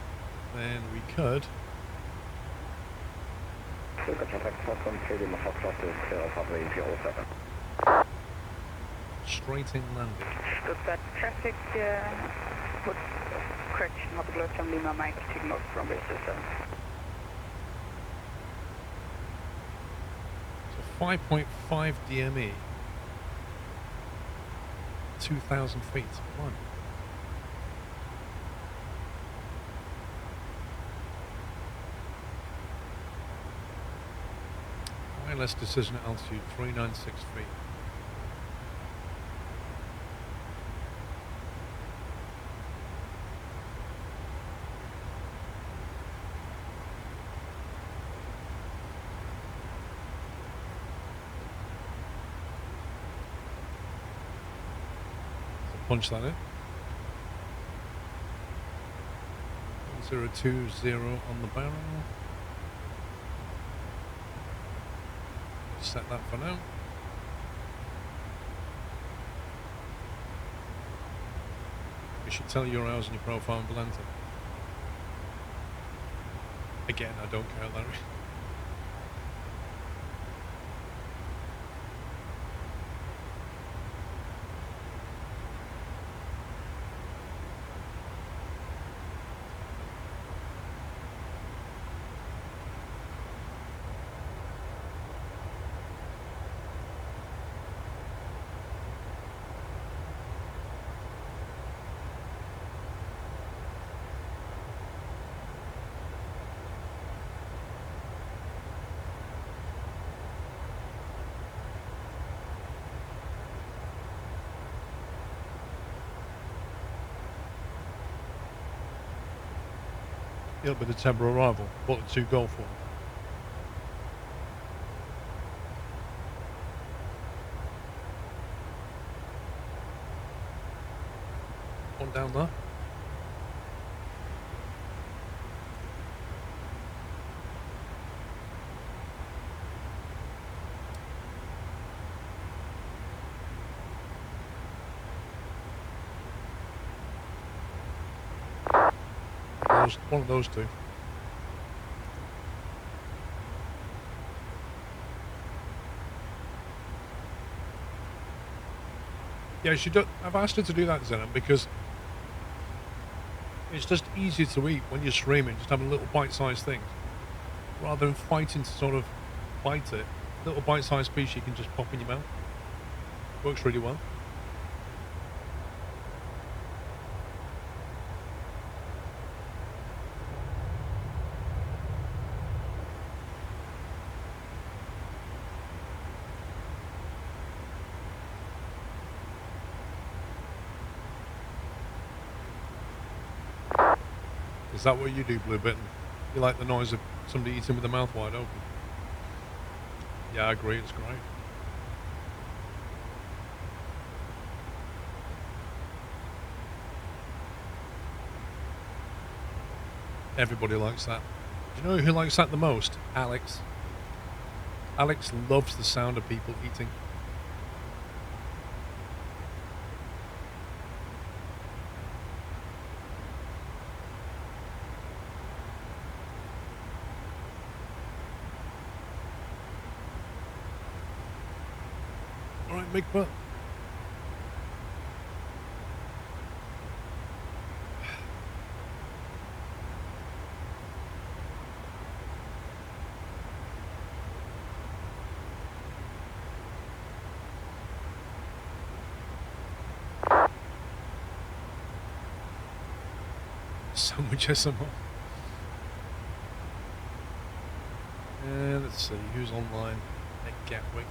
then we could. Straight in landing. Stuttgart traffic, put correction Hotel Lima Mike to north from base system. So 5.5 DME, 2,000 feet. One. ILS decision at altitude 396 feet. Punch that in. 1020 on the barrel. Set that for now. should tell your hours on your profile in Valenta. Again, I don't care, Larry. It'll be the temporary arrival. What the two go for? One down there. One of those two. Yeah, she do. I've asked her to do that, Zenon, because it's just easier to eat when you're streaming, just having little bite-sized things, rather than fighting to sort of bite it. Little bite-sized piece you can just pop in your mouth. Works really well. Is that what you do, Blue Bitten? You like the noise of somebody eating with their mouth wide open? Yeah, I agree, it's great. Everybody likes that. Do you know who likes that the most? Alex. Alex loves the sound of people eating. Big butt. Sandwich SMO. And let's see who's online at Gatwick.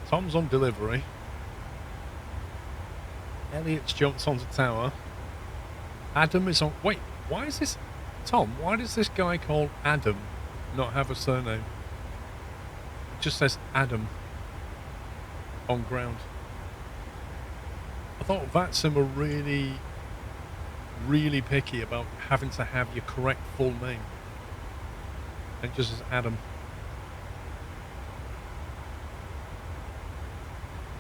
Tom's on delivery. Elliot's jumped onto tower. Adam is on... Wait, why is this... Tom, why does this guy called Adam not have a surname? It just says Adam on ground. I thought Vatsim were really, really picky about having to have your correct full name. It just says Adam.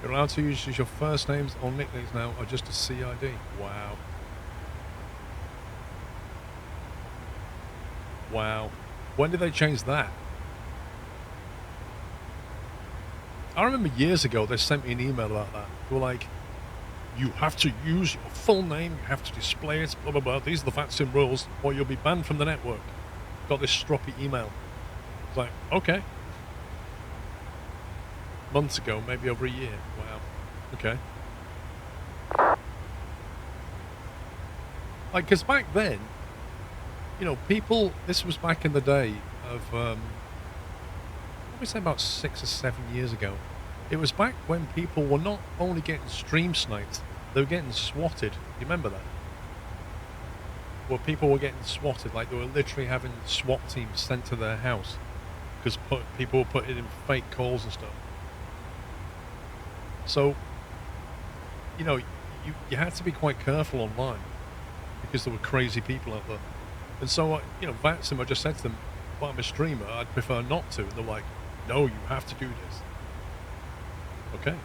You're allowed to use your first names or nicknames now, or just a CID. Wow. Wow. When did they change that? I remember years ago they sent me an email about that. They were like, you have to use your full name, you have to display it, blah blah blah. These are the Vatsim rules, or you'll be banned from the network. Got this stroppy email. It's like, okay. Months ago, maybe over a year. Wow. Okay. Like, because back then, you know, people, this was back in the day of, let me say about 6 or 7 years ago. It was back when people were not only getting stream sniped, they were getting swatted. You remember that? Where people were getting swatted, like they were literally having SWAT teams sent to their house because people were putting in fake calls and stuff. So, you know, you had to be quite careful online because there were crazy people out there. And so, you know, Vatsim, I just said to them, well, I'm a streamer, I'd prefer not to. And they're like, no, you have to do this. Okay.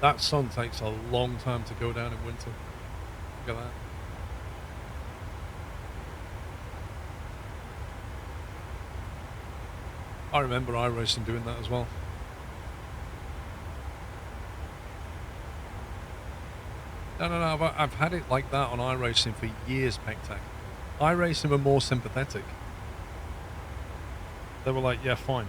That sun takes a long time to go down in winter. Look at that. I remember iRacing doing that as well. No, I've had it like that on iRacing for years, Pectac. iRacing were more sympathetic. They were like, yeah, fine.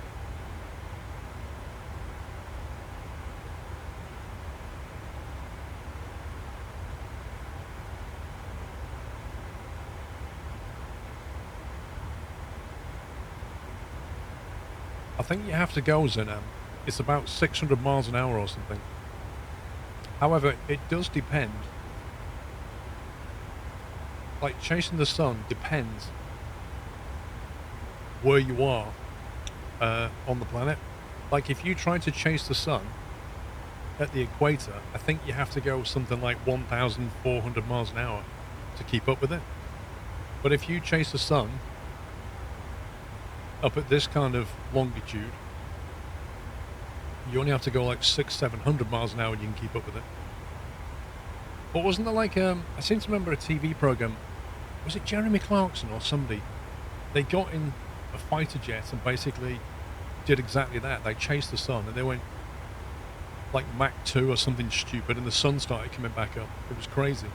I think you have to go, Zenam. It's about 600 miles an hour or something. However, it does depend. Like, chasing the sun depends where you are on the planet. Like, if you try to chase the sun at the equator, I think you have to go something like 1,400 miles an hour to keep up with it. But if you chase the sun up at this kind of longitude, you only have to go like 600-700 miles an hour and you can keep up with it. But wasn't there like, I seem to remember a TV program, was it Jeremy Clarkson or somebody? They got in a fighter jet and basically did exactly that. They chased the sun and they went like Mach 2 or something stupid and the sun started coming back up. It was crazy.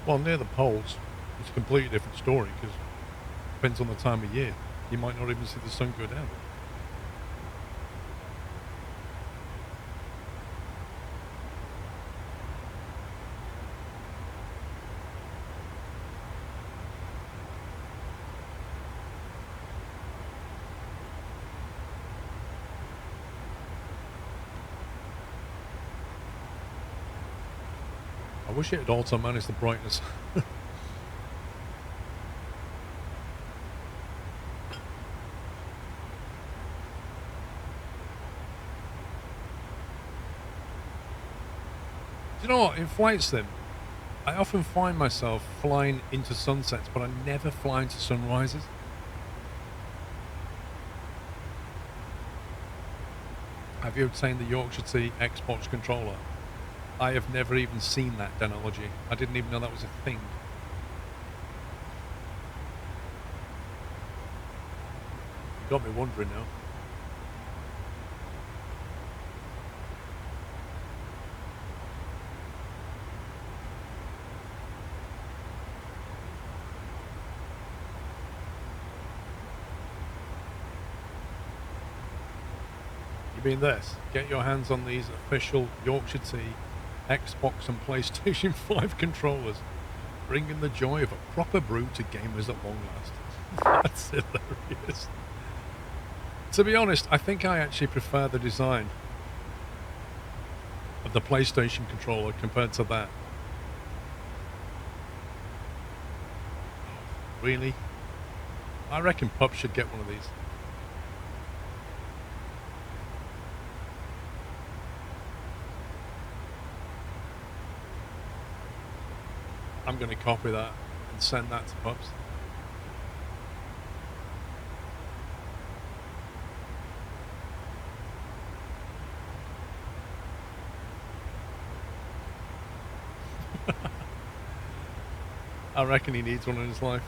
Well, near the poles, it's a completely different story because it depends on the time of year. You might not even see the sun go down. I wish it had also managed the brightness. Do you know what? In Flight Sim, I often find myself flying into sunsets, but I never fly into sunrises. Have you obtained the Yorkshire Tea Xbox controller? I have never even seen that technology. I didn't even know that was a thing. You got me wondering now. You mean this? Get your hands on these official Yorkshire Tea Xbox and PlayStation 5 controllers, bringing the joy of a proper brew to gamers at long last. That's hilarious. To be honest, I think I actually prefer the design of the PlayStation controller compared to that. Really? I reckon Pup should get one of these. I'm going to copy that and send that to Pups. I reckon he needs one in his life.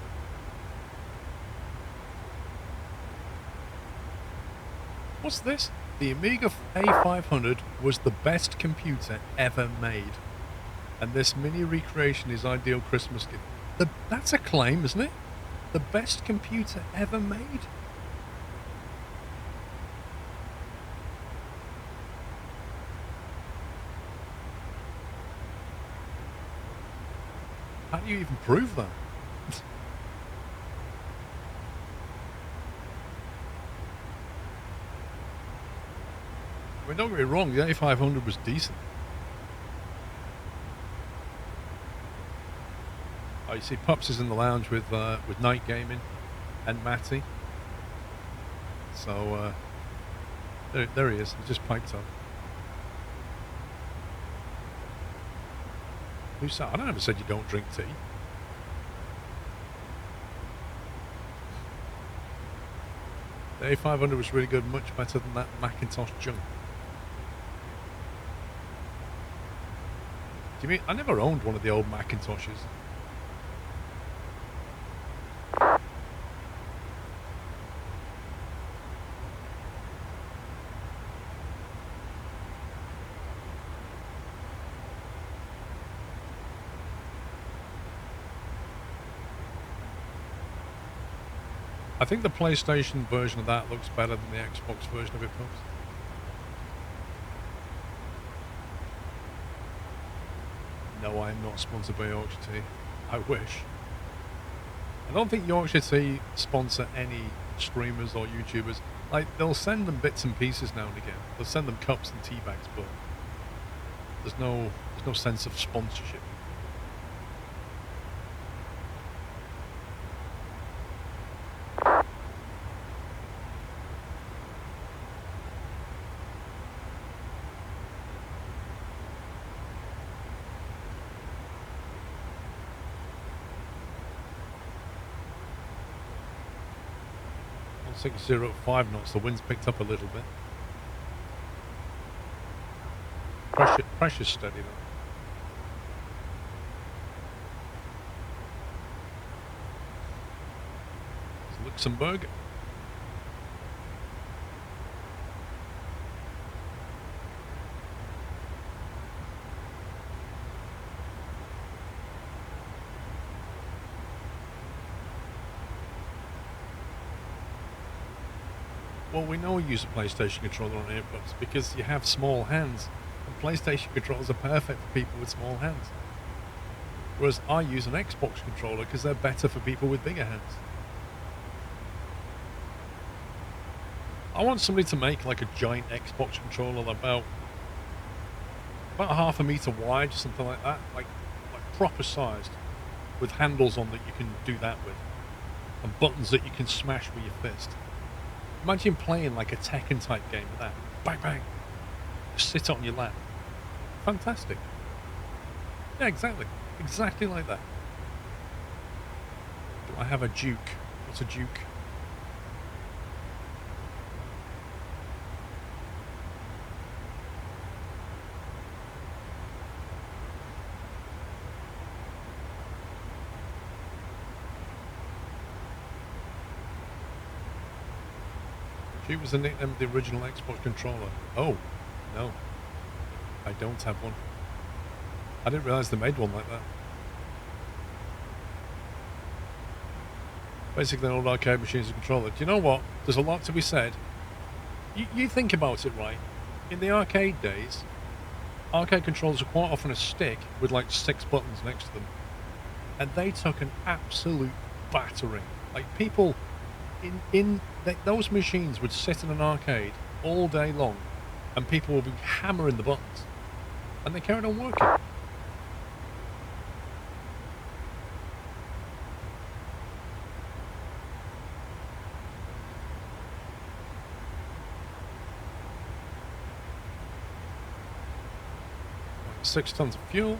What's this? The Amiga A500 was the best computer ever made. And this mini recreation is ideal Christmas gift. That's a claim, isn't it? The best computer ever made? How do you even prove that? I mean, don't get me wrong, the A500 was decent. Oh, you see Pups is in the lounge with Night Gaming and Matty. So, there he is. He's just piped up. Who said? I never said you don't drink tea. The A500 was really good, much better than that Macintosh junk. Do you mean I never owned one of the old Macintoshes? I think the PlayStation version of that looks better than the Xbox version of it, Pups. No, I am not sponsored by Yorkshire Tea. I wish. I don't think Yorkshire Tea sponsor any streamers or YouTubers. Like, they'll send them bits and pieces now and again. They'll send them cups and tea bags, but there's no sense of sponsorship. I think 0 at 5 knots, the wind's picked up a little bit. Pressure's steady though. It's Luxembourg. Well, we know you use a PlayStation controller on earbuds because you have small hands, and PlayStation controllers are perfect for people with small hands. Whereas I use an Xbox controller because they're better for people with bigger hands. I want somebody to make like a giant Xbox controller about half a meter wide, something like that, like proper sized, with handles on that you can do that with, and buttons that you can smash with your fist. Imagine playing like a Tekken type game with that. Bang, bang. Just sit on your lap. Fantastic. Yeah, exactly. Exactly like that. Do I have a Duke? What's a Duke? Duke was the nickname of the original Xbox controller. Oh, no. I don't have one. I didn't realise they made one like that. Basically, an old arcade machine is a controller. Do you know what? There's a lot to be said. You think about it, right? In the arcade days, arcade controllers are quite often a stick with like 6 buttons next to them. And they took an absolute battering. Like, people those machines would sit in an arcade all day long and people would be hammering the buttons. And they carried on working. Right, 6 tons of fuel.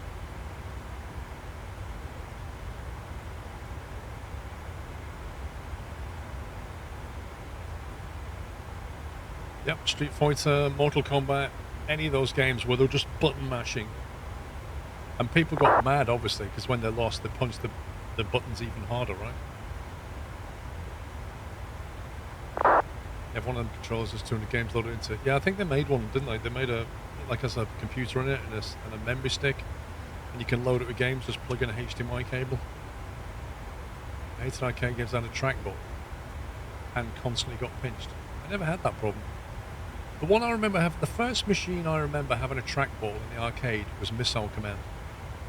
Yep, Street Fighter, Mortal Kombat, any of those games where they're just button mashing. And people got mad, obviously, because when they lost, they punched the buttons even harder, right? Every one of them controllers has 200 games loaded into it. Yeah, I think they made one, didn't they? They made a, like, has a computer in it and a memory stick, and you can load it with games, just plug in a HDMI cable. 89K gives out a trackball and constantly got pinched. I never had that problem. The one I remember having, the first machine I remember having a trackball in the arcade was Missile Command.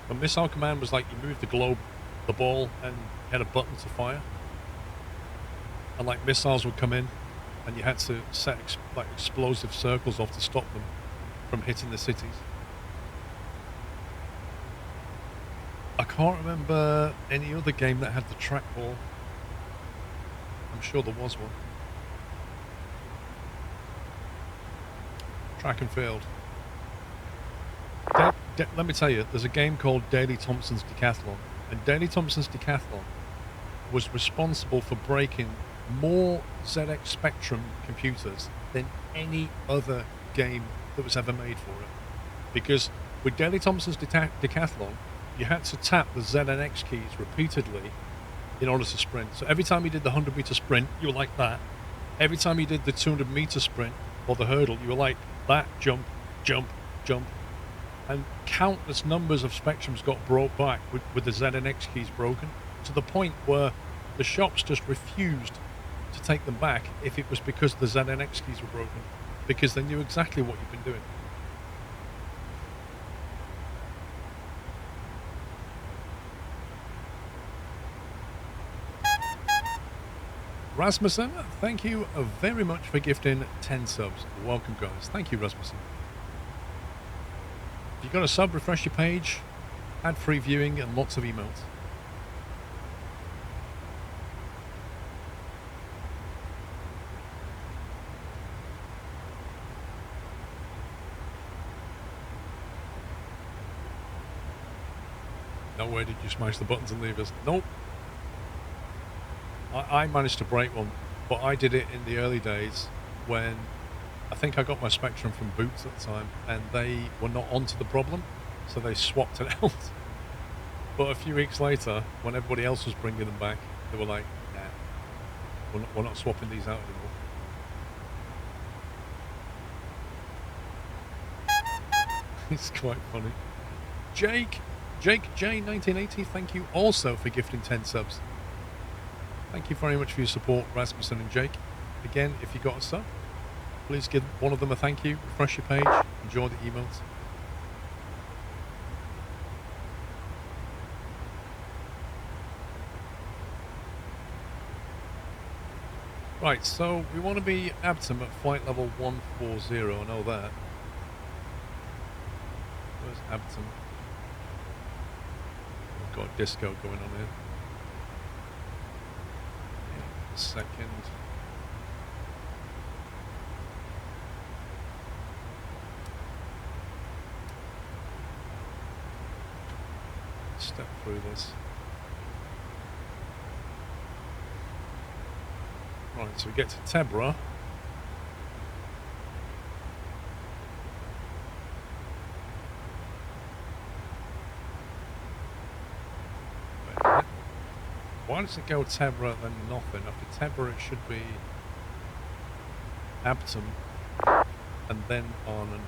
When Missile Command was like, you moved the ball, and had a button to fire. And like missiles would come in, and you had to set like explosive circles off to stop them from hitting the cities. I can't remember any other game that had the trackball. I'm sure there was one. Track and field. Let me tell you, there's a game called Daley Thompson's Decathlon, and Daley Thompson's Decathlon was responsible for breaking more ZX Spectrum computers than any other game that was ever made for it. Because with Daley Thompson's Decathlon, you had to tap the Z and X keys repeatedly in order to sprint. So every time you did the 100-meter sprint, you were like that. Every time you did the 200-meter sprint or the hurdle, you were like that, jump, jump, jump. And countless numbers of Spectrums got brought back with the Z and X keys broken, to the point where the shops just refused to take them back if it was because the Z and X keys were broken, because they knew exactly what you've been doing. Rasmussen, thank you very much for gifting 10 subs. Welcome, guys. Thank you, Rasmussen. If you've got a sub, refresh your page, add free viewing and lots of emails. No way did you smash the buttons and levers. Nope. I managed to break one, but I did it in the early days when I think I got my Spectrum from Boots at the time, and they were not onto the problem, so they swapped it out. But a few weeks later, when everybody else was bringing them back, they were like, nah, we're not swapping these out anymore. It's quite funny. Jake J 1980, thank you also for gifting 10 subs. Thank you very much for your support, Rasmussen and Jake. Again, if you got a sub, please give one of them a thank you, refresh your page, enjoy the emails. Right, so we want to be Abtom at flight level 140, I know that. Where's Abtom? We've got a disco going on here. Second. Step through this. Right, so we get to Tebra. Why does it go Tebra then nothing? After Tebra it should be Abtom and then Arnhem.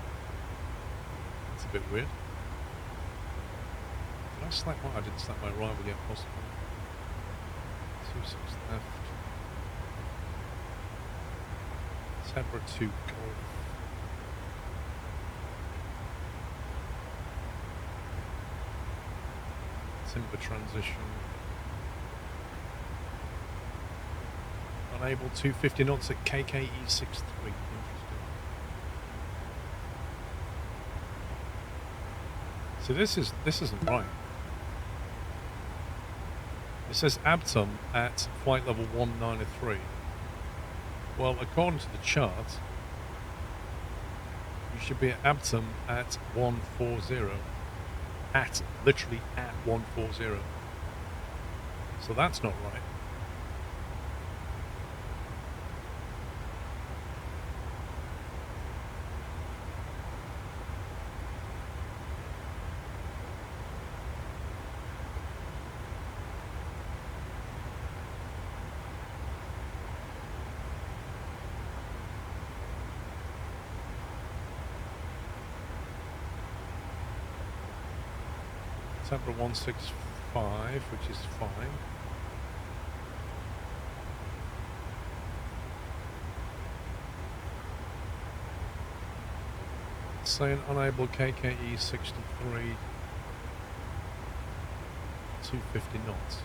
It's a bit weird. Did I select my... I didn't select my arrival yet, possibly. 26 left. Tebra to Golf. Timber transition. Unable 250 knots at KKE 63. Interesting. So this isn't right. It says Abtom at flight level 193. Well, according to the chart, you should be at Abtom at 140. Literally at 140. So that's not right. September 165, which is fine. Saying unable KKE 63, 250 knots.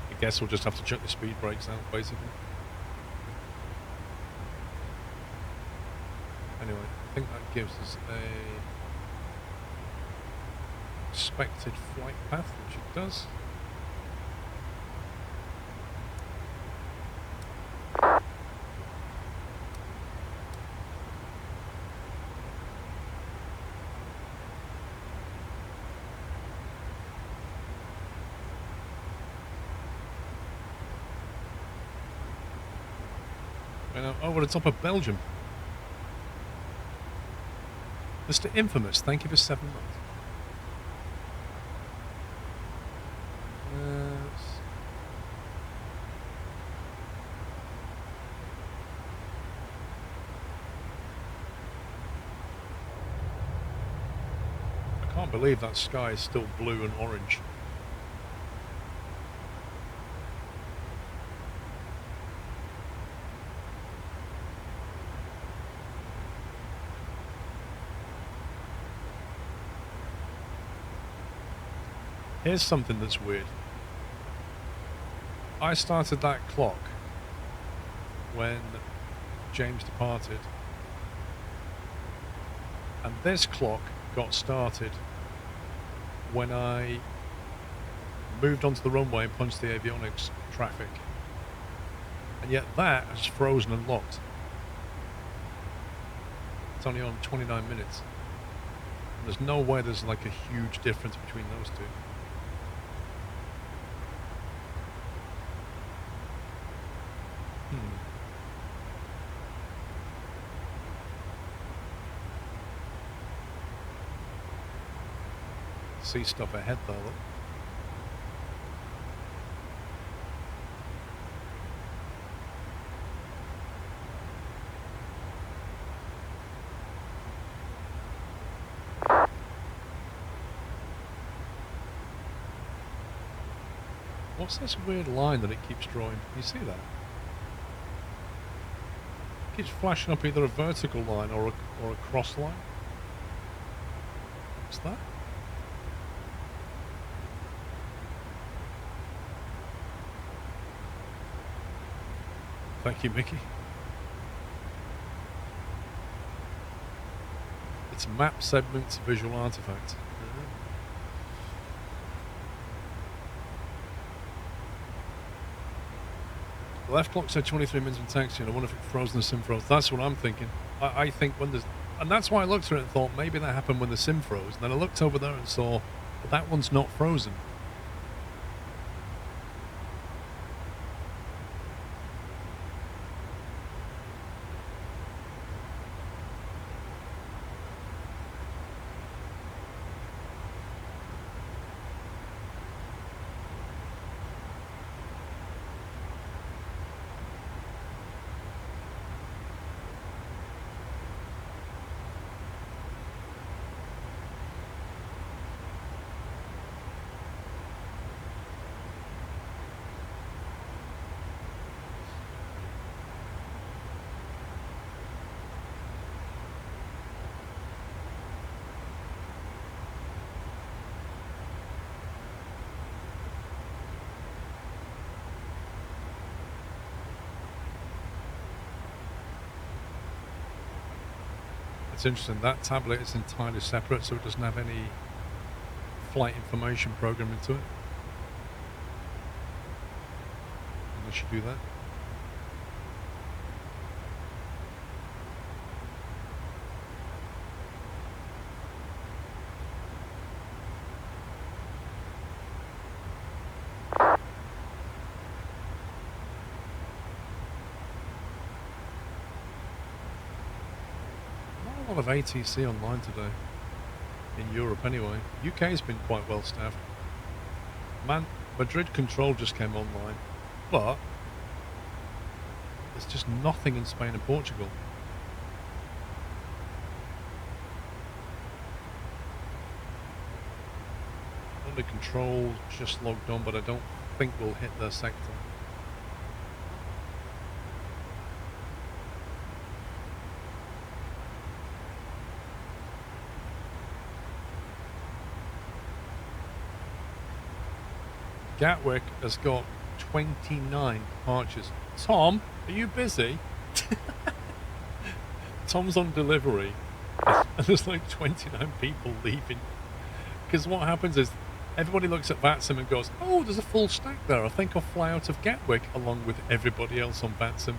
I guess we'll just have to check the speed brakes out, basically. Anyway, I think that gives us a expected flight path, which it does. Over the top of Belgium. Mr. Infamous, thank you for 7 months. I can't believe that sky is still blue and orange. Here's something that's weird. I started that clock when James departed, and this clock got started when I moved onto the runway and punched the avionics traffic, and yet that has frozen and locked. It's only on 29 minutes. And there's no way there's like a huge difference between those two. See stuff ahead though. Look. What's this weird line that it keeps drawing? Can you see that? It keeps flashing up either a vertical line or a cross line. What's that? Thank you, Mickey. It's map segments visual artifact. The left clock said 23 minutes in taxi, and I wonder if it froze the sim froze. That's what I'm thinking. I think when there's... And that's why I looked at it and thought maybe that happened when the sim froze. And then I looked over there and saw that that one's not frozen. It's interesting, that tablet is entirely separate, so it doesn't have any flight information programmed into it. Unless you do that. Of ATC online today in Europe anyway. UK's been quite well staffed. Madrid Control just came online, but there's just nothing in Spain and Portugal. London Control just logged on, but I don't think we'll hit their sector. Gatwick has got 29 departures. Tom, are you busy? Tom's on delivery, and there's like 29 people leaving. Because what happens is, everybody looks at VATSIM and goes, oh, there's a full stack there. I think I'll fly out of Gatwick along with everybody else on VATSIM.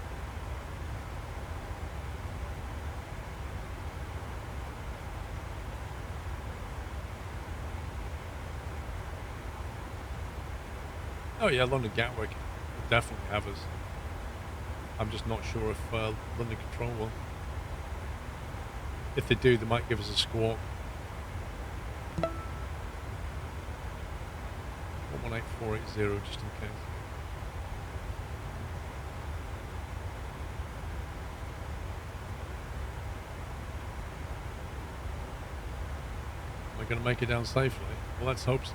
Oh yeah, London Gatwick will definitely have us. I'm just not sure if London Control will. If they do, they might give us a squawk. 118480 just in case. Am I going to make it down safely? Well, let's hope so.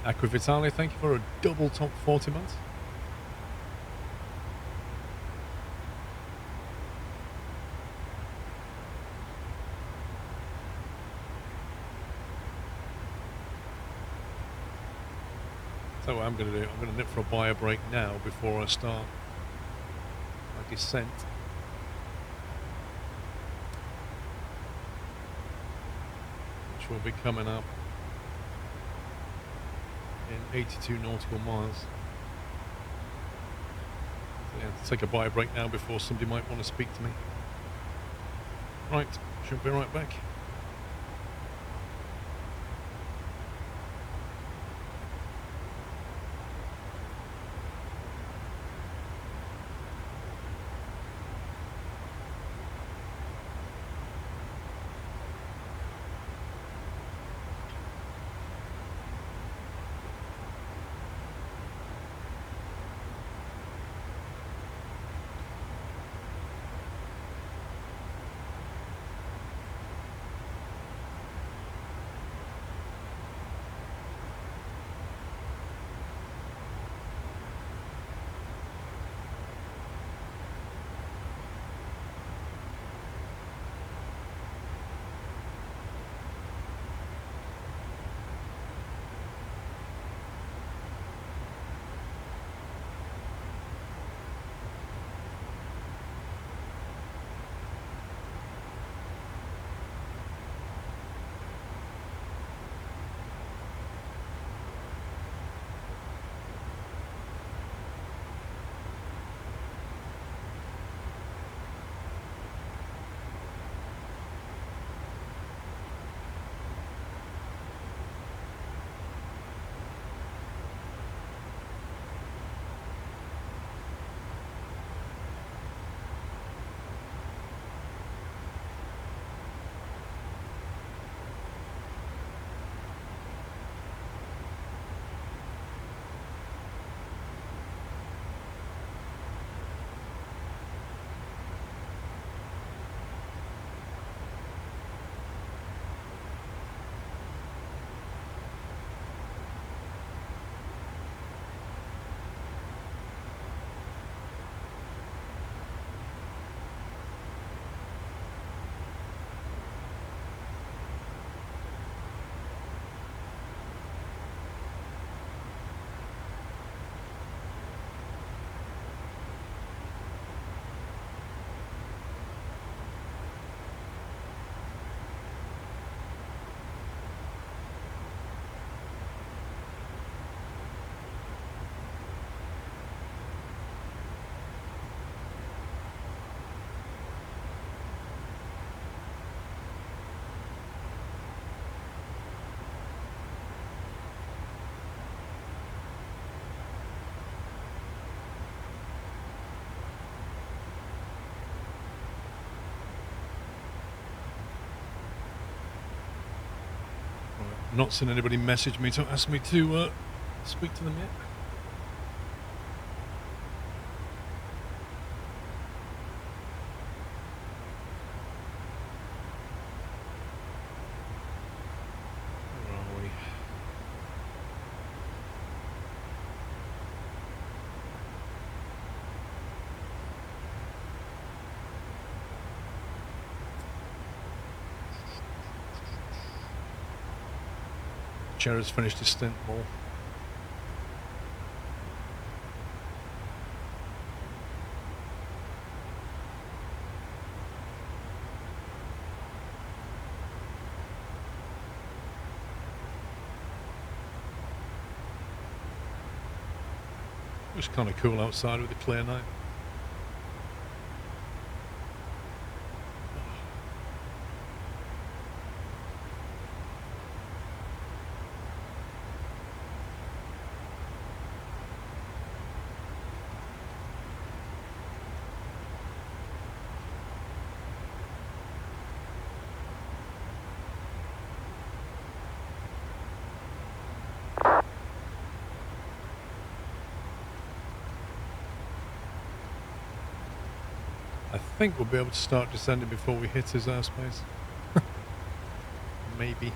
Aqua Vitale, thank you for a double top 40 months. So what I'm going to do, I'm going to nip for a buyer break now before I start my descent. Which will be coming up in 82 nautical miles. So yeah, take a buyer break now before somebody might want to speak to me. Right, should be right back. Not seen anybody message me to ask me to speak to them yet. Cherry's finished his stint more. Looks kind of cool outside with a clear night. I think we'll be able to start descending before we hit his airspace. Maybe.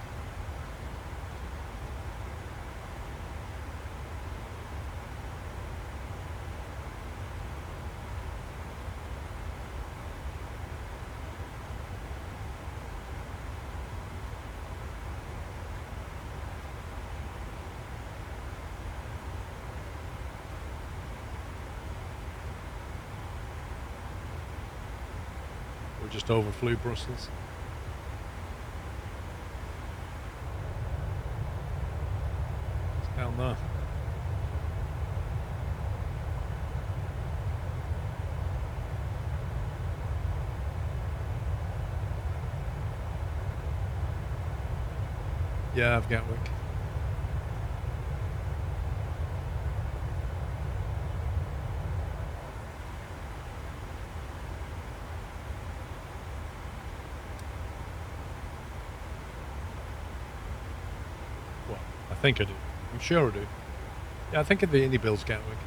Just overflew Brussels. It's down there. Yeah, I've Gatwick. I think I do. I'm sure I do. Yeah, I think the Indy builds Gatwick.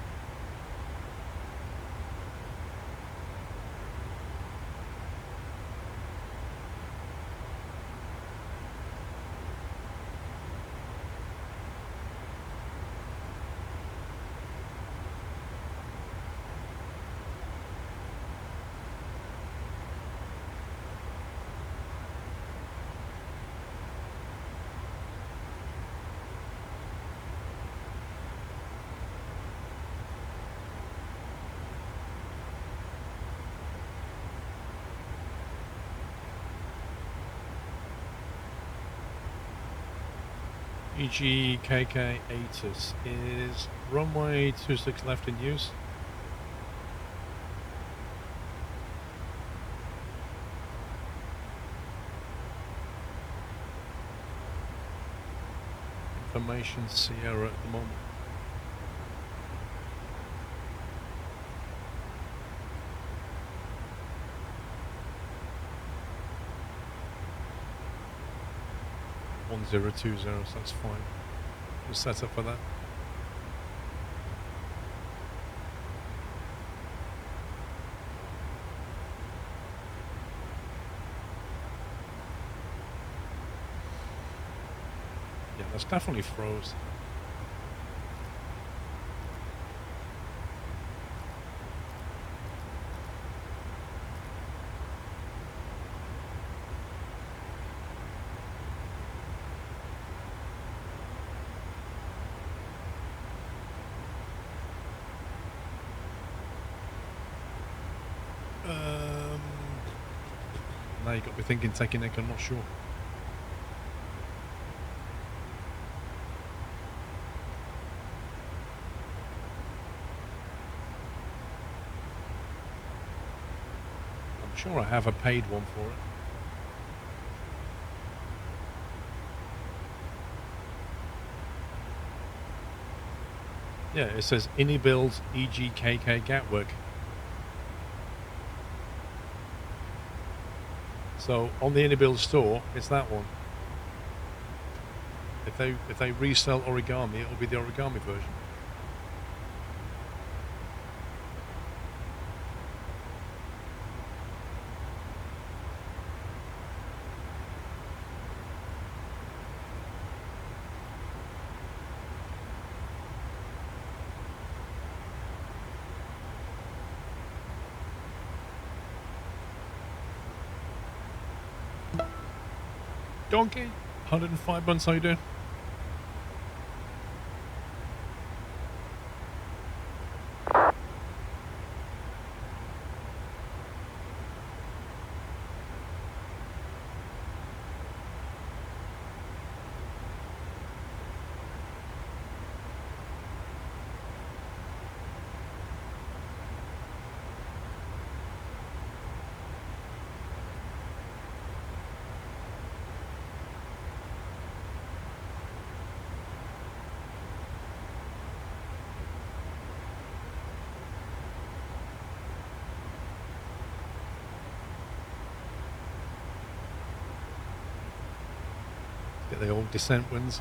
EGKK 8 is runway 26 left in use. Information Sierra at the moment. One 020, so that's fine. We'll set up for that. Yeah, that's definitely froze. Now you got me thinking taking Nick, I'm not sure. I'm sure I have a paid one for it. Yeah, it says Inny builds EGKK Gatwick. So on the Inny store, it's that one. If they resell origami, it'll be the origami version. Donkey, 105 months, how you doing? Get the old descent winds.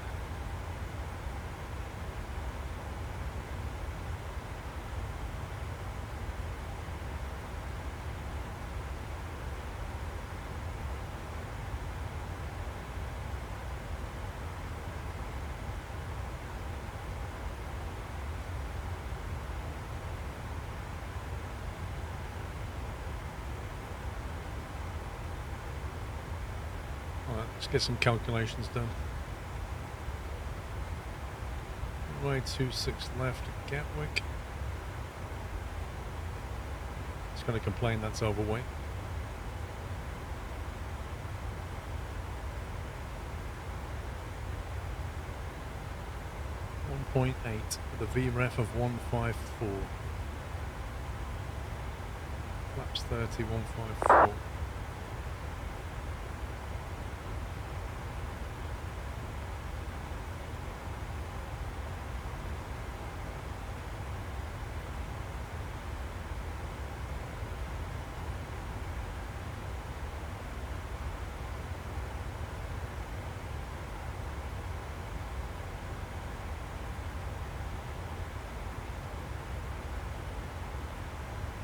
Alright, let's get some calculations done. Runway 26 left at Gatwick. It's going to complain that's overweight. .8 with a VREF of 154. Flaps 30, 154.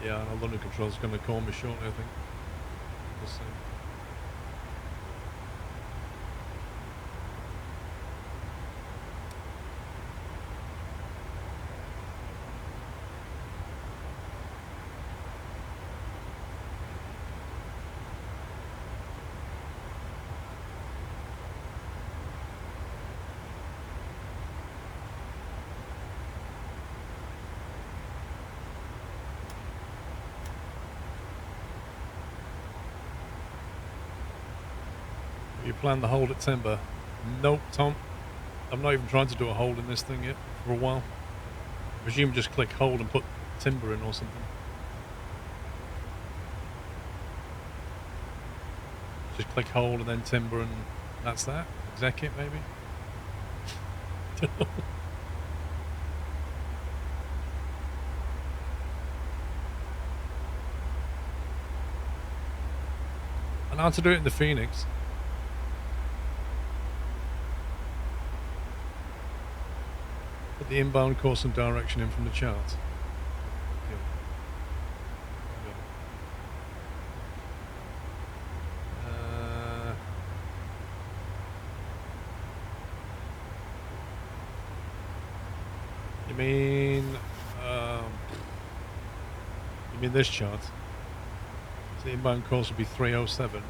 Yeah, I know London Control's going to call me shortly, I think. We'll see. You plan the hold at Timber? Nope, Tom. I'm not even trying to do a hold in this thing yet for a while. I presume just click hold and put Timber in or something. Just click hold and then Timber and that's that? Exec it maybe? I know how to do it in the Phoenix. Put the inbound course and direction in from the chart. You mean this chart? So the inbound course would be 307.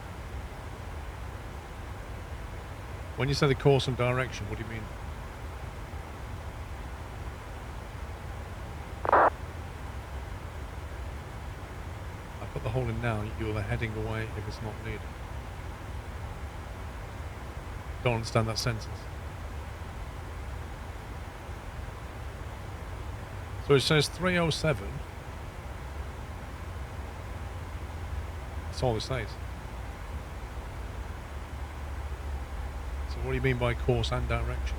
When you say the course and direction, what do you mean? Put the hole in now, you're the heading away if it's not needed. Don't understand that sentence. So it says 307. That's all it says. So what do you mean by course and direction?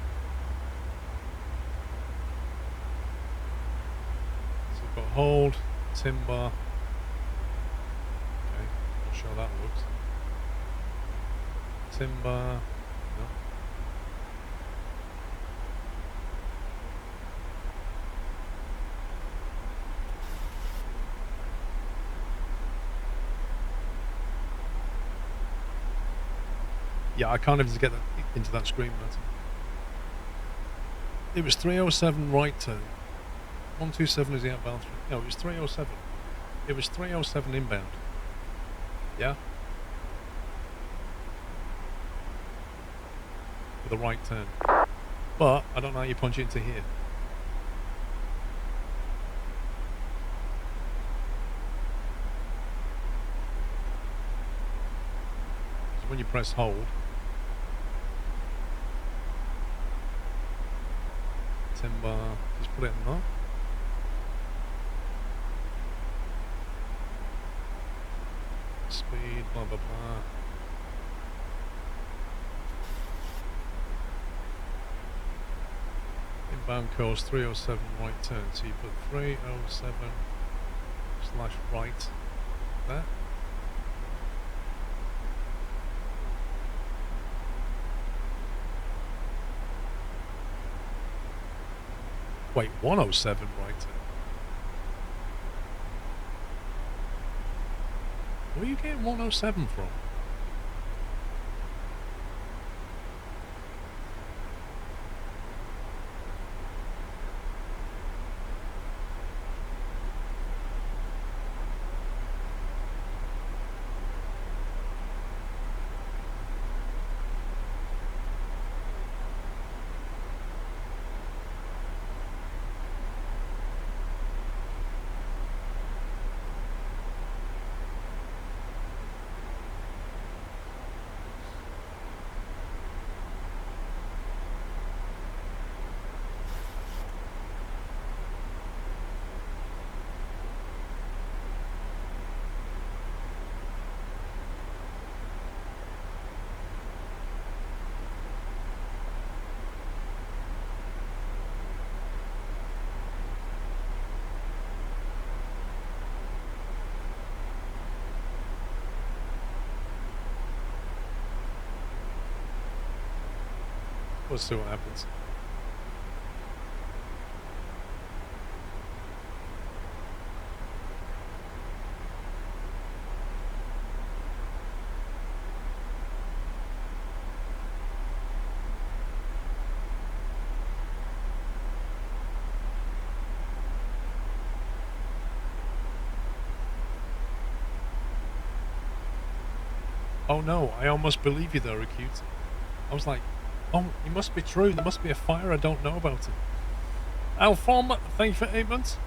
So we've got hold, timber. Not sure how that looks. Timber. No. Yeah, I can't even get that into that screen. It was 307 right turn. 127 is the outbound. No, it was 307. It was 307 inbound. Yeah? With a right turn. But I don't know how you punch it into here. So when you press hold, timber, just put it in there. Speed, blah blah blah. Inbound course 307 right turn. So you put 307 / right there. Wait, 107 right. Where are you getting 107 from? We'll see what happens. Oh no, I almost believe you though, Acute. I was like, oh, it must be true. There must be a fire I don't know about it. Alform, thank you for 8 months.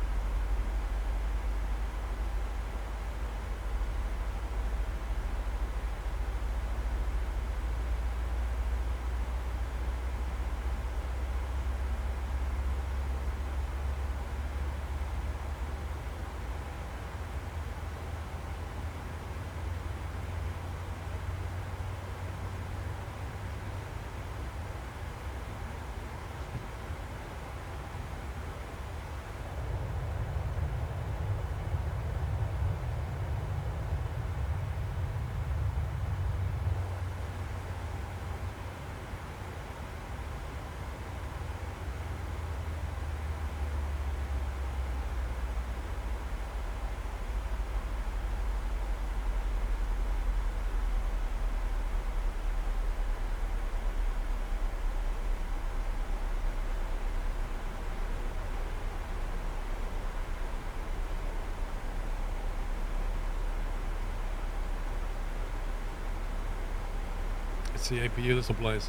It's the APU that's ablaze.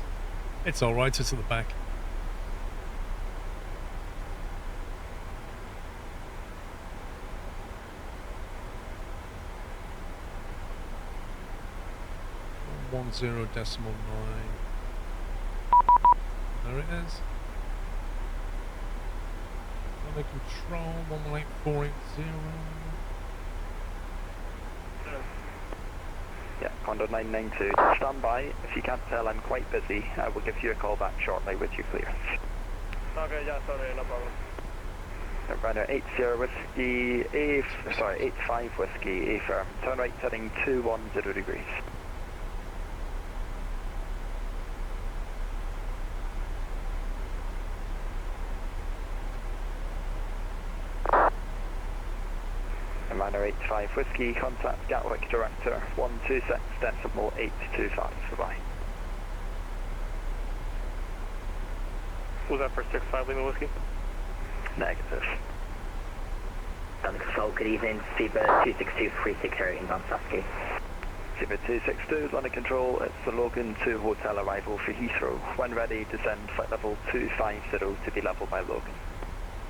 It's alright, it's at the back. One 10.9. There it is. Under control, 118,480. Yeah, Condor 992, stand by. If you can't tell, I'm quite busy. I will give you a call back shortly with your clearance. Okay, yeah, sorry, no problem. Runner 80 whiskey, 85 whiskey, A firm. Turn right heading 210 degrees. Runner 85 whiskey, contact Gatwick Director 126.825, bye-bye. Was that for 65 Lima whiskey? Negative. Gatwick Control, good evening. Fever 262-360 inbound Sasky. Fever 262, London Control, it's the Logan 2 hotel arrival for Heathrow. When ready, descend flight level 250 to be level by Logan.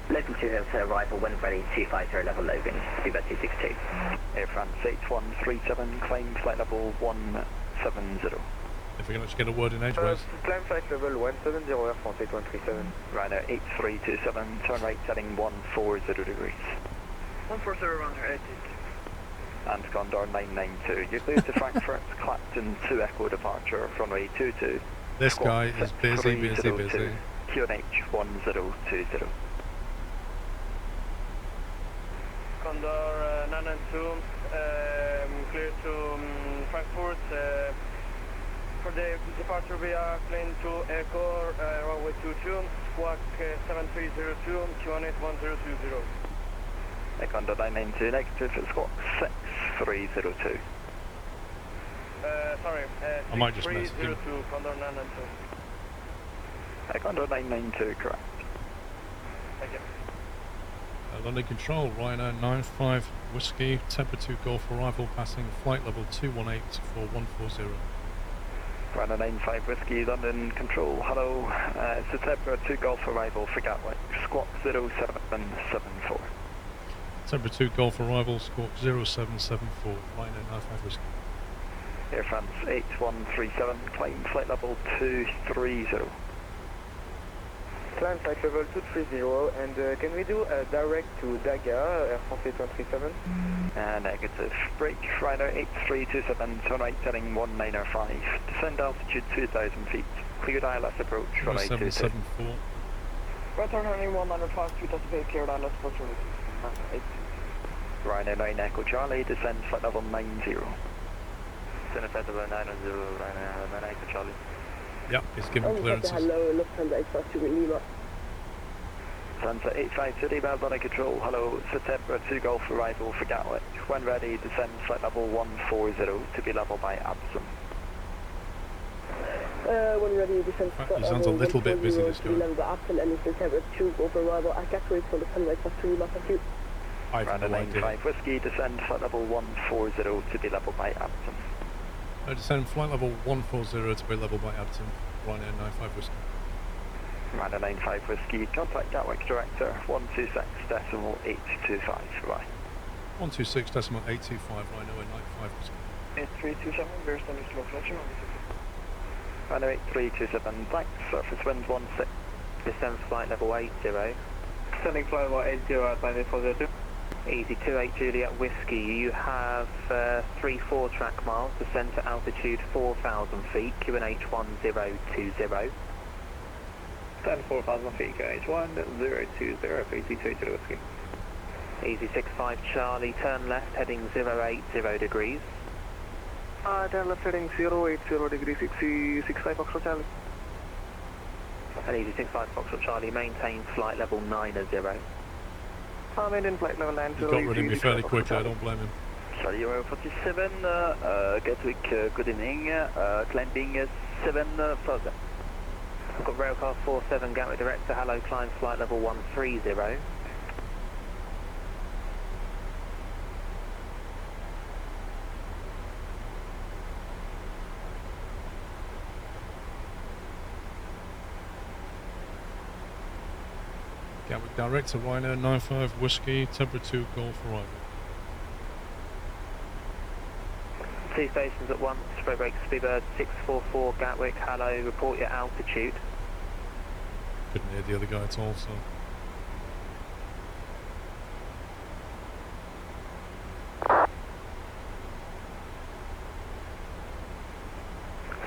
Logan 2 hotel arrival, when ready, 250 level Logan, Fever 262. Air France 8137, climb flight level 170. If we can actually get a word in edgeways. Climb flight level 170, Air France 8137. Ryanair 8327, turn right heading 140 degrees. 140 runner 80. And Condor 992, you're clear to Frankfurt, Clapton 2 Echo departure, runway 22. This guy is busy. QNH 1020. Condor 992, clear to Frankfurt. For the departure via plane 2 Echo, runway 22. Squawk 7302 on QNH 1020. Condor 992 negative for Squawk 6302. Sorry, I might just mess him. 6302, Condor 992. Condor 992, correct. Thank you. London Control, Ryanair 95 Whiskey, Temper 2 Golf arrival passing flight level 218 for 140. Ryanair 95 Whiskey, London Control, hello. It's a Temper 2 Golf arrival for Gatwick, Squawk 0774. Temper 2 Golf arrival, Squawk 0774, Ryanair 95 Whiskey. Air France 8137, climb flight level 230. Climb flight level 230, and can we do a direct to Daga, Air France 8137? Negative. Break, Ryanair 8327, turn right heading 1905. Descend altitude 2000 feet. Cleared ILS approach, runway 22. 0774. Return heading 105, 2000 feet, cleared ILS approach, runway 8. Ryanair 9 Echo Charlie, descend flight level 90. Descend flight level 90, Ryanair 9 Echo Charlie. Yep, it's given clearances. Hello, Lufthansa 852 Lima. Lufthansa 852 Lima, control, hello, September 2 Golf arrival for Gatwick. When ready, descend flight level 140 to be level by Absam. When ready, descend flight level 140. He sounds a little bit busy, this guy. Level by Absam, and September 2 Golf arrival at Gatwick for Lufthansa 852 Lima, thank you. I have no idea. 95 Whiskey, descend flight level 140 to be level by Absam. Descend flight level 140 to be level by Absam, Ryanair 95 Whiskey. Ryanair 95 Whiskey, contact Gatwick Director 126.825, bye. 126.825, Ryanair 95 Whiskey. 8327, bear standing slow fletching on Ryanair 8327, thanks, surface winds 16. Descend flight level 80. Descending flight level 80 at 9402. Easy 28 Juliet Whiskey, you have 34 track miles, descend to altitude 4,000 feet, QNH 1020. 4,000 feet, QNH 1020 for Easy 28 Juliet Whiskey. Easy 65 Charlie, turn left heading 080 degrees. Turn left heading 080 degrees, 65 Foxtrot Charlie. And Easy 65 Foxtrot Charlie, maintain flight level 90. Maintain flight level 90. He got rid of me fairly quickly, I don't blame him. Charlie Euro 47, Gatwick, good evening, climbing 7,000. I've got Railcar 47 Gatwick Director, hello, climb flight level 130. Gatwick Director, Ryanair 95 Whiskey, Temper 2 Golf arrival. 2 stations at once, spread break Speedbird 644 Gatwick, hello, report your altitude. Couldn't hear the other guy at all, so...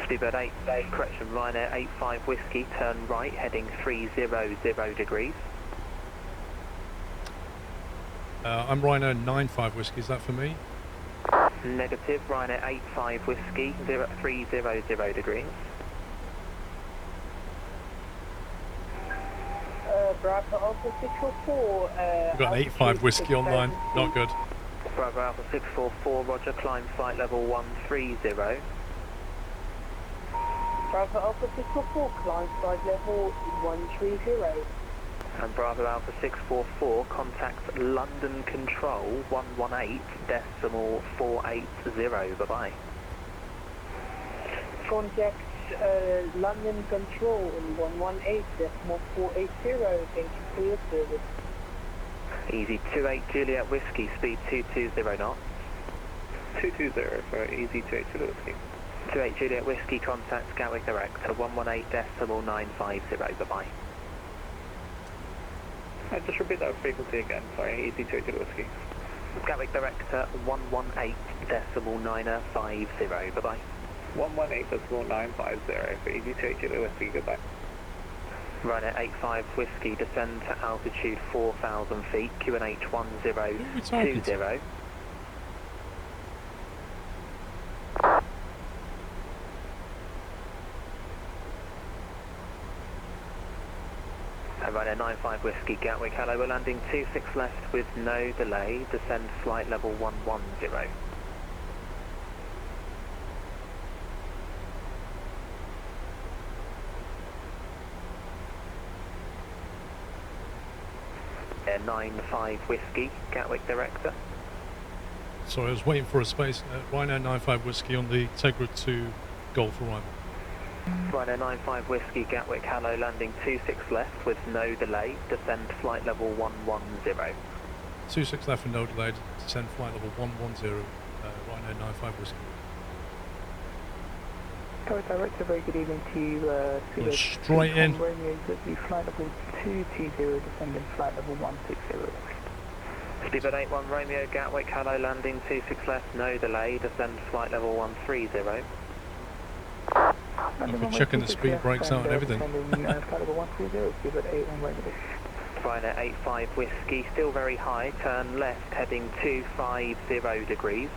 Speedbird 8, correction, Ryanair 85 Whiskey, turn right, heading 300 degrees. I'm Ryanair 95 Whiskey, is that for me? Negative, Ryanair 85 Whiskey, 300 degrees. Bravo Alpha 644. We've got an 85 Whiskey online, not good. Bravo Alpha 644, roger, climb flight level 130. Bravo Alpha 644, climb flight level 130. And Bravo Alpha 644, contact London Control 118.480, bye-bye. Contact London Control 118.480, thank you for your service. Easy 28 Juliet Whiskey, speed 220 knots. 220 for Easy 28 Juliet Whiskey. 28 Juliet Whiskey, contact Gatwick Director 118.950, bye-bye. Just repeat that frequency again, sorry, Easy 28 Juliet Whiskey. Gatwick Director 118.950, bye-bye. 118.950 for Easy 28 Juliet Whiskey, goodbye. Ryanair 85 Whiskey, descend to altitude 4,000 feet, QNH 1020. Ryanair 95 Whiskey Gatwick, hello, we're landing 26 left with no delay, descend flight level 110. Ryanair 95 Whiskey Gatwick Director. Sorry, I was waiting for a space. Ryanair 95 Whiskey on the Tegra 2 Golf arrival. Ryanair 95 Whiskey Gatwick, hello, landing 26 left with no delay, descend flight level 110. 26 left and no delay, descend flight level 110, Ryanair 95 Whiskey. Tower Director, very good evening to you. Going straight in. Romeo, flight level 220, descending flight level 160. Speedbird 81 Romeo Gatwick, hello, landing 26 left, no delay, descend flight level 130. We're checking the speed brakes out and everything. Ryanair 85 Whiskey, still very high, turn left, heading 250 degrees.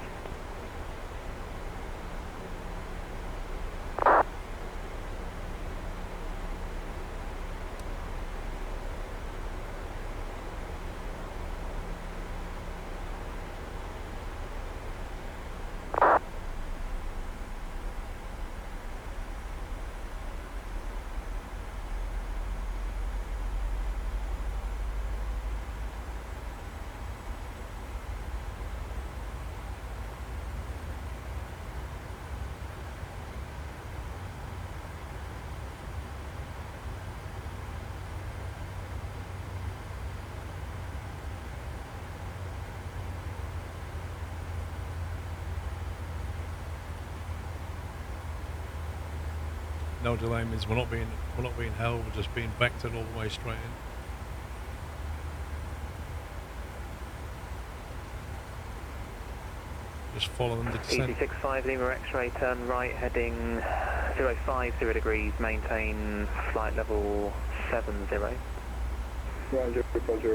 No delay means we're not being held, we're just being vectored all the way straight in. Just following the descent. EC65 Lima X-ray, turn right, heading 050 degrees, maintain flight level 70. Roger,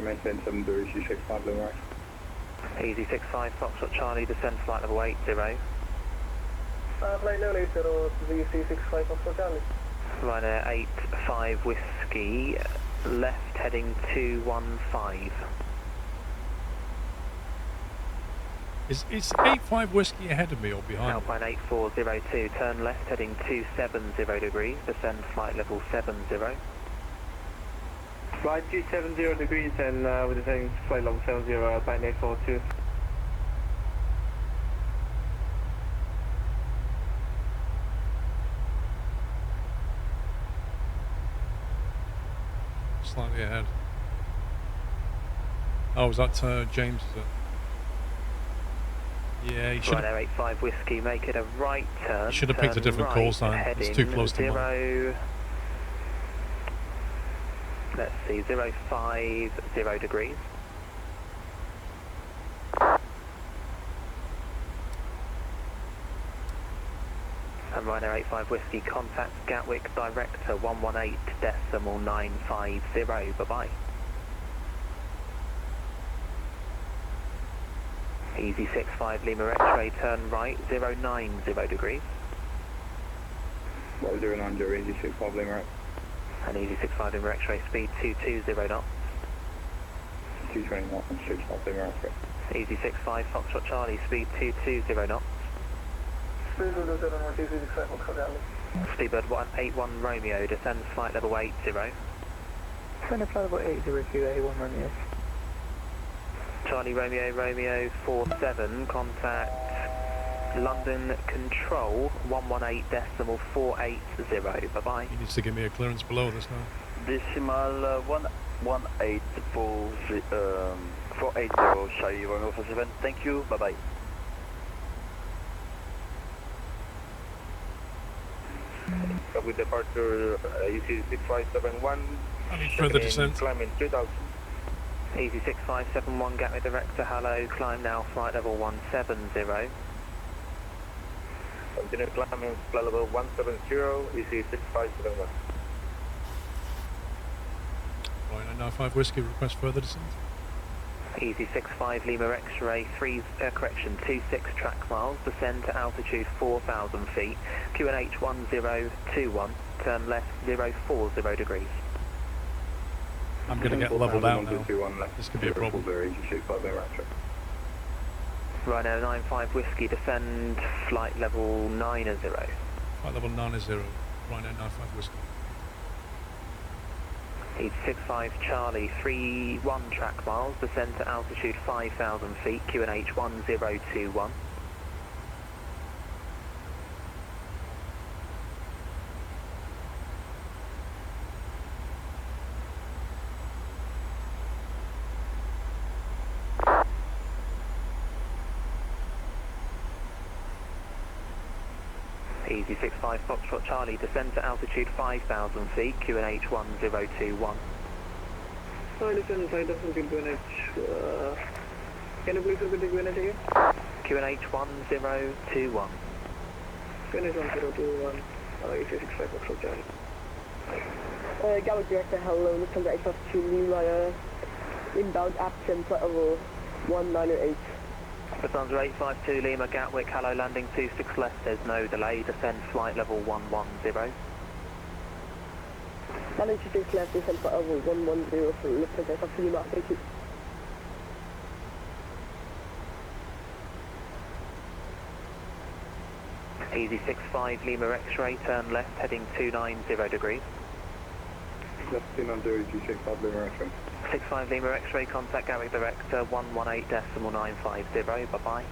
maintain 70, EC65 Lima X. EC65 Foxtrot Charlie, descend flight level 80. Flight level 80, VC65 Foxtrot Charlie. Ryanair 85 Whiskey, left heading 215. Is 85 Whiskey ahead of me or behind Alpine 8402, turn left heading 270 degrees, descend flight level 70. Flight 270 degrees and we're descending flight level 70, Alpine 8402. Slightly ahead. Oh, was that James, is it? Yeah, he should have... Ryanair 85 Whiskey, make it a right turn. Should have picked a different call sign. It's too close to mine. Let's see, 050 degrees. And Ryanair 85 Whiskey, contact Gatwick Director 118.950, bye-bye. Easy 65 Lima X-ray, turn right, 090 degrees. 090, Easy 65 Lima X. And Easy 65 Lima X-ray, speed 220 knots. 220 knots and 65 Lima X-ray. Easy 65 Foxtrot Charlie, speed 220 knots. Speedbird 181 Romeo, descend flight level 80. Descend flight level 80 to A1 Romeo. Charlie Romeo, Romeo 47, contact London Control 118.480, bye-bye. He needs to give me a clearance below this now. Decimal 118.480, Charlie Romeo 47, thank you, bye-bye. With departure EC 6571. I need further descent. Climbing 3000. Easy 6571 Gatwick Director, hello, climb now, flight level 170. Continue climbing, flight level 170, EC 6571. Right, 95 Whiskey, request further descent. Easy 65 Lima X-ray, 26 track miles, descend to altitude 4,000 feet, QNH 1021, turn left 040 degrees. I'm going to get leveled out now. This could be a problem. Rhino 95 Whiskey, descend flight level 90. Flight level 90, Rhino 95 Whiskey. Heat 65 Charlie, 31 track miles, descend to altitude 5,000 feet, QNH 1021. Easy 65 Foxtrot Charlie, descend to altitude 5,000 feet, QNH 1021. Sorry, listen, side of QNH. Can you please repeat the QNH again? QNH 1021. QNH 1021. Easy 65 Foxtrot Charlie. Gatwick Director, hello, Lufthansa Express to Lima, inbound absent flight over 198. Lufthansa 852 Lima Gatwick, hello, landing 26 left, there's no delay, descend flight level 110. Landing 26 left, descend flight over 110 for Lufthansa Express to Lima, thank you. Easy 65 Lima X-ray, turn left, heading 290 degrees. Left 290, 65 Lima X-ray. 65 Lima X-ray, contact Gatwick Director 118.950, bye-bye.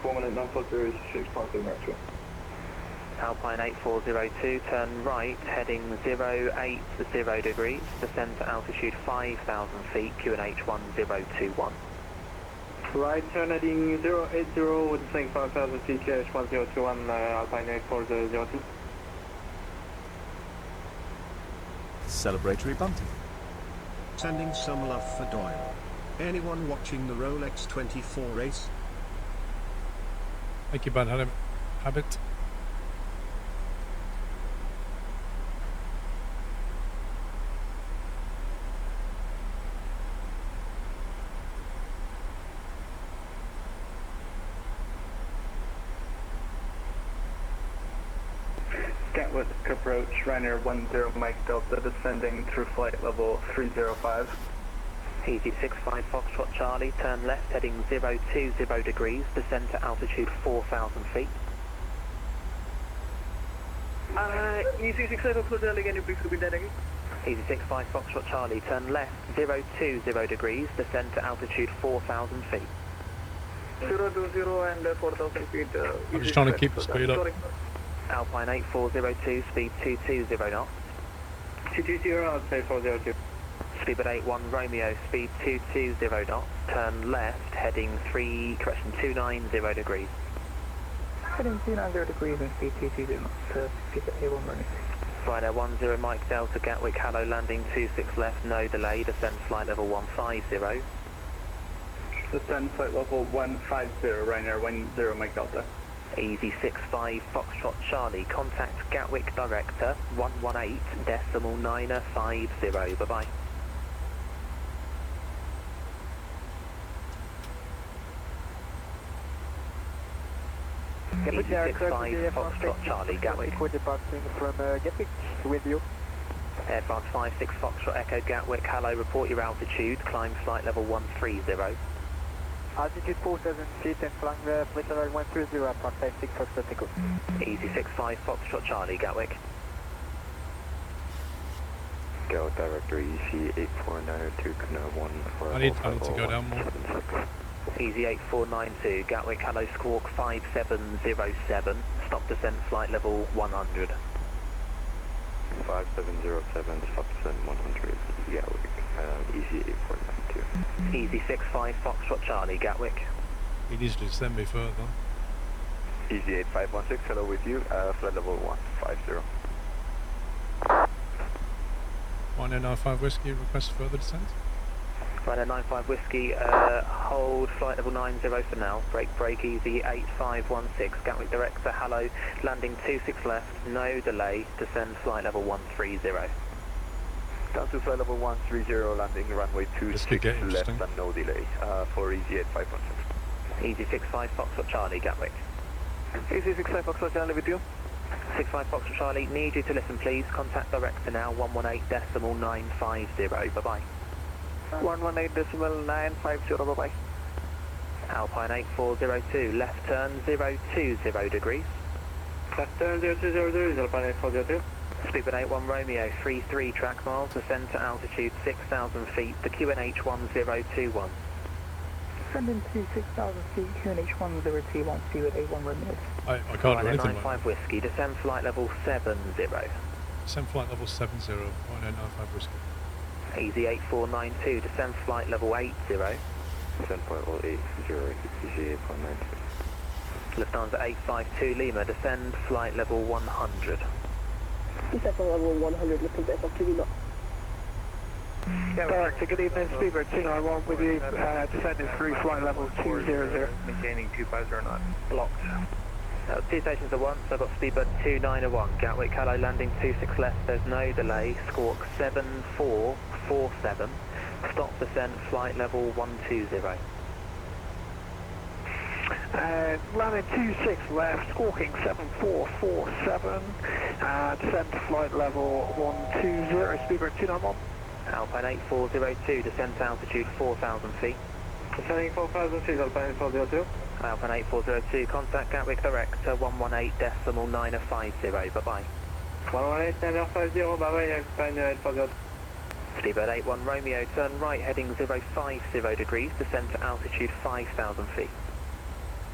4 minute 940, 65 Lima X-ray. Alpine 8402, turn right, heading 080 degrees, descend to altitude 5,000 feet, QNH 1021. Right, turn heading 080 with descending 5,000 feet, QNH 1021, Alpine 8402. Celebratory bunting. Sending some love for Doyle. Anyone watching the Rolex 24 race? Thank you, Bad Habit. Gatwick approach, Ryanair 10 Mike Delta, descending through flight level 305. Easy 65 Foxtrot Charlie, turn left, heading 020 degrees, descend to altitude 4,000 feet. Easy 65 Foxtrot Charlie, can you please repeat that again? Easy 65 Foxtrot Charlie, turn left, 020 degrees, descend to altitude 4,000 feet. 020 and 4,000 feet. I'm just trying to keep the speed up. Sorry. Alpine 8402, speed 220 knots. 220, I'll say 402. Speedbird 81 Romeo, speed 220 knots, turn left, heading 290 degrees. Heading 290 degrees and speed 220 knots, Speedbird 81 Romeo. Ryanair 10 Mike Delta Gatwick, hello, landing 26 left, no delay, descend flight level 150. Descend flight level 150, Ryanair 10 Mike Delta. Easy 65 Foxtrot Charlie, contact Gatwick Director 118.950, bye-bye. Easy 65 Foxtrot Charlie, Gatwick. Departing from Gatwick, with you. Air France 56 Foxtrot Echo Gatwick, hello, report your altitude, climb flight level 130. Altitude 4,000 feet and flying flight level 130, approx 56 Foxtrot Echo. Easy 65 Foxtrot Charlie, Gatwick. Go Director EC 8492, Canal 1 for I need to go down more. Easy 8492, Gatwick, hello, Squawk 5707, stop descent flight level 100. 5707, stop descent 100, Gatwick, EC 8492. Easy 65 Foxtrot Charlie, Gatwick. He needs to send me further. Easy 8516, hello with you, flight level 150. 1095 Whiskey, request further descent. Ryanair 95 Whiskey, hold flight level 90 for now, break easy 8516, Gatwick Director, hello, landing 26 left, no delay, descend flight level 130. Down to flight level 130, landing runway 26 left and no delay, for Easy 8516. Easy 65 Foxtrot Charlie, Gatwick. Easy 65 Foxtrot Charlie with you. 65 Foxtrot Charlie, need you to listen please. Contact director now, 118.950. Bye-bye. 118.950, bye-bye. Alpine 8402, left turn 020 degrees. Left turn 0200 is Alpine 8402. Speedbird 81 Romeo, 33 track miles, descend to altitude 6,000 feet, to QNH 1021. Descending to 6,000 feet, QNH 1021, Speedbird 81 Romeo. I can't do anything. 95 Whiskey, descend flight level 70. Descend flight level 70, 1095 Whiskey. Easy 8492, descend flight level 80. Descend flight level 80, easy 8.96. Lufthansa 852 Lima, descend flight level 100. Descend flight level 100, Lufthansa 852 Lima. Director, good evening, Speedbird 291 with you, descending through flight level 200. Maintaining 250 blocked. Two stations at once, I've got Speedbird 291, Gatwick, hello, landing 26 left, there's no delay, squawk 7447, stop descent, flight level 120. Landing 26 left, squawking 7447, descend to flight level 120, Speedbird 291. Alpine 8402, descent to altitude 4,000 feet. Descending 4,000 feet, Alpine 8402. Alpine 8402, contact Gatwick director 118.950, bye-bye. 118.950, bye-bye, Alpine 8402. Speedbird 81 Romeo, turn right heading 050 degrees, descend to altitude 5,000 feet.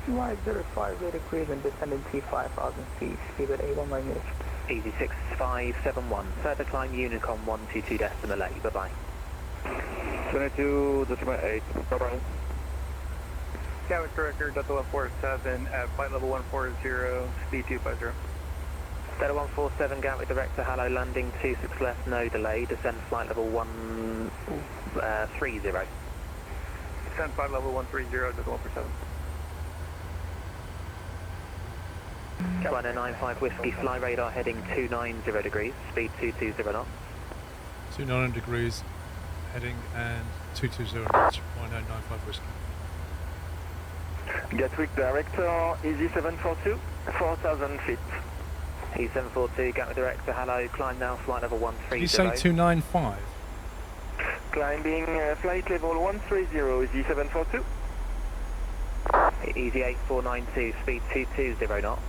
Right 050 degrees and descending to 5,000 feet, Speedbird 81 Romeo. Easy 6571, further climb Unicom 122.8, bye-bye. 22.8, bye-bye. Gatwick director, Delta 147, at flight level 140, speed 250. Delta 147, Gatwick director, hello, landing 26 left, no delay, descend flight level 130. Descend flight level 130, Delta 147. 1095 Whiskey, fly radar heading 290 degrees, speed 220 knots. 290 degrees, heading and 220 knots, 1095 Whiskey. Gatwick director, easy 742, 4,000 feet. Easy 742, Gatwick director, hello, climb now, flight level 130. Did you say 295? Climbing flight level 130, easy 742. Easy 8492, speed 220 knots.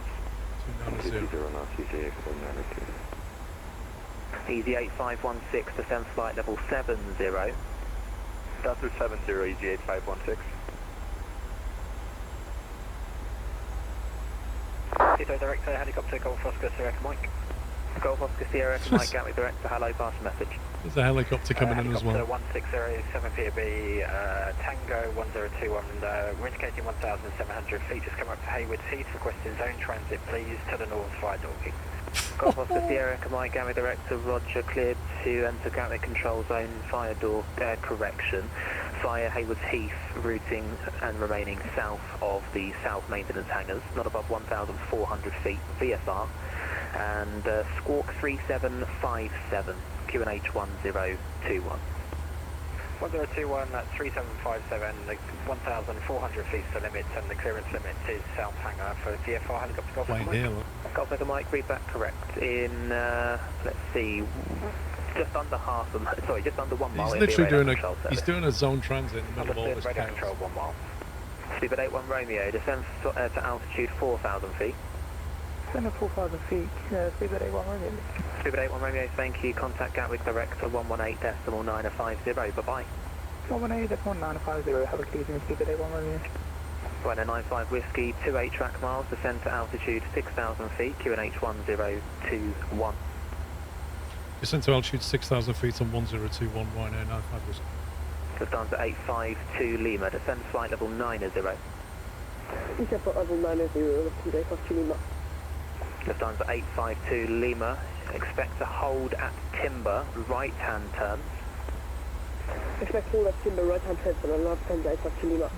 290 knots, easy 8492. Easy 8516, descend flight level 70. Delta 70, easy 8516. Tito director, helicopter, Golf Oscar, Sierra Mike. Golf Oscar, Sierra Mike, Gatwick director, hello, pass message. There's a helicopter coming in as well. Helicopter 160, 7PB, Tango 1021, we're indicating 1,700 feet, just come up to Hayward Heath, requesting zone transit please, to the north, fire door key. Golf Oscar, Sierra Mike, Gatwick director, Roger, cleared to enter Gatwick control zone, fire door correction, via Hayward Heath, routing and remaining south of the south maintenance hangars, not above 1,400 feet, VFR, and squawk 3757, QNH 1021. 1021 at 3757, the 1,400 feet is the limit, and the clearance limit is south hangar for VFR helicopter Golf Echo Mike. Golf Echo Mike, read back correct. In, let's see, just under half a mile, sorry, just under 1 mile. He's literally doing a zone transit in the middle of all this chaos. Control 1 mile. Speedbird 81 Romeo, descend to altitude 4,000 feet. Descend 4,000 feet, Speedbird 81 Romeo. Speedbird 81 Romeo, thank you. Contact Gatwick director 118.950, bye-bye. 118.950, have a clear Speedbird 81 Romeo. 1095 Whiskey, 28 track miles, descend to altitude 6,000 feet, QNH 1021. Descend to altitude 6,000 feet on 1021, 1095 Whiskey. Lufthansa 852 Lima, descend flight level 90. Descend flight level 90, Lufthansa 852 Lima. Lufthansa 852 Lima, expect to hold at Timber, right-hand turns. Expect to hold at Timber, right-hand turns, and Lufthansa 852 Lima.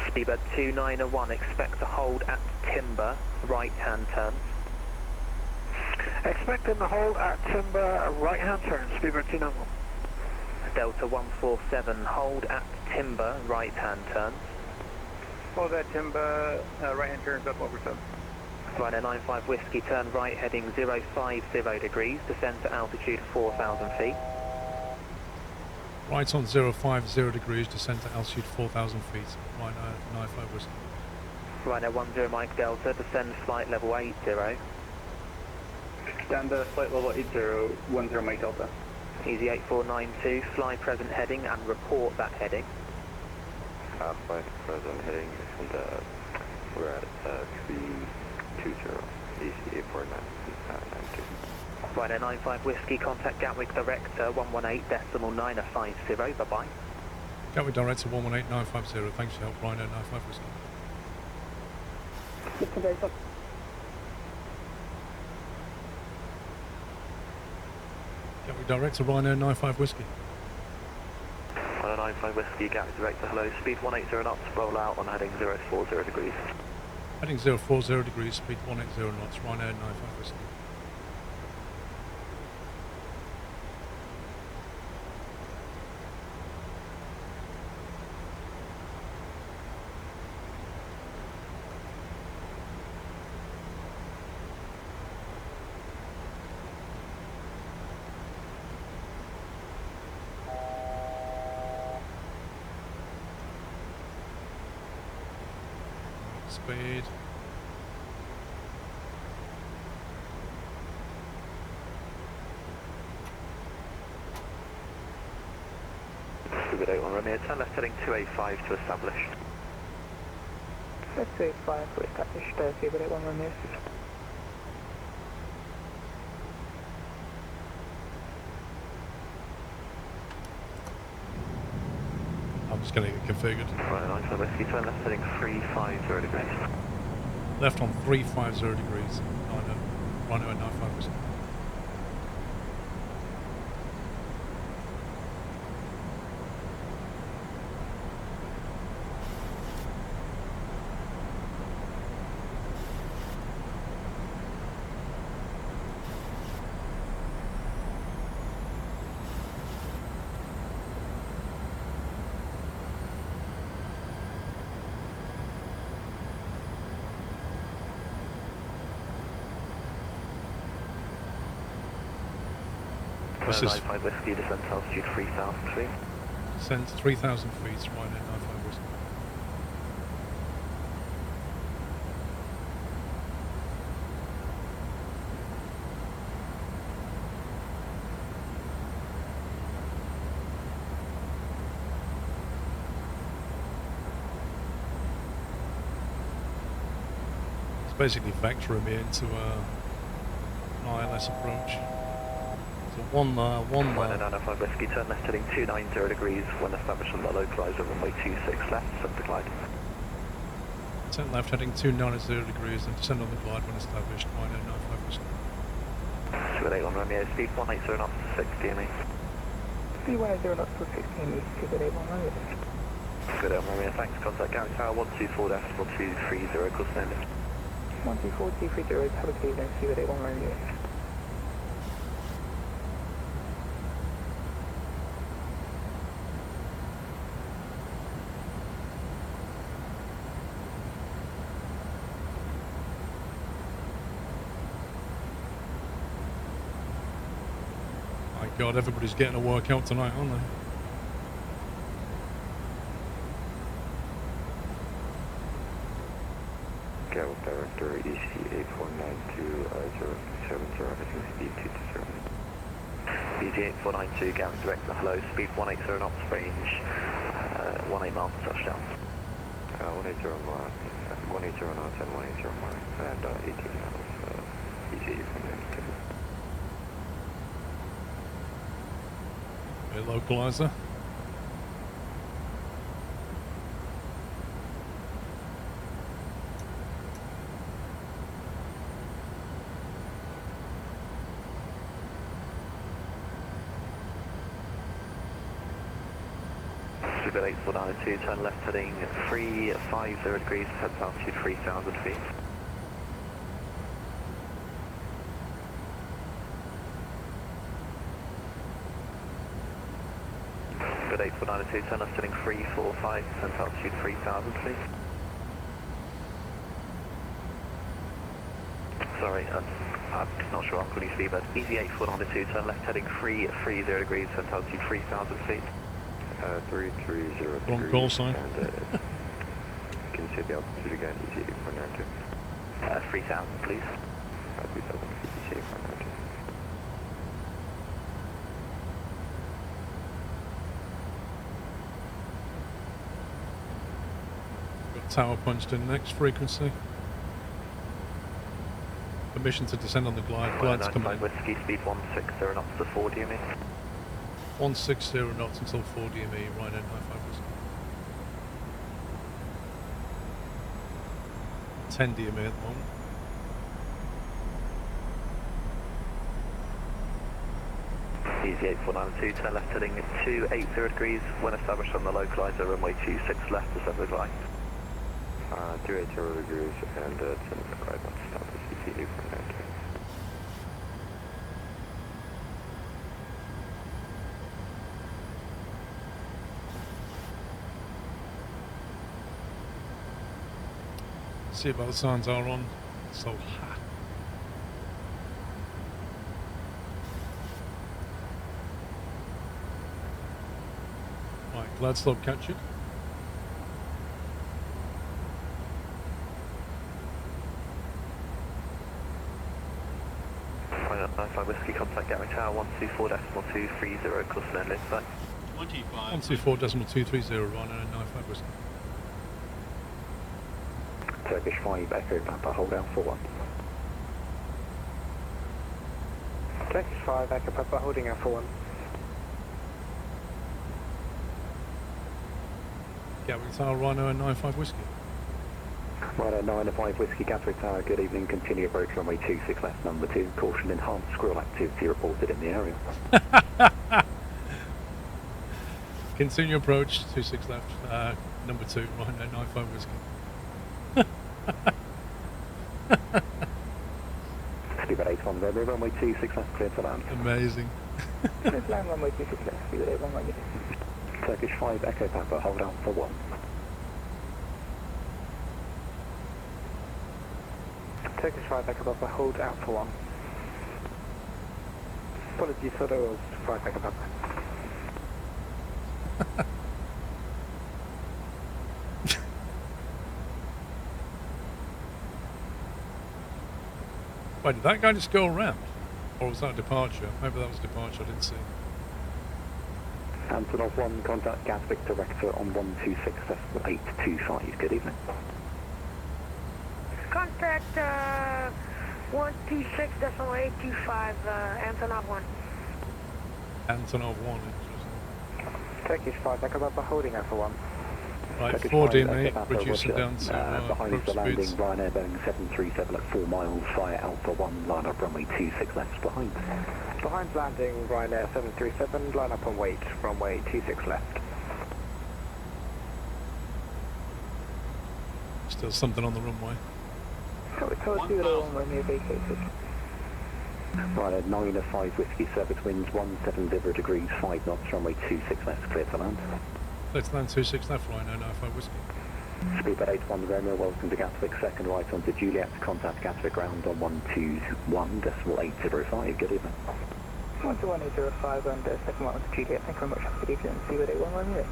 Speedbird 291, expect to hold at Timber, right-hand turns. Expecting to hold at Timber, right-hand turn, Speedbird 291. Delta 147, hold at Timber, right-hand turns. Hold at Timber, right-hand turn, Delta 147. Ryanair 95 Whiskey, turn right heading 050 degrees, descend to altitude 4,000 feet. Right on 050 degrees, descend to altitude 4,000 feet. Ryanair 95 Whiskey. Ryanair 10 Mike Delta, descend flight level 80. Stand flight level 80, 10 Mike Delta. Easy 8492, fly present heading and report that heading. Flight present heading, and we're at 320, easy 84992. Ryanair 95 Whiskey, contact Gatwick Director 118.950, bye-bye. Gatwick Director 118950, thanks for your help, Ryanair 95 Whiskey. Gatwick Director Ryanair 95 Whiskey. Ryanair 95 Whiskey, Gatwick Director, hello, speed 180 knots, roll out on heading 040 degrees. Heading 040 degrees, speed 180 knots, Ryanair 95 Whiskey. Speed. Good 81 Romeo, turn left heading 285 to establish. Let's 285 to establish, Good 81 Romeo. I'm just getting it configured. Ryanair 95 Whiskey, turn left heading 350 degrees. Left on 350 degrees, Ryanair 95 Whiskey. This is 95 Whiskey, descent altitude 3,000 feet. descent 3,000 feet, Ryanair 95 Whiskey. It's basically vectoring me into an ILS approach. One Ryanair 95 Whiskey, turn left heading 290 degrees when established on the localizer runway 26 left, descend the glide. Turn left heading 290 degrees and descend on the glide when established, Ryanair 95 Whiskey. 281 Romeo, speed 180 knots to 60 me. Speed 180 knots to 60 me, Good 81 Romeo. Good 81 Romeo, thanks, contact Gatwick Tower 124.230, course landing. 124.230, have a good evening, Good 81 Romeo. God, everybody's getting a workout tonight, aren't they? Gatwick Director, EC 8492, 070, speed 220. EG 8492, Gatwick Director, hello, speed 180 knots, range 18 miles to touchdown. 180 miles, 180 knots and 180 miles, and 18 miles, EG 8492. Localizer. Super 8492, turn left heading 350 degrees, descent altitude 3,000 feet. Good 8492, turn left heading 345, descent altitude 3,000 feet. Sorry, I'm not sure I'm calling speed, but easy 8492, turn left heading 330 degrees, and altitude 3,000 feet. 330 Wrong call sign. And can you say the altitude again? Easy 8492. 3,000, please. 3,000 feet, easy 8492. Got tower punched in next frequency. Permission to descend on the glide. Glide's coming in. Whiskey, speed 160 knots to 4 DME. 160 knots until 4 DME, right in 95 whiskey. 10 DME at the moment. Easy 8492, turn left heading 280 degrees, when established on the localizer, runway 26 left, descend the glide. 280 degrees and turn the glide on start the CC 8492. Seatbelt signs are on, so hot. Right, glad slope captured. Right, 95 Whiskey, contact Gatwick Tower 124.230, close to end back. 124.230, right in 95 whiskey. Turkish 5 Echo Papa, hold out for 1. Turkish 5 Echo Papa, holding out for 1. Gatwick Tower, Rhino and 95 whiskey. Right, 95 Whiskey, Gatwick Tower, good evening, continue approach runway 26 left, number 2, caution enhanced, squirrel activity reported in the area. Continue approach, 26 left, number 2, Rhino 95 whiskey. Speed at 81 Romeo, runway 26 left, clear to land. Amazing. Let's land runway 26 left, speed at 81 Romeo. Turkish 5 Echo Papa, hold out for 1. Turkish 5 Echo Papa, hold out for 1. Apologies for those 5 Echo Papa. Wait, did that guy just go around? Or was that a departure? Maybe that was departure, I didn't see. Antonov 1, contact Gatwick Director on 126.825, good evening. Contact 126.825, Antonov 1. Antonov 1, Turkish 5 Echo Papa, holding out for 1. right, Turkish 4 5 DME, Echo Papa, reducing Roger. down to behind approach the landing, speeds. Ryanair Boeing 737 at 4 miles, via Alpha 1, line up runway 26 left behind. Behind landing, Ryanair 737, line up on wait, runway 26 left. Still something on the runway. Tower 2 runway near vacated. Ryanair 905 Whiskey, service winds 170 degrees, 5 knots, runway 26 left, clear to land. Let's land 26 left, Rhino 95 whiskey. Speed at 81 Romeo, welcome to Gatwick, second right onto Juliet, contact Gatwick ground on 121.805, good evening. 121.805 and second right onto Juliet, thank you very much, have a good evening, see you at 81 Romeo.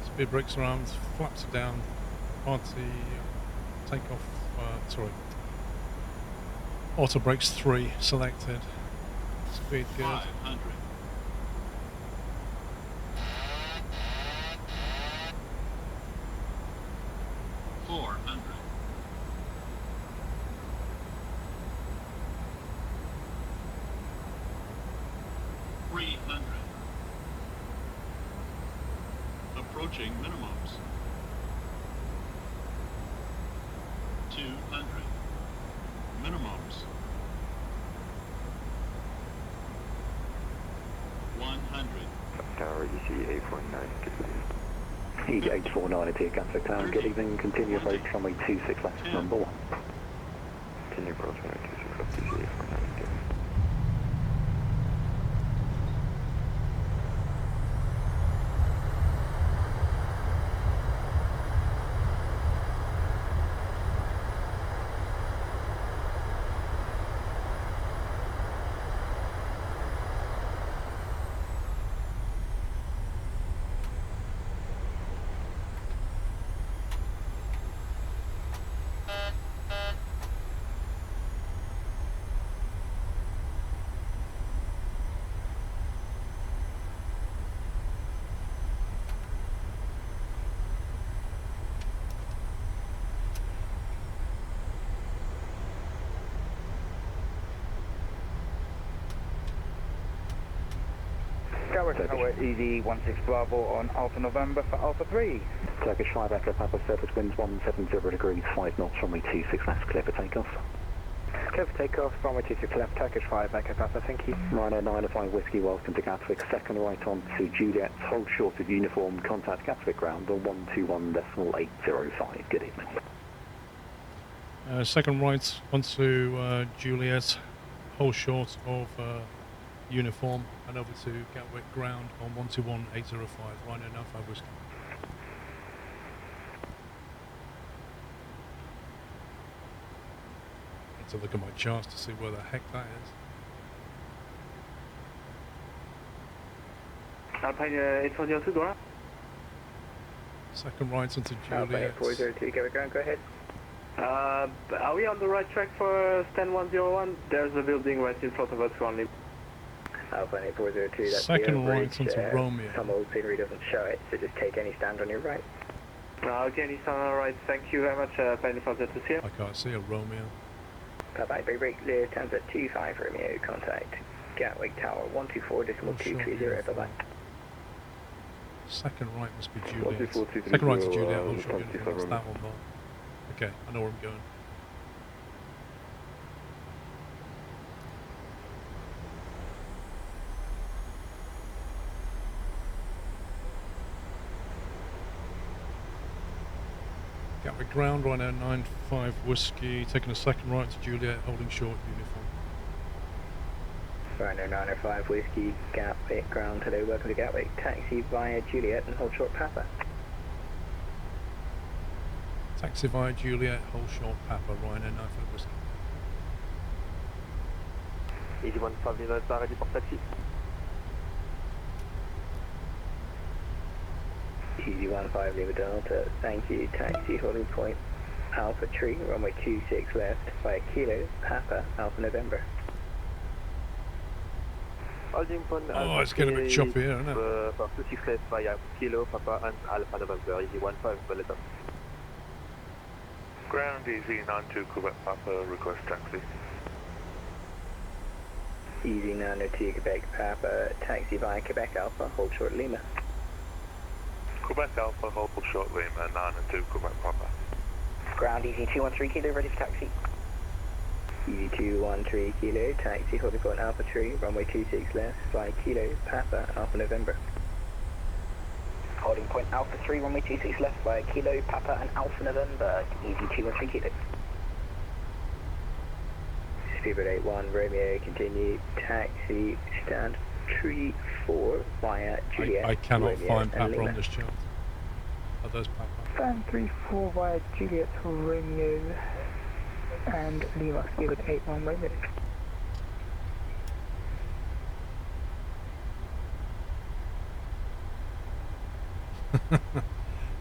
Speed brakes around, flaps are down, party, take off, sorry. Auto brakes 3 selected. Speed good. 500. Approaching minimums. 200. Minimums. 100. Tower EC 849, EG 849 at here, Gatwick Tower, good evening, continue approach runway 26 left, number 1. Continue approach runway 26 left, EC 849, good. Gatwick Tower, ED 16 Bravo on Alpha November for Alpha 3. Turkish 5 Echo Papa, surface winds 170 degrees, 5 knots, runway 26 left, clear for takeoff. Clear for takeoff, runway 26 left, Turkish 5 Echo Papa, thank you. Ryanair 905 Whiskey, welcome to Gatwick, second right on to Juliet, hold short of uniform, contact Gatwick ground on 121.805, good evening. Second right onto Juliet, hold short of uniform, and over to Gatwick ground on 121.805, Ryanair 95 Whiskey. Need to look at my charts to see where the heck that is. Alpine 802, go on. Second right onto Alpine Juliet. 402, Gatwick ground, go ahead. Are we on the right track for stand 101? There's a building right in front of us only. Alpine 402, that's Second the right bridge. onto Romeo. Some old scenery doesn't show it, so just take any stand on your right. Okay, any stand on the right, thank you very much, Alpine 402 here. I can't see a Romeo. Bye-bye, break clear, times at 25 Romeo, contact Gatwick Tower 124.230, bye-bye. Second right must be Juliet. Second right to Juliet, hold short uniform, it's that one not. Okay, I know where I'm going. Gatwick ground, Ryanair 95 Whiskey, taking a second right to Juliet, holding short uniform. Ryanair 905 Whiskey, Gatwick ground, hello, welcome to Gatwick, taxi via Juliet and hold short Papa. Taxi via Juliet, hold short Papa, Ryanair 95 Whiskey. Easy 15 Delta, ready for taxi. Easy 15 Lima Delta, thank you, taxi holding point Alpha Tree, runway 26 left, via Kilo, Papa, Alpha November. Holding point Oh, it's getting a bit choppy here, isn't it? For 26 left via Kilo, Papa and Alpha November, Easy 15 Delta. Ground Easy 92 Quebec Papa, request taxi. Easy 902 Quebec Papa, taxi via Quebec Alpha, hold short Lima. Quebec Alpha, hold short Lima, 92 Quebec Papa. Ground Easy 213 Kilo, ready for taxi. Easy 213 Kilo, taxi holding point Alpha Tree, runway 26 left, fly Kilo, Papa, Alpha November. Holding point Alpha 3, runway 26 left, via Kilo, Papa and Alpha November, Easy 213 Kilo. Speedbird 81, Romeo, continue, taxi, stand Tree 4 via Juliet. I cannot Romeo, find Papa Lima. on this chart. Oh, there's Papa. Stand 34 via Juliet, Romeo and Lima, Speedbird 81 Romeo.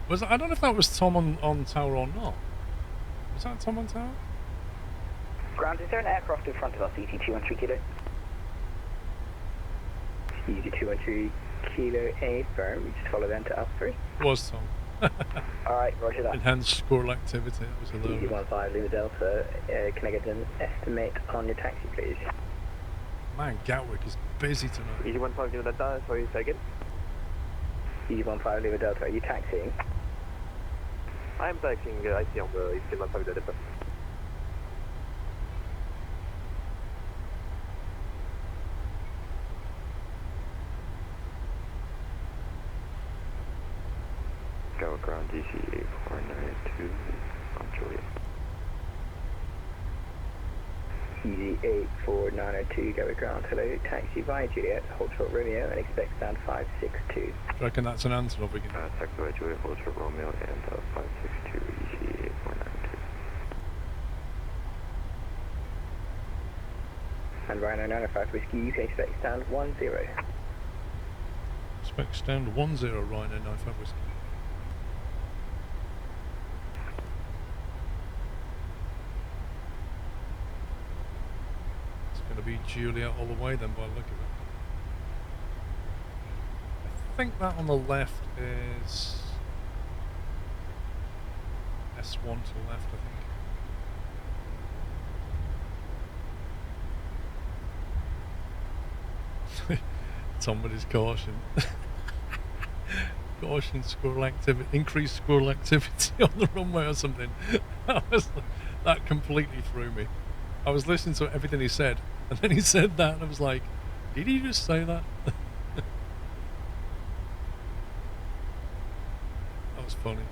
Was I don't know if that was Tom on tower or not. Was that Tom on tower? Ground, is there an aircraft in front of us, ET 213 Kilo? ET 213 Kilo A firm, we just follow them to Alpha 3. It was Tom. Alright, roger that. Enhanced squirrel activity, that was ET hilarious. 15 Lima Delta, can I get an estimate on your taxi, please? Man, Gatwick is busy tonight. Easy 15 Lima Delta, sorry, say again. Easy 15 Lima Delta, are you taxiing? I am taxing, I see on the Easy 15 Delta. Gatwick ground DC 8492 on Juliet. Easy 84902, Gatwick ground, hello, taxi via Juliet, hold short Romeo and expect stand 562. Do you reckon that's an answer of again? Taxi by Juliet, hold short Romeo and 562 EC 8492. And Ryanair 905 Whiskey, you can expect stand 10. Expect stand 10, Ryanair 95 Whiskey. It's going to be Juliet all the way then by the look of it. I think that on the left is S1 to the left, I think. Tom with his caution. Caution, squirrel activity, increased squirrel activity on the runway or something. That completely threw me. I was listening to everything he said, and then he said that, and I was like, did he just say that? That was funny.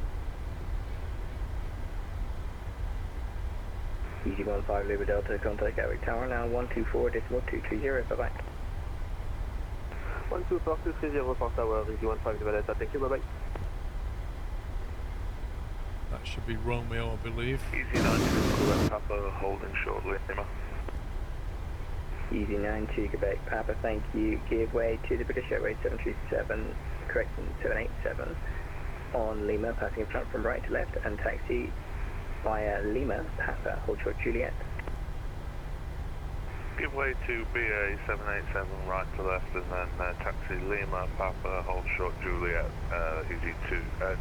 Easy 15 Lima Delta, contact Gatwick Tower now 124.230, bye-bye. 124.230 for Tower, Easy 15 Lima Delta, thank you, bye-bye. That should be Romeo, I believe. Easy 92 Quebec Papa, holding shortly, Lima. Easy 92 Quebec Papa, thank you. Give way to the British Airways 737, correction 787 on Lima, passing in front from right to left, and taxi via Lima, Papa, hold short Juliet. Give way to BA 787 right to left, and then taxi Lima, Papa, hold short Juliet, easy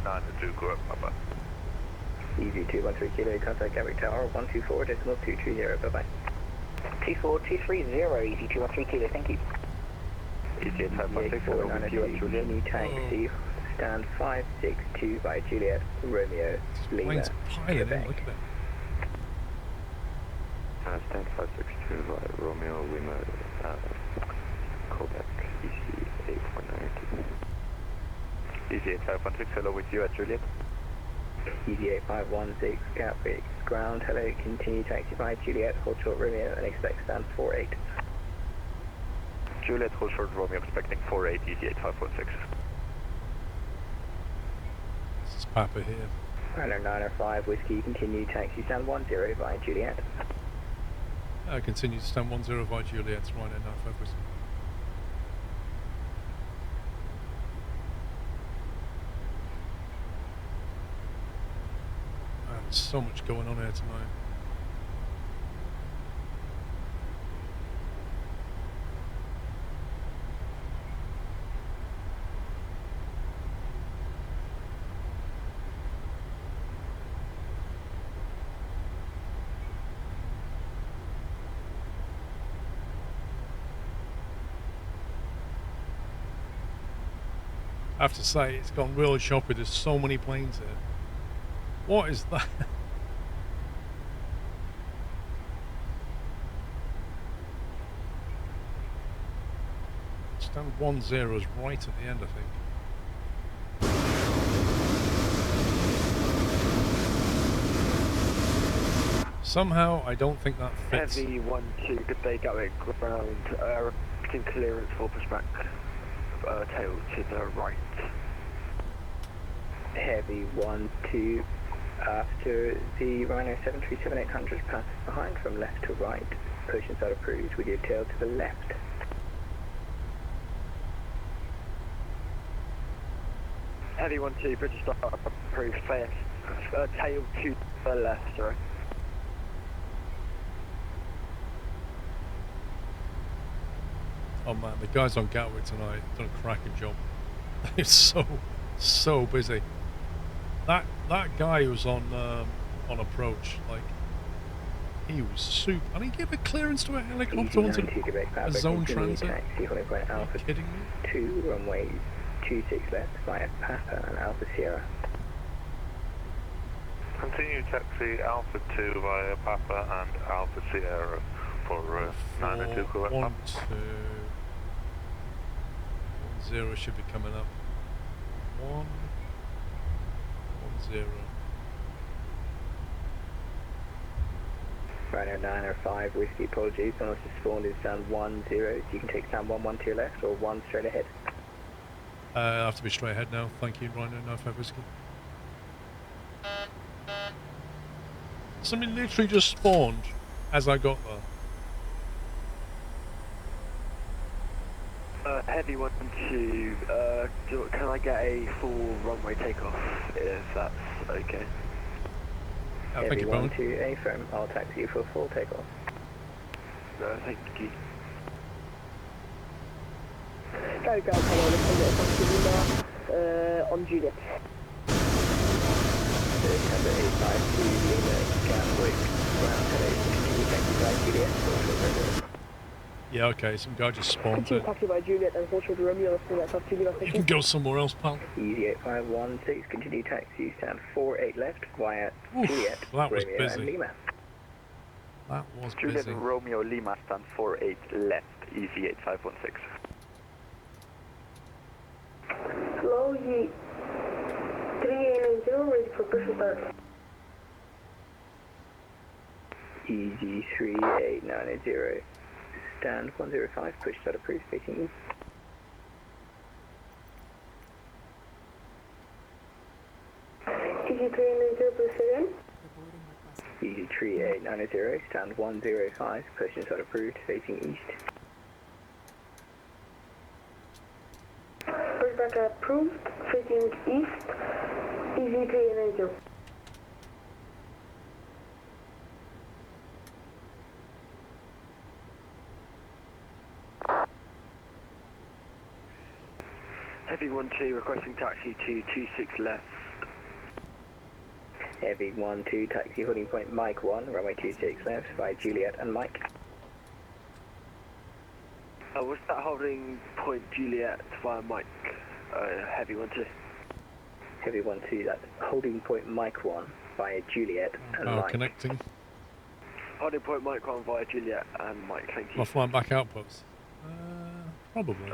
92 Quebec Papa. Easy 213 Kilo, contact Gatwick Tower 124.230, bye-bye. 24230, easy 213 Kilo, thank you. Easy 516, Continue taxi, stand 562 by Juliet, Romeo, Lima, Plane's piling in, look at it. Stand 562 by Romeo, Lima, Quebec, EC 8492. Easy 8516, hello with you at Juliet. Easy 8516, Gatwick, ground, hello, continue taxi by Juliet, hold short Romeo, and expect stand 48. Juliet, hold short Romeo, expecting 48, easy 8516. This is Papa here. Runner 905 Whiskey, continue taxi stand 10 by Juliet. Continue to stand 10 by Juliet, right in 95 Whiskey. There's so much going on here tonight. I have to say, it's gone real choppy. There's so many planes here. What is that? Stand 10 is right at the end, I think. Somehow, I don't think that fits. Heavy 12, good day, Gatwick, ground, getting clearance for pushback, tail to the right. Heavy 12, after the Rhino 737-800 passes behind from left to right, push inside approved with your tail to the left. Heavy 12, British start approved, clear, tail to the left, sorry. Oh man, the guys on Gatwick tonight done a cracking job. It's so busy. That guy who was on approach, like, he was super, and he gave a clearance to a helicopter onto a zone transit. Are you kidding me? 2 runways 26 left via Papa and Alpha Sierra. Continue taxi Alpha 2 via Papa and Alpha Sierra for 92 Quebec Papa. 10 should be coming up. 10. Rhino 905 Whiskey, apologies, someone just spawned in stand 10, so you can take stand 11 to your left or 1 straight ahead. I have to be straight ahead now, thank you, Rhino 95 Whiskey. Something literally just spawned as I got there. Heavy 12, can I get a full runway takeoff, if that's okay? Heavy 12, affirm, I'll taxi you for full takeoff. No, thank you. Go, hello, let's get on Juliet. Number 852 Lima, Gatwick, ground hello, continue taxi by Juliet, Yeah, okay, some guy just spawned Continue in. taxi by Juliet and hold short Romeo, so that's up to you. You can go somewhere else, pal. Easy 8516, continue taxi, stand 48 left via Juliet, that was Romeo busy. and Lima. That was Juliet busy. Romeo Lima, stand 48 left, easy 8516. Slow Yeet. 3890, ready for push start. Easy 3890, stand 105, push start approved, facing east. Easy 3890, push again. Easy 3890, stand 105, push and start approved, facing east. Pushback approved, facing east. Easy 3890. Heavy 12 requesting taxi to 26 left. Heavy 12, taxi holding point Mike 1, runway 26 left by Juliet and Mike. What's that holding point Juliet via Mike? Heavy 12. Heavy 12, that's holding point Mike 1 via Juliet and Mike. Connecting. Holding point Mike 1 via Juliet and Mike, thank you. Am I flying back outposts? Probably.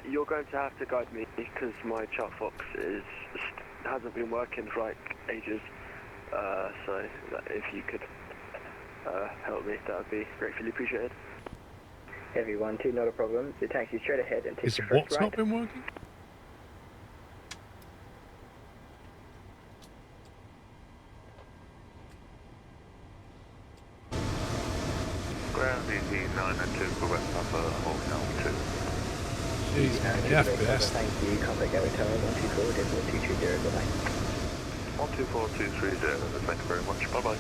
You're going to have to guide me because my chart box hasn't been working for like ages. So if you could help me, that would be gratefully appreciated. Heavy 12, not a problem. The taxi straight ahead and take Is your first what's right. not been working? Ground easy 902, Quebec Papa, Hotel 2. Jeez, man, the FPS. Thank you, contact Gary Tower 124, decimal 230, bye-bye. 124230, thank you very much, bye-bye.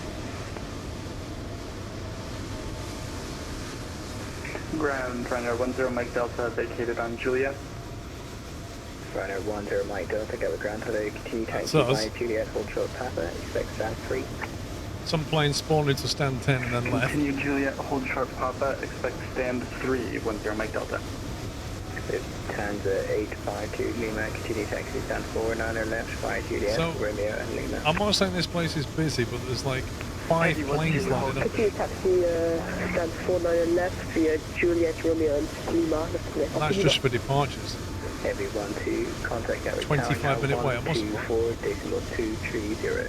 Ground runner 10 Mike Delta vacated on Juliet. Runner 10 Mike Delta, go with ground hello, continue taxi That's us. by Juliet, hold short Papa, expect stand 3. Some planes spawned into stand 10 and then left. Continue Juliet, hold short Papa, expect stand 3, 10 Mike Delta. Lufthansa 852 Lima, continue taxi stand 49er left by Juliet, So, Romeo and Lima. I'm not saying this place is busy, but there's like 5 planes landed up. Continue taxi, stand 49 left via Juliet, Romeo and Lima. That's just for departures. Heavy 12, contact Gary 25-minute wait, I must. 124, decimal 230.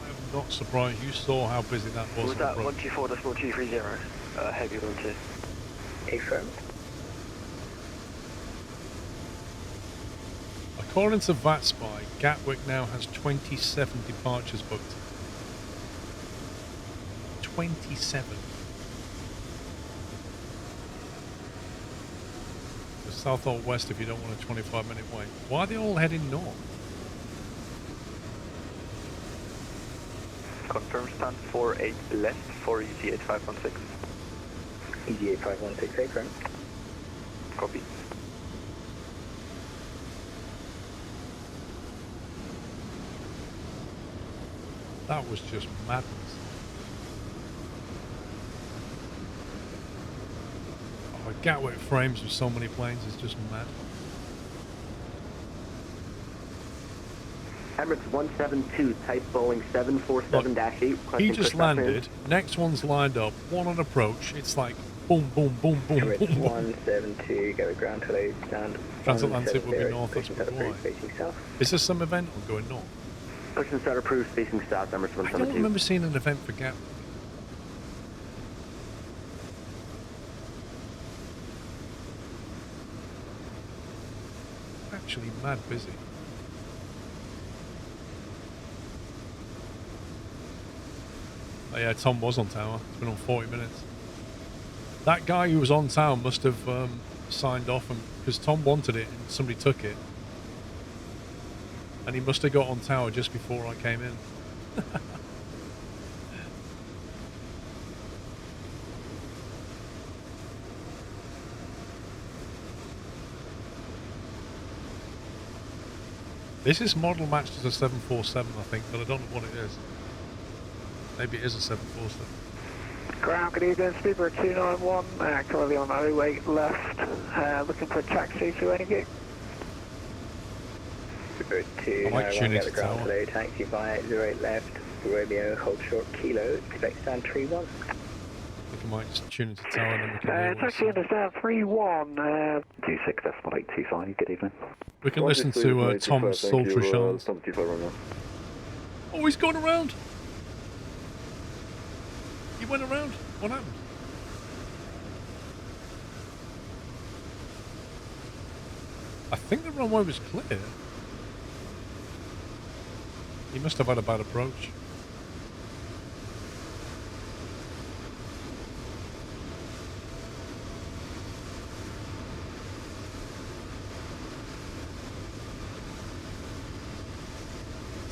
I'm not surprised you saw how busy that was. Was that 124 decimal 230? Heavy 12. Affirmed. According to VATSpy, Gatwick now has 27 departures booked. 27. The south or west if you don't want a 25-minute wait. Why are they all heading north? Confirm stand 48 left for easy 8516. Easy 8516, affirmed. Copy. That was just madness. Oh, Gatwick frames with so many planes is just mad. Emirates 172, type Boeing 747-8. He just landed, next one's lined up, one on approach, it's like boom, boom, boom, boom, boom, Emirates boom. 172, go with ground hello, stand. Transatlantic will be 170, north, that's pushing why. facing south. Is there some event on going north? Push and start approved, facing south, Emirates I don't 172. remember seeing an event for Gatwick. Actually mad busy. Oh yeah, Tom was on tower. It's been on 40 minutes. That guy who was on tower must have signed off, because Tom wanted it and somebody took it. And he must have got on tower just before I came in. This is model matched as a 747, I think, but I don't know what it is. Maybe it is a 747. Ground, good evening, Speedbird 291, currently on 08 left, looking for a taxi to any gate. Speedbird I 291, might tune get into the ground tower. below, taxi via 08 left, Romeo, hold short, kilo, expect stand 31. I think I might just tune into tower and then we can hear what he's Taxi saying. understand 31, 26.825, good evening. We can listen to Tom's sultry chants. Tom 25 right now. Oh, he's going around! He went around. What happened? I think the runway was clear. He must have had a bad approach.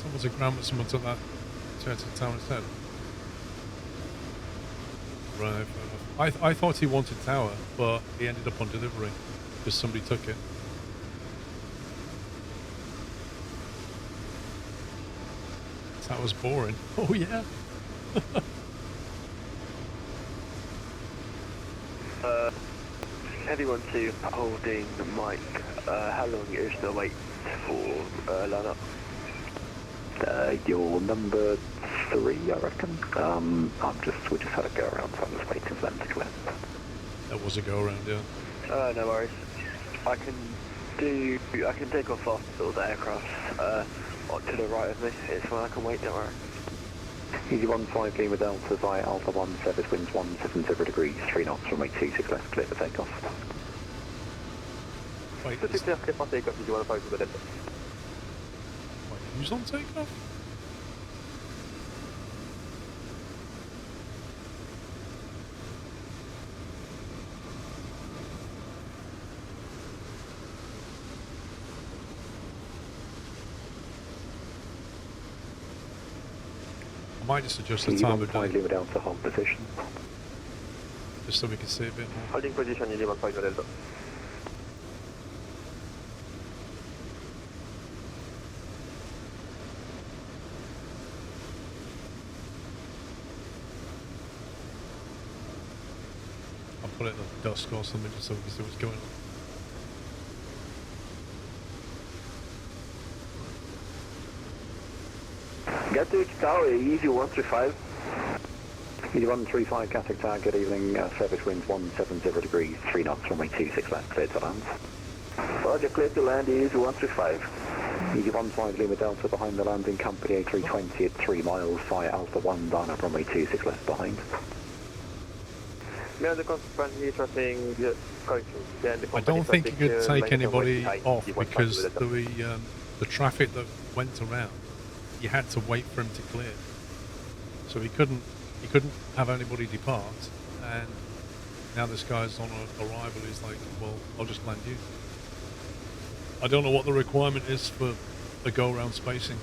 Someone's a ground, but someone took that turn to the tower instead. Right, fair enough. I thought he wanted tower, but he ended up on delivery because somebody took it. That was boring. Oh yeah. Everyone to holding the mic. How long is the wait for line up? You're number 3, I reckon. We just had a go around, so I'm just waiting for them to clear. That was a go around, yeah. No worries. I can take off after the aircraft to the right of me. It's fine, I can wait, don't worry. Easy 15 Lima Delta via Alpha 1, service winds 170 degrees, 3 knots, runway 26 left, clear for takeoff. Wait, Clear for takeoff, did you want to focus with it? Wait, who's on takeoff? I might just adjust the time of day. Lima Delta, hold position. Just so we can see a bit more. Holding position, you want 5 Delta. I'll put it in the dusk or something just so we can see what's going on. Get to tower, easy 135. Easy 135, Gatwick Tower, good evening, service winds 170 degrees, 3 knots, runway 26 left, clear to land. Roger, clear to land, easy 135. Easy 15 Lima Delta behind the landing, company A320 at 3 miles, via Alpha 1, line up runway 26 left behind. May I consequently trusting I don't think you could take anybody off because the traffic that went around, you had to wait for him to clear. So he couldn't have anybody depart, and now this guy's on arrival. He's like, well, I'll just land you. I don't know what the requirement is for a go-around spacing.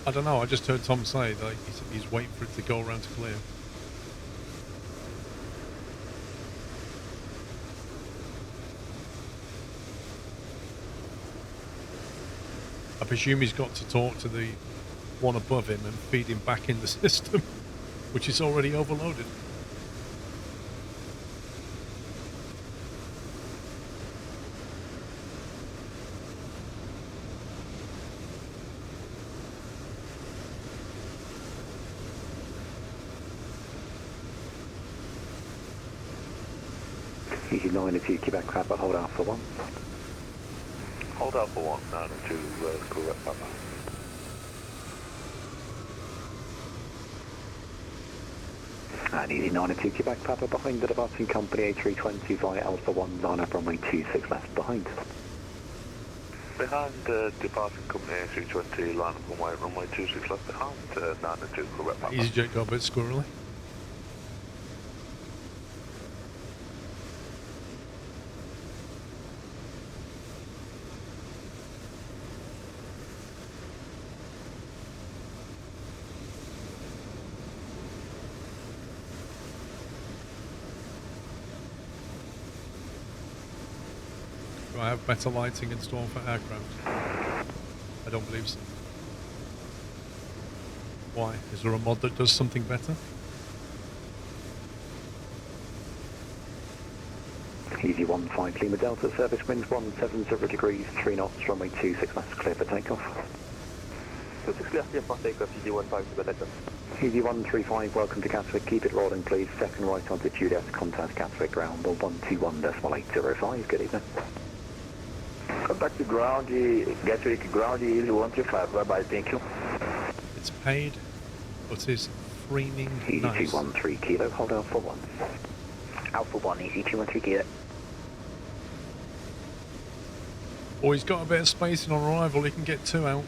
I don't know, I just heard Tom say that he's waiting for it to go around to clear. I presume he's got to talk to the one above him and feed him back in the system, which is already overloaded. Easy 92, Quebec Papa, hold Alpha 1. Hold Alpha 1, 92, correct Papa. And easy 92, Quebec Papa, behind the departing company A320 via Alpha 1, line up runway 26 left behind. Behind departing company A320, line up runway 26 left behind, 92, correct Papa. Easy jet got a bit squirrely. I have better lighting installed for aircraft? I don't believe so. Why? Is there a mod that does something better? Easy 15 Lima Delta, service winds 170 degrees, 3 knots, runway 26 left, clear for takeoff. 26 left, clear for takeoff, easy 15 Lima Delta. Easy 135, welcome to Gatwick, keep it rolling please, second right onto Juliet, contact Gatwick ground, 121.805, good evening. Contact the ground, Gatwick ground is 135, bye bye, thank you. It's paid, but is freeming Easy nice. 213 kilo, hold Alpha 1. Alpha 1, easy 213 kilo. Oh, he's got a bit of spacing on arrival, he can get 2 out.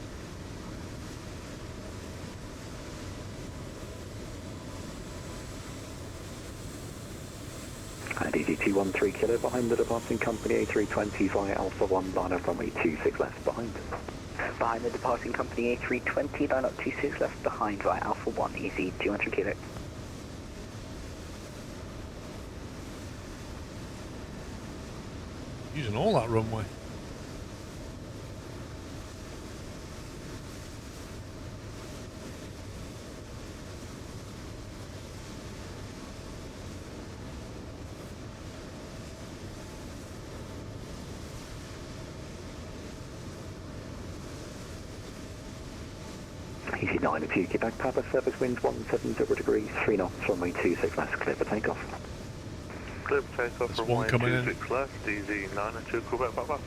And easy 213 kilo behind the departing company A320 via Alpha 1, line up runway 26 left behind. Behind the departing company A320, line up 26 left behind via Alpha 1, easy 200 kilo. Using all that runway. Easy 92, Quebec Papa, service winds 170 degrees, 3 knots, runway 26 left, clear for takeoff. Clear for takeoff from one coming in. 26 left, easy 92, Quebec Papa.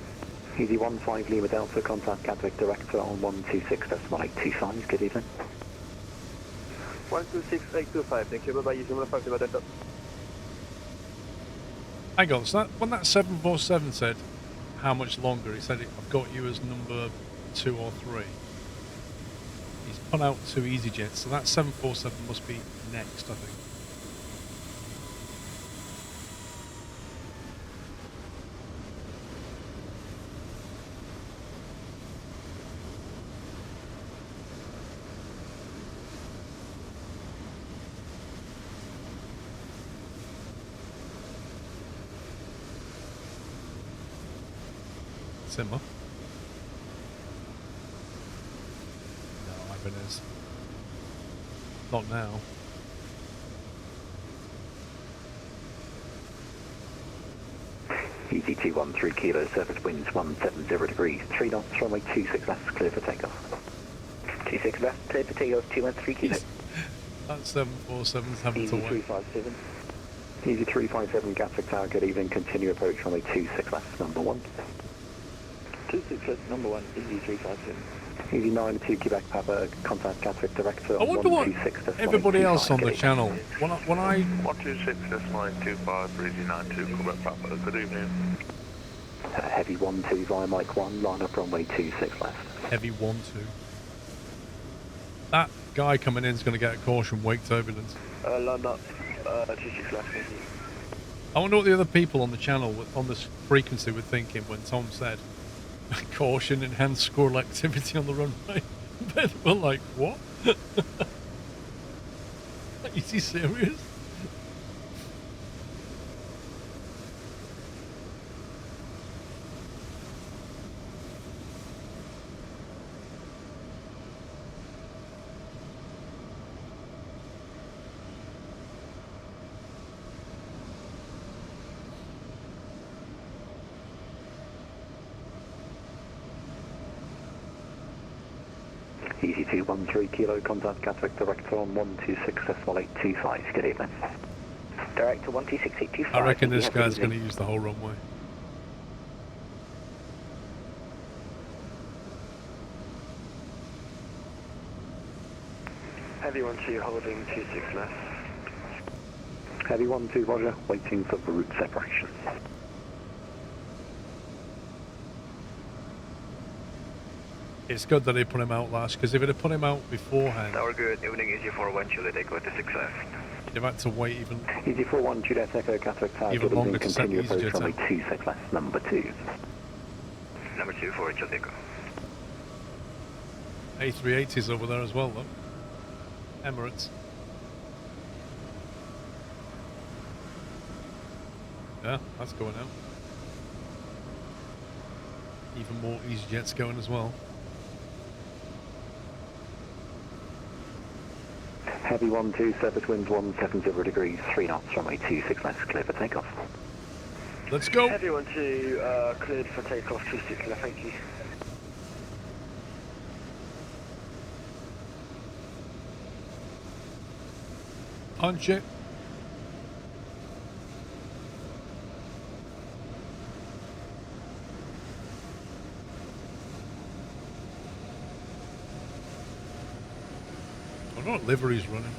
Easy 15 Lima Delta, contact Gatwick director on 126.825, good evening. 126.825, thank you, bye bye, easy 15 Lima Delta. Hang on, so that, when that 747 said how much longer, he said, I've got you as number 2 or 3. He's put out 2 EasyJets, so that 747 must be next, I think. Simmer. No, Ibanez. Not now. Easy 213 kilo, surface winds 170 degrees, 3 knots, runway 26 left, clear for takeoff. 26 left, clear for takeoff, 213 kilo. That 747's having Easy to wait. 357. Easy 357, Gatwick Tower, good evening, continue approach runway 26 left, number 1. 26 left, number 1, easy 357. Easy 92, Quebec Papa, contact Gatwick director I wonder what 126.825, everybody else on the good channel, when I 126.825 for easy 92, Quebec Papa, good evening. Heavy 1-2 via Mike 1, line up runway 26 left. Heavy 1-2. That guy coming in is going to get a caution, wake turbulence. Line up, 26 left, thank you. I wonder what the other people on the channel on this frequency were thinking when Tom said caution, enhanced squirrel activity on the runway. They were like, what? Is he serious? Easy 213 kilo, contact Gatwick director on 126.825, good evening. Director 126.825. I reckon this guy's going to use the whole runway. Heavy 1-2 holding 26 left. Heavy 1-2, roger, waiting for route separation. It's good that they put him out last, because if it had put him out beforehand, Tower good, evening easy 41, Chile, take 26 left. he'd have had to wait even Easy 41, Juliet Echo, Gatwick Tower, even good longer evening, to set continue the approach EasyJet runway up. 26 left, number 2. Number 2 for Chile, Echo. A380's over there as well, though. Emirates. Yeah, that's going out. even more EasyJets going as well. Heavy 1-2, surface winds 170 degrees, 3 knots, runway 26 left, clear for takeoff. Let's go. Heavy 1-2, cleared for takeoff, 26 left, thank you. Punch it. I don't know what livery's running.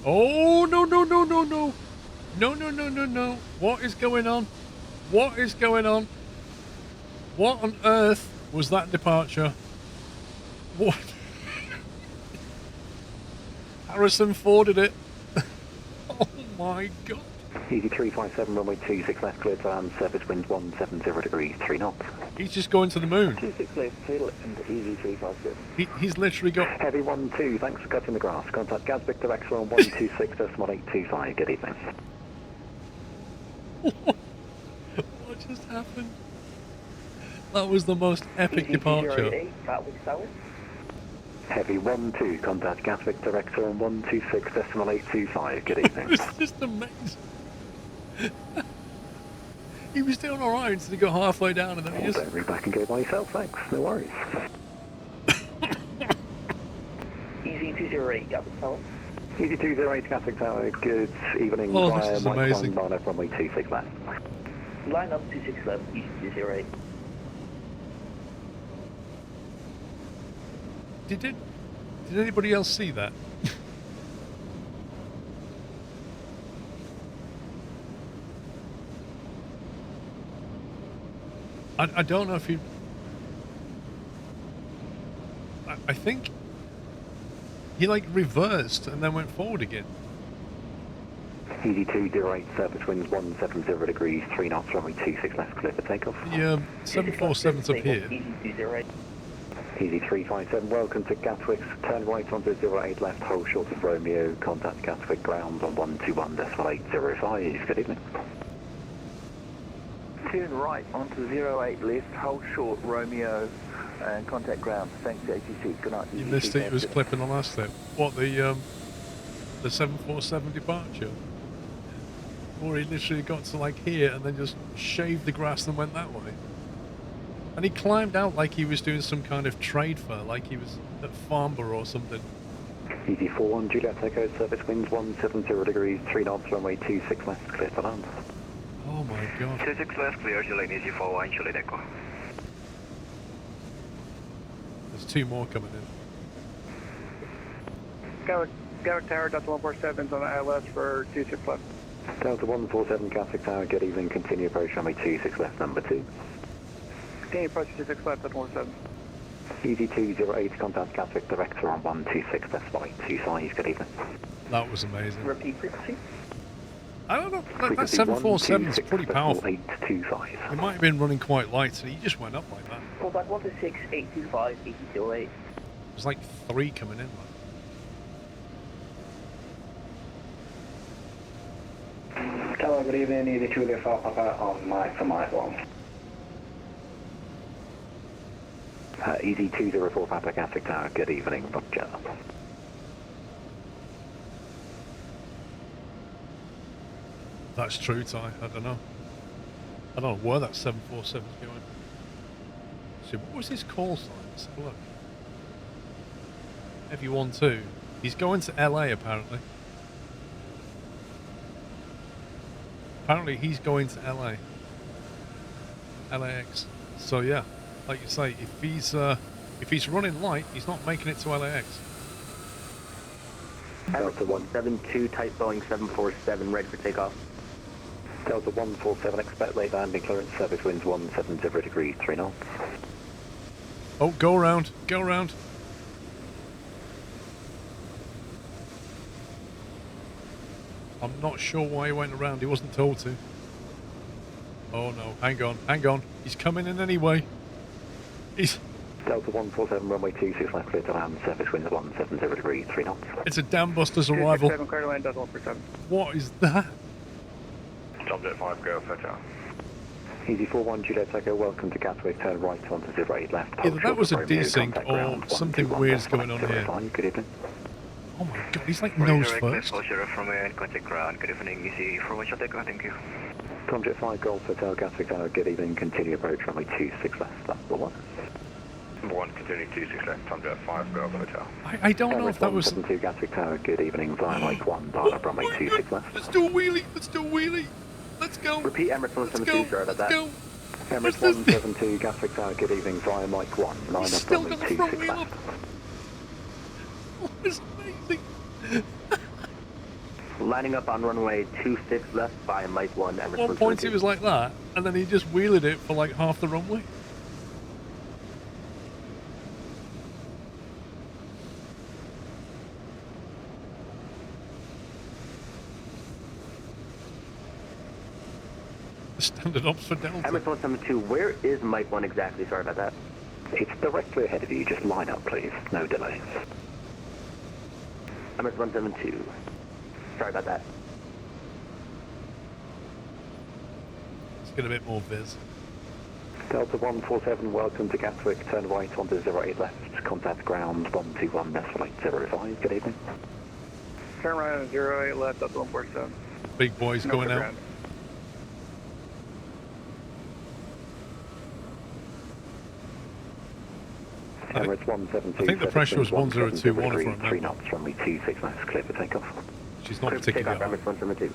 Oh, no, no, no, no, no. No, no, no, no, no. What is going on? What is going on? What on earth was that departure? What? Harrison Forded it. Oh my god. Easy 357, runway 26 left, clear to land, surface wind 170 degrees, 3 knots. He's just going to the moon. 26 left, tail and easy 357. He's literally got... Heavy 1-2, thanks for cutting the grass. Contact Gdansk direct on 126.825, good evening. What just happened? That was the most epic departure. Heavy 1-2, contact Gdansk direct on 126.825, good evening. It was just amazing. He was doing alright until he got halfway down and then he just... Don't ring back and go by yourself, thanks, no worries. Easy 208, Gatwick Tower. Easy 208, Gatwick Tower, good evening. Oh, this is amazing. Line up runway 26 left. Line up 26 left, Easy 208. Did anybody else see that? I don't know if you... I think he like reversed and then went forward again. Easy 208, surface winds 170 degrees, 3 knots, runway 26 left, clear for takeoff. The 747's up here. Easy 357, welcome to Gatwick's, turn right onto 08 left, hold short of Romeo, contact Gatwick ground on 121.805, good evening. Turn right onto 08 left, hold short Romeo, and contact ground. Thanks, ATC. Good night. You missed it. He was clipping the last step. What, the 747 departure? Or he literally got to like here and then just shaved the grass and went that way. And he climbed out like he was doing some kind of trade fair, like he was at Farnborough or something. Easy 41, Juliet Echo, surface winds 170 degrees, 3 knots, runway 26 left, clear for land. Oh my god. 26 left, clear Juliet Easy 41, Juliet Echo. There's 2 more coming in. Gatwick Tower, Delta 147's on the ILS for 26 left. Delta 147, Gatwick Tower, good evening, continue approach runway 26 left, number 2. Continue approach 26 left, Delta 147. Easy 208, contact Gatwick director on 126.825, good evening. That was amazing. Repeat frequency. I don't know, that 747's pretty powerful. 825. It might have been running quite light, so he just went up like that. Call back 126, 825, 8208. There's like 3 coming in. Tower, good evening, Easy 204 Papa on mic for mic 1. Easy 204 Papa Gatwick Tower, good evening, Roger. That's true, Ty. I don't know. I don't know where that 747's going. So what was his call sign? Let's have a look. Heavy 1-2. He's going to LA apparently. Apparently he's going to LA. LAX. So yeah, like you say, if he's running light, he's not making it to LAX. Delta 172, type Boeing 747, ready for takeoff. Delta 147, expect late landing clearance, service winds 170 degrees, 3 knots. Oh, go around, go around. I'm not sure why he went around, he wasn't told to. Oh no, hang on, hang on. He's coming in anyway. He's... Delta 147, runway 26 left, clear to land, surface winds 170 degrees, 3 knots. It's a Dam Buster's arrival. 267, clear to land, Delta 147. What is that? Subject 5, go, hotel. Easy 41, Juliet Echo, welcome to Gatwick, turn right onto 08 left. Either that was a desync or something weird's going on here. Good evening. Oh my god, he's like nose first. From contact ground, good evening, easy 41, shall take, thank you. Comjet 5, Golf Hotel, Gatwick Tower, good evening, continue approach, runway 26 left, that's the one. Number 1, continue 26 left, Subject 5, go, hotel. I don't know if that was... 172 Gatwick Tower, good evening, via Mike 1, dial up runway 26 left. Let's do a wheelie, let's do a wheelie. Let's go. Repeat Emirates 172, sorry about that. Let's go. Emirates 172, Gatwick Tower, good evening, via Mike 1, line up runway 26 left. It's amazing. Lining up on runway 26 left by Mike 1, Emirates 172. At one point he was like that, and then he just wheeled it for like half the runway. Standard ops for Delta. Emirates 172, where is Mike 1 exactly? Sorry about that. It's directly ahead of you, just line up please, no delays. Emirates 172, sorry about that. Let's get a bit more viz. Delta 147, welcome to Gatwick, turn right onto 08 left, contact ground 121.805, good evening. Turn right on 08 left, Delta 147. Big boys going out. Ground. Emirates 172. I think the pressure was 1021 if I remember. 3 knots, runway 26 left, clear for takeoff. She's not particularly high. Emirates 172.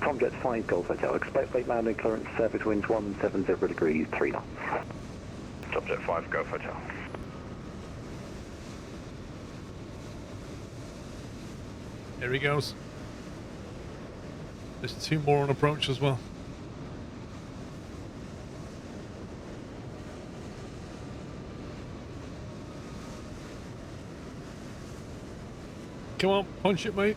Comjet 5 Golf Hotel, expect late landing clearance, surface winds 170 degrees, 3 knots. Subject 5, go, hotel. Here he goes. There's 2 more on approach as well. Come on, punch it, mate.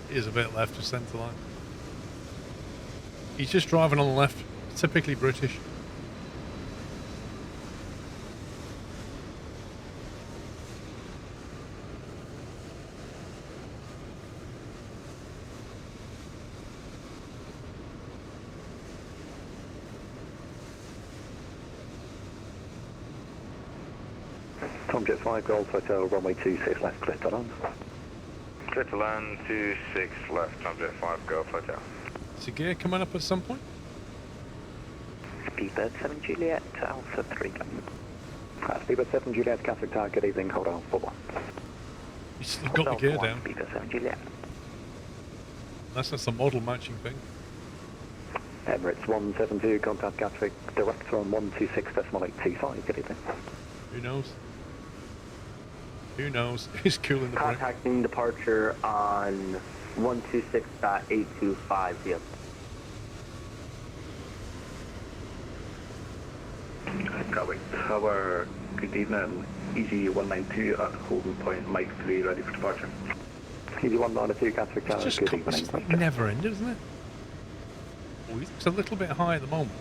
Is a bit left of centre line. He's just driving on the left, typically British. Comjet 5 Golf Hotel, runway 26 left, clear to land. Clear to land, 26 left, Subject 5, go, hotel. Is the gear coming up at some point? Speedbird 7 Juliet, Alpha 3. Speedbird 7 Juliet, Gatwick Tower, good evening, hold on for 1. You still got the gear down. Speedbird 7 Juliet. That's a model matching thing. Emirates 172, contact Gatwick, director on 126.825, good evening. Who knows? Who knows? He's cool in the brain. Contacting departure on 126.825 via. Gatwick Tower, good evening. Easy 192 at holding point, Mike 3 ready for departure. Easy 192, Gatwick Tower, It's good just evening. never ended, isn't it? Oh, it's a little bit high at the moment.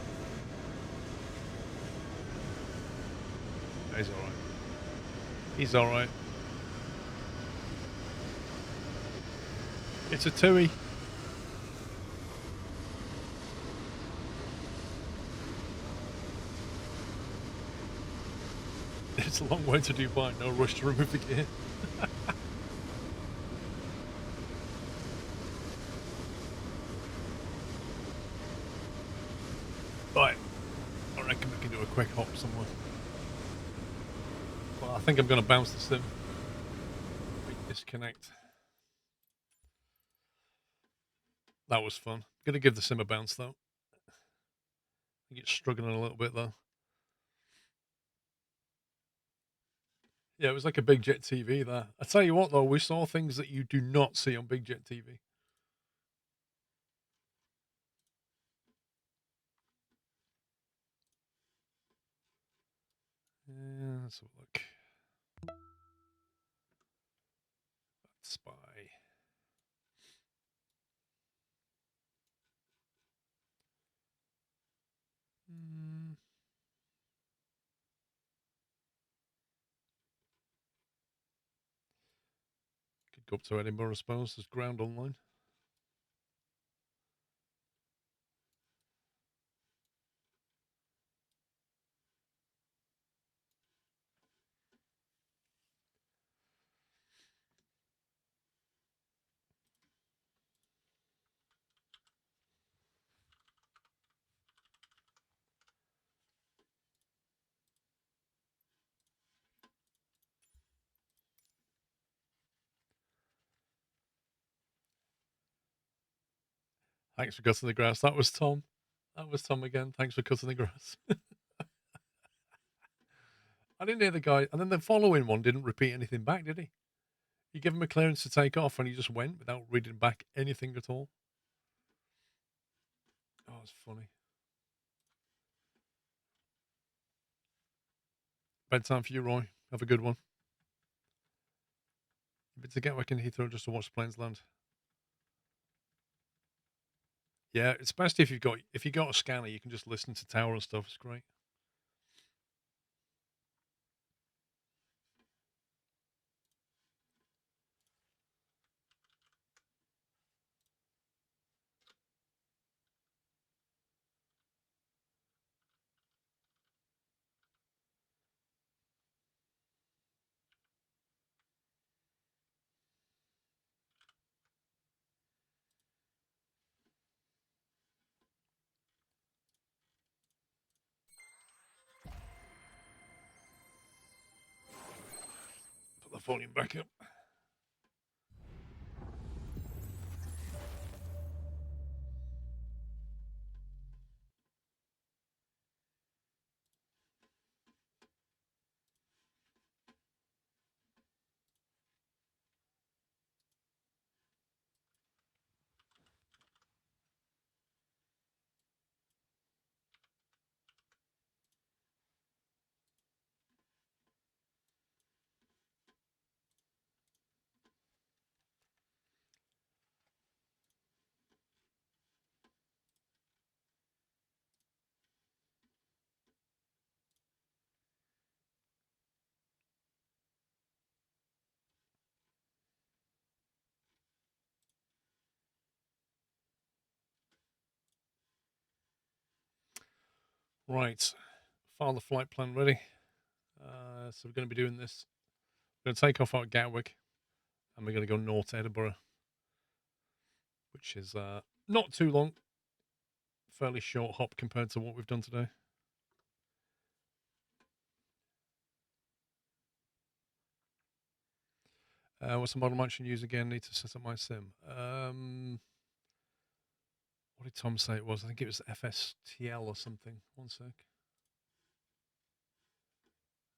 He's alright. He's alright. It's a TUI. It's a long way to Dubai, no rush to remove the gear. Right, I reckon we can do a quick hop somewhere. Well, I think I'm going to bounce the sim. Disconnect. That was fun. Going to give the sim a bounce though. I think it's struggling a little bit though. Yeah, it was like a Big Jet TV there. I tell you what, though, we saw things that you do not see on Big Jet TV. Yeah, let's have a look. Spy. Could go up to Edinburgh, I suppose. There's ground online. Thanks for cutting the grass. That was Tom. That was Tom again. Thanks for cutting the grass. I didn't hear the guy. And then the following one didn't repeat anything back, did he? You give him a clearance to take off and he just went without reading back anything at all. Oh, it's funny. Bedtime for you, Roy. Have a good one. But to get back in Heathrow just to watch the planes land. Yeah, it's best if you got a scanner, you can just listen to tower and stuff. It's great. Put the volume back up. Right. File the flight plan ready. So we're going to be doing this. We're going to take off out of Gatwick and we're going to go north to Edinburgh, which is not too long. Fairly short hop compared to what we've done today. What's the model match you use again? Need to set up my sim. What did Tom say it was? I think it was FSTL or something. One sec.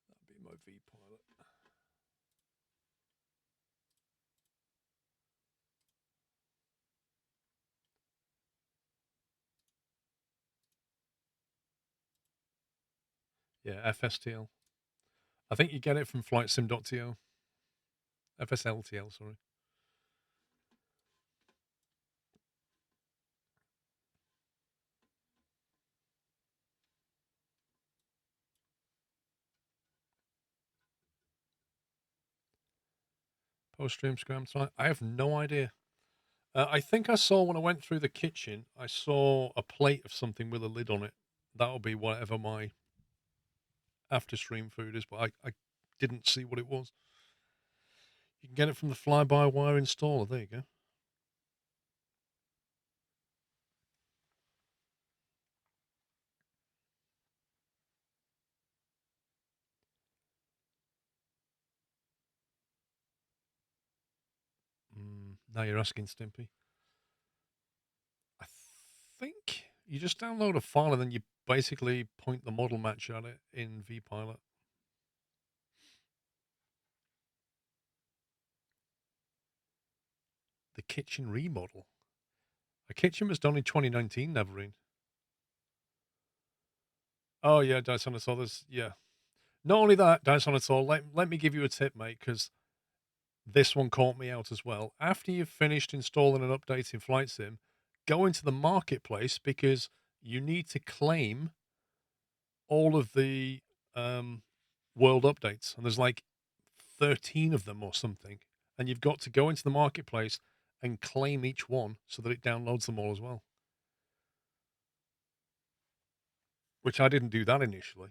That'd be my V pilot. Yeah, FSTL. I think you get it from flightsim.to. FSLTL, sorry. Post-stream scram tonight? I have no idea. I think I saw when I went through the kitchen, I saw a plate of something with a lid on it. That'll be whatever my after-stream food is, but I didn't see what it was. You can get it from the fly-by-wire installer. There you go. Now you're asking, Stimpy. I think you just download a file and then you basically point the model match at it in vPilot. kitchen remodel. A kitchen was done in 2019, Neverine. Oh, yeah, Dinosaur, there's, yeah. Not only that, Dinosaur, let me give you a tip, mate, because this one caught me out as well. After you've finished installing and updating Flight Sim, go into the marketplace because you need to claim all of the world updates. And there's like 13 of them or something. And you've got to go into the marketplace and claim each one so that it downloads them all as well. Which I didn't do that initially.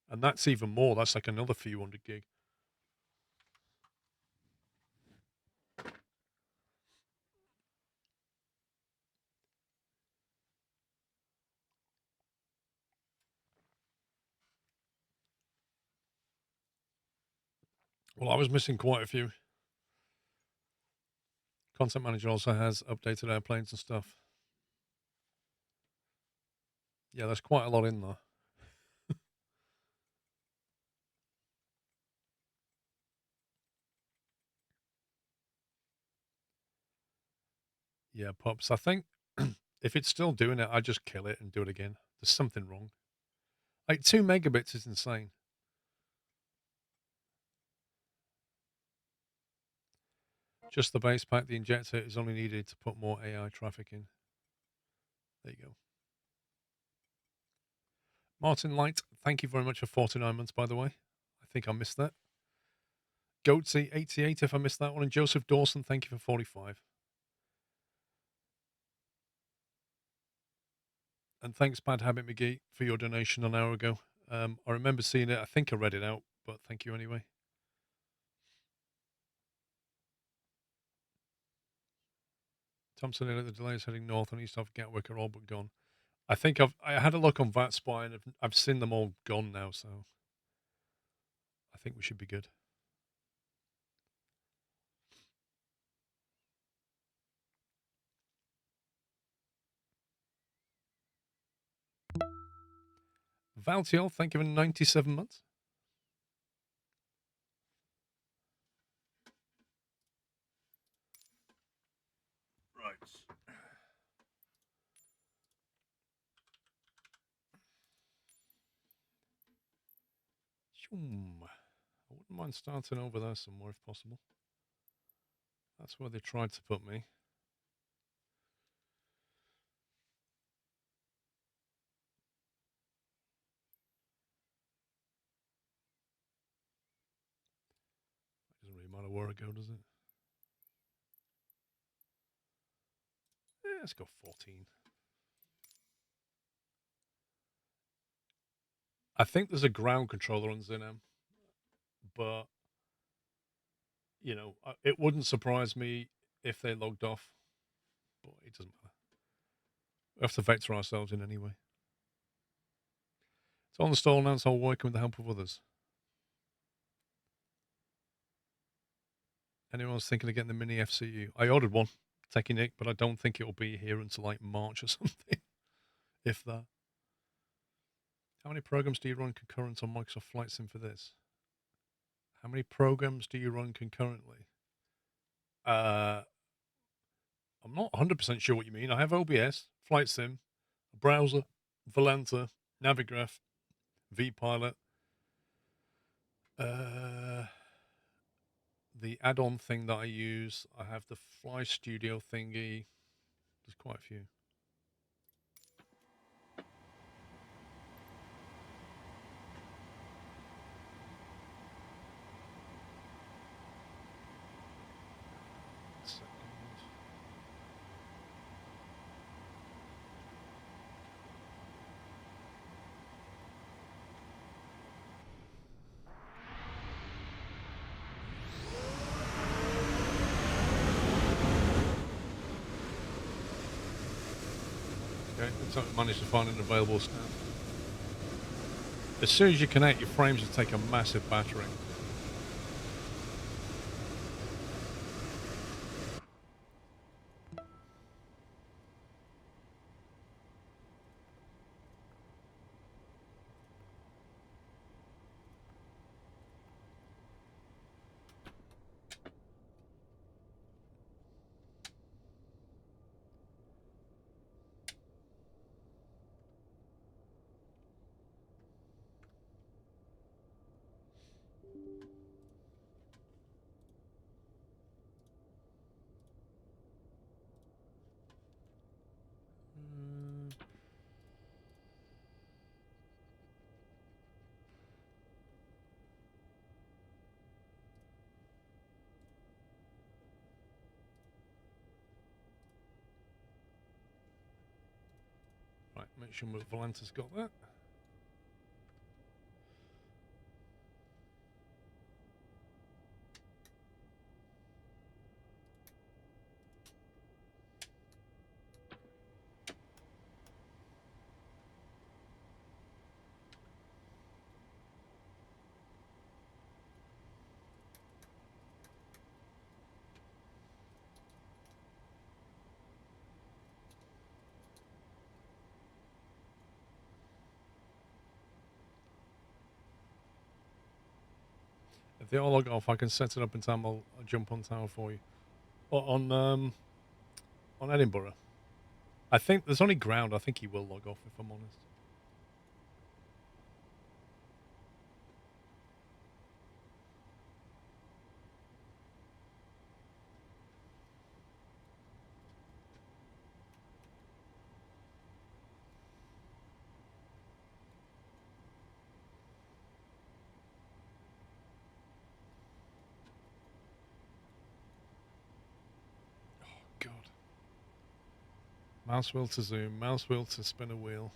And that's even more. That's like another few hundred gig. Well, I was missing quite a few. Content Manager also has updated airplanes and stuff. Yeah, there's quite a lot in there. Yeah, Pops. I think if it's still doing it, I just kill it and do it again. There's something wrong. Like 2 megabits is insane. Just the base pack, the injector is only needed to put more AI traffic in. There you go. Martin Light, thank you very much for 49 months, by the way. I think I missed that. Goatsy 88, if I missed that one. And Joseph Dawson, thank you for 45. And thanks, Bad Habit McGee, for your donation an hour ago. I remember seeing it. I think I read it out, but thank you anyway. Thompson, the delays heading north and east of Gatwick are all but gone. I think I had a look on VATSPY and I've seen them all gone now, so I think we should be good. Valtiel, thank you for 97 months. Right. I wouldn't mind starting over there somewhere if possible. That's where they tried to put me. It doesn't really matter where I go, does it? Yeah, let's go 14. I think there's a ground controller on ZM, but, you know, it wouldn't surprise me if they logged off, but it doesn't matter. We have to vector ourselves in anyway. It's on the stall now, so I'm working with the help of others. Anyone's thinking of getting the mini FCU? I ordered one, Techie Nick, but I don't think it'll be here until like March or something, if that. How many programs do you run concurrent on Microsoft Flight Sim for this? How many programs do you run concurrently? I'm not 100% sure what you mean. I have OBS, Flight Sim, a browser, Volanta, Navigraph, vPilot, the add-on thing that I use. I have the Fly Studio thingy. There's quite a few. Okay, looks like we managed to find an available stand. As soon as you connect, your frames will take a massive battering. Make sure Volanta's got that. If they all log off, I can set it up in time. I'll jump on tower for you. Or on Edinburgh. I think there's only ground. I think he will log off if I'm honest. God. Mouse wheel to zoom, mouse wheel to spin a wheel.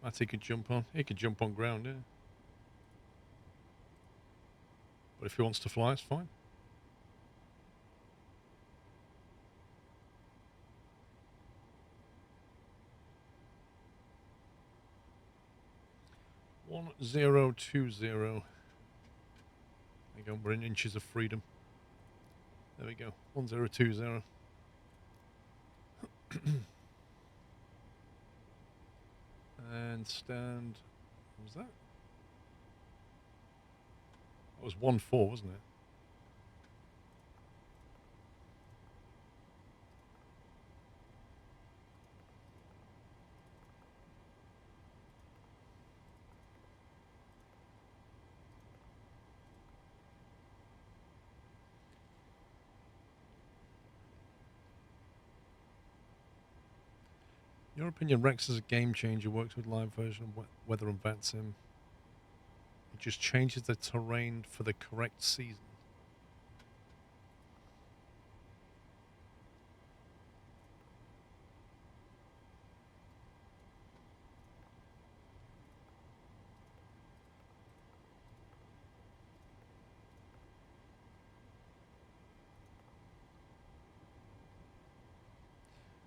That he could jump on. He could jump on ground, yeah. But if he wants to fly, it's fine. One 1020. There you go. We're in inches of freedom. There we go. 1020. And stand. What was that? That was 1-4, wasn't it? In your opinion, Rex is a game changer, works with live version of weather and bat sim. It just changes the terrain for the correct season.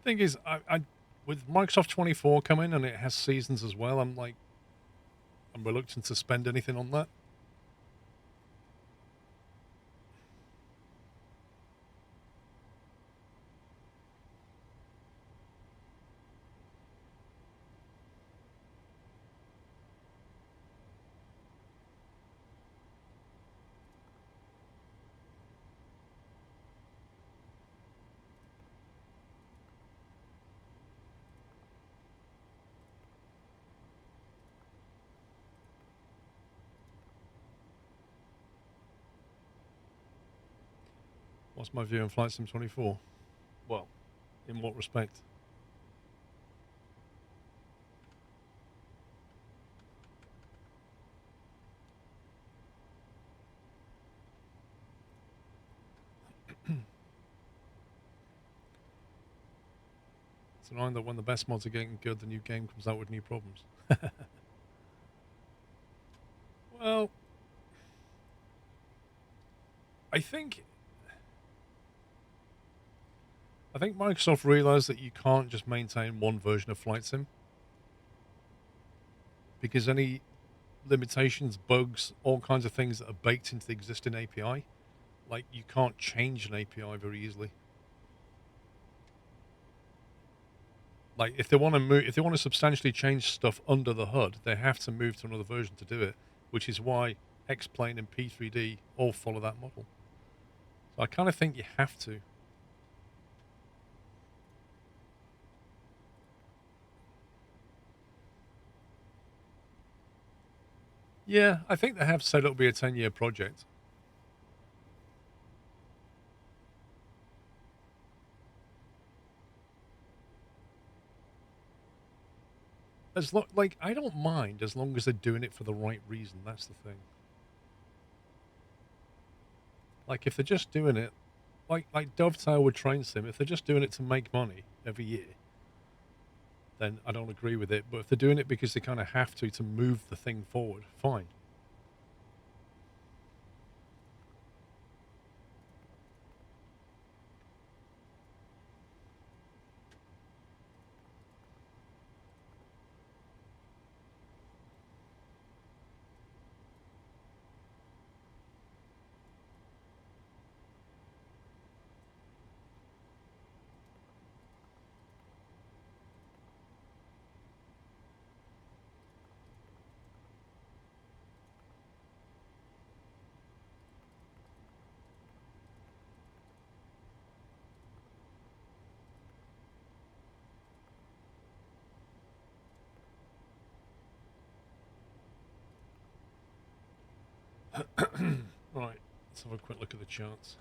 Thing is, I with Microsoft 24 coming and it has seasons as well, I'm reluctant to spend anything on that. What's my view on Flight Sim 24? Well, in what respect? It's annoying that when the best mods are getting good, the new game comes out with new problems. Well, I think Microsoft realized that you can't just maintain one version of Flight Sim, because any limitations, bugs, all kinds of things that are baked into the existing API, like you can't change an API very easily. Like if they want to substantially change stuff under the hood, they have to move to another version to do it, which is why X-Plane and P3D all follow that model. So I kind of think you have to. Yeah, I think they have said it'll be a 10-year project. Like, I don't mind as long as they're doing it for the right reason. That's the thing. Like, if they're just doing it, like Dovetail with Train Sim, if they're just doing it to make money every year, then I don't agree with it. But if they're doing it because they kind of have to move the thing forward, fine. Right, let's have a quick look at the charts.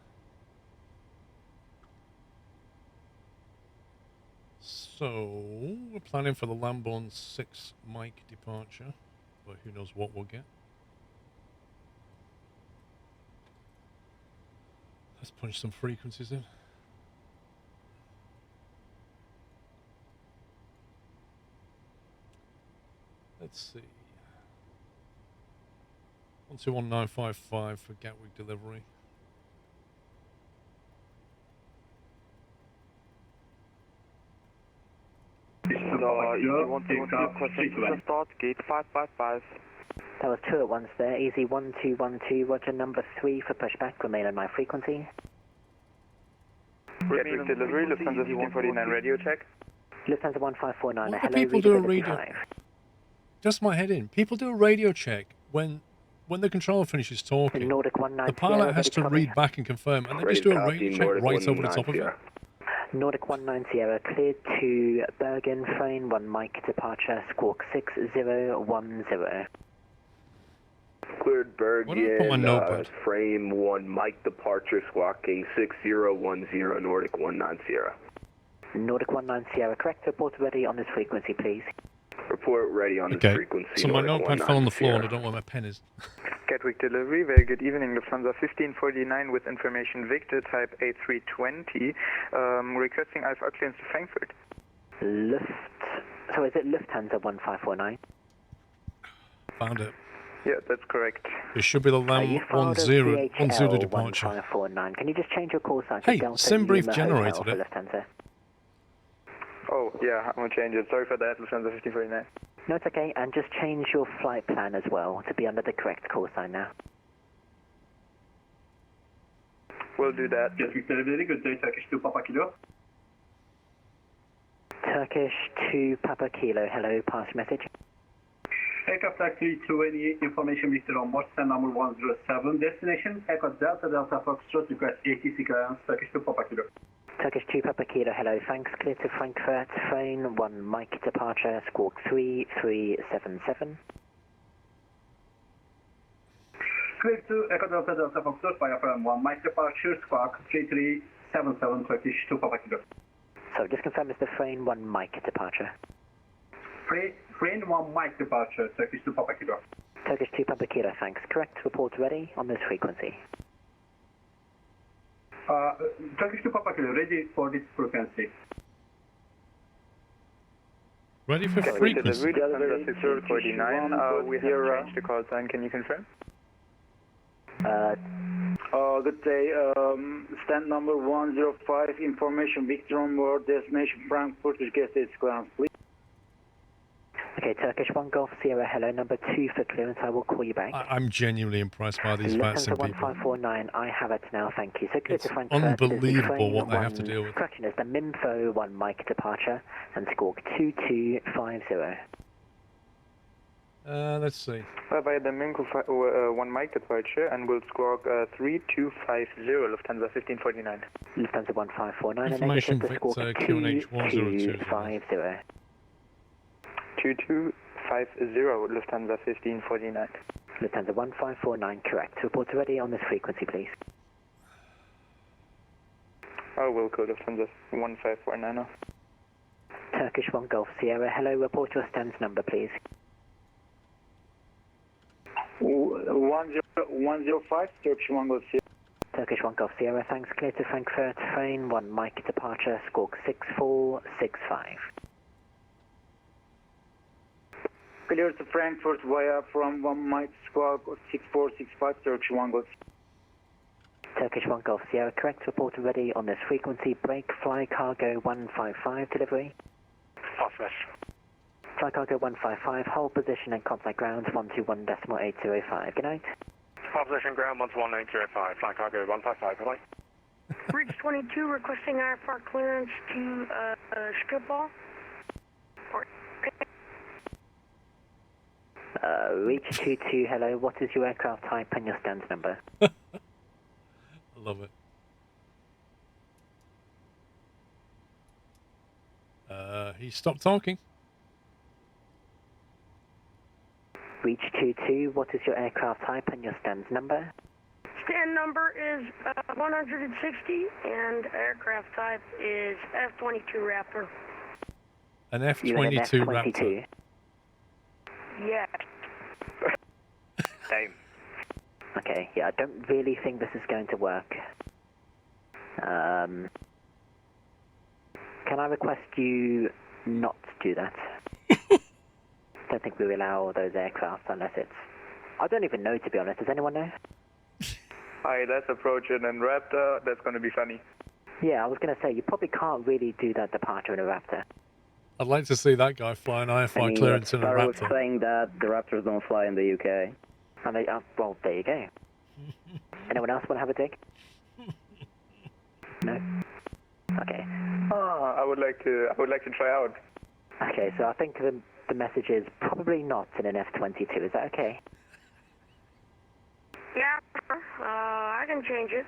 So, we're planning for the Lamborn 6 Mike departure, but who knows what we'll get. Let's punch some frequencies in. Let's see. 121955 for Gatwick delivery. You want to question start gate 555. That was 2 at once there, easy 1212, roger number 3 for pushback, remain on my frequency. Gatwick delivery, Lufthansa 1549 radio check. Lufthansa 1549, Why do hello, people do a readability radio? 5. Just my head in. People do a radio check when the controller finishes talking. Nordic The pilot has to read back and confirm, and they just do a radio check right over the top of it. Nordic 190, cleared to Bergen, frame 1 Mike departure, squawk 6010. Cleared Put my notebook? Bergen, frame 1 Mike departure, squawking 6010, Nordic 190. Nordic 190, correct, report ready on this frequency, please. Report ready on this frequency. So my Nordic notepad fell on the floor 190. and I don't know where my pen is. Gatwick delivery, very good evening, Lufthansa 1549 with information Victor type A320, requesting Alpha clearance to Frankfurt. So is it Lufthansa 1549? Found it. Yeah, that's correct. It should be the LAM 10 departure. 1549. Can you just change your call sign to Hey, Delta SimBrief Lima generated Hotel it. for Lufthansa? Oh, yeah, I'm going to change it. Sorry for that, Lufthansa 1549. No, it's okay, and just change your flight plan as well to be under the correct call sign now. We'll do that. Gatwick delivery, good day, Turkish 2 Papa Kilo. Turkish 2 Papa Kilo, hello, pass message. Aircraft taxi 228, information Victor on board, stand number 107, destination, Echo Delta Foxtrot, request ATC clearance, Turkish 2 Papa Kilo. Turkish 2 Papa Kilo, hello, thanks, clear to Frankfurt, phone 1 Mike departure, squawk 3377. Clear to Echo Delta Foxtrot, via frame 1 Mike departure, squawk 3377, Turkish 2 Papa Kilo. So just confirm it's the frame 1 Mike departure. Frame 1 Mike departure, Turkish 2 Papa Kilo. Turkish 2 Papa Kilo, thanks, correct, report ready on this frequency. Turkish 2 Papa Kilo, ready for this frequency. Ready for frequency? Lufthansa 6049, we have changed the call sign, can you confirm? Good day, stand number 105, information Victor on board, destination Frankfurt, get its clearance, please. Okay, Turkish 1 Golf Sierra, hello, number 2 for clearance, I will call you back. I'm genuinely impressed by these Lufthansa VATSIM people. 1549, I have it now, thank you. So clear It's to Frankfurt, unbelievable what they have to deal with. Correction is the Minfo 1 Mike departure and squawk 2250. Let's see. Via the Minfo 1 Mike departure and we'll squawk 3250, Lufthansa 1549. Lufthansa 1549 Information and negative Victor squawk QNH 102. 2250. 2250, Lufthansa 1549. Lufthansa 1549, correct. Report ready on this frequency, please. Oh, we'll call Lufthansa 1549 now. Turkish 1 Golf Sierra, hello, report your stands number, please. 105, Turkish 1 Golf Sierra. Turkish 1 Golf Sierra, thanks, clear to Frankfurt, train 1 Mike departure, squawk 6465. Clear to Frankfurt via from 1 Mike Squawk 6465, Turkish 1 Golf. Turkish 1 Golf Sierra, correct, report ready on this frequency, break, fly cargo 155, delivery. Fastness. Fly cargo 155, hold position and contact ground 121.805, good night. Hold position ground 121.805, fly cargo 155, good night. Bridge 22 requesting IFR clearance to Schiphol. Reach 22, hello, what is your aircraft type and your stands number? I love it. He stopped talking. Reach 22, what is your aircraft type and your stands number? Stand number is 160 and aircraft type is F-22 Raptor. An F-22 Raptor. Yeah. Same. Okay, yeah, I don't really think this is going to work. Can I request you not do that? Don't think we allow those aircraft unless it's... I don't even know, to be honest. Does anyone know? Hi, that's approaching and Raptor. That's going to be funny. Yeah, I was going to say, you probably can't really do that departure in a Raptor. I'd like to see that guy fly an IFR clearance in a Sparrow was Raptor. saying that the Raptors don't fly in the UK. And they, well, there you go. Anyone else want to have a dig? No? Okay. I would like to try out. Okay, so I think the message is probably not in an F-22. Is that okay? Yeah, I can change it.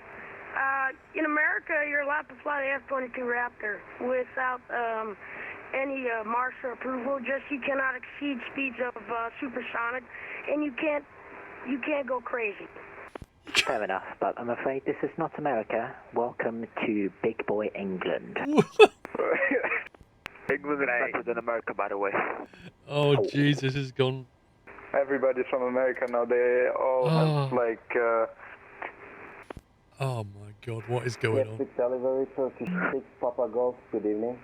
In America, you're allowed to fly the F-22 Raptor without any marshal approval. Just you cannot exceed speeds of supersonic, and you can't go crazy. Fair enough, but I'm afraid this is not America. Welcome to Big Boy England. England is better than America, by the way. Oh, Jesus, has gone. Everybody's from America now. They all have like. Oh my God, what is going on? Delivery, Turkish 6 Papa Golf. Good evening.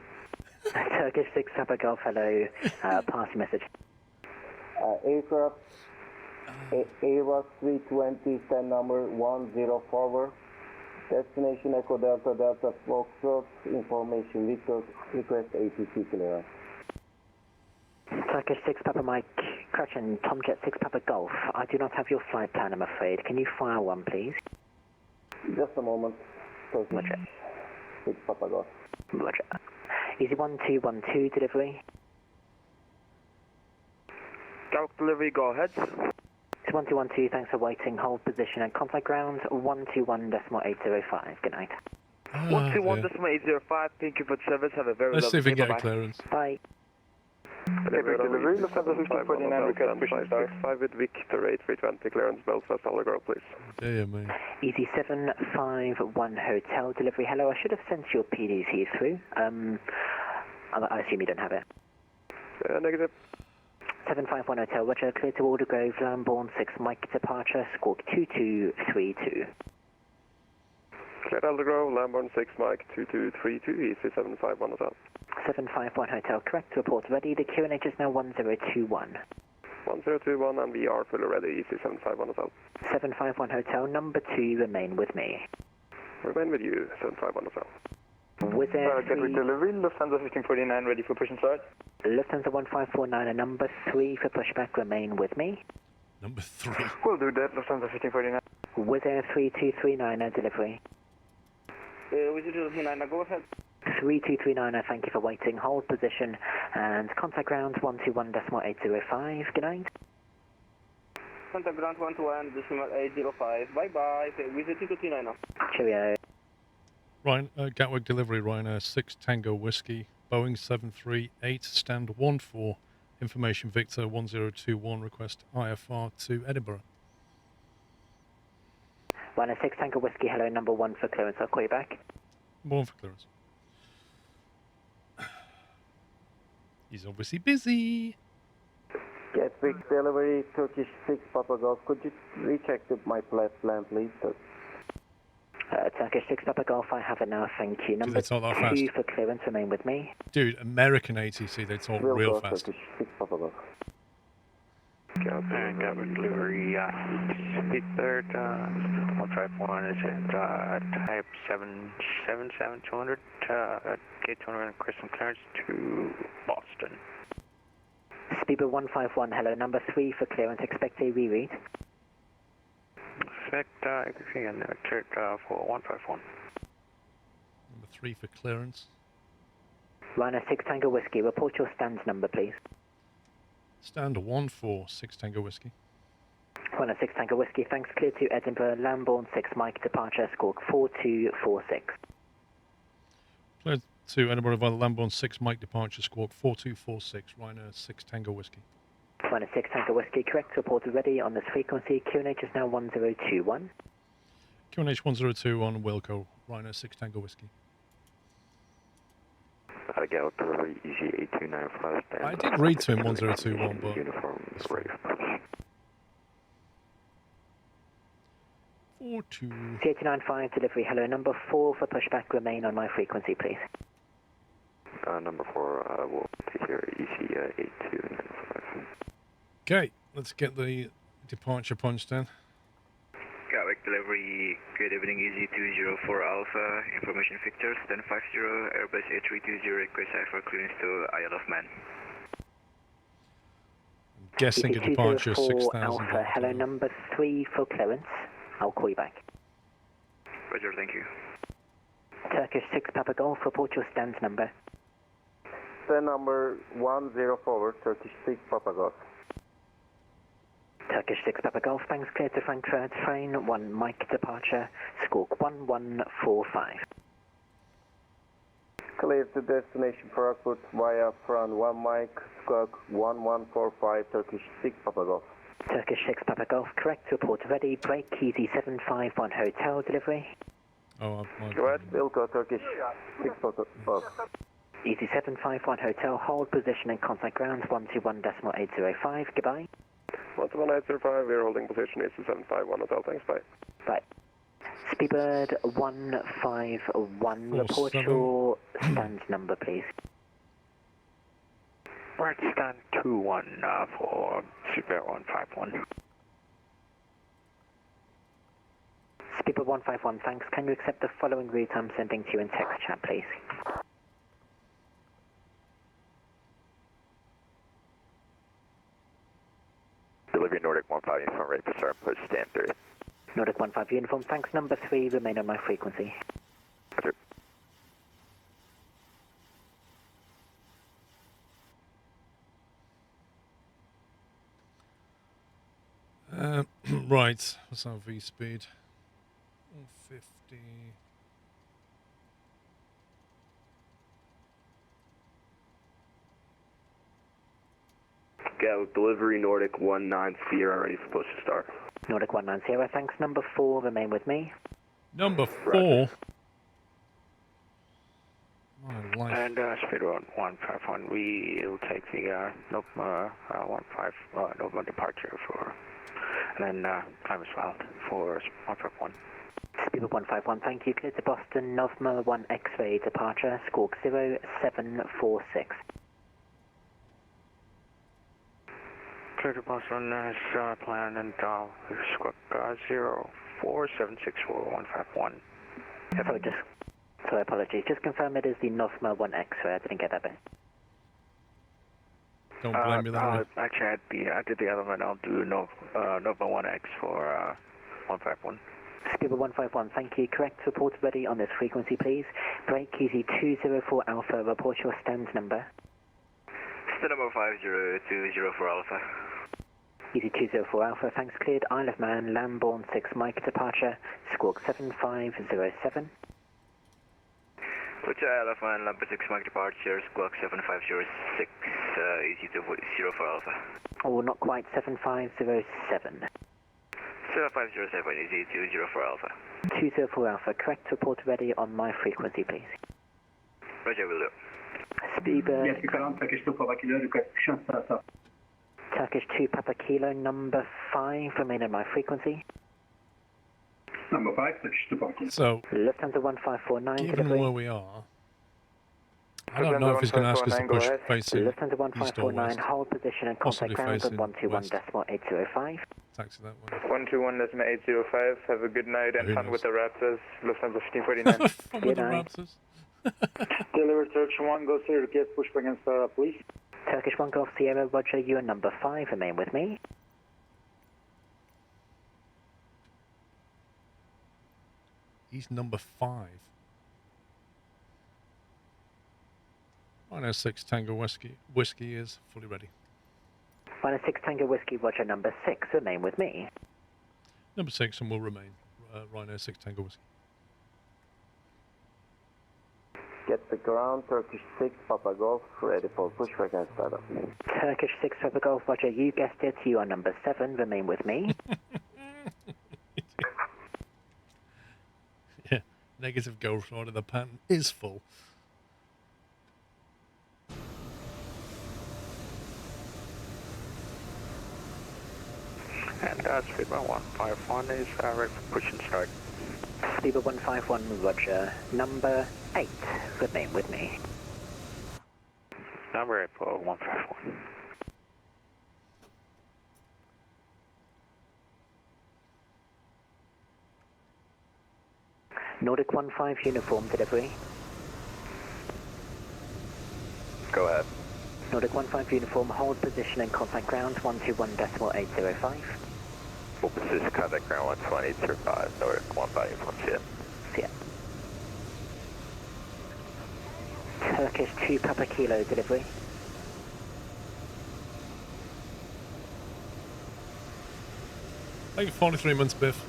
Turkish 6 Papa Golf. Hello. Party message. Aircraft. Airbus 320, stand number 104. Destination Echo Delta Delta Foxtrot. Information Victor. Request ATC clearance. Turkish 6 Papa Mike, correction, Tomjet 6 Papa Golf. I do not have your flight plan, I'm afraid. Can you fire one, please? Just a moment. Roger. 6 Papa Golf. Roger. Easy 1212 delivery. Golf delivery, go ahead. 1212, thanks for waiting. Hold position and contact ground 121.805. Good night. 121.805, thank you for the service. Have a very Let's see if we can get a bye-bye. clearance. Bye. Delivery, Lufthansa 1549, request pushing start. 5 with Victor 8320, clearance Belfast, Allegro, please. Dear me. Easy 751 Hotel delivery. Hello, I should have sent your PDC through. I assume you don't have it. Negative. 751 Hotel, Roger, clear to Aldergrove, Lambourne 6 Mike departure, squawk 2232. Clear Aldergrove, Lambourne 6 Mike 2232, EC 751 Hotel. 751 Hotel, correct, report ready. The QNH is now 1021. 1021 and we are fully ready, EC 751 Hotel. 751 Hotel, number 2, remain with me. Remain with you, 751 Hotel. Wizz Air Gatwick delivery, Lufthansa 1549, ready for push and start. Lufthansa 1549 and number 3 for pushback, remain with me. Number 3. We'll do that, Lufthansa 1549. Wizz Air 3239 delivery. Wizz Air 3239, go ahead. 3239, thank you for waiting. Hold position and contact ground 121.805. Good night. Contact ground 121.805. Bye bye. Wizz Air 3239 now. Cheerio. Ryan, Gatwick delivery, Ryanair 6 Tango Whiskey, Boeing 738, stand 14, information Victor 1021, request IFR to Edinburgh. Ryanair 6 Tango Whiskey, hello, number 1 for clearance. I'll call you back. 1 for clearance. He's obviously busy. Gatwick delivery, Turkish 6 Papa Golf. Could you recheck my plan, please? Turkish 6 Papa Golf, I have it now, thank you. Number It's not that fast. 2 for clearance, remain with me. Dude, American ATC, they talk real fast. Turkish 6 Papa Golf. And Gatwick delivery, speed third, 151 is at type 777-200, gate 200 and Christmas clearance to Boston. Speedbird 151, hello, number 3 for clearance, expect a reread. Expect again, cleared for 151. Number 3 for clearance. Ryanair 6 Tango Whiskey, report your stands number, please. Stand 146 Tango Whiskey. Ryanair 6 Tango Whiskey, thanks, clear to Edinburgh, Lambourne 6 Mike, departure, squawk 4246. Clear to Edinburgh via Lambourne 6 Mike, departure, squawk 4246, Ryanair 6 Tango Whiskey. Ryanair 6 Tango Whiskey, correct, report ready on this frequency, QNH is now 1021. QNH 1021, Wilco, Ryanair 6 Tango Whiskey. Gatwick delivery, EG 8295. I did read to him 1021, but... Uniform, brave. 42. C895 delivery, hello, number 4 for pushback, remain on my frequency, please. Number 4 will take your EC 8295. Okay, let's get the departure punched in. Gatwick delivery, good evening, EZ204 Alpha, information Victor, stand 50, Airbus A320, request for clearance to Isle of Man. I'm guessing a departure 6,000. Alpha, hello, number 3 for clearance, I'll call you back. Roger, thank you. Turkish 6 Papa Golf, report your stands number. Stand number 104, Turkish 6 Papa Golf. Turkish 6 Papa Golf, thanks, clear to Frankfurt, train 1 Mike departure, squawk 1145. Clear to destination Frankfurt via front 1 Mike, squawk 1145, Turkish 6 Papa Golf. Turkish 6 Papa Golf, correct, report ready, break, easy 751 hotel delivery. Oh, Go ahead, Wilco, Turkish 6 Papa Golf. Easy 751 hotel, hold position and contact ground 121.805, goodbye. 121.805, we're holding position, is 751 hotel, thanks, bye. Bye. Speedbird 151, report 47. your stands number, please. Right, stand 21 for Speedbird 151. Speedbird 151, thanks. Can you accept the following route I'm sending to you in text chat, please? Delivery Nordic 15 uniform, ready for start, push stand 3. Nordic 15 uniform, thanks. Number 3, remain on my frequency. Roger. Right, what's our V speed? 150. Gatwick delivery, Nordic 190, ready for push to start. Nordic 190, thanks. Number 4, remain with me. Number 4? My life. And Speedbird 151, we'll take the Nova 15 Nova departure for, and then climb as well for 151. Speedbird 151, thank you. Clear to Boston, Novma 1 X-ray departure, squawk 0746. Clear to Boston as planned and squawk 04764 Sorry, apologies. Just confirm it is the Novma 1 X-ray. I didn't get that bit. Don't blame me that way. Actually, I did the other one. I'll do Nova 1X for 151. Speedbird 151, thank you. Correct report ready on this frequency, please. Break easy 204 Alpha. Report your stands number. Stand number 5020 for Alpha. Easy 204 Alpha, thanks, cleared. Isle of Man, Lambourne 6 Mike departure, squawk 7507. Which Isle of Man, Lambourne 6 Mike departure, squawk 7506, easy 204 Alpha. Oh, not quite, 7507. 7507, easy 204 Alpha. 204 Alpha, correct report ready on my frequency, please. Roger, will do. Speedbird. Yes, ground, Turkish 2 Papa Kilo, request push and start up. Turkish 2 Papa Kilo, number 5, remain on my frequency. Number 5, Turkish 2 Papa Kilo. So, Lufthansa 1549, given delivery. where we are, I don't know if he's going to ask us to push facing Lufthansa east or 1549, west. hold position and Possibly contact ground facing on west. 121.805. Taxi that way. 121.805, have a good night and Who fun knows? with the Raptors, Lufthansa 1549. Fun with the Raptors. Deliver Turkish 1, go Sierra, request pushback and start up, please. Turkish 1 Golf Sierra, Roger, you are number 5, remain with me. He's number 5. Rhino 6 Tango Whiskey is fully ready. Minus 6 Tango Whiskey, Roger, number 6, remain with me. Number 6 and will remain. Rhino 6 Tango Whiskey. Get the ground, Turkish 6 Papa Golf, ready for pushback and start up. Turkish 6 Papa Golf, Roger, you guessed it, you are number 7, remain with me. Yeah, negative Ghost Rider, the pattern is full. And Speedbird 151 is ready for push and start. Speedbird 151, Roger, number 8, remain with me. Number 8 for 151. Nordic 15 uniform delivery. Go ahead. Nordic 15 uniform, hold position and contact ground 121.805. Hold position, contact ground 128.05, Nordic 15, see ya. See ya. Turkish 2 Papa Kilo delivery. Thank you, 43 months, Biff.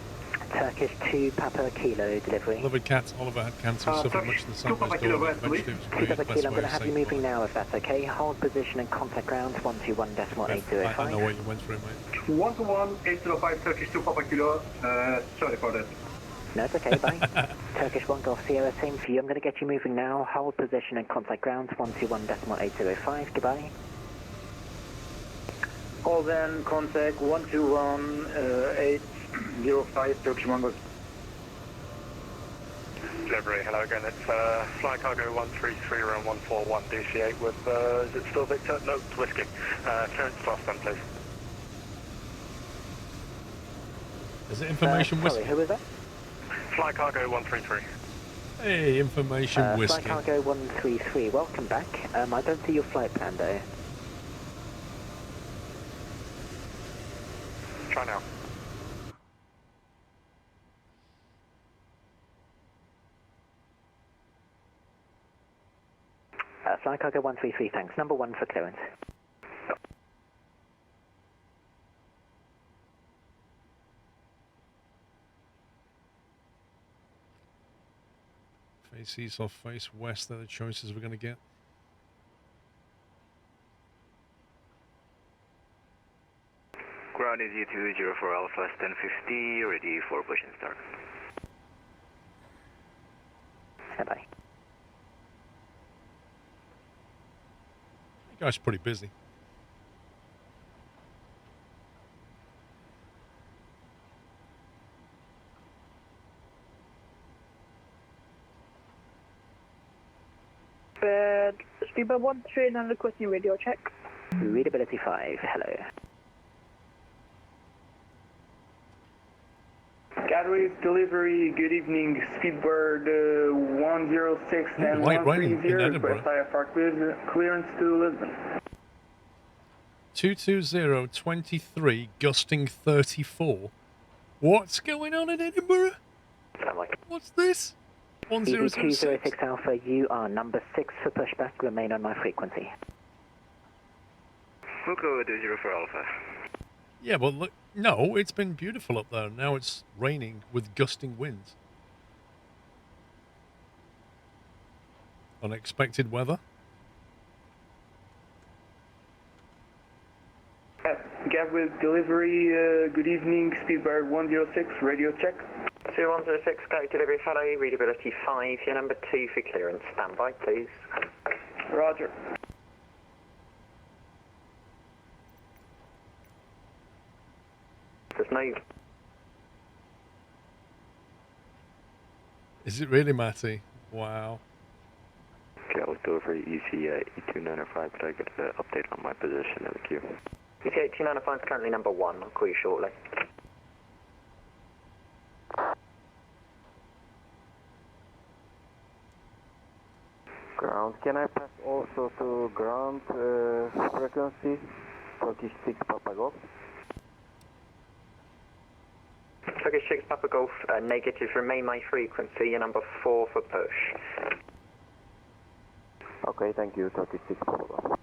Turkish 2 Papa Kilo delivery. Lovely cat. Oliver had cancer, suffered much the same as Papa Kilo, I'm going to have you moving now if that's okay. Hold position and contact ground 121.805. I know what you went through, mate. 121.805, Turkish 2 Papa Kilo, sorry for that. No, it's okay, bye. Turkish 1 Golf Sierra, same for you. I'm going to get you moving now. Hold position and contact ground 121.805. Goodbye. Hold then, contact 121.805, Turkish 1 Golf. Delivery, hello again. It's Fly Cargo 133 around 141 DC8 with, is it still Victor? No, it's Whiskey. Clearance plus then, please. Is it information whiskey? Sorry, who was that? Fly Cargo 133. Hey, information whiskey. Fly Cargo 133, welcome back. I don't see your flight plan though. Try now. Fly Cargo 133, thanks. Number 1 for clearance. Face east or face west are the choices we're going to get. Ground is U204 Alpha 1050, ready for push and start. Bye-bye. You guys are pretty busy. Speedbird 139 requesting radio check. Readability 5, hello. Gatwick delivery, good evening, Speedbird 106 and 130, request IFR clearance to Lisbon. 22023, gusting 34. What's going on in Edinburgh? What's this? 1006. 206 Alpha, you are number 6 for pushback, remain on my frequency. Fuku 204 Alpha. Yeah, but look, no, it's been beautiful up there. Now it's raining with gusting winds. Unexpected weather. Gatwick delivery, good evening, Speedbird 106, radio check. 2106, Gatwick delivery, hello, readability 5, you're number 2 for clearance, stand by please. Roger. There's no... Is it really, Matty? Wow. Okay, I'll deliver EC 8295, but I get an update on my position in the queue. EC 8295 is currently number 1. I'll call you shortly. Ground, can I pass also to ground frequency? Turkish 6 Papa Golf. Turkish 6 Papa Golf, negative, remain my frequency, you're number 4 for push. Okay, thank you, Turkish 6 Papa Golf.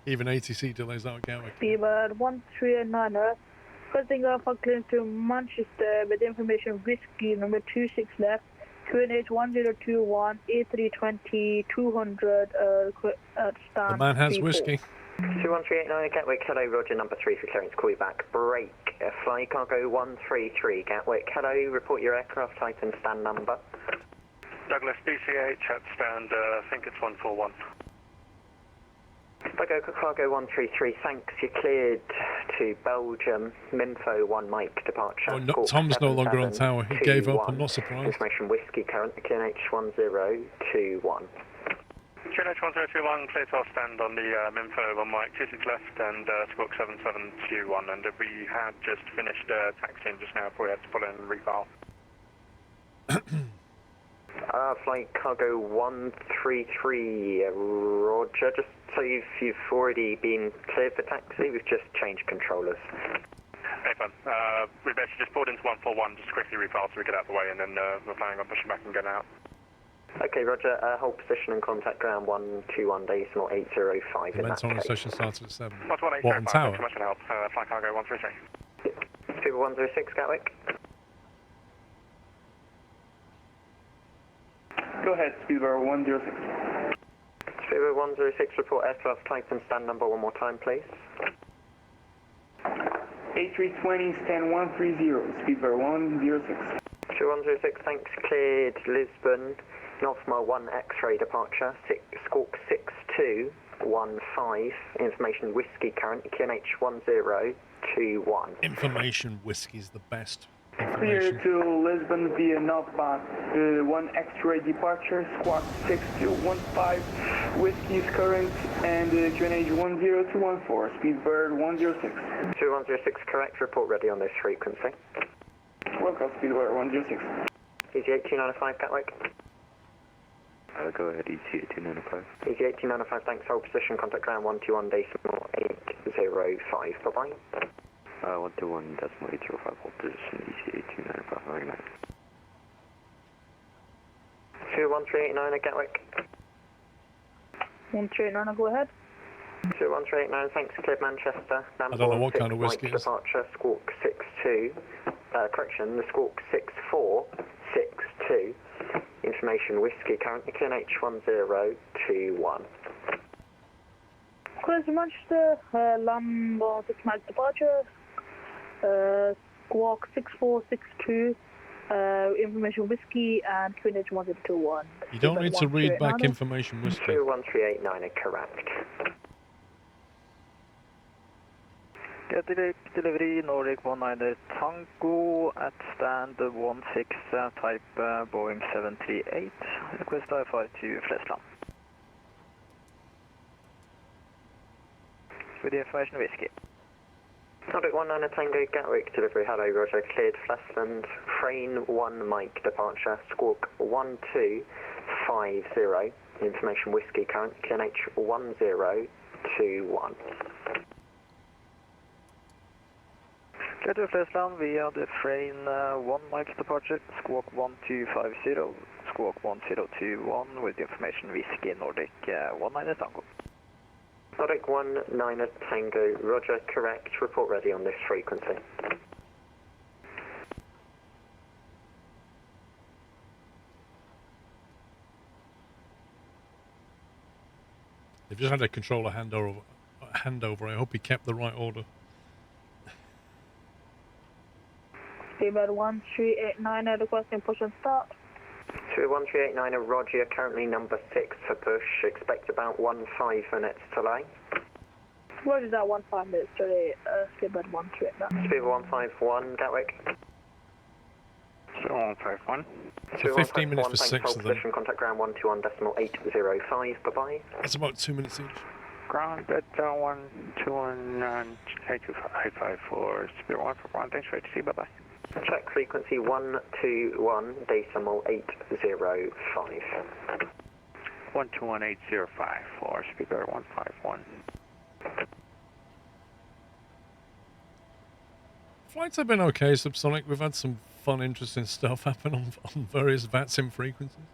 Even ATC delays out Gatwick. Speedbird 139er, cutting off a clearance to Manchester with information whiskey number 26 left, QNH 1021, A320, 200, stand. The man has 34. whiskey. 21389 Gatwick, hello, Roger, number 3 for clearance, call you back. Break, fly cargo 133 Gatwick, hello, report your aircraft type and stand number. Douglas BCH at stand, I think it's 141. Cargo 133, thanks, you're cleared to Belgium, Minfo 1 Mike, departure. Oh, no, Tom's no longer on tower, he gave up, I'm not surprised. Information whiskey, current QNH 1021. QNH 1021, clear to our stand on the Minfo 1 Mike, 26 left and Squawk 7721, and we had just finished taxiing just now before we had to pull in and refile. Flight cargo 133, Roger, just so you've already been cleared for taxi, we've just changed controllers. Hey, fun. We basically just pulled into 141, just quickly refile so we get out of the way, and then we're planning on pushing back and getting out. Okay, Roger, hold position and contact ground 121 decimal 805 in that Momentum case. session starts at 7. What on tower? Too much help. Flight cargo 133. Super 106 Gatwick. Go ahead, Speedbird 106. Speedbird 106, report aircraft type and stand number one more time, please. A320, stand 130, Speedbird 106. 2106, thanks, cleared Lisbon, North Mile 1 X-ray departure, Squawk 6215, information whiskey current, QNH 1021. Information whiskey's the best. Clear to Lisbon via northbound 1 X-ray departure, Squawk 6215, whiskey's current, and QNH 10214, Speedbird 106. 2106, correct, report ready on this frequency. Welcome, Speedbird 106. Easy 8295 Gatwick. Go ahead, EC 8295. Easy 8295, thanks, hold position, contact ground 121 decimal 805, bye-bye. 121 decimal 805, hold position, EC 8295, very nice. 21389 at Gatwick. 139, go ahead. 21389, thanks, cleared Manchester. I don't know what kind of whiskey it is. Departure, Squawk 62, correction, the Squawk 6462. Information whiskey, currently QNH 1021. Clear to Manchester, Lambo 6 Mike departure, Squawk 6462, information whiskey and QNH 1021. You don't need to read back information whiskey. 21389 correct. Gatwick delivery Nordic 19 Tango at stand 16 type Boeing 738. Request IFR to Flesland. With the information whiskey. Nordic 19 Tango Gatwick delivery, hello Roger, cleared Flesland, Frame 1 Mike departure, Squawk 1250, information whiskey current, QNH 1021. Clear to Flesland via the Frame 1 Mike departure, Squawk 1250, Squawk 1021 with the information whiskey Nordic 19 Tango. Nordic 19 Tango, Roger, correct, report ready on this frequency. They've just had a controller handover. I hope he kept the right order. Speedbird 1389 requesting push and start. 1389, Roger, currently number 6 for push, expect about 15 minutes delay. Roger that 15 minutes delay, Speedbird 1389. Speedbird 151, Gatwick. Speedbird 151. So 15 minutes for 6 of them. Position, contact ground 121.805, bye-bye. That's about 2 minutes each. Ground at 121.825 Speedbird 151, thanks for ATC, bye-bye. Check frequency 121.805. 121.805 for Speedbird 151. Flights have been okay, Subsonic. We've had some fun, interesting stuff happen on various VATSIM frequencies.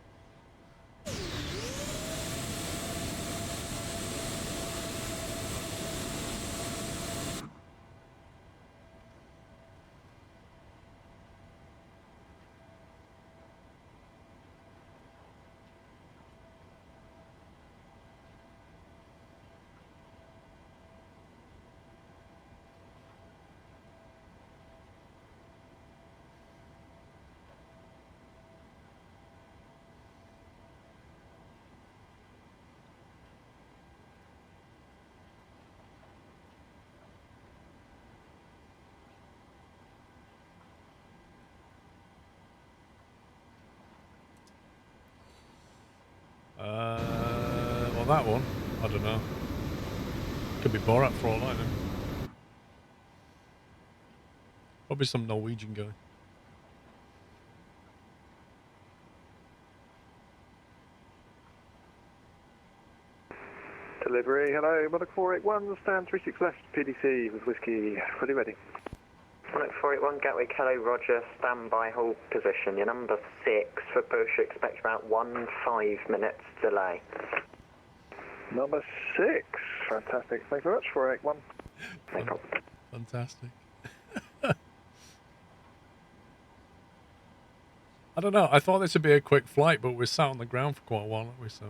Well, that one, I don't know. Could be Borat for all I know. Probably some Norwegian guy. Delivery, hello, Monarch 481, stand 36 left, PDC with whiskey, fully ready. Monarch 481, Gatwick, hello, Roger, stand by, hold position. Your number 6 for push, expect about 15 minutes delay. Number 6, fantastic, thanks very much, 481. No problem. Fantastic. I don't know, I thought this would be a quick flight, but we're sat on the ground for quite a while, aren't we, so...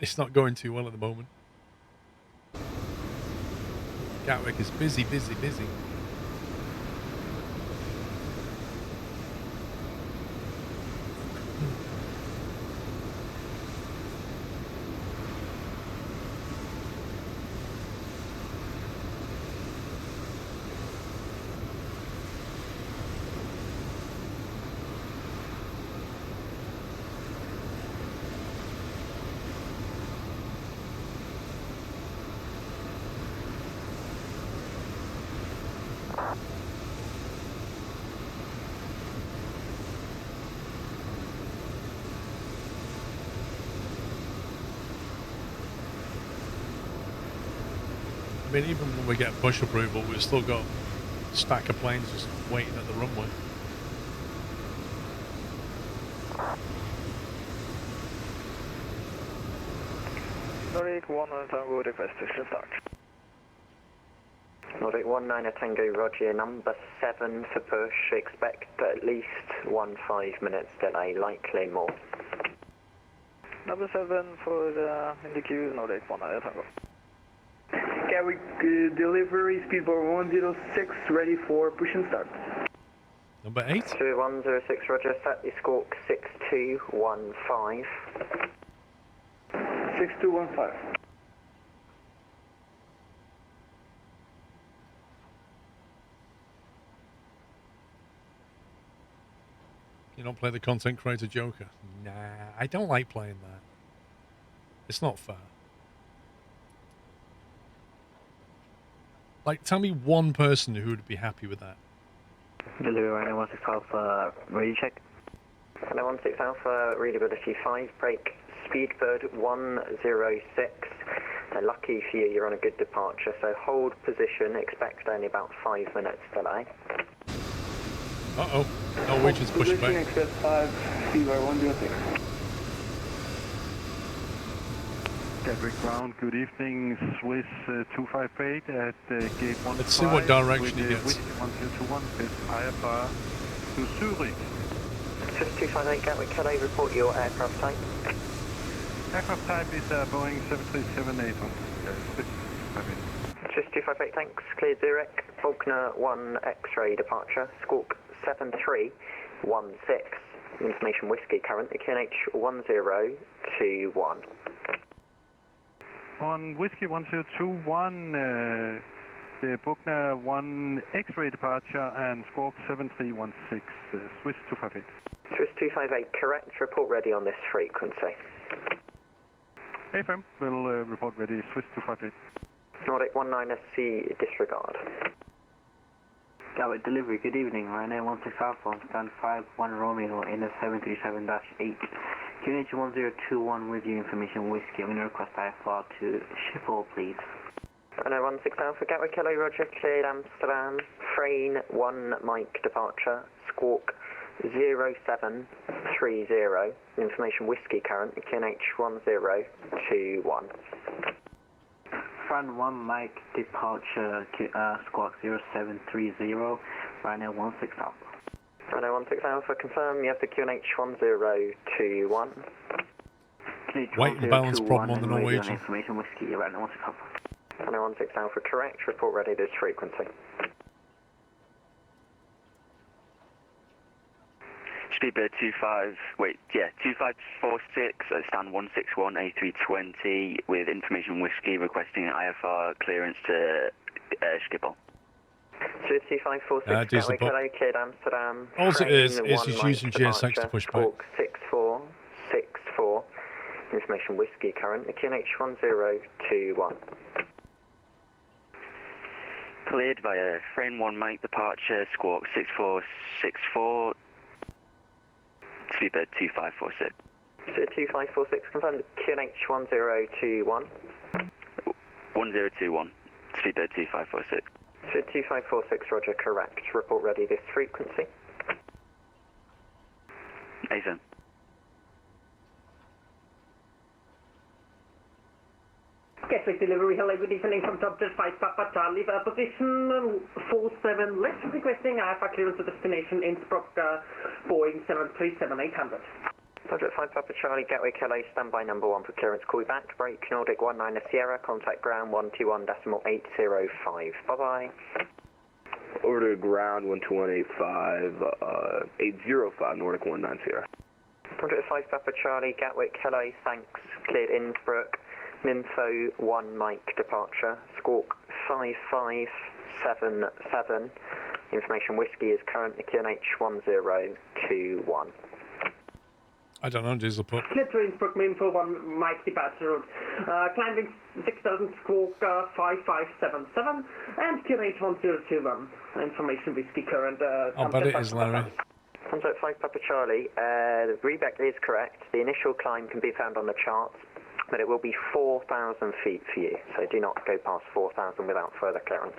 It's not going too well at the moment. Gatwick is busy, busy, busy. I mean, even when we get push approval, we've still got a stack of planes just waiting at the runway. Nordic 1 Tango request to start. Nordic 19 Tango, Roger, number 7 for push, expect at least 15 minutes delay, likely more. Number 7 for the in the queue, Nordic 1 Tango. Gatwick, delivery, Speedbird 106, ready for push and start. Number 8? 2106, Roger, set the squawk 6215. 6215. You don't play the content creator joker? Nah, I don't like playing that. It's not fair. Like, tell me one person who would be happy with that. Delivery 916 Alpha, ready check. 916 Alpha, readability 5, break, Speedbird 106. Lucky for you, you're on a good departure, so hold position, expect only about 5 minutes delay. Uh-oh, Norwegian's pushing back. Expect 5, Speedbird 106. Gatwick ground, good evening, Swiss 258 at gate 1. Let's see what direction he gets. 1021 with IFR to Zurich. Swiss 258 Gatwick, can I report your aircraft type? Aircraft type is Boeing 737-8. Swiss 258, thanks, cleared Zurich. Faulkner 1 X-ray departure, Squawk 7316. Information Whiskey current, QNH 1021. On Whiskey 1021, the Faulkner 1 X-ray departure and Squawk 7316, Swiss 258. Swiss 258, correct. Report ready on this frequency. AFM will report ready, Swiss 258. Nordic 19SC, disregard. Gatwick delivery, good evening. Ryanair 16 Alpha, stand 51 Romeo in a 737-8. QNH 1021 with you, information Whiskey. I'm going to request IFR to Schiphol, please. Ryanair 16 Alpha, Gatwick, hello, Roger, cleared Amsterdam. Frame 1 Mike departure, Squawk 0730. Information Whiskey current, QNH 1021. Fran 1 Mike departure, Squawk 0730, Ryanair 16 Alpha. Ryanair 16 Alpha, confirm you have the QNH 1021. Weight and balance problem on the Norwegian. Information Whiskey, Ryanair 16 Alpha. Ryanair 16 Alpha, correct. Report ready this frequency. Speedbird 2546, stand 161 A320 with information Whiskey requesting IFR clearance to Schiphol. 2546, Gatwick, hello, cleared Amsterdam. All it is he's using GSX to push back. 6464. Information Whiskey current, QNH 1021. Cleared via frame 1 Mike departure, Squawk 6464. Speedbird 2546. 2546, confirm the QNH 1021. 1021. Speedbird 2546. 2546, Roger, correct. Report ready this frequency. ASM. Gatwick delivery, hello, good evening from Top Jet 5 Papa Charlie, position 47 left, requesting IFR clearance to destination Innsbruck, Boeing 737-800. Top Jet 5 Papa Charlie, Gatwick, hello, standby number 1 for clearance, call you back, break Nordic 19 Sierra, contact ground 121.805, bye-bye. Over to ground 12185, 805 Nordic 19 Sierra. Top Jet 5 Papa Charlie, Gatwick, hello, thanks, cleared Innsbruck. Info 1 Mike departure, Squawk 5577. Information Whiskey is currently QNH 1021. I don't know, Diesel put. Clear to Innsbruck, Info 1 Mike departure route. Climbing 6000 Squawk 5577 and QNH 1021. Information Whiskey current. I'll bet it is, Larry. Contact 5 Papa Charlie, the reback is correct. The initial climb can be found on the charts, but it will be 4,000 feet for you, so do not go past 4,000 without further clearance.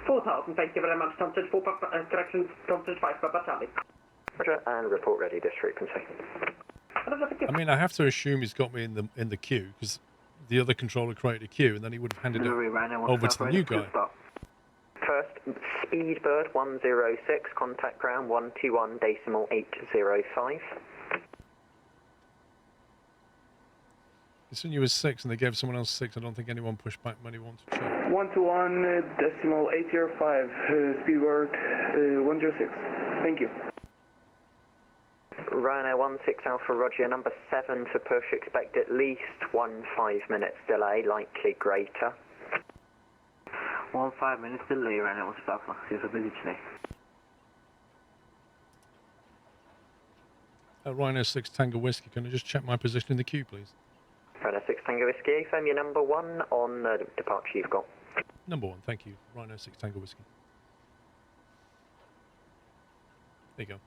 4,000, thank you very much. Contact 4 Papa, correction, contact 5 Papa Charlie. Roger, and report ready this frequency. I mean, I have to assume he's got me in the queue, because the other controller created a queue, and then he would have handed it over to the new guy. First, Speedbird 106, contact ground 121.805. As soon as you was 6 and they gave someone else 6, I don't think anyone pushed back when he wanted to check. 121.805, Speedbird 106. Thank you. Ryanair 16 Alpha Roger, number 7 to push, expect at least 5 minutes delay, likely greater. 5 minutes delay, Ryanair 16 Alpha, see if I'm busy today. Ryanair 6 Tango Whiskey, can I just check my position in the queue, please? Ryanair 6 Tango Whiskey, affirm your number 1 on the departure you've got. Number 1, thank you. Ryanair 6 Tango Whiskey. There you go.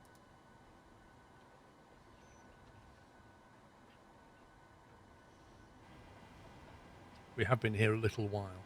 We have been here a little while.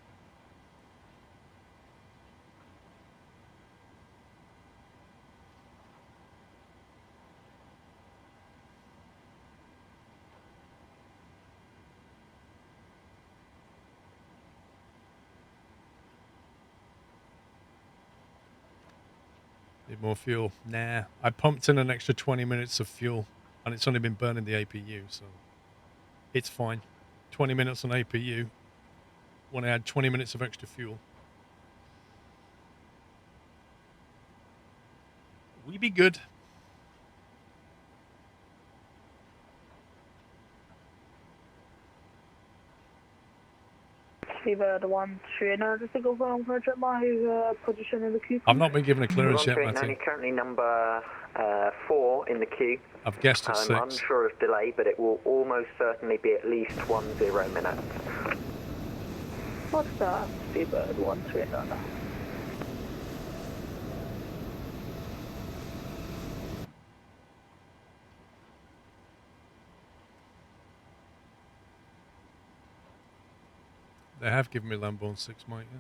Need more fuel? Nah. I pumped in an extra 20 minutes of fuel and it's only been burning the APU, so it's fine. 20 minutes on APU when I had 20 minutes of extra fuel. We be good. Seabird 139, just to confirm, I'm going to check my position in the queue. I've not been given a clearance yet, 139 Matty. is currently number 4 in the queue. I've guessed at 6. I'm unsure of delay, but it will almost certainly be at least 10 minutes. What's that? Seabird 139. They have given me Lamborn 6, Mike, yeah.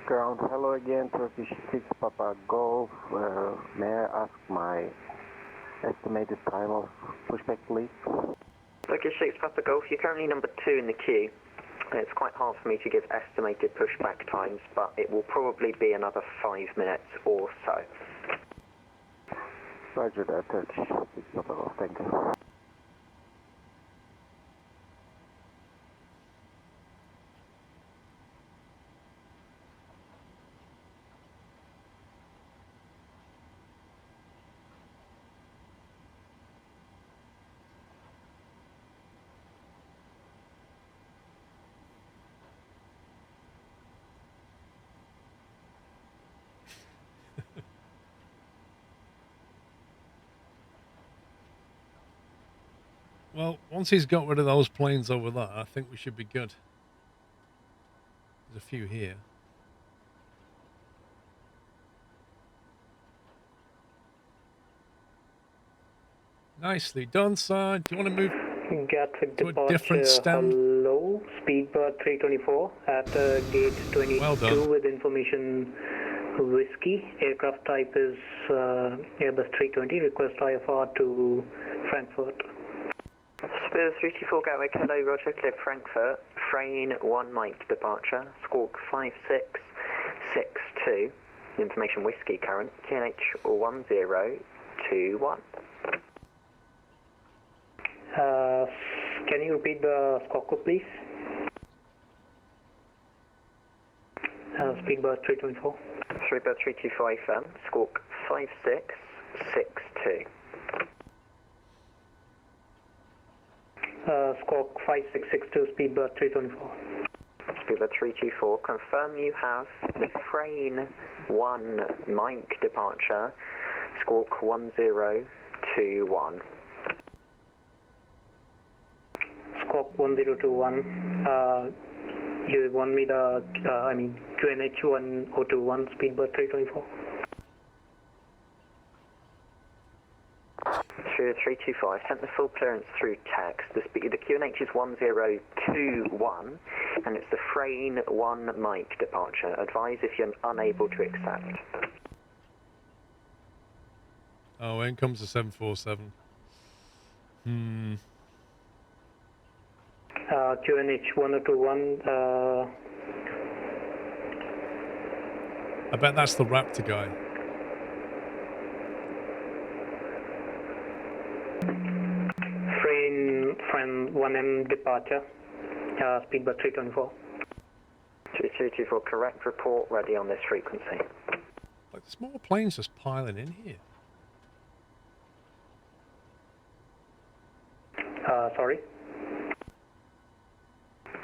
Ground, hello again, Turkish 6 Papa Golf. May I ask my estimated time of pushback, please? Turkish 6 Papa Golf, you're currently number 2 in the queue. It's quite hard for me to give estimated pushback times, but it will probably be another 5 minutes or so. Roger that, Turkish 6 Papa Golf, thank you. Well, once he's got rid of those planes over there, I think we should be good. There's a few here. Nicely done, sir. Do you want to move to a different stand? Hello, Speedbird 324 at gate 22 well done. With information Whiskey. Aircraft type is Airbus 320. Request IFR to Frankfurt. Speedbird 324 Gatwick, hello, Roger, clear Frankfurt. Frame 1 Mike departure. Squawk 5662. Information Whiskey current. QNH 1021. Can you repeat the squawk code, please? Speedbird 324. Speedbird 324 FM, squawk 5662. Squawk 5662, Speedbird 324. Speedbird 324, confirm you have the Frame 1 Mike departure, squawk 1021. Squawk 1021. You want me the, QNH 1021, Speedbird 324. 325, sent the full clearance through text. The QNH is 1021, and it's the Frame 1 Mike departure. Advise if you're unable to accept. Oh, in comes the 747. QNH 1021. I bet that's the Raptor guy. Frame 1M departure. Speedbird 324. 2324, correct report ready on this frequency. Like, there's more planes just piling in here. Sorry?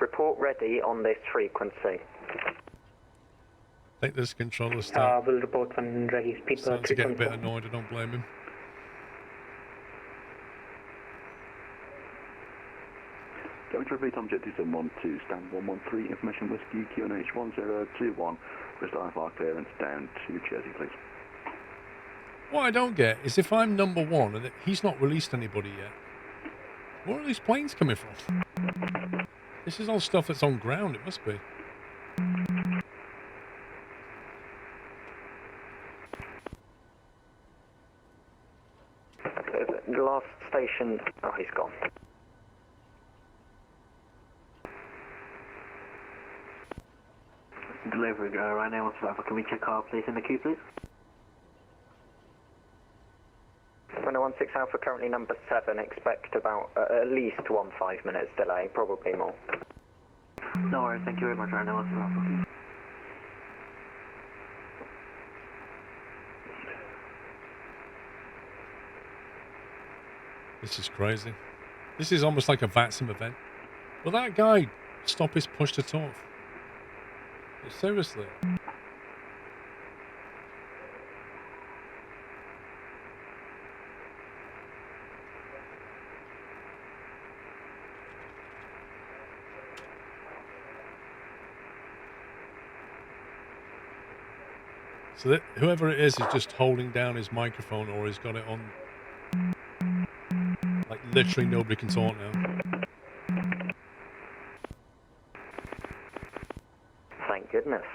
Report ready on this frequency. I think this controller start. Will report when ready. Speedbird 324. To get a bit annoyed, I don't blame him. Going to repeat objective 112, stand 113, information Whiskey, QNH 1021, request IFR clearance down to Jersey, please. What I don't get is if I'm number 1 and he's not released anybody yet, where are these planes coming from? This is all stuff that's on ground, it must be. The last station, oh, he's gone. Delivery right now, so can we check car please in the queue, please? Runway 16 Alpha, currently number 7, expect about at least 15 minutes delay, probably more. No worries, thank you very much, Runway 16 Alpha. This is crazy. This is almost like a VATSIM event. Will that guy stop his push to talk? Seriously. So that whoever it is just holding down his microphone, or he's got it on. Like literally nobody can talk now. Thank goodness.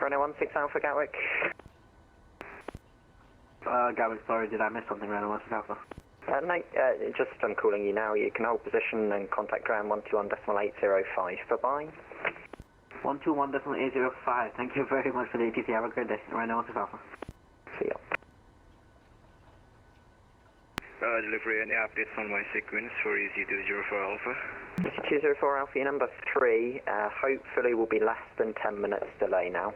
Runway 16 Alpha, Gatwick. Gatwick, sorry, did I miss something, Runway 16 Alpha? No, just I'm calling you now. You can hold position and contact ground 121.805. Bye-bye. 121.805. Thank you very much for the ATC. Have a great day. Runway 16 Alpha. See ya. Delivery, any updates on my sequence for EZ204 Alpha? EZ204 Alpha, your number 3, hopefully will be less than 10 minutes delay now.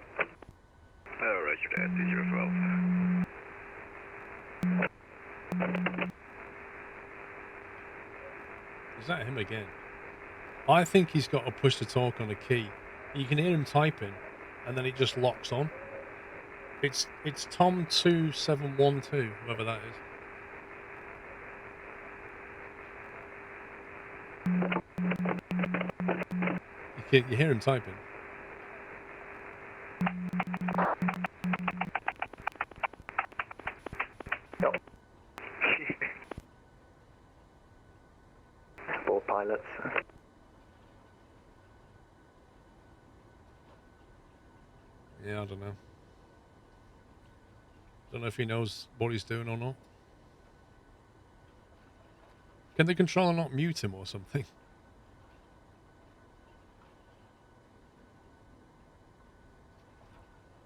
Roger that, 204 Alpha. Is that him again? I think he's got a push to talk on a key. You can hear him typing, and then it just locks on. It's Tom2712, whoever that is. You hear him typing. Four pilots. Yeah, I don't know. Don't know if he knows what he's doing or not. Can the controller not mute him or something?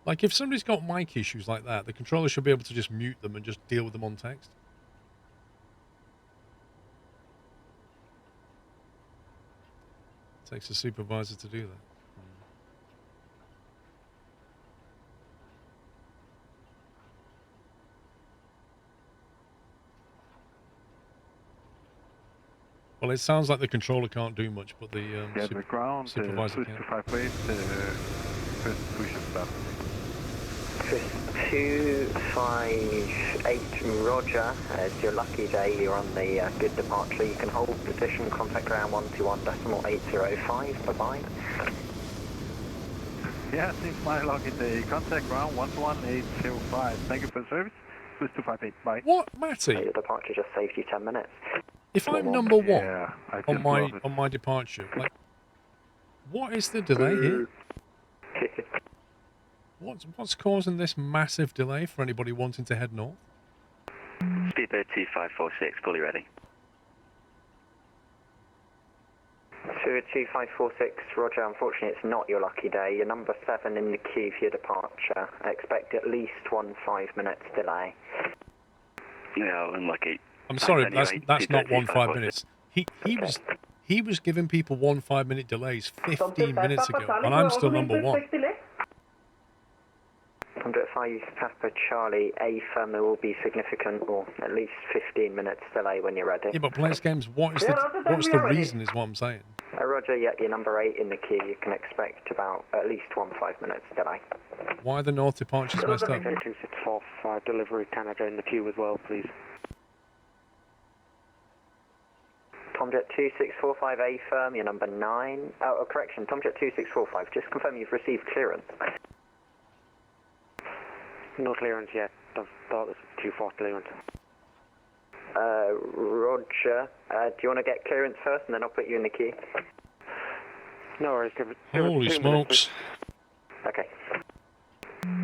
Like, if somebody's got mic issues like that, the controller should be able to just mute them and just deal with them on text. It takes a supervisor to do that. Well, it sounds like the controller can't do much, but the ground, supervisor can. 258, first push and start. 258, Roger. It's your lucky day. You're on the good departure. You can hold position, contact ground 121.805. Bye-bye. Yeah, it's my lucky day. Contact ground 11805. Thank you for the service. Plus 258. Bye. What, Matty? Your departure just saved you 10 minutes. If I'm number one Yeah, on my departure, like, what is the delay here? What's causing this massive delay for anybody wanting to head north? Speedbird 2546, fully ready. 2546, Roger. Unfortunately, it's not your lucky day. You're number 7 in the queue for your departure. I expect at least 15 minutes delay. Yeah, unlucky. I'm sorry, Anyway, that's not 15 235, minutes. He was giving people 15 minute delays 15 minutes ago, and I'm still number 1. 105 Papa Charlie, A firm, there will be significant, or at least 15 minutes delay when you're ready. Yeah, but Blaze Games, what's the reason is what I'm saying. Roger, yeah, you're number 8 in the queue. You can expect about at least 15 minutes delay. Why are the north departures messed up? 2645, delivery Canada in the queue as well, please. Tomjet 2645A firm, you're number 9. Oh, correction, Tomjet 2645, just confirm you've received clearance. No clearance yet. I thought it was 24 clearance. Roger. Do you want to get clearance first and then I'll put you in the queue? No worries. Holy smokes. Okay.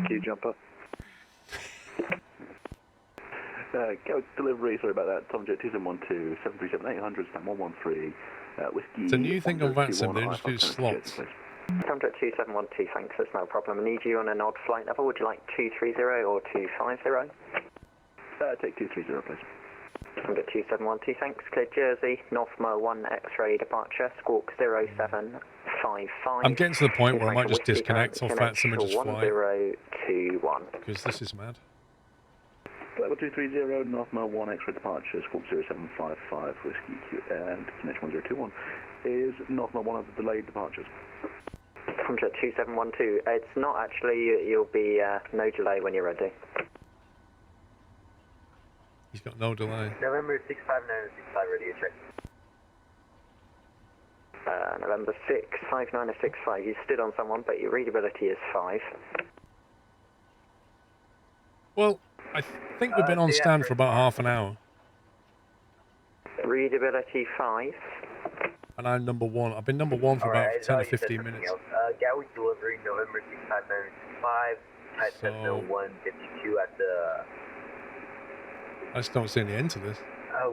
Queue jumper. Go delivery, sorry about that. Tomjet 2712, 737 800, stand 113. Whiskey. It's a new thing on VATSIM, they introduced slots. Contact 2712, thanks, that's no problem. I need you on an odd flight level. Would you like 230 or 250? Take 230, please. Contact 2712, thanks. Clear Jersey, Northmo 1 X-ray departure, squawk 0755. I'm getting to the point where I might just disconnect or fancy and just fly. 1021. Because this is mad. Level 230, Northmo 1 X-ray departure, squawk 0755, Whiskey Q and Connection 1021. Is Northmo 1 of the delayed departures? Contact 2712, it's not actually, you'll be no delay when you're ready. He's got no delay. November 65965, ready to check. November 65965, you stood on someone, but your readability is 5. Well, I think we've been on stand for about half an hour. Readability 5. And I'm number 1. I've been number 1 for about 10 or 15 minutes. Gatwick delivery, November 65965, type 70152 at the... I just don't see any end to this.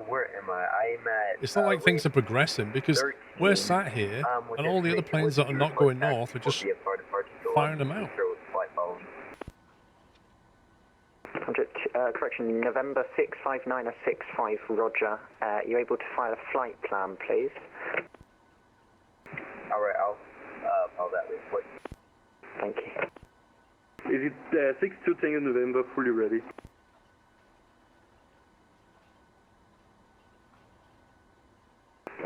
Where am I? I'm at... It's not like things are progressing because we're sat here and all the other planes that are not going north are just firing them out. Correction, November 65965, Roger. You able to file a flight plan, please? Alright, I'll file that report. Thank you. Is it 62 Tango November, fully ready?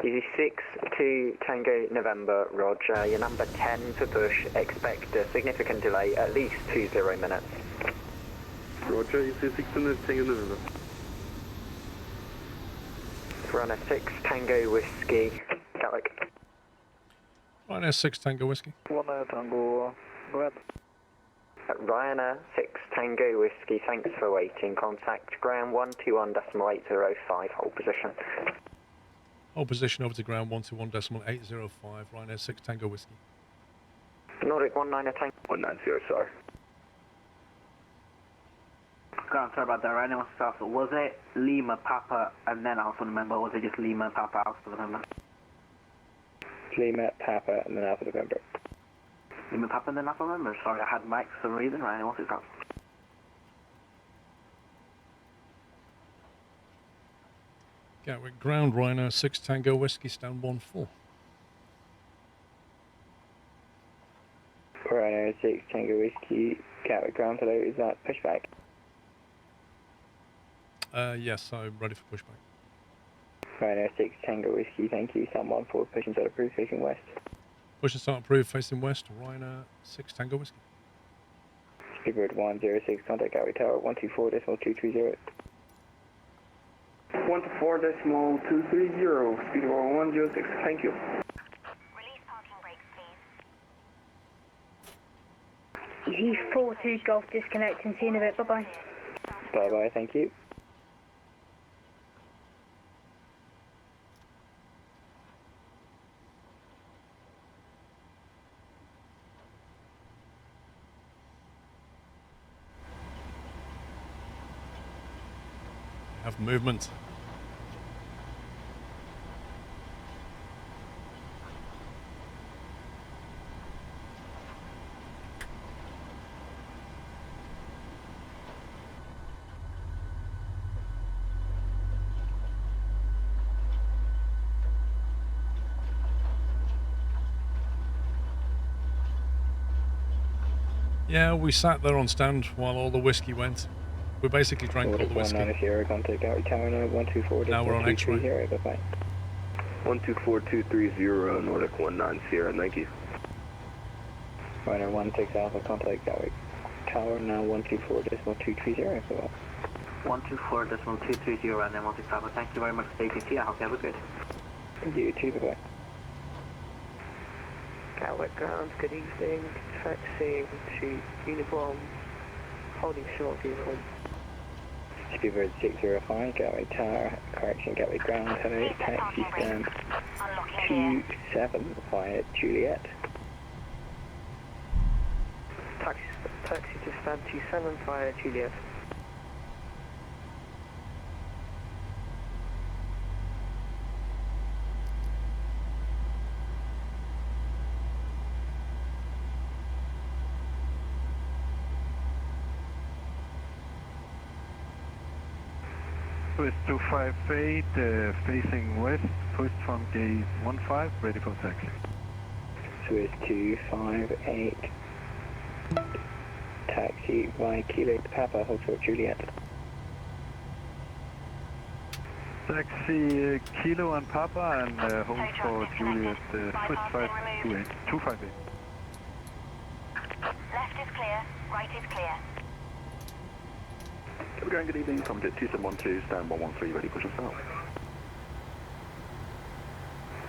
Easy 6-2 Tango November, Roger. Your number 10 for push. Expect a significant delay, at least 20 minutes. Roger, you say 600 Tango November. Runner 6 Tango Whiskey, Gatwick. Ryanair 6 Tango Whiskey. 1 Tango, go ahead. Ryanair 6 Tango Whiskey, thanks for waiting. Contact ground 121.805, hold position. Hold position over to ground 121.805, Ryanair 6 Tango Whiskey. Nordic 19 Tango. 190, sorry. God, sorry about that. Right now, so was it Lima Papa and then Alpha November, or was it just Lima Papa Alpha November? Lima Papa and then Alpha November. Lima Papa and then Alpha November. Sorry, I had Mike for some reason. Right now, what's it called? Gatwick ground, Ryanair 6 Tango Whiskey, stand 14. Ryanair 6 Tango Whiskey, Gatwick ground, hello, is that pushback? Yes, I'm ready for pushback. Ryanair 6 Tango Whiskey, thank you. Someone for push and start approved facing west. Push and start approved facing west, Ryanair 6 Tango Whiskey. Speedbird 106, contact Gatwick Tower 124.230. 124.230, Speedbird 106, thank you. Release parking brakes, please. Easy 42 Golf disconnecting, see you in a bit, bye-bye. Bye-bye, thank you. Have movement. Yeah, we sat there on stand while all the whiskey went. We basically drank all the whiskey. Contact Gatwick Tower 124. Now we're on X-ray. Bye-bye. 124230, Nordic 190, thank you. Ryanair 16 Alpha, contact Gatwick Tower now 124.230, bye-bye. 124.230 and then 16 Alpha. Thank you very much for taking I hope you have a good. Thank you too, bye-bye. Gatwick ground, good evening. Taxi to uniform, holding short uniform. Speedbird 605, Gatwick Tower, correction, Gatwick ground, hello, taxi stand 27 via Juliet. Taxi to stand 27 via Juliet. Swiss 258, facing west, push from gate 15, ready for taxi. Swiss 258, taxi by Kilo Papa, hold short Juliet. Taxi Kilo and Papa and hold for Juliet, Swiss 258. Left is clear, right is clear. Good evening, Tomjet 2712, stand 113, ready, push and start.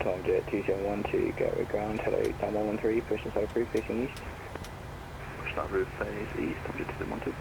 Tomjet 2712, go with ground, hello, stand 113, push and start approved, facing east. Push start roof, phase east, Tomjet 2712.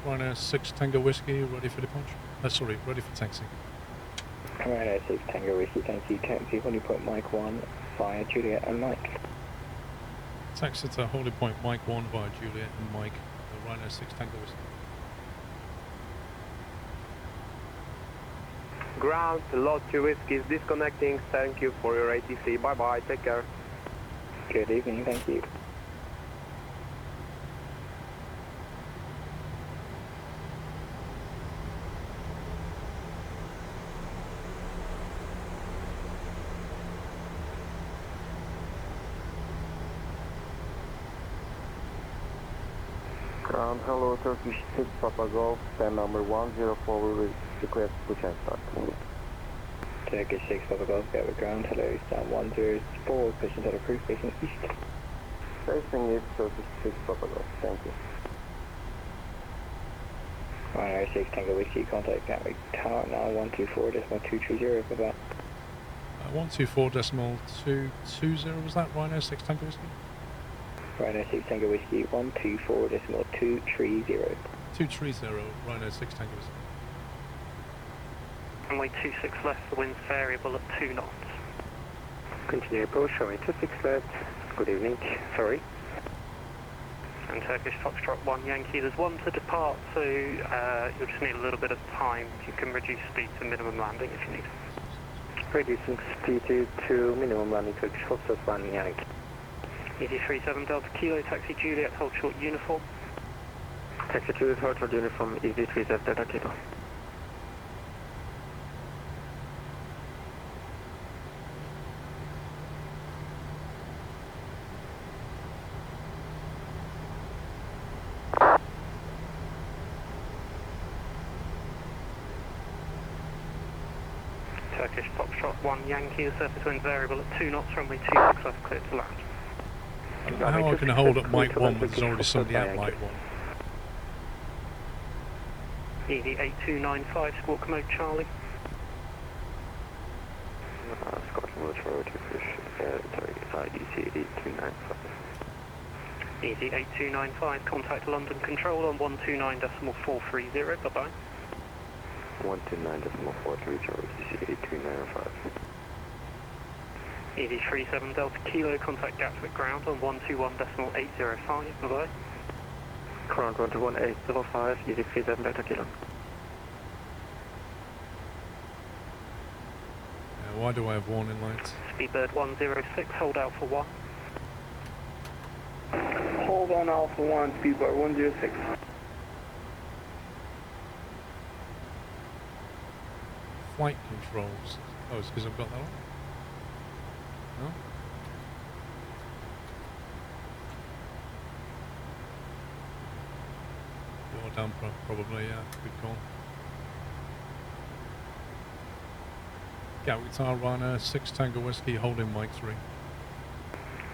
Ryanair 6 Tango Whiskey, ready for departure? Sorry, ready for taxi. Ryanair 6 Tango Whiskey, thank you. Taxi, Holy Point Mike 1 via Juliet and Mike. Taxi to Holy Point Mike 1 via Juliet and Mike. Ryanair 6 Tango Whiskey. Ground, lot 2 Whiskey is disconnecting. Thank you for your ATC. Bye bye, take care. Good evening, thank you. Ground, hello, Turkish 6 Papa Golf, stand number 104, we request push and start. Turkish 6 Papa Golf, go with ground, hello, stand 104, push and start approved, facing east. Facing east, Turkish 6 Papa Golf, thank you. Ryanair 6 Tango Whiskey, contact Gatwick Tower now, 124.230, bye-bye. 124.220, was that Ryanair 6 Tango Whiskey? Ryanair 6 Tango Whiskey, 124.230. 230, Ryanair 6 Tango Whiskey. Runway 26 left, the wind's variable at 2 knots. Continue approach, runway 26 left, good evening, sorry. And Turkish Foxtrot 1 Yankee, there's one to depart, so you'll just need a little bit of time. You can reduce speed to minimum landing if you need. Reducing speed to minimum landing, Turkish Foxtrot 1 Yankee. Easy 37 Delta Kilo, taxi Juliet, hold short uniform. Taxi Juliet, hold short uniform, Easy 37 Delta Kilo. Turkish Foxtrot 1 Yankee, the surface wind variable at 2 knots, runway 26 left, clear to land. I don't know how I can hold up Mike 1 when there's already somebody at Mike 1. Easy 8295, Squawk Mode Charlie. Squawk Mode Charlie, EC 8295. Easy 8295, contact London Control on 129.430, bye-bye. 129.430, EC 8295. Easy 37 Delta Kilo, contact Gatwick Ground on 121.805, bye-bye. Ground 121.805, Easy 37 Delta Kilo. Why do I have warning lights? Speedbird 106, hold out for 1. Hold on Alpha 1, Speedbird 106. Flight controls. Oh, it's because I've got that on? No? You're down, probably, yeah. Good call. Gatwick Tower, Ryanair 6 Tango Whiskey, holding Mike 3.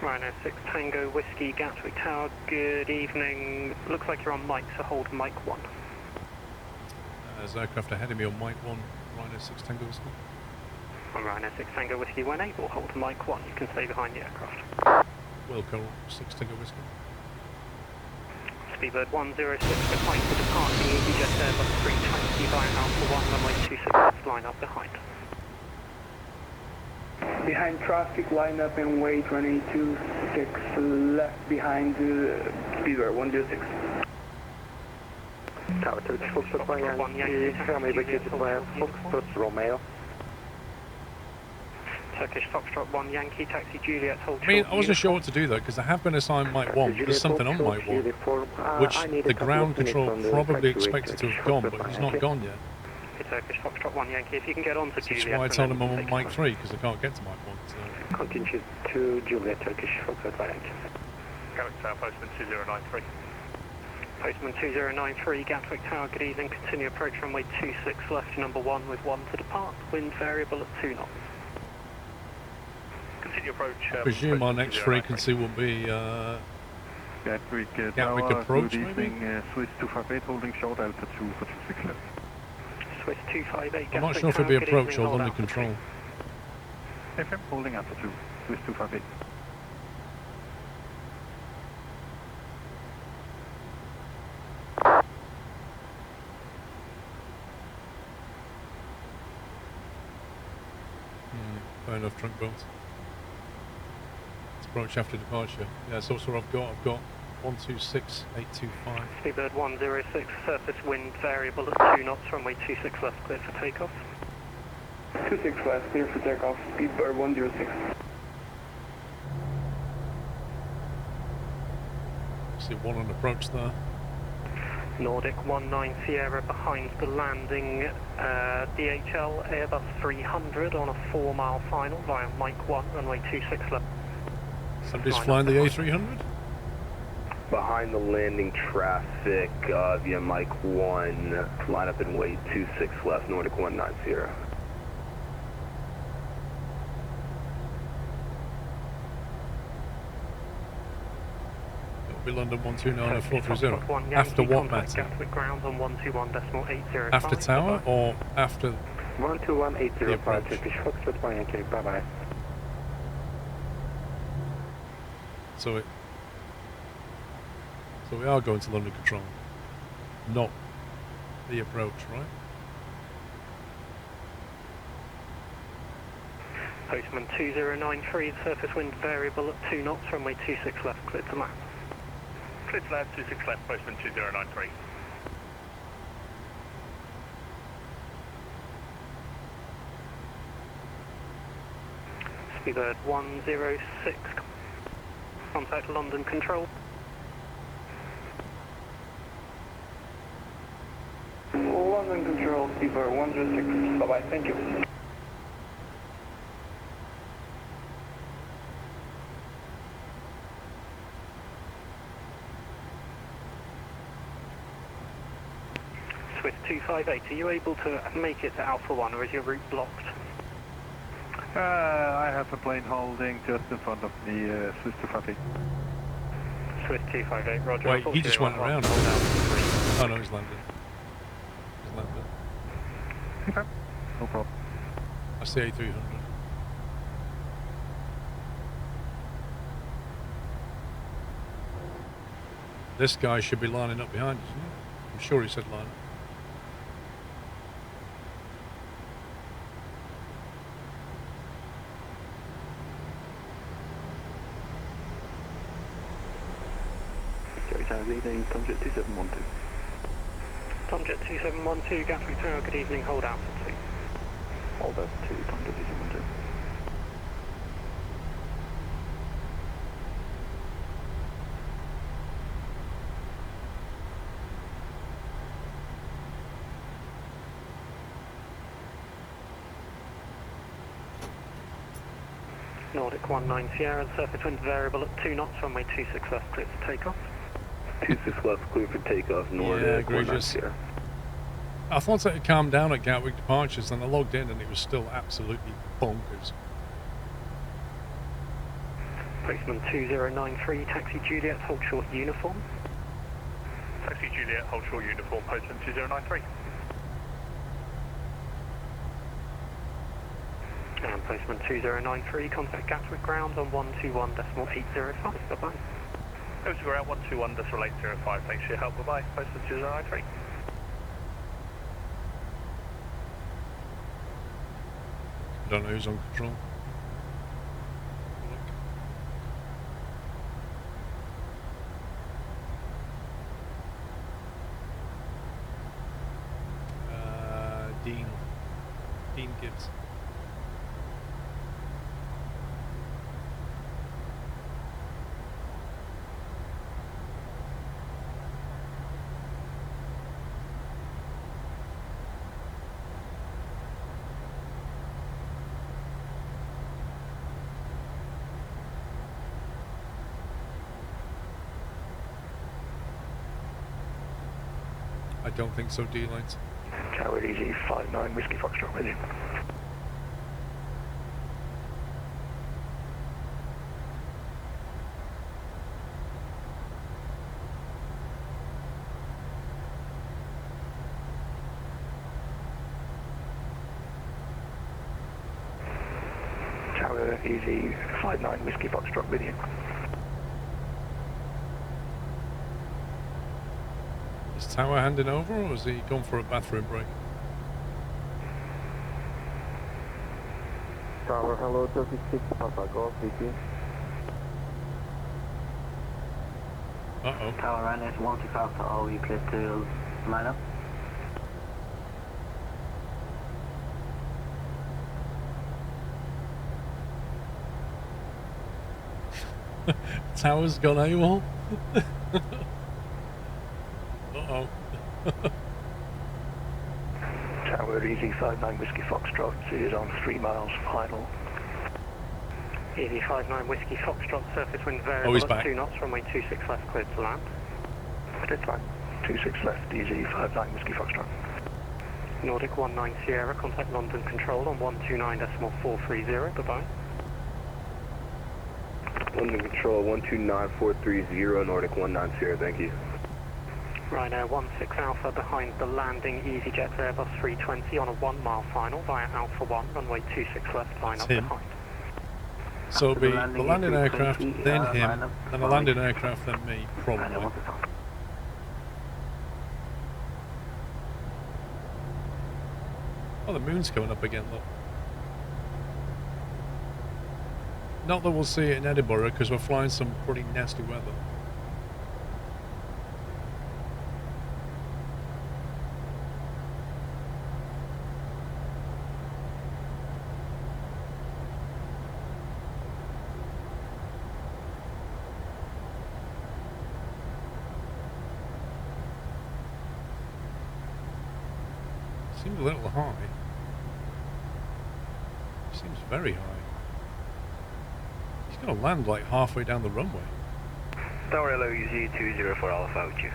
Ryanair 6 Tango Whiskey, Gatwick Tower, good evening. Looks like you're on Mike, so hold Mike 1. There's aircraft ahead of me on Mike 1, Ryanair 6 Tango Whiskey. On Ryanair 6 Tango Whiskey, when able, hold Mike 1. You can stay behind the aircraft. Wilco 6 Tango Whiskey. Speedbird 106, behind for departing EasyJet Airbus 320 via Alpha 1, runway 26, line up behind. Behind traffic, line up and wait, running 26 left behind Speedbird 106. Tower Turkish Foxtrot 1 Yankee, family vacated via Foxtrot Romeo. Turkish Foxtrot 1 Yankee, taxi Juliet, hold short. I mean, I wasn't sure what to do though, because I have been assigned Mike 1, but there's something on Mike 1, which the ground control probably expected to have gone, but he's not gone yet. Turkish Foxtrot 1 Yankee, if you can get on to Juliet. That's why I told him I'm on Mike 3, because I can't get to Mike 1. So. Continue to Juliet, Turkish Foxtrot 1 Yankee. Gatwick Tower, Postman 2093. Postman 2093, Gatwick Tower, good evening. Continue approach runway 26 left, number 1 with 1 to depart. Wind variable at 2 knots. Continue approach. I presume our next frequency will be Gatwick approach, good maybe? evening, Swiss 258 holding short altitude for 26 left. Swiss 258, I'm not sure if it'll be approach or London control. FM holding altitude, Swiss 258. Fair enough, trunk boats. Let's approach after departure. Yeah, that's also what I've got. I've got 126825. Speedbird 106, surface wind variable at 2 knots, runway 26 left, clear for takeoff. 26 left, clear for takeoff, Speedbird 106. See one on approach there. Nordic 19 Sierra behind the landing, DHL Airbus 300 on a 4-mile final via Mike 1, runway 26 left. Somebody's flying the A300? Behind the landing traffic via Mike 1, line up and wait 26 left, Nordic 190. It'll be London 1290430. After what matter? Ground on 121.805. After tower or after 121.805 Turkish Foxtrot 1 Yankee, bye bye. So we are going to London control, not the approach, right? Postman 2093, surface wind variable at 2 knots, runway 26 left, cleared to land. Cleared to land, 26 left, Postman 2093. Speedbird 106, contact London control. London control, Speedbird 106, bye bye, thank you. Swiss 258, are you able to make it to Alpha 1 or is your route blocked? I have a plane holding just in front of the Swiss 258. Swiss 258, roger. Wait, he just went around. Oh no, he's landed. He's landed. Okay, no problem. I see A300. This guy should be lining up behind us, isn't he? I'm sure he said line up. Leading Tomjet 2712. Tomjet 2712, Gatwick Tower, good evening, hold altitude. Hold altitude, Tomjet 2712. Nordic 19 Sierra, surface wind variable at 2 knots, runway 26 left, clear for takeoff. 26 left, clear for takeoff, Nordic. Yeah, egregious. I thought it had calmed down at Gatwick departures, and I logged in and it was still absolutely bonkers. Postman 2093, taxi Juliet, hold short uniform. Taxi Juliet, hold short uniform, Postman 2093. And Postman 2093, contact Gatwick ground on 121.805, bye-bye. Go to ground 121, decimal 805. Thanks for your help. Bye-bye. Postal 2093. Don't know who's on control. Dean Gibbs. I don't think so, D-Lines. Tower Easy 59 Whiskey Foxtrot with you. Tower Easy 59 Whiskey Foxtrot with you. Is Tower handing over, or has he gone for a bathroom break? Tower, hello, 36 Papa Golf, speaking. Uh-oh. Tower NS 125 to all, you clear to line up. Tower's gone AWOL. Uh-oh. Tower Easy 59 Whiskey Foxtrot is on 3 miles final. Easy 59 Whiskey Foxtrot, surface wind variable he's at back. 2 knots, runway 26 left, cleared to land. Split line 26 left, Easy 59 Whiskey Foxtrot. Nordic 19 Sierra, contact London Control on 129.430, bye-bye. London Control 129430, Nordic 19 Sierra, thank you. Ryanair 16 Alpha behind the landing EasyJet Airbus 320 on a 1 mile final via Alpha 1, runway 26 left, line up him. behind. So it'll be the landing aircraft, then him, then the landing aircraft, then me, probably. Oh, the moon's coming up again, look. Not that we'll see it in Edinburgh, because we're flying some pretty nasty weather. Seems a little high. Seems very high. He's going to land like halfway down the runway. Tower LO Easy 204 Alpha out you.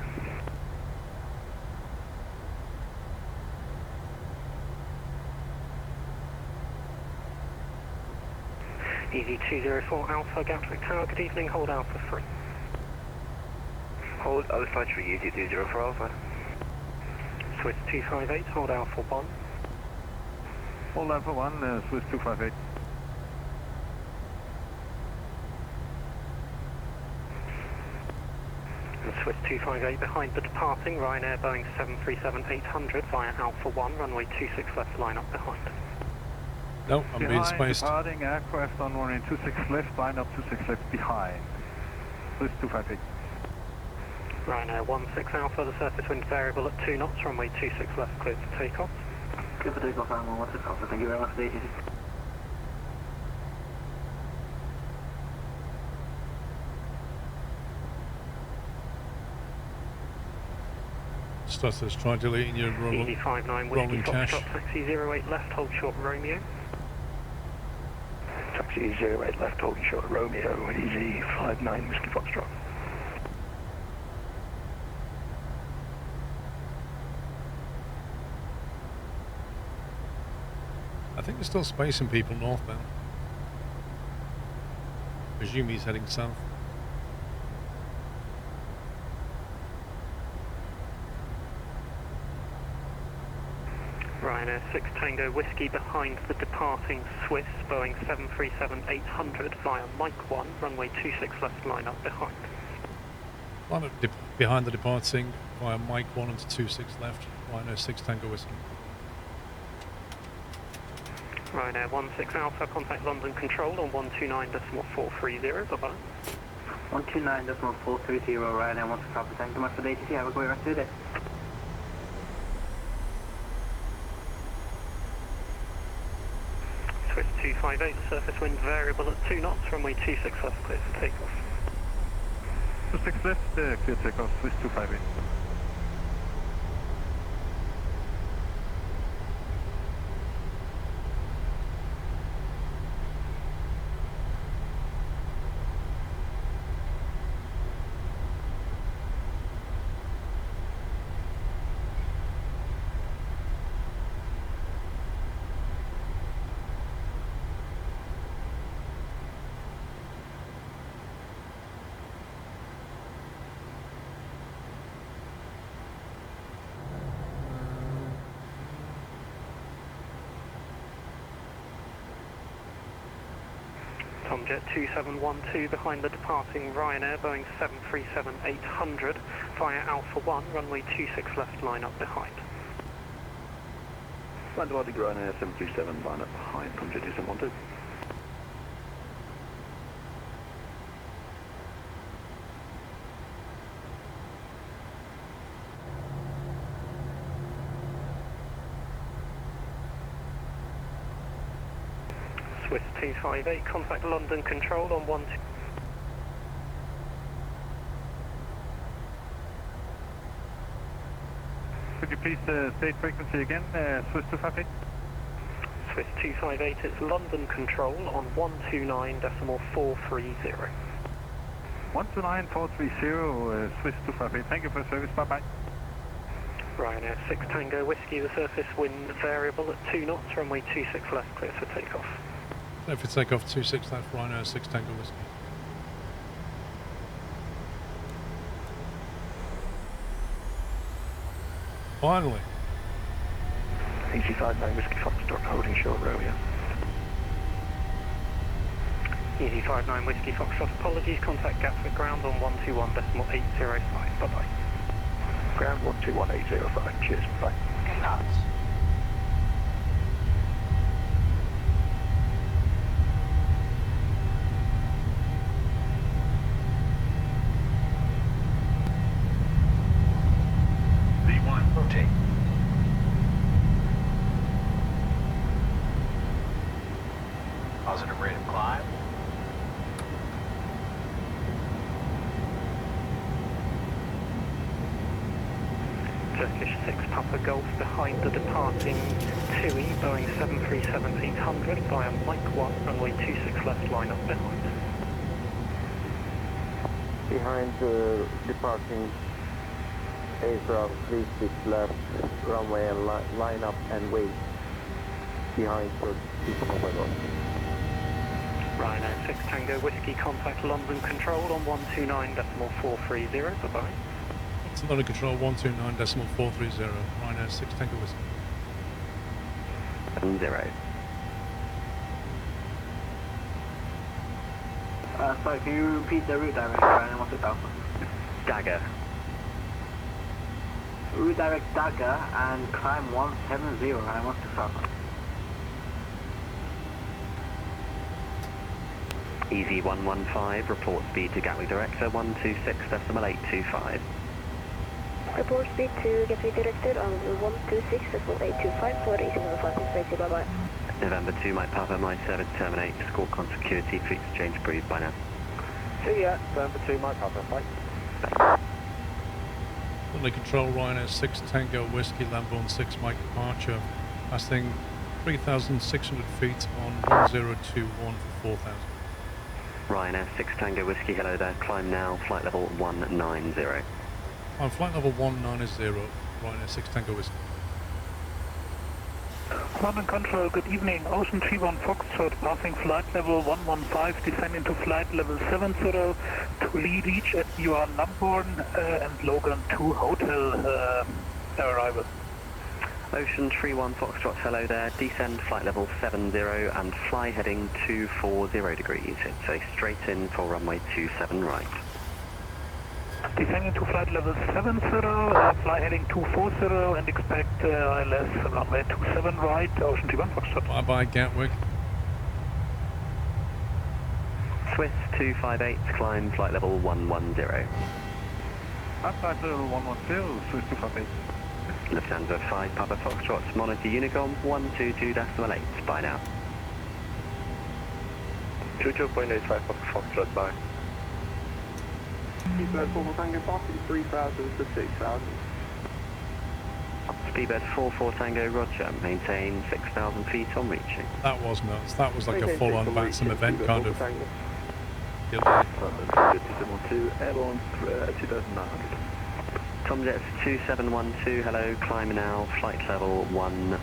Easy 204 Alpha, Gatwick Tower, good evening, hold Alpha 3. Hold Alpha 3, Easy 204 Alpha. Swiss 258, hold Alpha 1. Hold Alpha 1, Swiss 258. And Swiss 258 behind the departing Ryanair Boeing 737-800 via Alpha 1, runway 26 left, line up behind. No, I'm being spaced. Departing aircraft on runway 26 left, line up 26 left behind. Swiss 258. Ryanair 16 Alpha, the surface wind variable at 2 knots, runway 26 left, cleared for takeoff. Good for takeoff, I'm 16 Alpha, thank you very much for the ATC. Stutters, try deleting your Easy 59 Whiskey rolling cache. Foxtrot, taxi 08 left, hold short Romeo. Taxi 08 left, holding short Romeo, Easy 59 Whiskey Foxtrot. I think they're still spacing people northbound. Presume he's heading south. Ryanair 6 Tango Whiskey behind the departing Swiss Boeing 737-800 via Mike 1, runway 26 left, line up behind. Line up behind the departing via Mike 1 and 26 left, Rhino 6 Tango Whiskey. Ryanair 16 Alpha, contact London Control on 129.430, bye-bye. 129.430, Ryanair 16 Alpha, thank you much for the ATC, have a great rest of the day. Swiss 258, surface wind variable at 2 knots, runway 26 left, clear for takeoff. 26 left, clear takeoff, Swiss 258. Tomjet 2712 behind the departing Ryanair, Boeing 737-800 via Alpha 1, runway 26 left, line up behind. Line departing Ryanair 737, line up behind, Tomjet 2712. Swiss 258, contact London Control on 12. Could you please state frequency again, Swiss 258? Swiss 258, it's London Control on 129.430. 129.430, Swiss 258, thank you for your service, bye-bye. Ryanair 6 Tango Whiskey, the surface wind variable at 2 knots, runway 26 left, clear for takeoff. Clear for takeoff 26 left, Ryanair 6 Tango Whiskey. Finally. Easy 59 Whiskey Foxtrot holding short Romeo. Easy 59 Whiskey Foxtrot, apologies, contact Gatwick ground on 121.805, bye-bye. Ground 121.805, cheers, bye. Nuts. Rotate. Positive rate of climb. Turkish 6 Papa Golf behind the departing TUI, Boeing 737-800 via Mike 1, runway 26 left, line up behind. Behind the departing aircraft 36 left, runway and line up and wait behind for Papa Golf. Ryanair 6 Tango Whiskey, contact London Control on 129.430, bye-bye. It's London Control 129.430, Ryanair 6 Tango Whiskey. 0. Sorry, can you repeat the route direction, Ryanair 16 Alpha? Dagger. Route direct Dagger and climb 170, Ryanair 16 Alpha. Easy 115, report speed to Gatwick Director 126.825. Report speed to Gatwick Director on 126.825 for easy 115, bye-bye. November 2, Mike Papa, my service terminate, score security, fleet exchange approved by now. See ya, November 2, Mike Papa, bye. London Control Ryanair 6 Tango Whiskey, Lamborn 6 Mike departure, passing 3,600 feet on 1021 for 4,000. Ryanair 6 Tango Whiskey, hello there, climb now, flight level 190. On flight level 190, Ryanair 6 Tango Whiskey. London Control, good evening. Ocean 31 Foxtrot, passing flight level 115, descending to flight level 70 to reach at your Lamborn and Logan 2 hotel arrival. Ocean 31 Foxtrot, hello there, descend flight level 70 and fly heading 240 degrees. It's a straight in for runway 27 right. Descending to flight level 70, fly heading 240 and expect ILS runway 27 right, Ocean T1 Foxtrot. Bye bye Gatwick. Swiss 258, climb flight level 110. Flight level 110, Swiss 258. Lufthansa 5 Papa Foxtrot, monitor Unicom 122.8, bye now. 22.85 Papa Foxtrot, bye. Speedbird 4 Tango, passing 3,000 to 6,000. Speedbird 44 Tango, roger, maintain 6,000 feet on reaching. That was nuts. That was like a full-on Vaxxam event kind of. Two, airborne 2,900. Tomjet 2712, hello, climb now, flight level 110.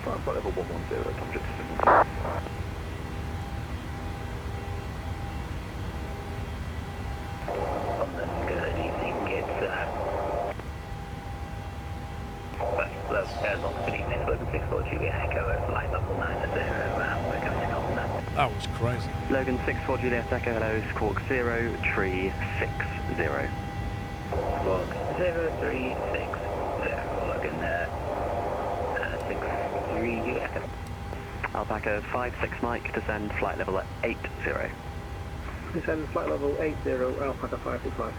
Flight level 110, Tomjet 2712. Good evening, it's good evening, Logan 64 Juliet Echo, flight level 90, we're going to Scotland. That was crazy. Logan 64 Juliet Echo, hello, squawk 0360. Squawk 0360, Logan 63 Juliet Echo. Alpaca 56 Mike, descend flight level at 80. Descend flight level 80, Alpaca 565.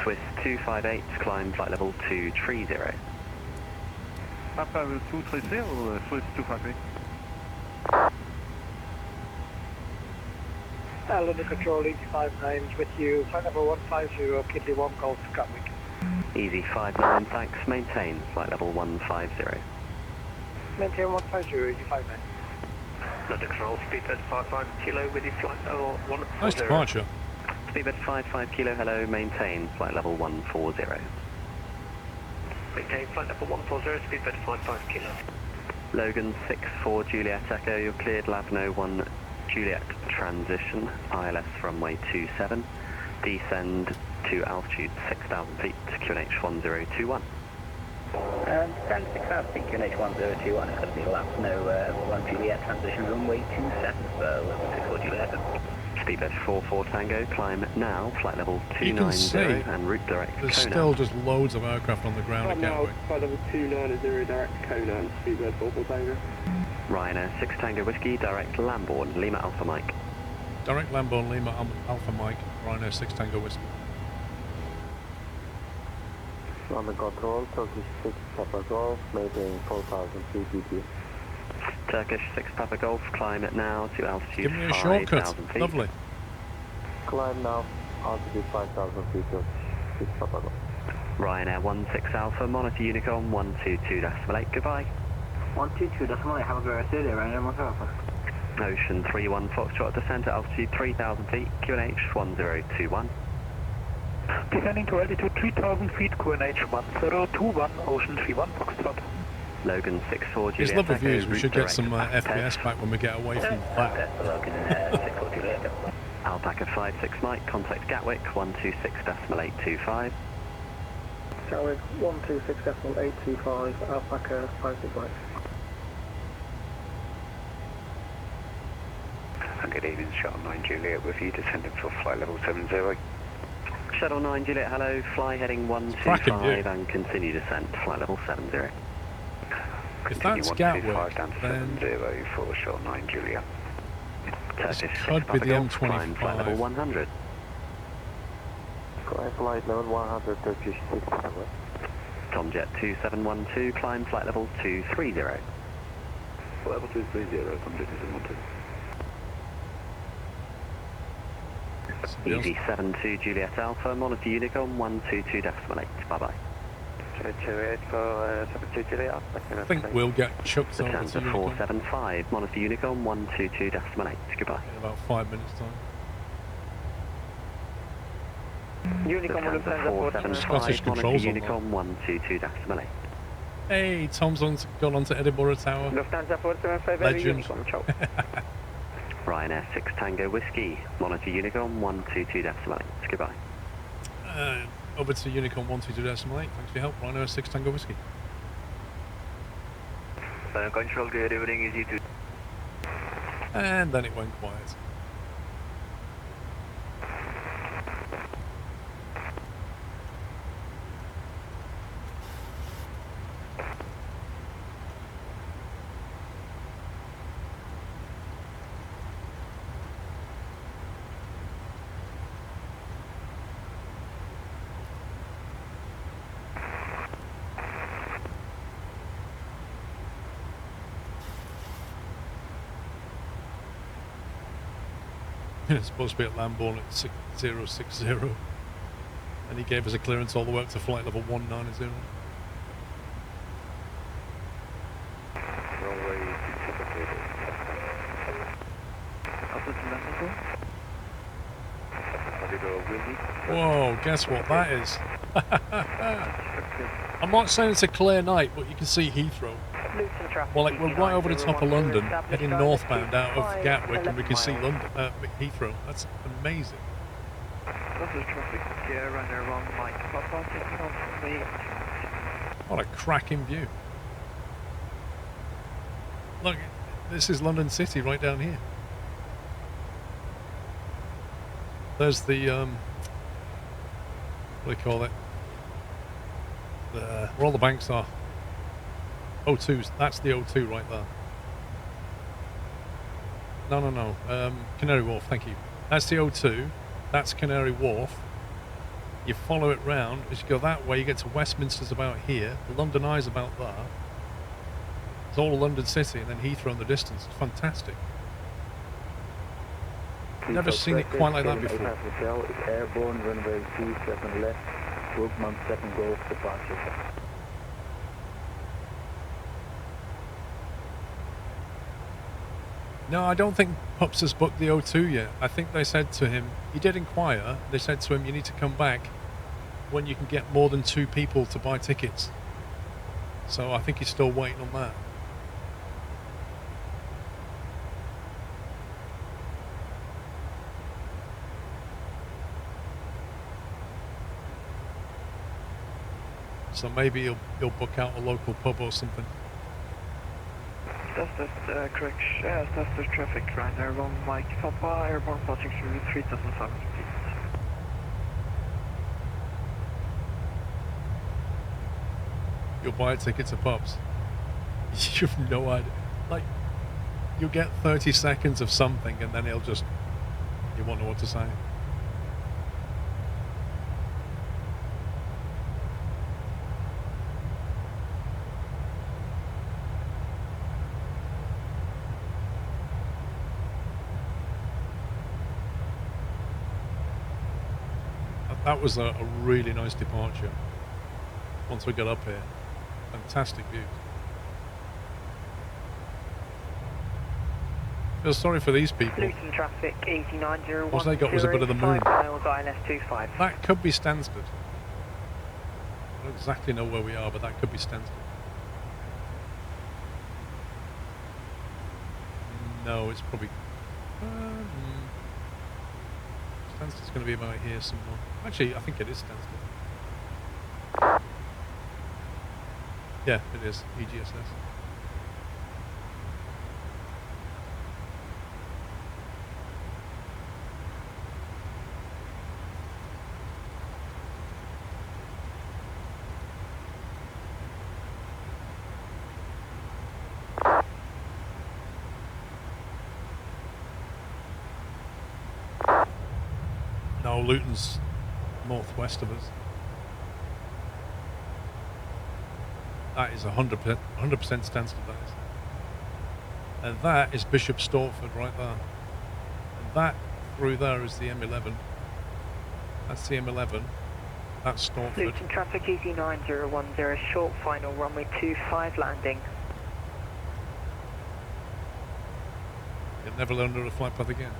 Swiss 258, climb flight level 230. Alpaca 230, Swiss 258. London Control, Easy 59 with you, flight level 150, Kitty 1 Golf, Gatwick. Easy 59, thanks, maintain flight level 150. Maintain 150, Easy 59. London Control, Speedbird 55 Kilo with you, flight level 140. Nice departure. Speedbird 55 Kilo, hello, maintain flight level 140. Maintain flight level 140, Speedbird 55 Kilo. Logan 64 Juliet Echo, you're cleared Lavno 1 Juliet transition, ILS runway 27, descend to altitude 6,000 feet, QNH 1021. Stand 6,000 feet, QNH 1021, it's going to be Lavno 1 Juliet transition, runway 27 for level 64 Juliet Echo. Speedbird 44 Tango, climb now, flight level You can see 290 and route direct there's Kona. still just loads of aircraft on the ground at Now, Gatwick. flight level 290, direct Kona and Speedbird 44 Tango. Ryanair 6 Tango Whiskey, direct Lambourne, Lima Alpha Mike. Direct Lamborn Lima Alpha Mike, Ryanair 6 Tango Whiskey. London Control, Turkish 6 Papa Golf, maintaining 4,000 feet DT. Turkish 6 Papa Golf, climb it now to altitude Give me a 5,000 shortcut. feet. Lovely. Climb now, altitude 5,000 feet, Turkish 6 Papa Golf. Ryanair 16 Alpha, monitor Unicom 122.8, goodbye. 122.8, have a great rest of the day, Ryanair 1 Alpha. Ocean 31 Foxtrot, descent at altitude 3,000 feet, QNH 1021. Descending to altitude 3,000 feet, QNH 1021, Ocean 31 Foxtrot. Logan 64 These Juliet lovely Echo, views. We route should get direct some Alpaca FPS back when we get away from that. Logan 64 Juliet Echo. Alpaca 56 Mike, contact Gatwick 126.825. Gatwick 126.825, Alpaca 565. Good evening, Shuttle 9 Juliet with you, descending for flight level 70. Shuttle 9 Juliet, hello, fly heading 125 and continue descent, flight level 70. If that's Gatwick, then for Shuttle 9 Juliet. this Turkish could be the climb flight level M25. 100. Climb flight level 100, Turkish 6 Papa. Tomjet 2712, climb flight level 230. Level 230, Tomjet 2712. Easy 72 Juliet Alpha, monitor Unicom 122.8, bye-bye. 228 for 72 Juliet Alpha. I think we'll get chucked over to Lufthansa Unicom 475, monitor Unicom 122.8, goodbye. in about 5 minutes time. Unicom Lufthansa Lufthansa 475, Scottish monitor controls on Unicom 122.8. Hey, Tom's gone on to Edinburgh Tower. Lufthansa 475, Legend. Unicom, ciao. Ryanair 6 Tango Whiskey, monitor Unicom 122.8, goodbye. Over to Unicom 122.8. Thanks for your help. Ryanair 6 Tango Whiskey. Control, good evening, easy to... And then it went quiet. It's supposed to be at Lambourne at 6060, and he gave us a clearance all the way up to flight level 190. Runway 27 Whoa, guess what that is? I'm not saying it's a clear night, but you can see Heathrow. Well, like we're right over the top of London, heading northbound out of Gatwick, and we can see London, Heathrow. That's amazing. What a cracking view. Look, this is London City right down here. There's the, what do they call it? Where all the banks are. O2s, that's the O2 right there. No. Canary Wharf, thank you. That's the O2, that's Canary Wharf. You follow it round, as you go that way, you get to Westminster's about here, the London Eye's about there. It's all London City, and then Heathrow in the distance. It's fantastic. Never seen it quite like that before. Hotel is airborne, runway 27 left, Brookman 7 Golf departure. No, I don't think Pups has booked the O2 yet. I think they said to him, he did inquire, they said to him, you need to come back when you can get more than 2 people to buy tickets. So I think he's still waiting on that. So maybe he'll book out a local pub or something. That's correct. That's the traffic right there. One Mike Papa, airborne passing through 3005 feet. You'll buy a ticket to pubs. You've no idea. Like, you'll get 30 seconds of something and then he'll just, you won't know what to say. That was a really nice departure. Once we got up here, fantastic views. Feel sorry for these people. Luton traffic 8901. All they got was a bit of the moon. 5 miles ILS25. That could be Stansted. I don't exactly know where we are, but that could be Stansted. No, it's probably. Stansted's going to be about here somewhere. Actually, I think it is Stansted. Yeah, it is. EGSS. No, Luton's northwest of us. That is 100% Stansted, that is. And that is Bishop Stortford right there. And that through there is the M11. That's the M11. That's Stortford. Luton traffic easy 9010, short final runway 25 landing. You'll never learn to flight path again.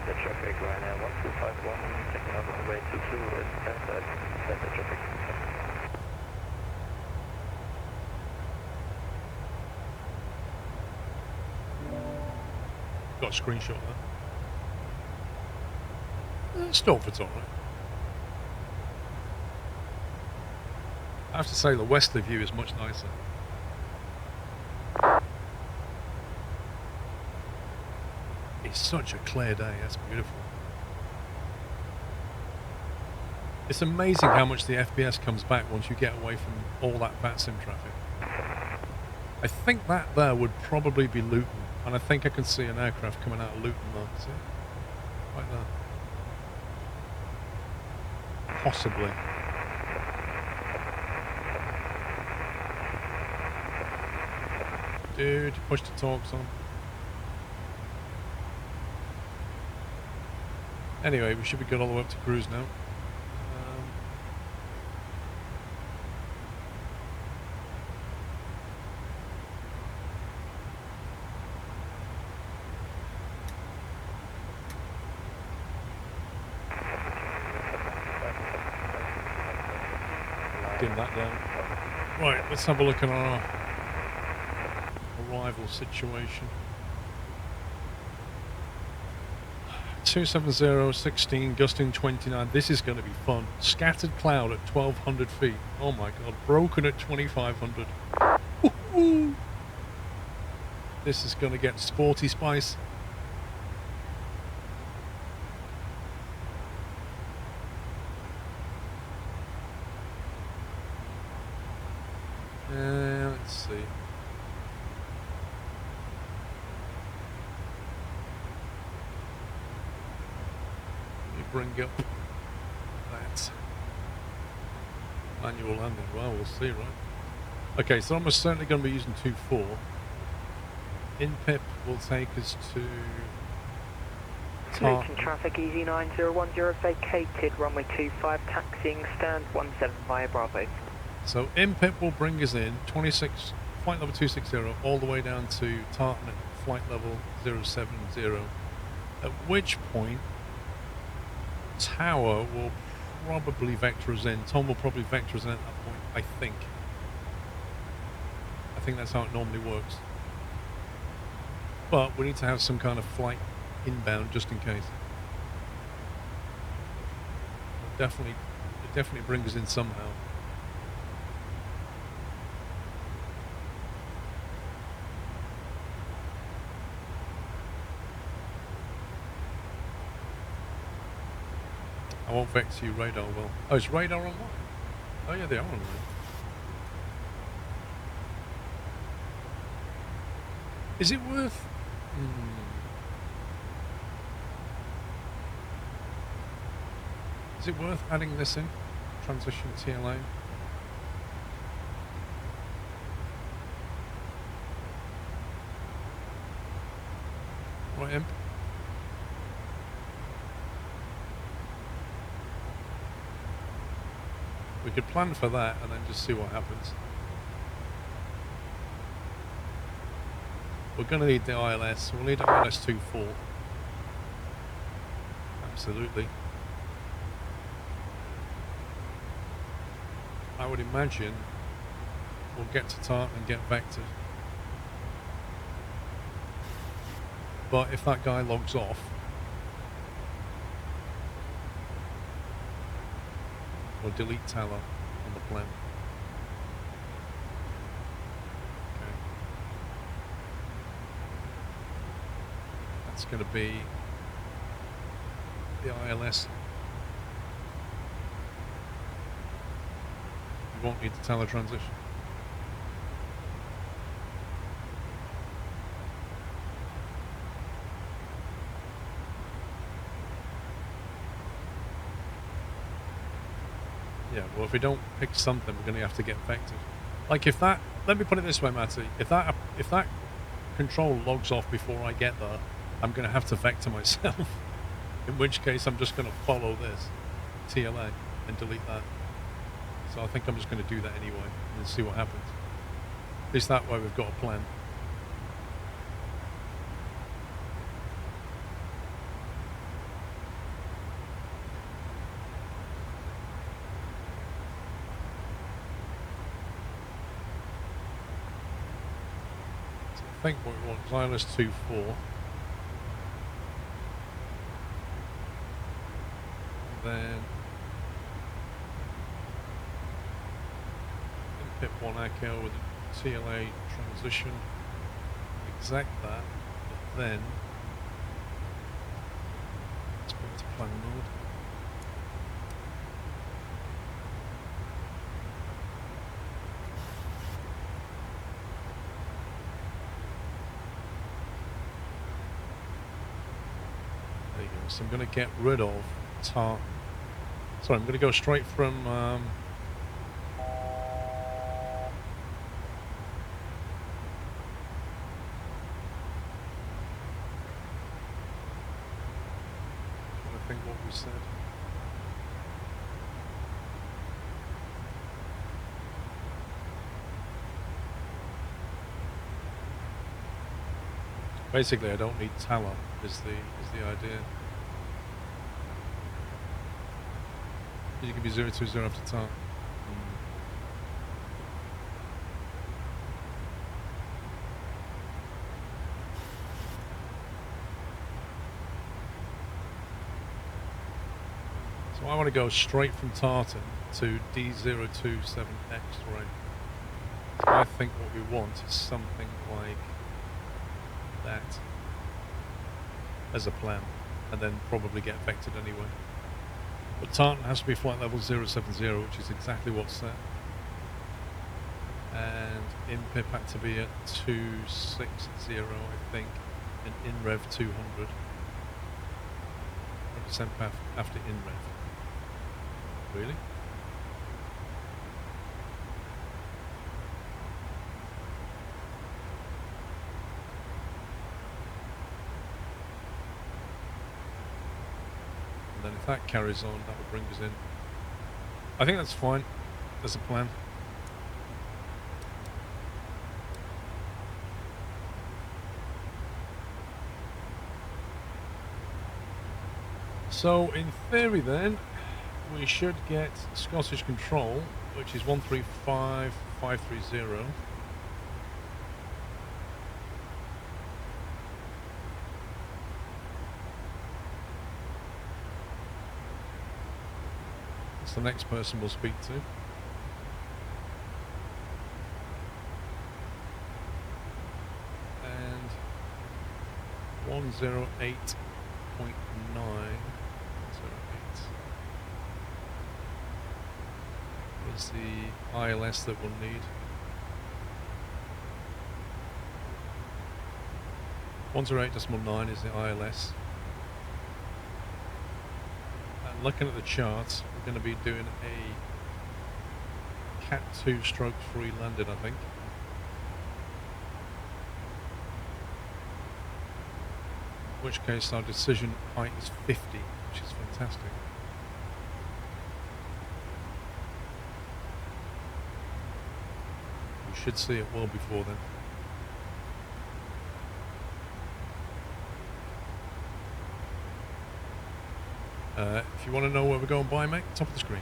The traffic right now 1251, taking over the way 22 and the traffic. Got a screenshot there. Stortford's alright. I have to say the westerly view is much nicer. It's such a clear day, that's beautiful. It's amazing how much the FPS comes back once you get away from all that VATSIM traffic. I think that there would probably be Luton, and I think I can see an aircraft coming out of Luton there, see? Right there. Possibly. Dude, push the torques on. Anyway, we should be good all the way up to cruise now. Dim that down. Right, let's have a look at our arrival situation. 27016, gusting 29. This is going to be fun. Scattered cloud at 1200 feet. Oh my god. Broken at 2500. Woo-hoo. This is going to get sporty spice. Let's see. Let me bring up that manual landing. Well, we'll see, right? Okay, so I'm most certainly going to be using 2.4. In-pip will take us to Luton traffic, easy 9010 vacated, runway 25, taxiing stand 17 via Bravo. So in-pip will bring us in 26, flight level 260, all the way down to Tartan at flight level 070. At which point, Tower will probably vector us in. Tom will probably vector us in at that point, I think. I think that's how it normally works. But we need to have some kind of flight inbound just in case. It definitely brings us in somehow. I won't vex you, radar will. Oh, is radar online? Oh yeah, they are online. Is it worth... Is it worth adding this in? Transition TLA? Right, Imp? We could plan for that and then just see what happens. We're going to need the ILS. We'll need ILS 2.4. Absolutely. I would imagine we'll get to Tartan and get vectored. But if that guy logs off, we'll delete Tower on the plan. Okay. That's going to be the ILS. We won't need the Tower transition. Yeah, well, if we don't pick something, we're going to have to get vectored. Like if that, let me put it this way, Matty. If that control logs off before I get there, I'm going to have to vector myself. In which case, I'm just going to follow this TLA and delete that. So I think I'm just going to do that anyway and see what happens. At least that way we've got a plan. I think what we want is ILS 2.4. Then pip 1 echo with a TLA transition. Exact that, but then let's put it to plan mode. There you go. So I'm going to get rid of Tartan. Sorry, I'm going to go straight from we said. Basically, I don't need talent. Is the idea? You can be 020 after talent. So I want to go straight from Tartan to D027 X-ray. So I think what we want is something like that as a plan, and then probably get vectored anyway. But Tartan has to be flight level 070, which is exactly what's set. And in-pip had to be at 260, I think, and in-rev 200. 100% after in-rev. Really? And then if that carries on, that will bring us in. I think that's fine. There's a plan. So in theory then, we should get Scottish control, which is 135530. That's the next person we'll speak to. And 108.9. Is the ILS that we'll need. 108.9 is the ILS. And looking at the charts, we're going to be doing a Cat 2 stroke 3 landed, I think. In which case our decision height is 50, which is fantastic. Should see it well before then. If you want to know where we're going by, mate, top of the screen.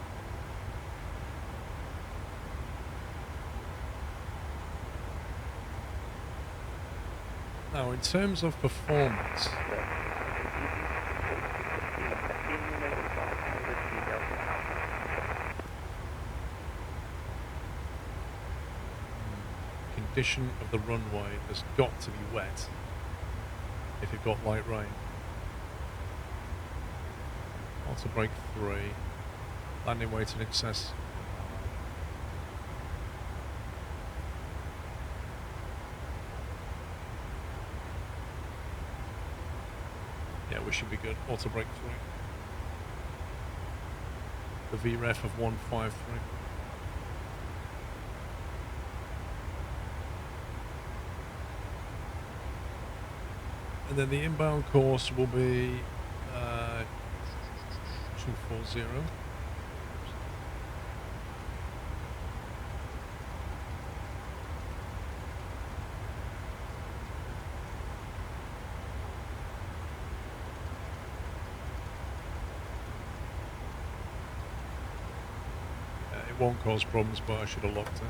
Now, in terms of performance, condition of the runway has got to be wet if you've got light rain. Auto brake 3, landing weight in excess. Yeah, we should be good. Auto brake 3. The VREF of 153. And then the inbound course will be 240. It won't cause problems, but I should have locked it.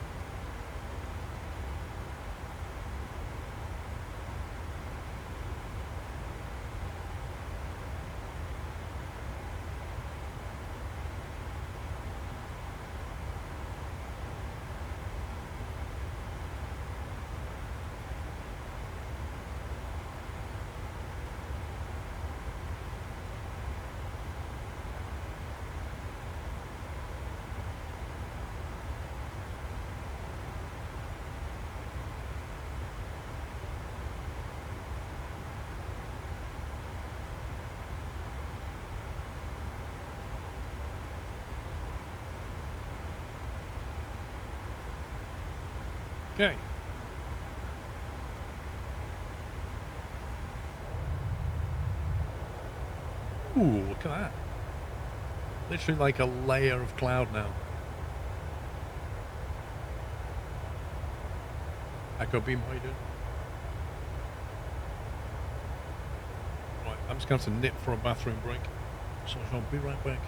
Okay. Ooh, look at that. Literally like a layer of cloud now. Echo beam, how you doing? Right, I'm just going to have to nip for a bathroom break. So I'll be right back.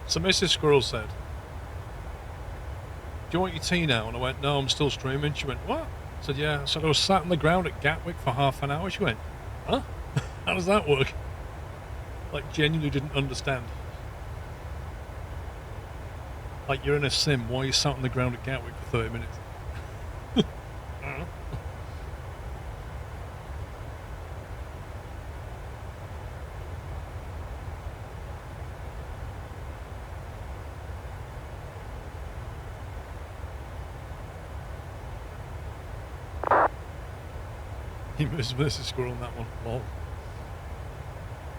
So Mrs. Squirrel said, "Do you want your tea now?" And I went, "No, I'm still streaming." She went, "What?" I said, "Yeah." I said, "I was sat on the ground at Gatwick for half an hour." She went, "Huh? How does that work?" Like, genuinely didn't understand. Like, you're in a sim, why are you sat on the ground at Gatwick for 30 minutes? He missed Mrs. Squirrel on that one. Lol.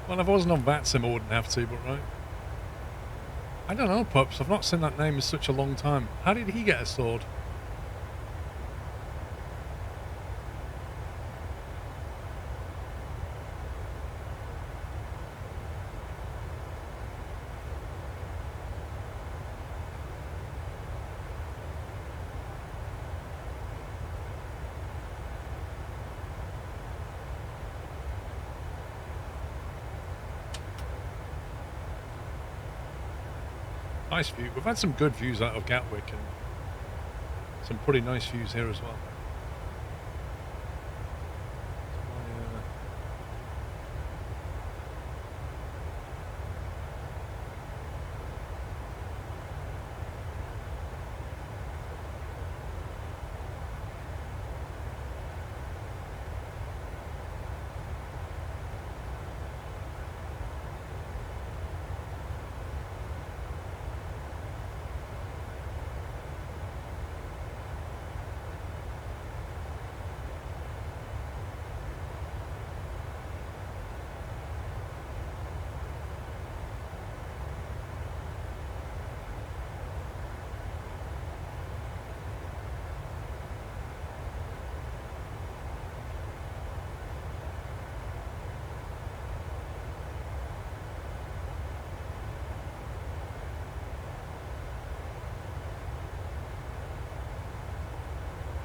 Well, if I wasn't on that sim, I wouldn't have to, but right. I don't know, Pups. I've not seen that name in such a long time. How did he get a sword? Nice view. We've had some good views out of Gatwick and some pretty nice views here as well.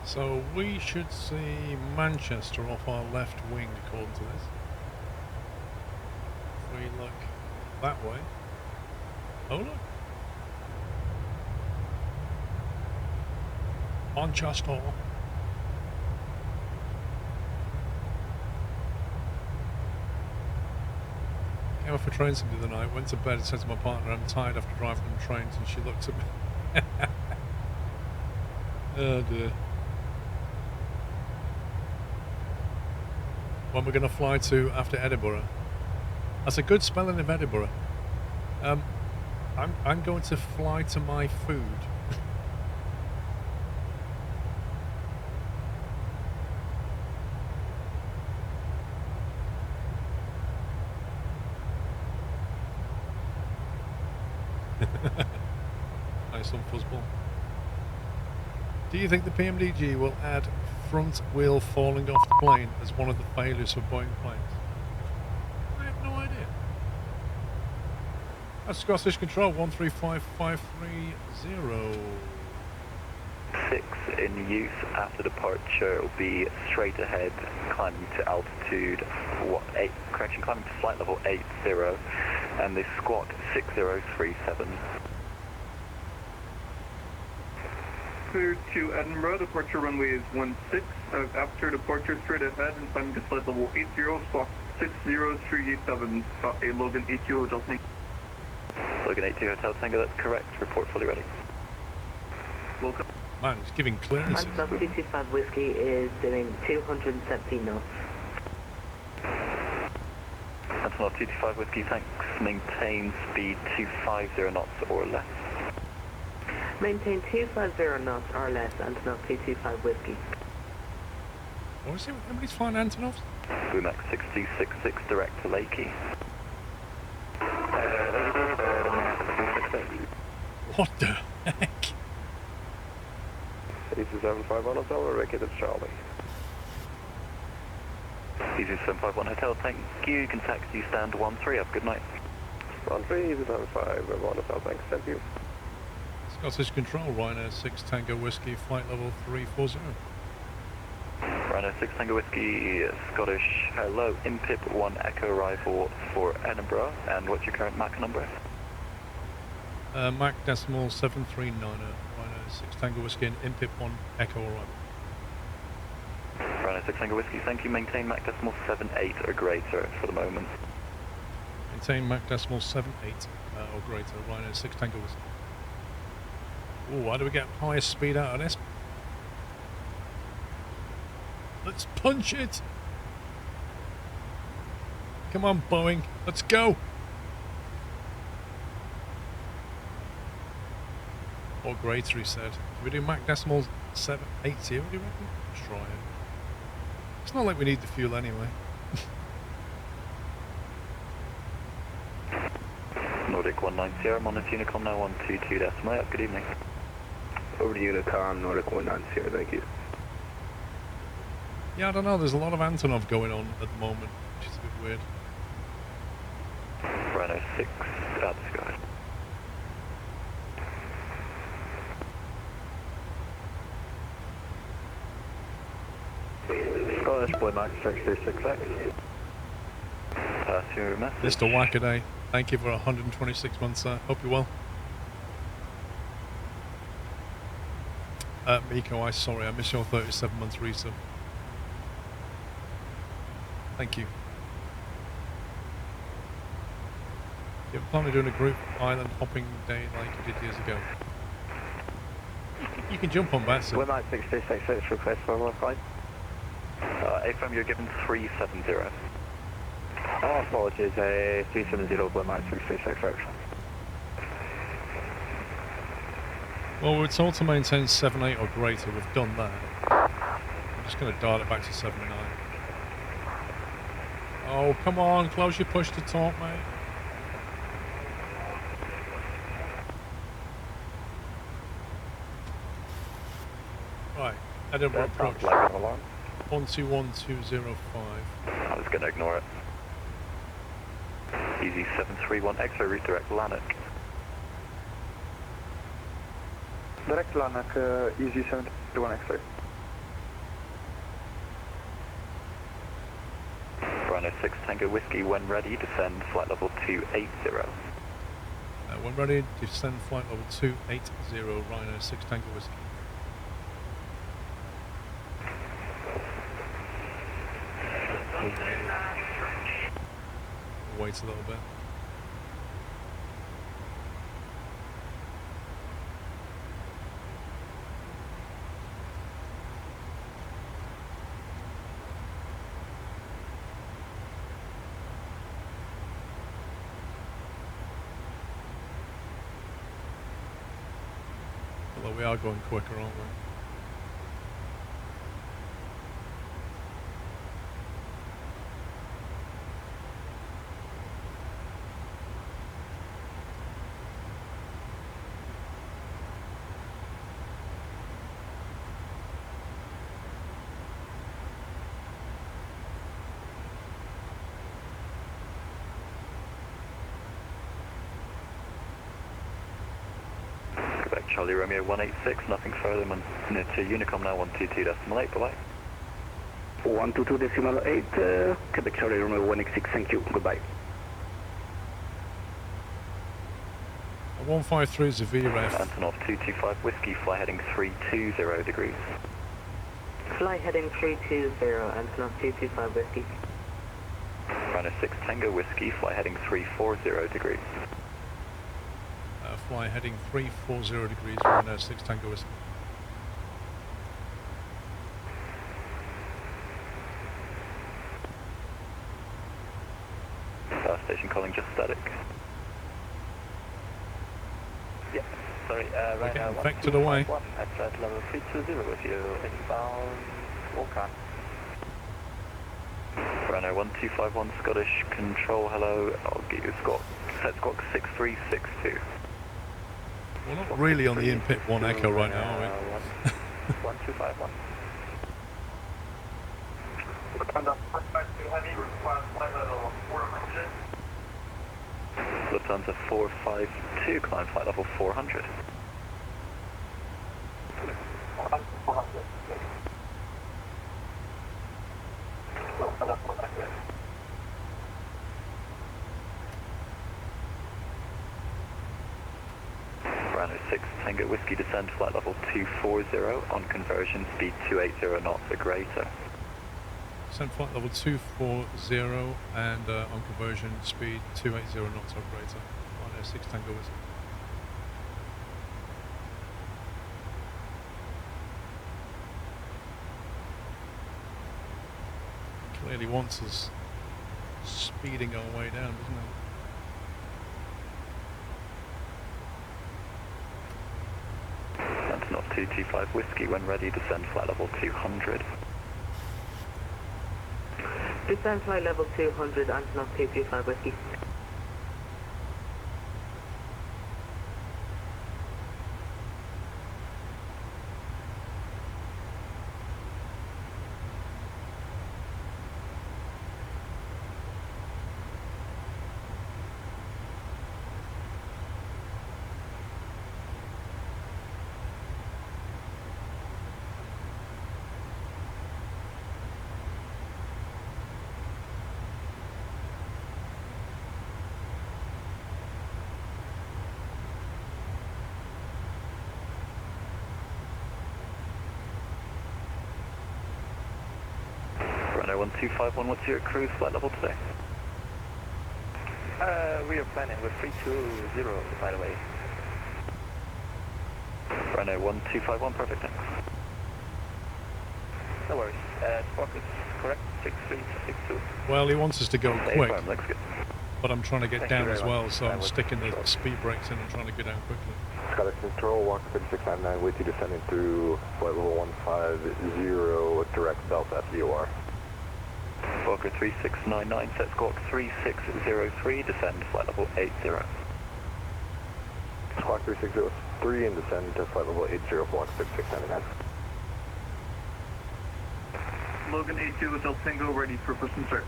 So we should see Manchester off our left wing according to this. If we look that way. Oh look. Manchester. Came off a train the other night, went to bed and said to my partner, I'm tired after driving them trains, and she looked at me. Oh dear. When we're going to fly to after Edinburgh. That's a good spelling of Edinburgh. I'm going to fly to my food. Nice one, fuzzball. Do you think the PMDG will add front wheel falling off the plane as one of the failures for Boeing planes? I have no idea. That's Scottish Control 135530. 6 in use after departure will be straight ahead, climbing to altitude, climbing to flight level 80, and the squawk 6037. Clear to Edinburgh, departure runway is 16. After departure, straight ahead and climbing to flight level 80, squawk 60387. A Logan 80 Hotel Tango. Logan 80 Hotel Tango, that's correct. Report fully ready. Welcome. Man, it's giving clearances. Antonov 225 Whiskey is doing 217 knots. Antonov 225 Whiskey, thanks. Maintain speed 250 knots or less. Maintain 250 knots or less, Antonov 225 Whiskey. What is it? Everybody's flying Antonovs? Bumax 6266 direct to Lakey. What the heck? 8275 Hotel, vacated Charlie. Easy 751 Hotel, thank you. You can taxi stand 13. Have a good night. 13, Easy 75 Hotel, thanks. Thank you. Scottish Control, Ryanair 6 Tango Whiskey, flight level 340. Ryanair 6 Tango Whiskey, Scottish, hello, IMPIP 1 Echo arrival for Edinburgh, and what's your current MAC number? MAC decimal 7390, Ryanair 6 Tango Whiskey and IMPIP 1 Echo arrival. Ryanair 6 Tango Whiskey, thank you, maintain MAC decimal 78 or greater for the moment. Maintain MAC decimal 78 or greater, Ryanair 6 Tango Whiskey. Oh, how do we get highest speed out of this? Let's punch it! Come on, Boeing, let's go! Or greater, he said. Can we do Mach decimal 780? What do you reckon? Let's try it. It's not like we need the fuel anyway. Nordic 190, Monitor Unicom now 122 decimal. Good evening. Over to Unicom, Nordic 190, thank you. Yeah, I don't know, there's a lot of Antonov going on at the moment, which is a bit weird. Rhino 6, out the sky. Scottish Boy Max 636X. Pass your message. Mr. Wackaday, thank you for 126 months, sir. Hope you're well. Miko, sorry, I missed your 37 months resub. Thank you. You have a plan of doing a group island hopping day like you did years ago? You can jump on that, sir. Boy Max 636X, request for one flight. AFM, you're given 370. Oh, apologies, 370, Boy Max 636X. Well, we're told to maintain 78 or greater. We've done that. I'm just going to dial it back to 79. Oh, come on. Close your push to talk, mate. Right. Edinburgh approach. 121205. I was going to ignore it. Easy 731 X-ray redirect Lanark. Direct Lanark, Easy 731 X-ray. Rhino 6 Tango Whiskey, when ready, descend flight level 280. When ready, descend flight level 280, Rhino 6 Tango Whiskey. Wait a little bit. Although we are going quicker, aren't we? Charlie Romeo 186, nothing further, near to Unicom now 122.8, bye-bye. 122.8, Quebec Charlie Romeo 186, thank you, goodbye. 153 is a VREF. Antonov 225 Whiskey, fly heading 320 degrees. Fly heading 320, Antonov 225 Whiskey. Rhino 6 Tango Whiskey, fly heading 340 degrees. Fly heading 340 degrees, Rhino 6 Tango Whiskey. Power station calling just static. Yeah, sorry, We're getting vectored away. At flight level 320 with you, inbound Vulcan. Rhino 1251 Scottish Control, hello, I'll get you set squawk 6362. We're not really on the in-pit 1 Echo right now, are we? 1251. Lufthansa 452, climb flight level 400. Rhino 6 Tango Whiskey, descend flight level 240, on conversion speed 280 knots or greater. Descend flight level 240 and on conversion speed 280 knots or greater. Rhino 6 Tango Whiskey. Clearly wants us speeding our way down, doesn't it? Antonov 225 Whiskey, when ready, descend flight level 200. Descend flight level 200, Antonov 225 Whiskey. Rhino 1251, what's your cruise flight level today? We are planning with 320, by the way. Rhino 1251, perfect, thanks. No worries. Squawk is correct, 6362. Well, he wants us to go quick, looks good. but I'm trying to get Thank down you as very well, much. so I'm sticking the speed brakes in and trying to go down quickly. Scottish Control, 13699 with you descending through flight level 150, direct Delta at VOR. Fokker 3699, set squawk 3603, descend flight level 80. Squawk 3603 and descend to flight level 80, block 6699. Logan 82 Hotel Tango ready for push and start.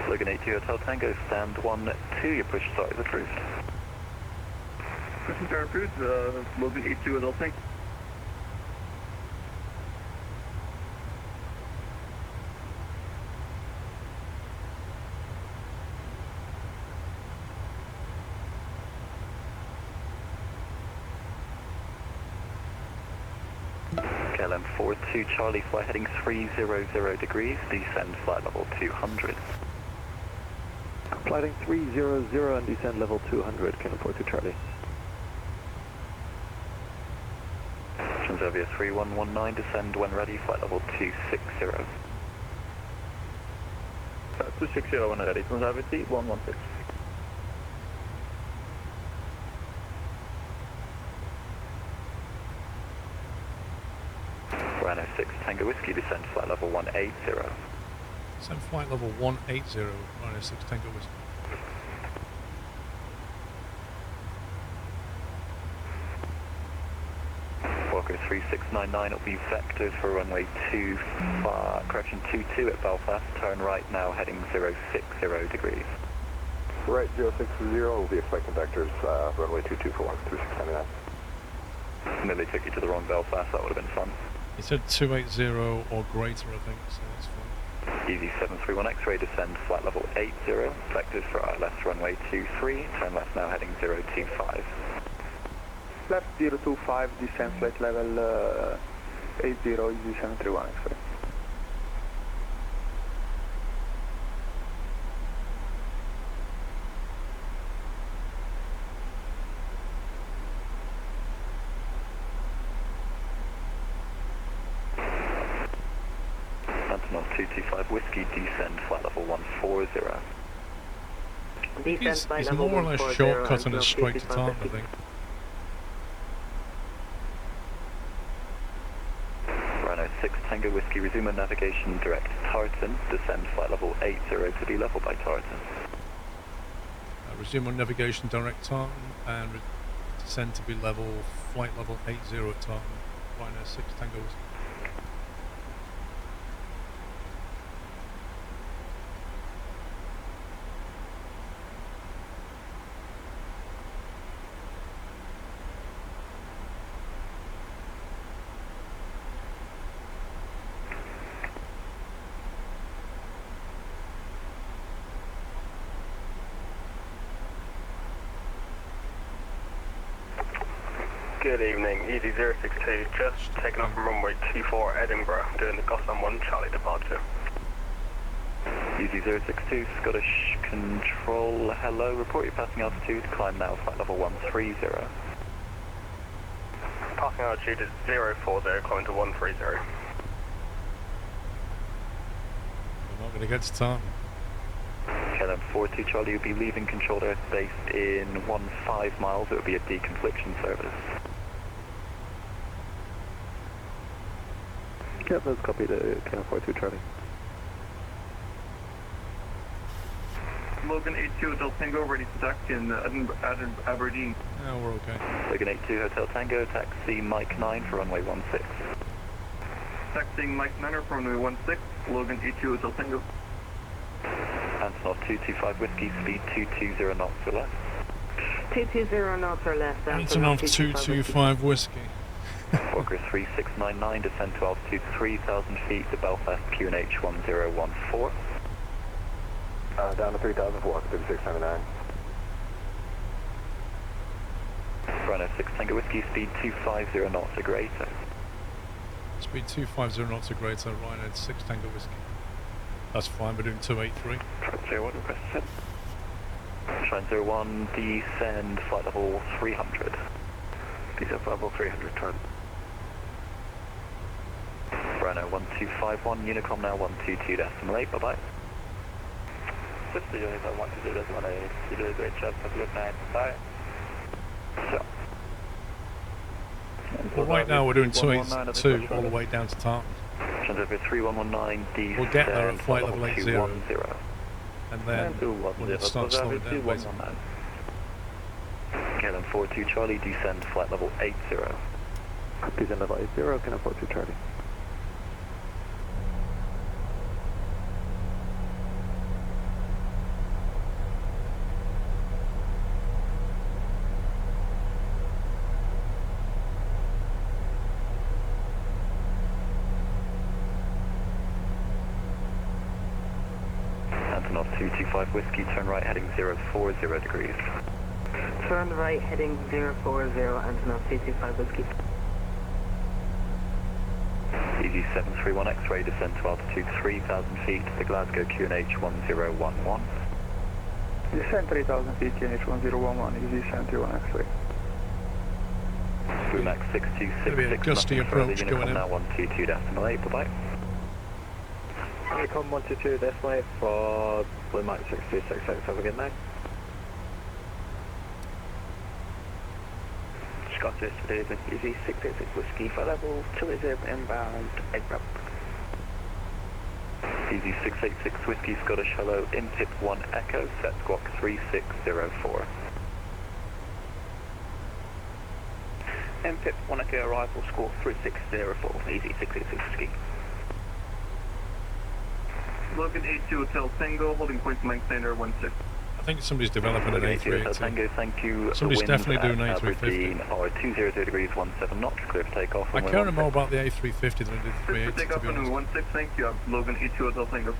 Logan 82 Hotel Tango, stand 1-2, your push start is approved. Push and start approved, Logan 82 Hotel Tango. KLM 42 Charlie, fly heading 300 degrees, descend flight level 200. Flighting 300 and descend level 200, KLM 42 Charlie. Transavia 3119, descend when ready, flight level 260. 260 when ready, Transavia 3116. Rhino 6 Tango Whiskey, descend flight level 180. Descend flight level 180, Rhino 6 Tango Whiskey. Walker 3699 will be vectored for runway 22 at Belfast, turn right now heading 060 degrees. Right, 060, we'll be expecting vectors, runway 22 for 3699. Nearly took you to the wrong Belfast, that would have been fun. He said 280 or greater, I think, so that's fine. Easy 731 X-ray, descend flight level 80, vectors for ILS runway 23, turn left now heading 025. Left 025, descend flight level 80, easy 731 X-ray. Antonov 225 Whiskey, descend flight level 140. He's more or less shortcutting it straight to Tartan, I think. Rhino 6 Tango Whiskey, resume on navigation direct Tartan, descend flight level 80 to be level by Tartan. Resume on navigation direct Tartan and descend to be level, flight level 80 at Tartan, Rhino 6 Tango Whiskey. Good evening, Easy 062, just taking off from runway 24 Edinburgh, doing the Goslam 1 Charlie departure. Easy 062, Scottish Control, hello, report your passing altitude, climb now, flight level 130. Passing altitude is 040, climbing to 130. We're not going to get to Tartan. KLM 42 Charlie, you'll be leaving controlled airspace in 15 miles, it will be a deconfliction service. Yeah, let's copy the KLM 42 Charlie. Logan 82 Hotel Tango, ready to taxi in Aberdeen. No, we're okay. Logan 82 Hotel Tango, taxi Mike 9 for runway 16. Taxiing Mike 9 for runway 16, Logan 82 Hotel Tango. Antonov 225 Whiskey, speed 220 knots or less. 220 knots or less. Antonov 225 Whiskey. Walker 3699, descend to altitude 3,000 feet to Belfast QNH 1014. Down to 3,000 for Walker 3699. Rhino 6 Tango Whiskey, speed 250 knots or greater. Speed 250 knots or greater, Rhino 6 Tango Whiskey. That's fine, we're doing 283. Trine 01, request descent. Trine 01, descend flight level 300. Descend flight level 300, turn. Rhino 1251, Unicom now 122.8, bye-bye. Switch to Unicom 122.8, you did a great job, have a good night, bye. So. Well, right now we're doing 282 all the way down to Tartan. Transavia 3119, descend we'll get there at flight level 80. 210. And then when it starts slowing down, basically. KLM 42 Charlie, descend flight level 80. Descend level 80, KLM 42 Charlie. Antonov 225 Whiskey, turn right heading 040 degrees. Turn right heading 040, Antonov 225 Whiskey. Easy 731 X-ray, descend to altitude 3,000 feet, the Glasgow QNH 1011. Descend 3,000 feet, QNH 1011, easy 731 X-ray. Boomax 6266, gusty approach Unicom going in. now 122.8, bye-bye. Unicom 122.8 for Bluemax 6266, have a good night. Scottish David, easy 686 Whiskey for level 280 inbound, aircraft. Easy 686 Whiskey Scottish Hello, Intip 1 Echo, set squawk 3604. MPIP 1 Echo arrival, score 3604, easy 686 Whiskey. Logan 82 Hotel Tango, holding point blank standard 16. I think somebody's developing an A380. Tango, thank you. Somebody's definitely doing an Aberdeen A350. or 200 degrees 17 knots, clear for takeoff. I care more about the A350 than I did the 380, Take to off be on honest. 16, thank you. Logan 82 Hotel Tango.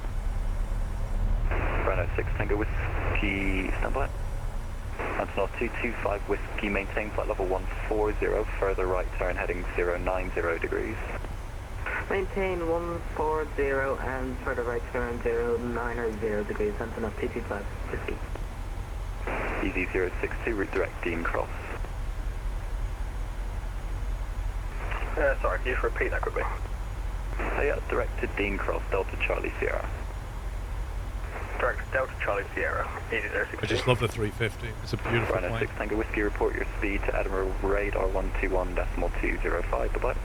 Brano 6 Tango Whiskey, stand by. Antonov 225 Whiskey, maintain flight level 140, further right turn heading 090 degrees. Maintain 140 and further right turn 090 degrees, Antonov 225 Whiskey. Easy 062, route direct Dean Cross. Sorry, can you just repeat that quickly? Yeah, direct to Dean Cross, Delta Charlie Sierra. Direct Delta Charlie Sierra, easy 062. I just love the 350. It's a beautiful Brano plane. 6 Tango Whiskey, report your speed to Admiral Radar 121.205, bye-bye.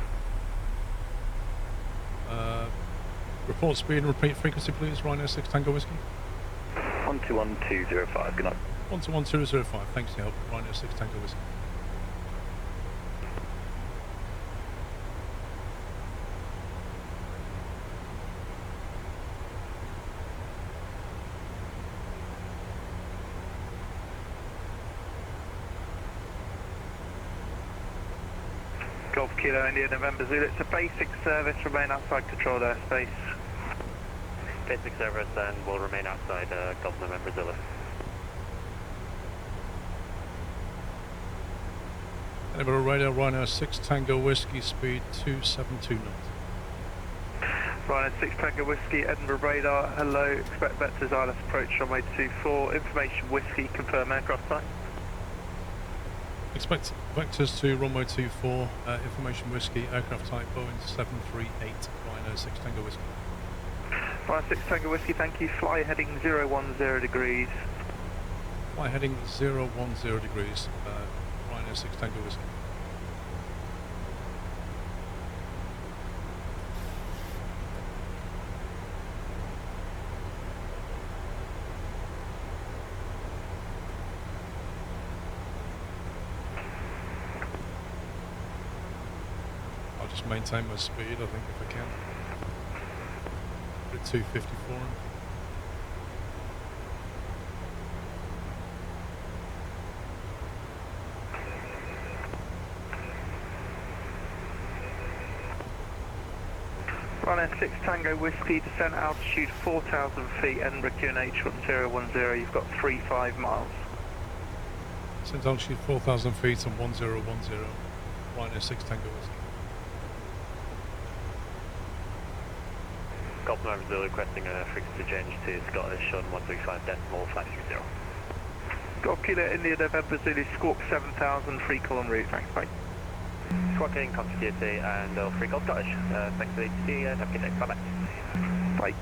Report speed and repeat frequency, please. Rhino 6 Tango Whiskey. 121.205, good night. 121.205. Thanks for your help. Rhino 6 Tango Whiskey. Golf Kilo India November Zulu, it's a basic service, remain outside controlled airspace. Basic service and will remain outside Golf November Zulu. Edinburgh Radar Rhino 6 Tango Whiskey, speed 272 knots. Rhino 6 Tango Whiskey, Edinburgh Radar, hello, expect vectors ILS approach runway 24, information Whiskey, confirm aircraft type. Expect vectors to runway 24, information Whiskey, aircraft type Boeing 738, Rhino 6 Tango Whiskey. Rhino 6 Tango Whiskey, thank you, fly heading 010 degrees. Fly heading 010 degrees, Rhino 6 Tango Whiskey. I'll just maintain my speed, I think, if I can. At 254. Rhino 6 Tango Whiskey, descent altitude 4,000 feet, Edinburgh QNH 1010, you've got 35 miles. Descent altitude 4,000 feet and 1010, Rhino 6 Tango Whiskey. Golf November Zulu requesting a frequency change to Scottish on 135.560. Golf Kilo India November Zulu, Squawk 7000, free call en route, thanks, bye. Squawking, continuity and free call Scottish. Thanks for the ATC and have a good day, bye-bye. Bye.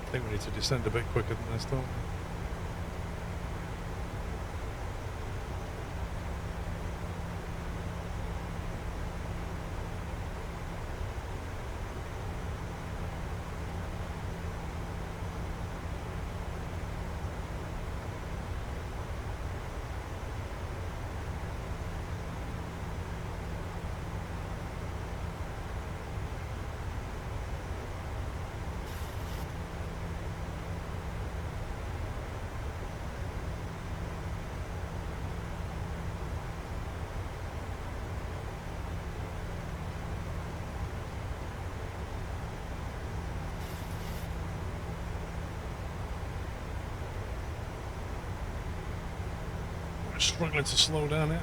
I think we need to descend a bit quicker than this, don't we? Struggling to slow down here.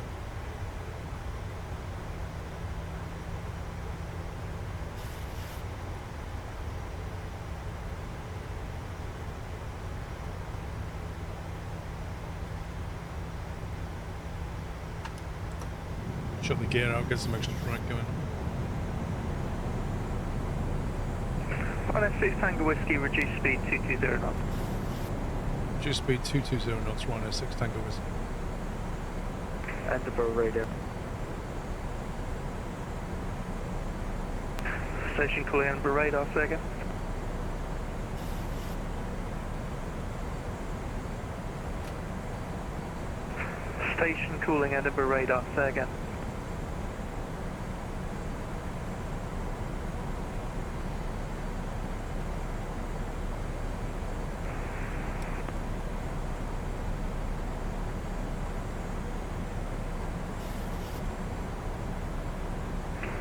Shut the gear out, get some extra drag going. On 6 Tango Whiskey, reduce speed 220 knots. Reduce speed 220 knots, 6 Tango Whiskey. Edinburgh radio. Station calling Edinburgh radar, say again. Station calling Edinburgh radar, say again.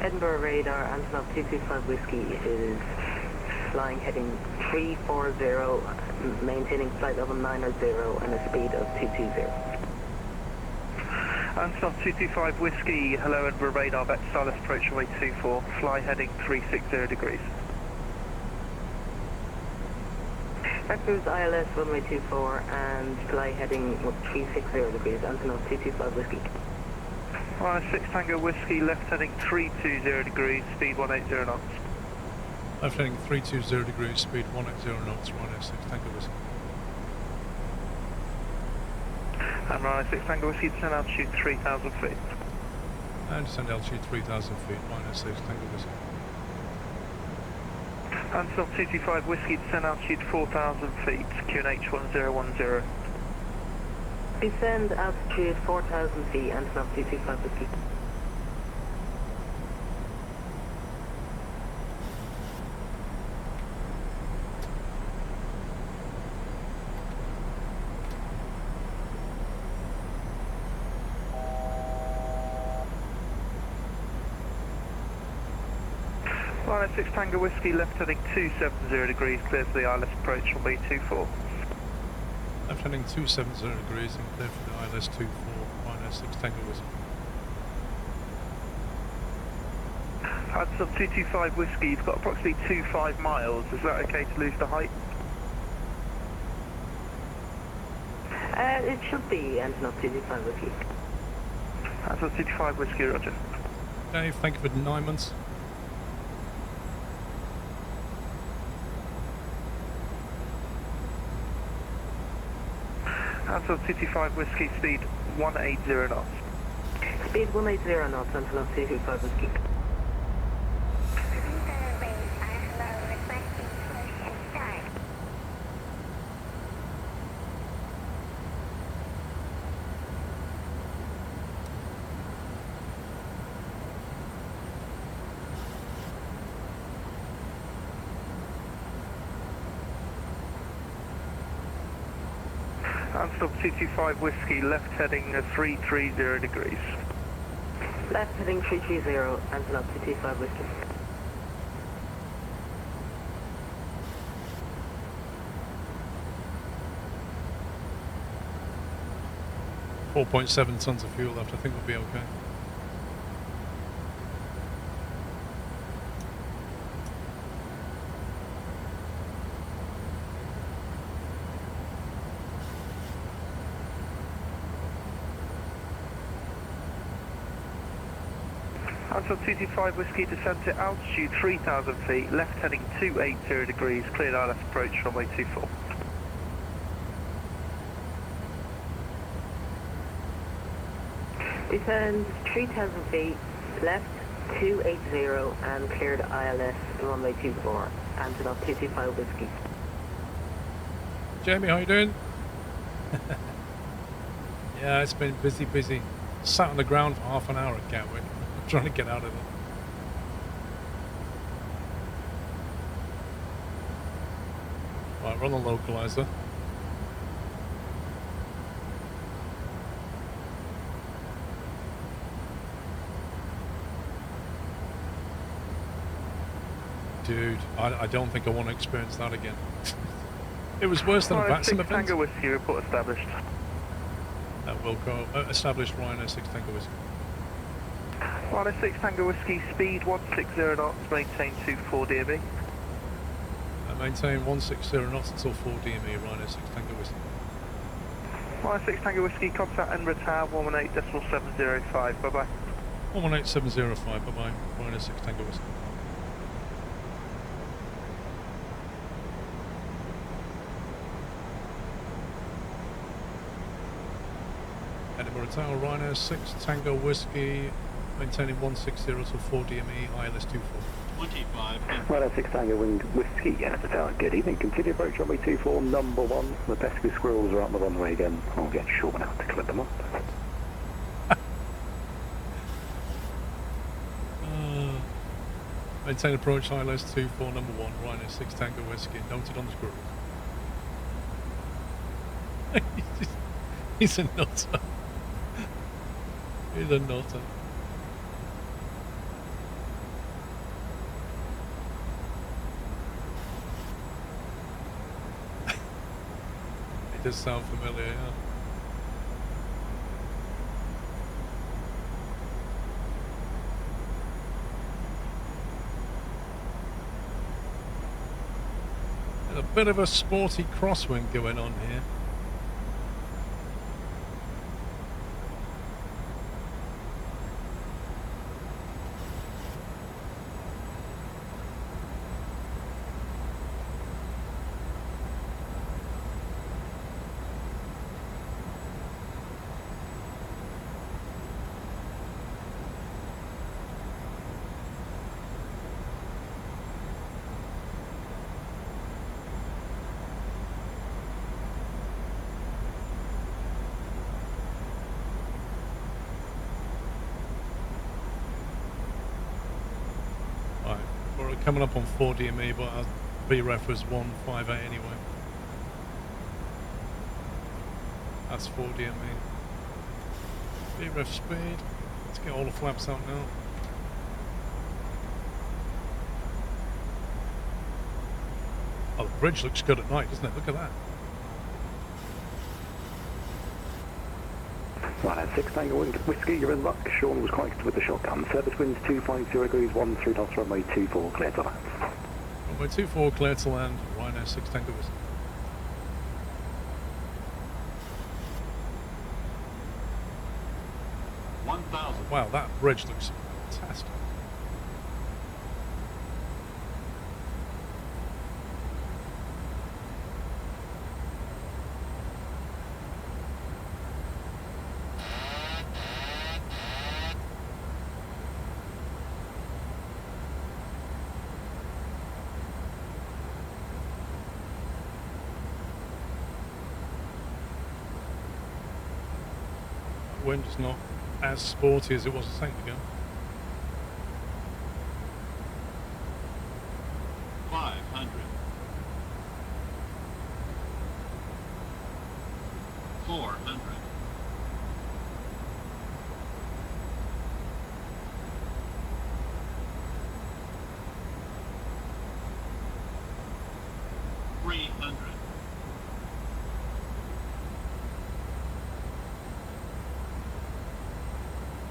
Edinburgh radar, Antonov 225 Whiskey is flying heading 340, maintaining flight level 900 and a speed of 220. Antonov 225 Whiskey, hello Edinburgh radar, back to Silas approach runway 24, fly heading 360 degrees. Vectors ILS runway 24 and fly heading 360 degrees, Antonov 225 Whiskey. 6 Tango Whiskey, left heading 320 degrees, speed 180 knots. Left heading 320 degrees, speed 180 knots, 6 Tango Whiskey. And 6 Tango Whiskey, descend altitude 3,000 feet. And descend altitude 3,000 feet, 6 Tango Whiskey. Antonov 225 Whiskey, descend altitude 4,000 feet, QNH 1010. Descend altitude 4,000 feet, Antonov 225 Whiskey. Line 6 Tango Whiskey, left heading 270 degrees, clear for the ILS approach, runway 24. Left heading 270 degrees and clear for the ILS 24, 6 Tango Whiskey. Antonov 225 Whiskey, you've got approximately 25 miles, is that okay to lose the height? It should be Antonov 225 Whiskey. Antonov 225 Whiskey, roger. Dave, thank you for the 9 months. Antonov 225 Whiskey, speed 180 knots. Speed 180 knots, Antonov 225 Whiskey. Antonov 225 Whiskey, left heading 330 degrees. Left heading 330, Antonov 225 Whiskey. .7 tons of fuel left, I think we'll be okay. Antonov 225 Whiskey, descend to altitude 3,000 feet, left heading 280 degrees, cleared ILS approach, runway 24. Descend 3,000 feet, left 280 and cleared ILS runway 24, Antonov 225 Whiskey. Jamie, how you doing? Yeah, it's been busy. Sat on the ground for half an hour at Gatwick. I'm trying to get out of it. Right, we're on the localizer. Dude, I don't think I want to experience that again. It was worse than a vaccine event. Tango Whiskey, report established. We'll go established Ryanair 6 Tango Whiskey. Ryanair 6 Tango Whiskey, speed 160 knots, maintain 24 DB. Maintain 160 knots until 4 DME, Ryanair 6 Tango Whiskey. Ryanair 6 Tango Whiskey, contact Edinburgh Tower 118.705, bye bye. 118.705, bye bye, Ryanair 6 Tango Whiskey. Edinburgh Tower, Ryanair 6 Tango Whiskey, maintaining 160 till 4 DME, ILS 24. 25. Ryanair 6 Tango Wind Whiskey, Edinburgh Tower, good evening. Continue approach runway 24, number 1. The pesky squirrels are out on the runway again. I'll get Sean out to collect them up. Maintain approach ILS 24, number 1, Ryanair 6 Tango Whiskey, noted on the squirrel. He's a nutter. He's a nutter. It does sound familiar, yeah. There's a bit of a sporty crosswind going on here. Coming up on 4 DME, but our VREF was 158 anyway. That's 4 DME. VREF speed. Let's get all the flaps out now. Oh, the bridge looks good at night, doesn't it? Look at that. Ryanair 6 Tango Wind Whiskey, you're in luck. Sean was quite good with the shotgun. Service winds 250 degrees, 13 knots, runway 24, clear to land. Runway 24, clear to land, Ryanair 6 Tango Whiskey. Wow, that bridge looks fantastic. Wind is not as sporty as it was a second ago. 500. 400. 300.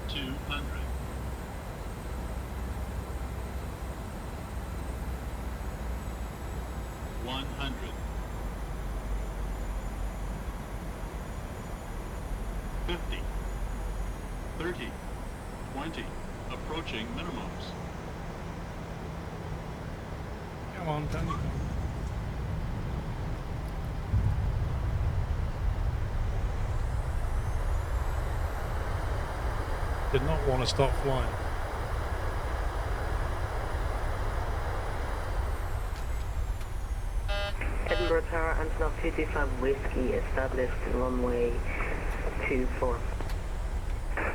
200. 100. 50. 30. 20. Approaching minimums. Come on, Tony. Did not want to stop flying. Edinburgh Tower, Antonov 225 Whiskey, established runway 24.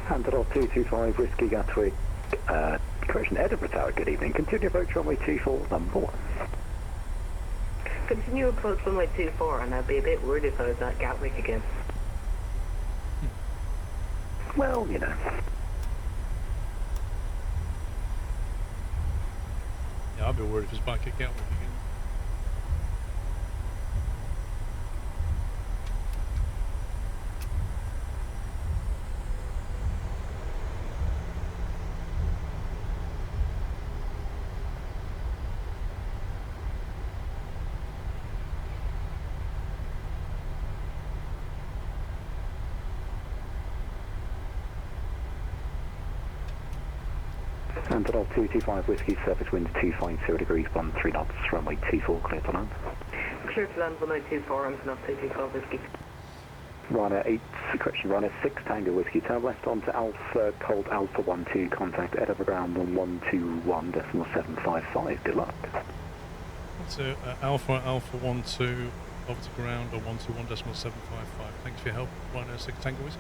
Antonov 225 Whiskey, Gatwick, correction, Edinburgh Tower, good evening. Continue approach runway 24, number 1. Continue approach runway 24, and I'd be a bit worried if I was at Gatwick again. Well, you know. Yeah, I'd be worried if it's back at Gatwick again. Antonov 225 Whiskey, surface wind 250 degrees, 13 knots, runway 24, clear to land. Clear to land, 1024, Antonov 225 Whiskey. Runner 8, correction, runner 6 Tango Whiskey, turn left onto Alpha, cold Alpha 12, contact Edinburgh ground on 121.755, good luck. So Alpha 12 over to ground on 121.755. Thanks for your help, Rhino 6 Tango Whiskey.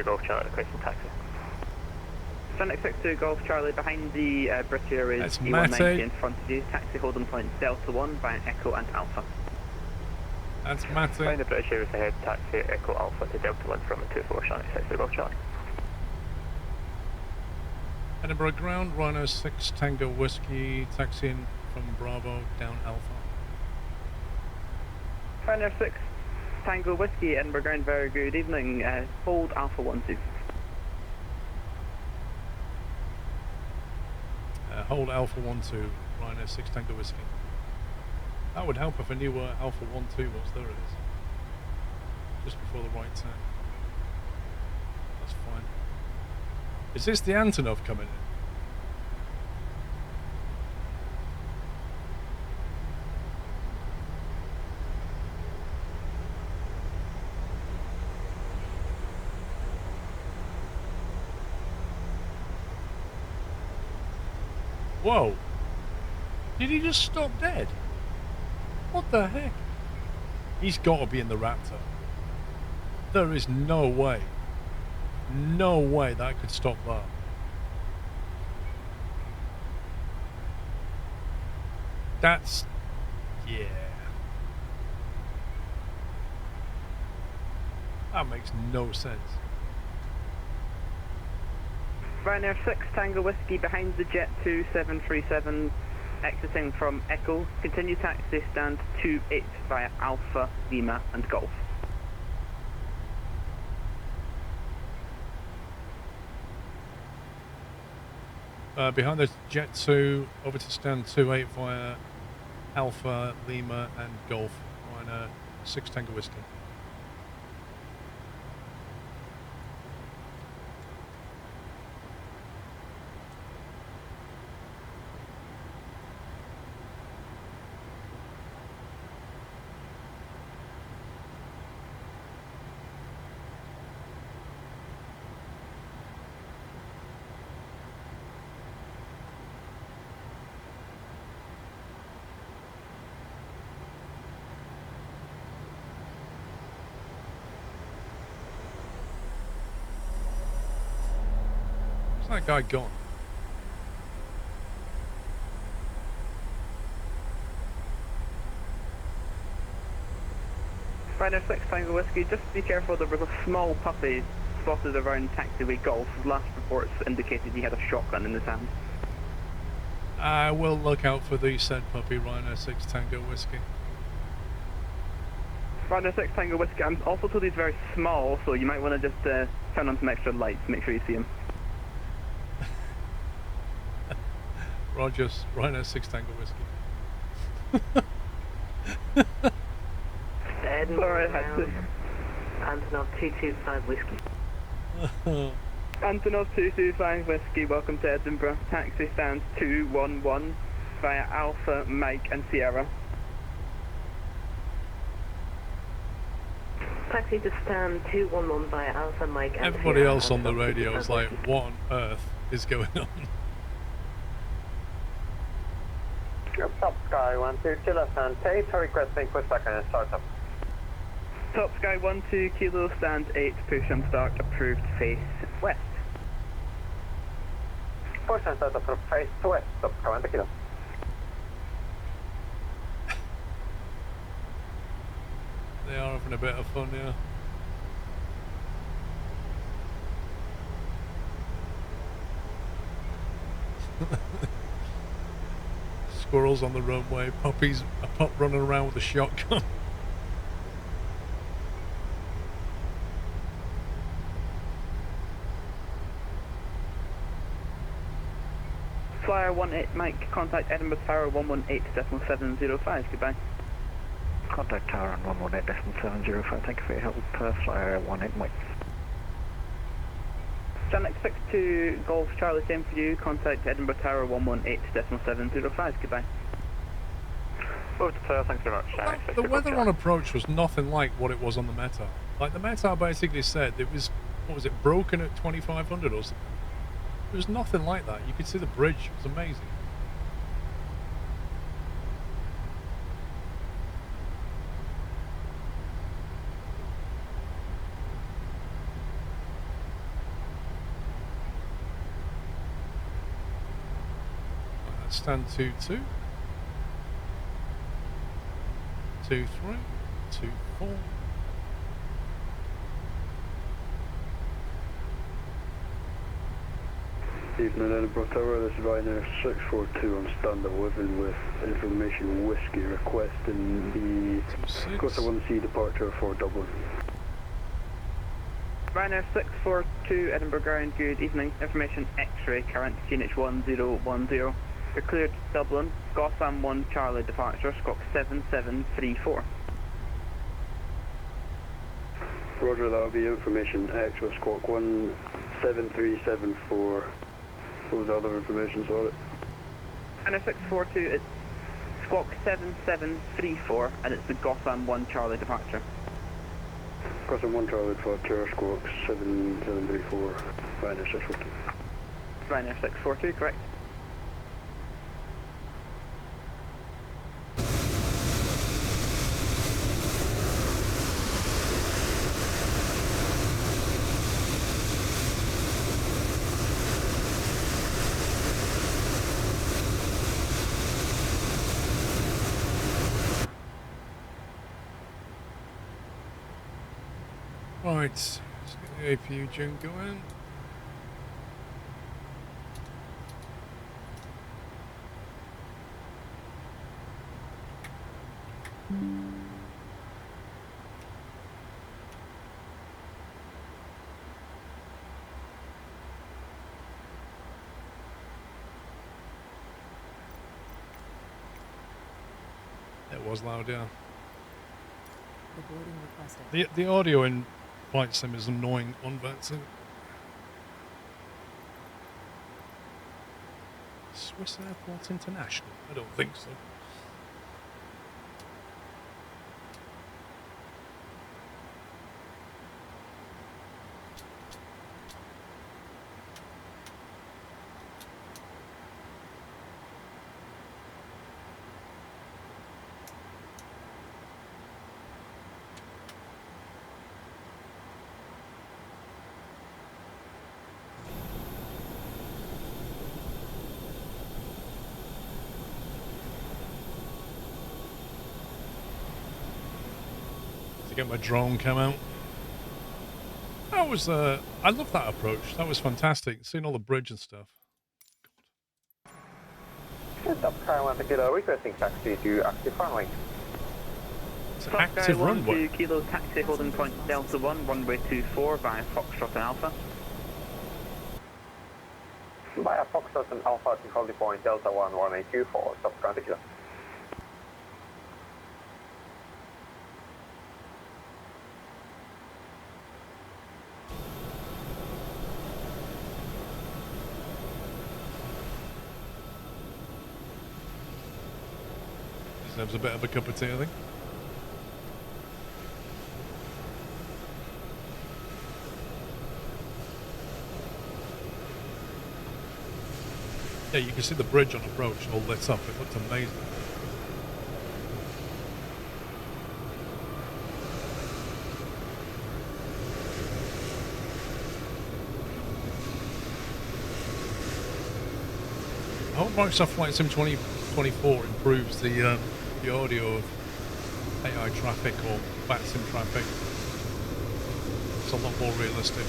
Golf Charlie, requesting taxi. Sunday 62 Golf Charlie, behind the bridge here is E190 in front of you. Taxi holding point Delta 1 by Echo and Alpha. That's Matty. Behind the bridge here is ahead, taxi Echo Alpha to Delta 1 from 24 Sunday 62 Golf Charlie. Edinburgh ground, Rhino 6 Tango Whiskey, taxiing from Bravo down Alpha. Rhino 6 Tango Whiskey, Edinburgh ground, very good evening. Hold Alpha 12. Hold Alpha 12, Rhino 6 Tango Whiskey. That would help if I knew where Alpha 12 was. There it is. Just before the right turn. That's fine. Is this the Antonov coming in? Whoa! Did he just stop dead? What the heck? He's got to be in the Raptor. There is no way that could stop that. That's... yeah. That makes no sense. Ryanair 6 Tango Whiskey behind the Jet 2737, exiting from Echo. Continue taxi stand 28 via Alpha, Lima and Golf. Behind the Jet 2, over to stand 28 via Alpha, Lima and Golf. Ryanair 6 Tango Whiskey. Where's that guy gone? Ryanair 6 Tango Whiskey, just be careful, there was a small puppy spotted around taxiway Golf. Last reports indicated he had a shotgun in his hand. I will look out for the said puppy, Ryanair 6 Tango Whiskey. Ryanair 6 Tango Whiskey, I'm also told he's very small, so you might want to just turn on some extra lights, make sure you see him. Rogers, Ryanair 6 Tango Whiskey. Edinburgh ground, Antonov 225 Whiskey. Antonov 225 Whiskey, welcome to Edinburgh. Taxi stands 211 via Alpha, Mike and Sierra. Taxi to stand 211 via Alpha, Mike and Everybody Sierra. else on the radio is like, what on earth is going on? Top Sky 12 Kilo stand 8, requesting push back and start up. Top Sky 12 Kilo stand 8, push and start, approved face west. Push and start approved face west, Top Sky 12 Kilo. They are having a bit of fun, yeah. Squirrels on the runway, puppies, a pup running around with a shotgun. Flyer 18, Mike, contact Edinburgh Tower 118.705, goodbye. Contact Tower on 118.705, thank you for your help. Flyer 18, Mike. Janek 62 Golf Charlie, same for you, contact Edinburgh Tower 118.705, goodbye. Over to Tower, thanks very much. The weather on approach was nothing like what it was on the METAR. Like, the METAR basically said it was, what was it, broken at 2500 or something. There was nothing like that. You could see the bridge. It was amazing. Right, that's stand 2-2. 2-3. 2-4. Evening Edinburgh Tower, this is Ryanair 642 on stand 11 with information whiskey requesting the Costa 1C departure for Dublin. Ryanair 642 Edinburgh ground, good evening. Information X-ray current CNH1010. You're cleared to Dublin, Gotham 1 Charlie departure, Squawk 7734. Roger, that will be information X with Squawk 17374. What was the other information, sorry? Ryanair 642, it's Squawk 7734 and it's the Gotham 1 Charlie departure. Gotham 1 Charlie departure, Squawk 7734, Ryanair 642. Ryanair 642, correct. Right, let's get the APU tune going. It was loud, yeah. The audio in Flight Sim is annoying on Vanson. Swiss Airport International? I don't think so. Get my drone cam out. That was I love that approach. That was fantastic. Seeing all the bridge and stuff. Stop Sky Kilo, requesting taxi to active runway. It's an active runway. 2 Kilo taxi holding point Delta 1, runway 24 via Foxtrot and Alpha. Via Foxtrot and Alpha to holding point Delta 1, runway 24, stop Sky Kilo. Deserves a bit of a cup of tea, I think. Yeah, you can see the bridge on approach all lit up. It looked amazing. I hope Microsoft Flight Sim 2024 improves the audio of AI traffic or VATSIM traffic. It's a lot more realistic.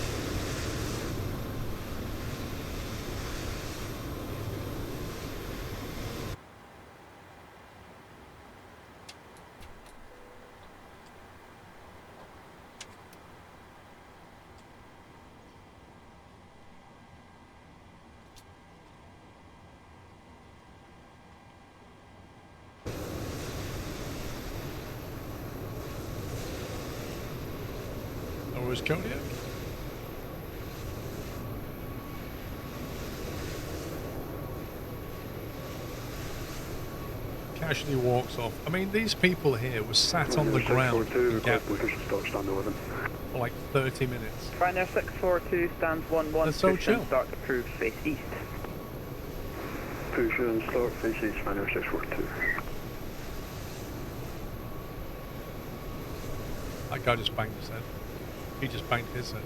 is Kodiak. Casually walks off. I mean, these people here were sat on the ground in Gatwick for like 30 minutes. Ryanair 642 stands 1-1. That's so chill. Start approved face east. Push and start face east, Ryanair 642. That guy just banged his head. He just banged his head.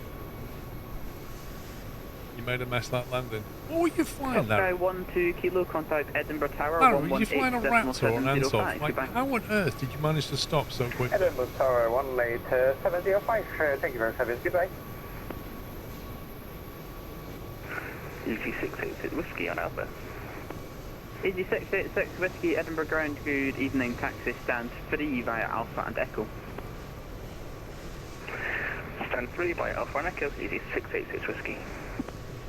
You made a mess of that landing. What were you flying there? 12 Kilo, contact Edinburgh Tower. Aaron, were you flying a Raptor or an Antonov? Like, how on earth did you manage to stop so quickly? Edinburgh Tower, 1 late 705. Thank you very much, goodbye. EG686 Whiskey on Alpha. EG686 Whiskey, Edinburgh Ground, good evening. Taxi stand 3 via Alpha and Echo. Stand 3 by Alpha and Echo, EG686 Whiskey.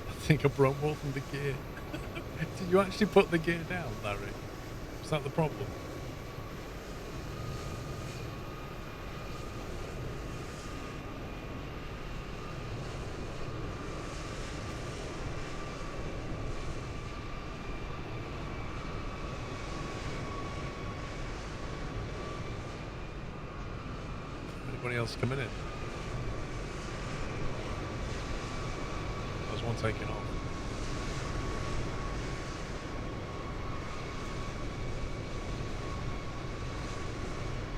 I think I broke more than the gear. Did you actually put the gear down, Larry? Is that the problem? Anybody else coming in? There's one taking off.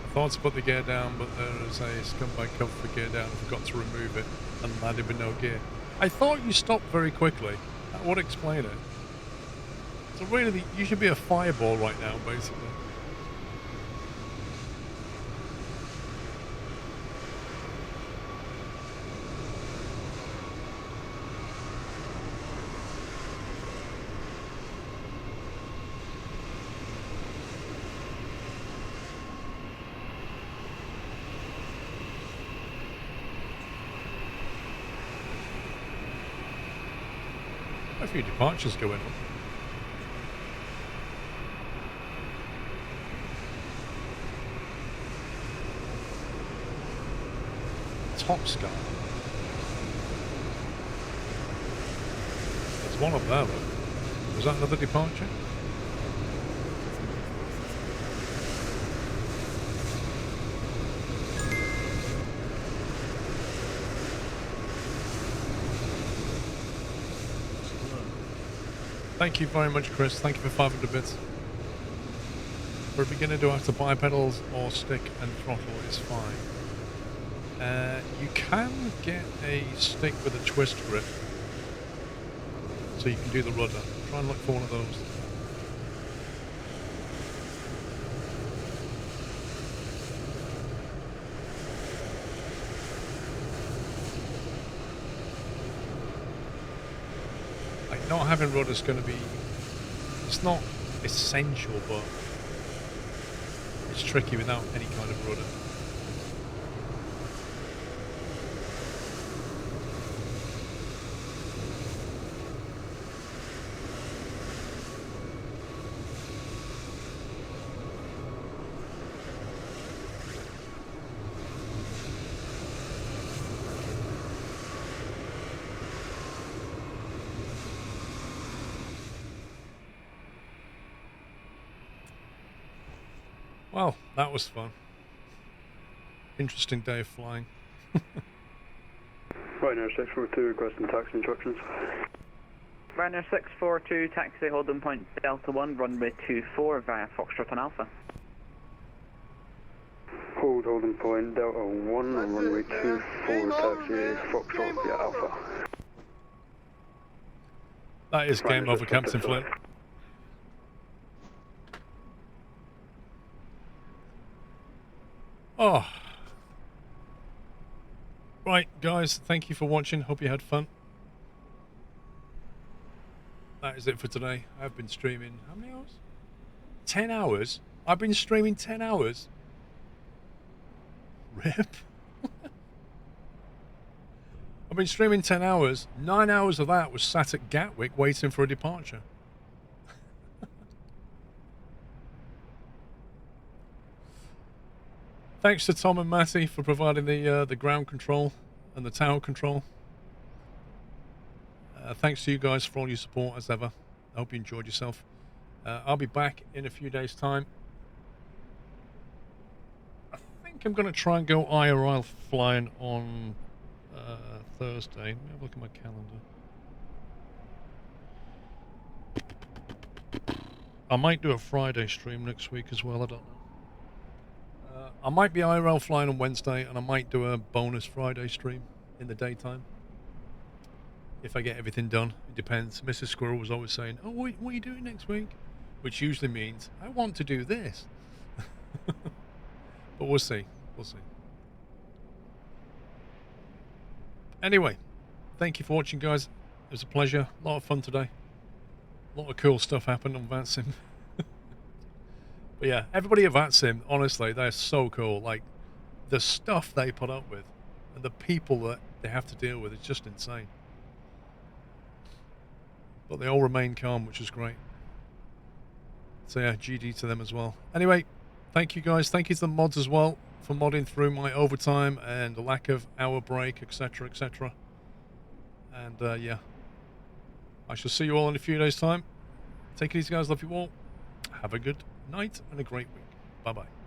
I thought to put the gear down, but there is a scumbag covered the gear down and forgot to remove it and landed with no gear. I thought you stopped very quickly. That would explain it. So really, you should be a fireball right now, basically. A few departures going on. Top Sky. There's one up there, though. Was that another departure? Thank you very much, Chris. Thank you for 500 bits. For a beginner, do I have to buy pedals or stick and throttle is fine? You can get a stick with a twist grip, so you can do the rudder. Try and look for one of those. Not having rudder is going to be, it's not essential, but it's tricky without any kind of rudder. Well, that was fun. Interesting day of flying. Ryanair 642 requesting taxi instructions. Ryanair 642, taxi holding point Delta 1, runway 24 via Foxtrot and Alpha. Holding point Delta 1 and runway 24, taxi Foxtrot via Alpha. That is game over, Captain Flint. Oh. Right, guys, thank you for watching. Hope you had fun. That is it for today. I've been streaming, how many hours? 10 hours? I've been streaming 10 hours? Rip. I've been streaming 10 hours. 9 hours of that was sat at Gatwick waiting for a departure. Thanks to Tom and Matty for providing the ground control and the tower control. Thanks to you guys for all your support as ever. I hope you enjoyed yourself. I'll be back in a few days' time. I think I'm going to try and go IRL flying on Thursday. Let me have a look at my calendar. I might do a Friday stream next week as well, I don't know. I might be IRL flying on Wednesday, and I might do a bonus Friday stream in the daytime. If I get everything done, it depends. Mrs. Squirrel was always saying, oh, what are you doing next week? Which usually means, I want to do this. But we'll see. We'll see. Anyway, thank you for watching, guys. It was a pleasure. A lot of fun today. A lot of cool stuff happened on VATSIM. But yeah, everybody at VATSIM, honestly, they're so cool. Like, the stuff they put up with and the people that they have to deal with is just insane. But they all remain calm, which is great. So yeah, GD to them as well. Anyway, thank you guys. Thank you to the mods as well for modding through my overtime and the lack of hour break, etc., etc. And yeah, I shall see you all in a few days' time. Take it easy, guys. Love you all. Have a good night and a great week. Bye-bye.